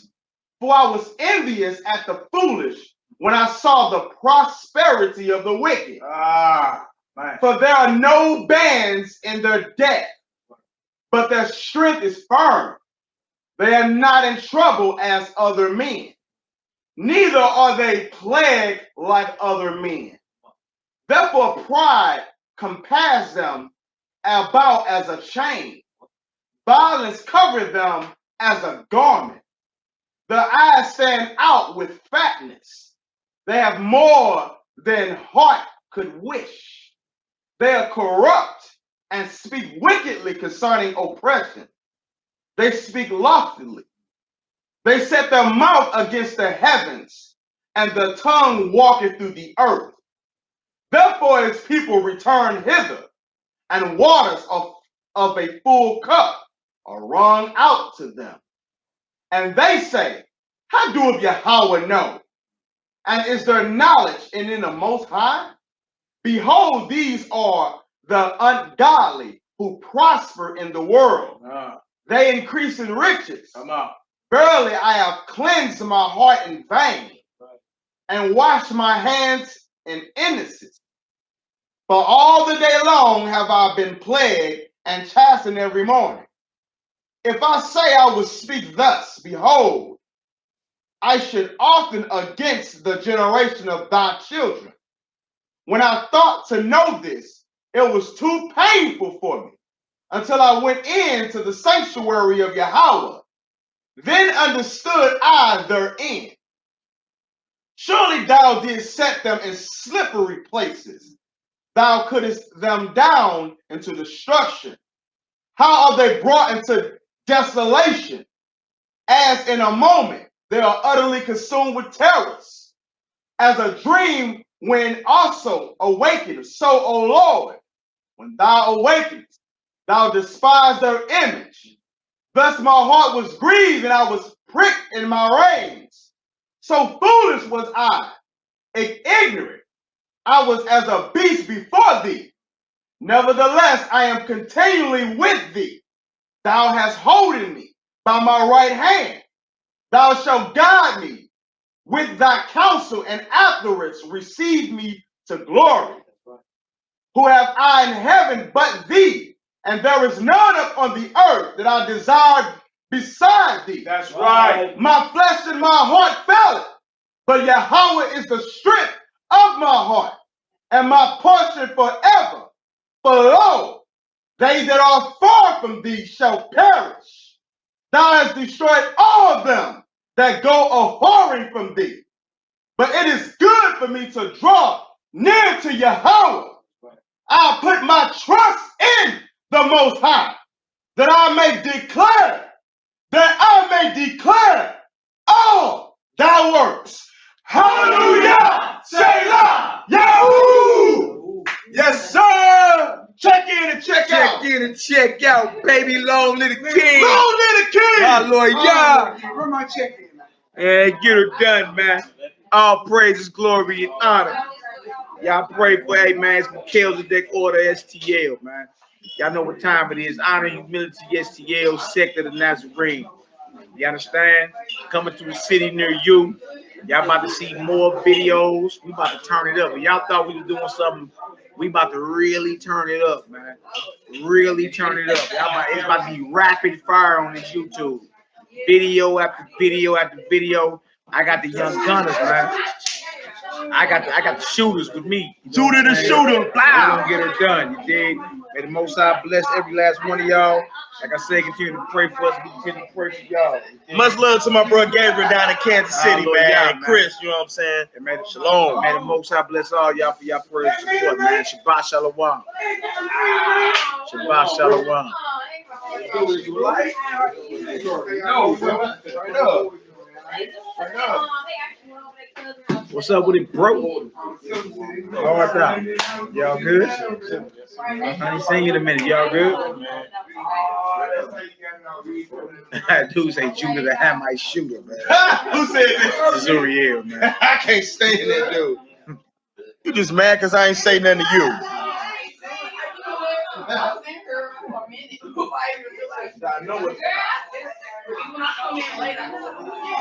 Speaker 4: for I was envious at the foolish when I saw the prosperity of the wicked. For there are no bands in their debt, but their strength is firm. They are not in trouble as other men, neither are they plagued like other men. Therefore pride compass them about as a chain. Violence covered them as a garment. Their eyes stand out with fatness. They have more than heart could wish. They are corrupt and speak wickedly concerning oppression. They speak loftily. They set their mouth against the heavens, and the tongue walketh through the earth. Therefore his people return hither, and waters of a full cup are wrung out to them. And they say, how doeth Yahweh know? And is there knowledge in the Most High? Behold, these are the ungodly who prosper in the world. They increase in riches. Verily, I have cleansed my heart in vain and washed my hands in innocence. For all the day long have I been plagued and chastened every morning. If I say I would speak thus, behold, I should often against the generation of thy children. When I thought to know this, it was too painful for me until I went into the sanctuary of Yahweh. Then understood I their end. Surely thou didst set them in slippery places. Thou couldst them down into destruction. How are they brought into desolation? As in a moment they are utterly consumed with terrors. As a dream when also awakened, so, O Lord, when thou awakenest, thou despise their image. Thus my heart was grieved, and I was pricked in my reins. So foolish was I, ignorant. I was as a beast before thee. Nevertheless, I am continually with thee. Thou hast holden me by my right hand. Thou shalt guide me with thy counsel, and afterwards receive me to glory. Who have I in heaven but thee? And there is none upon the earth that I desired beside thee.
Speaker 1: That's right.
Speaker 4: My flesh and my heart faileth, but Yahweh is the strength of my heart and my portion forever. For lo, they that are far from thee shall perish. Thou hast destroyed all of them that go a-whoring from thee. But it is good for me to draw near to Yahweh. I'll put my trust in the Most High, that I may declare all thy works. Hallelujah! Selah! Yahoo! Yes, sir! Check in and check out.
Speaker 1: Check in and check out, baby. Long little king.
Speaker 4: Long little king!
Speaker 1: Hallelujah.
Speaker 8: Where my check in?
Speaker 1: And get her done, man. All praises, glory, and honor. Y'all pray for, hey, man, it's Melchizedek order STL, man. Y'all know what time it is. Honor, humility, STL, sect of the Nazarene. You understand? Coming to a city near you. Y'all about to see more videos. We about to turn it up. If y'all thought we was doing something, we about to really turn it up, man. Really turn it up. It's about to be rapid fire on this YouTube. Video after video after video. I got the young gunners, man. I got the shooters with me.
Speaker 4: Shooter the shooter.
Speaker 1: We're gonna get her done. You dig? May the Most High bless every last one of y'all. Like I said, continue to pray for us. We continue to pray for y'all.
Speaker 10: Much love to my bro Gabriel down in Kansas City,
Speaker 1: Hallelujah,
Speaker 10: man.
Speaker 1: man.
Speaker 10: Chris, you know what I'm saying?
Speaker 1: And may the
Speaker 10: Shalom.
Speaker 1: May the Most High bless all y'all for y'all prayers and support, man. Shabbat shalom. Shabbat shalom. What's up with it, bro? How's that? Y'all good? I ain't seen you in a minute. Y'all good? Dude say Judah the Hamite shooter, man.
Speaker 10: Who said that?
Speaker 1: Zuriel, man.
Speaker 10: I can't stand that dude. You just mad because I ain't say nothing to you.
Speaker 3: was in here for a minute before I even realized.
Speaker 4: I know it.
Speaker 3: When I come in late, I was like,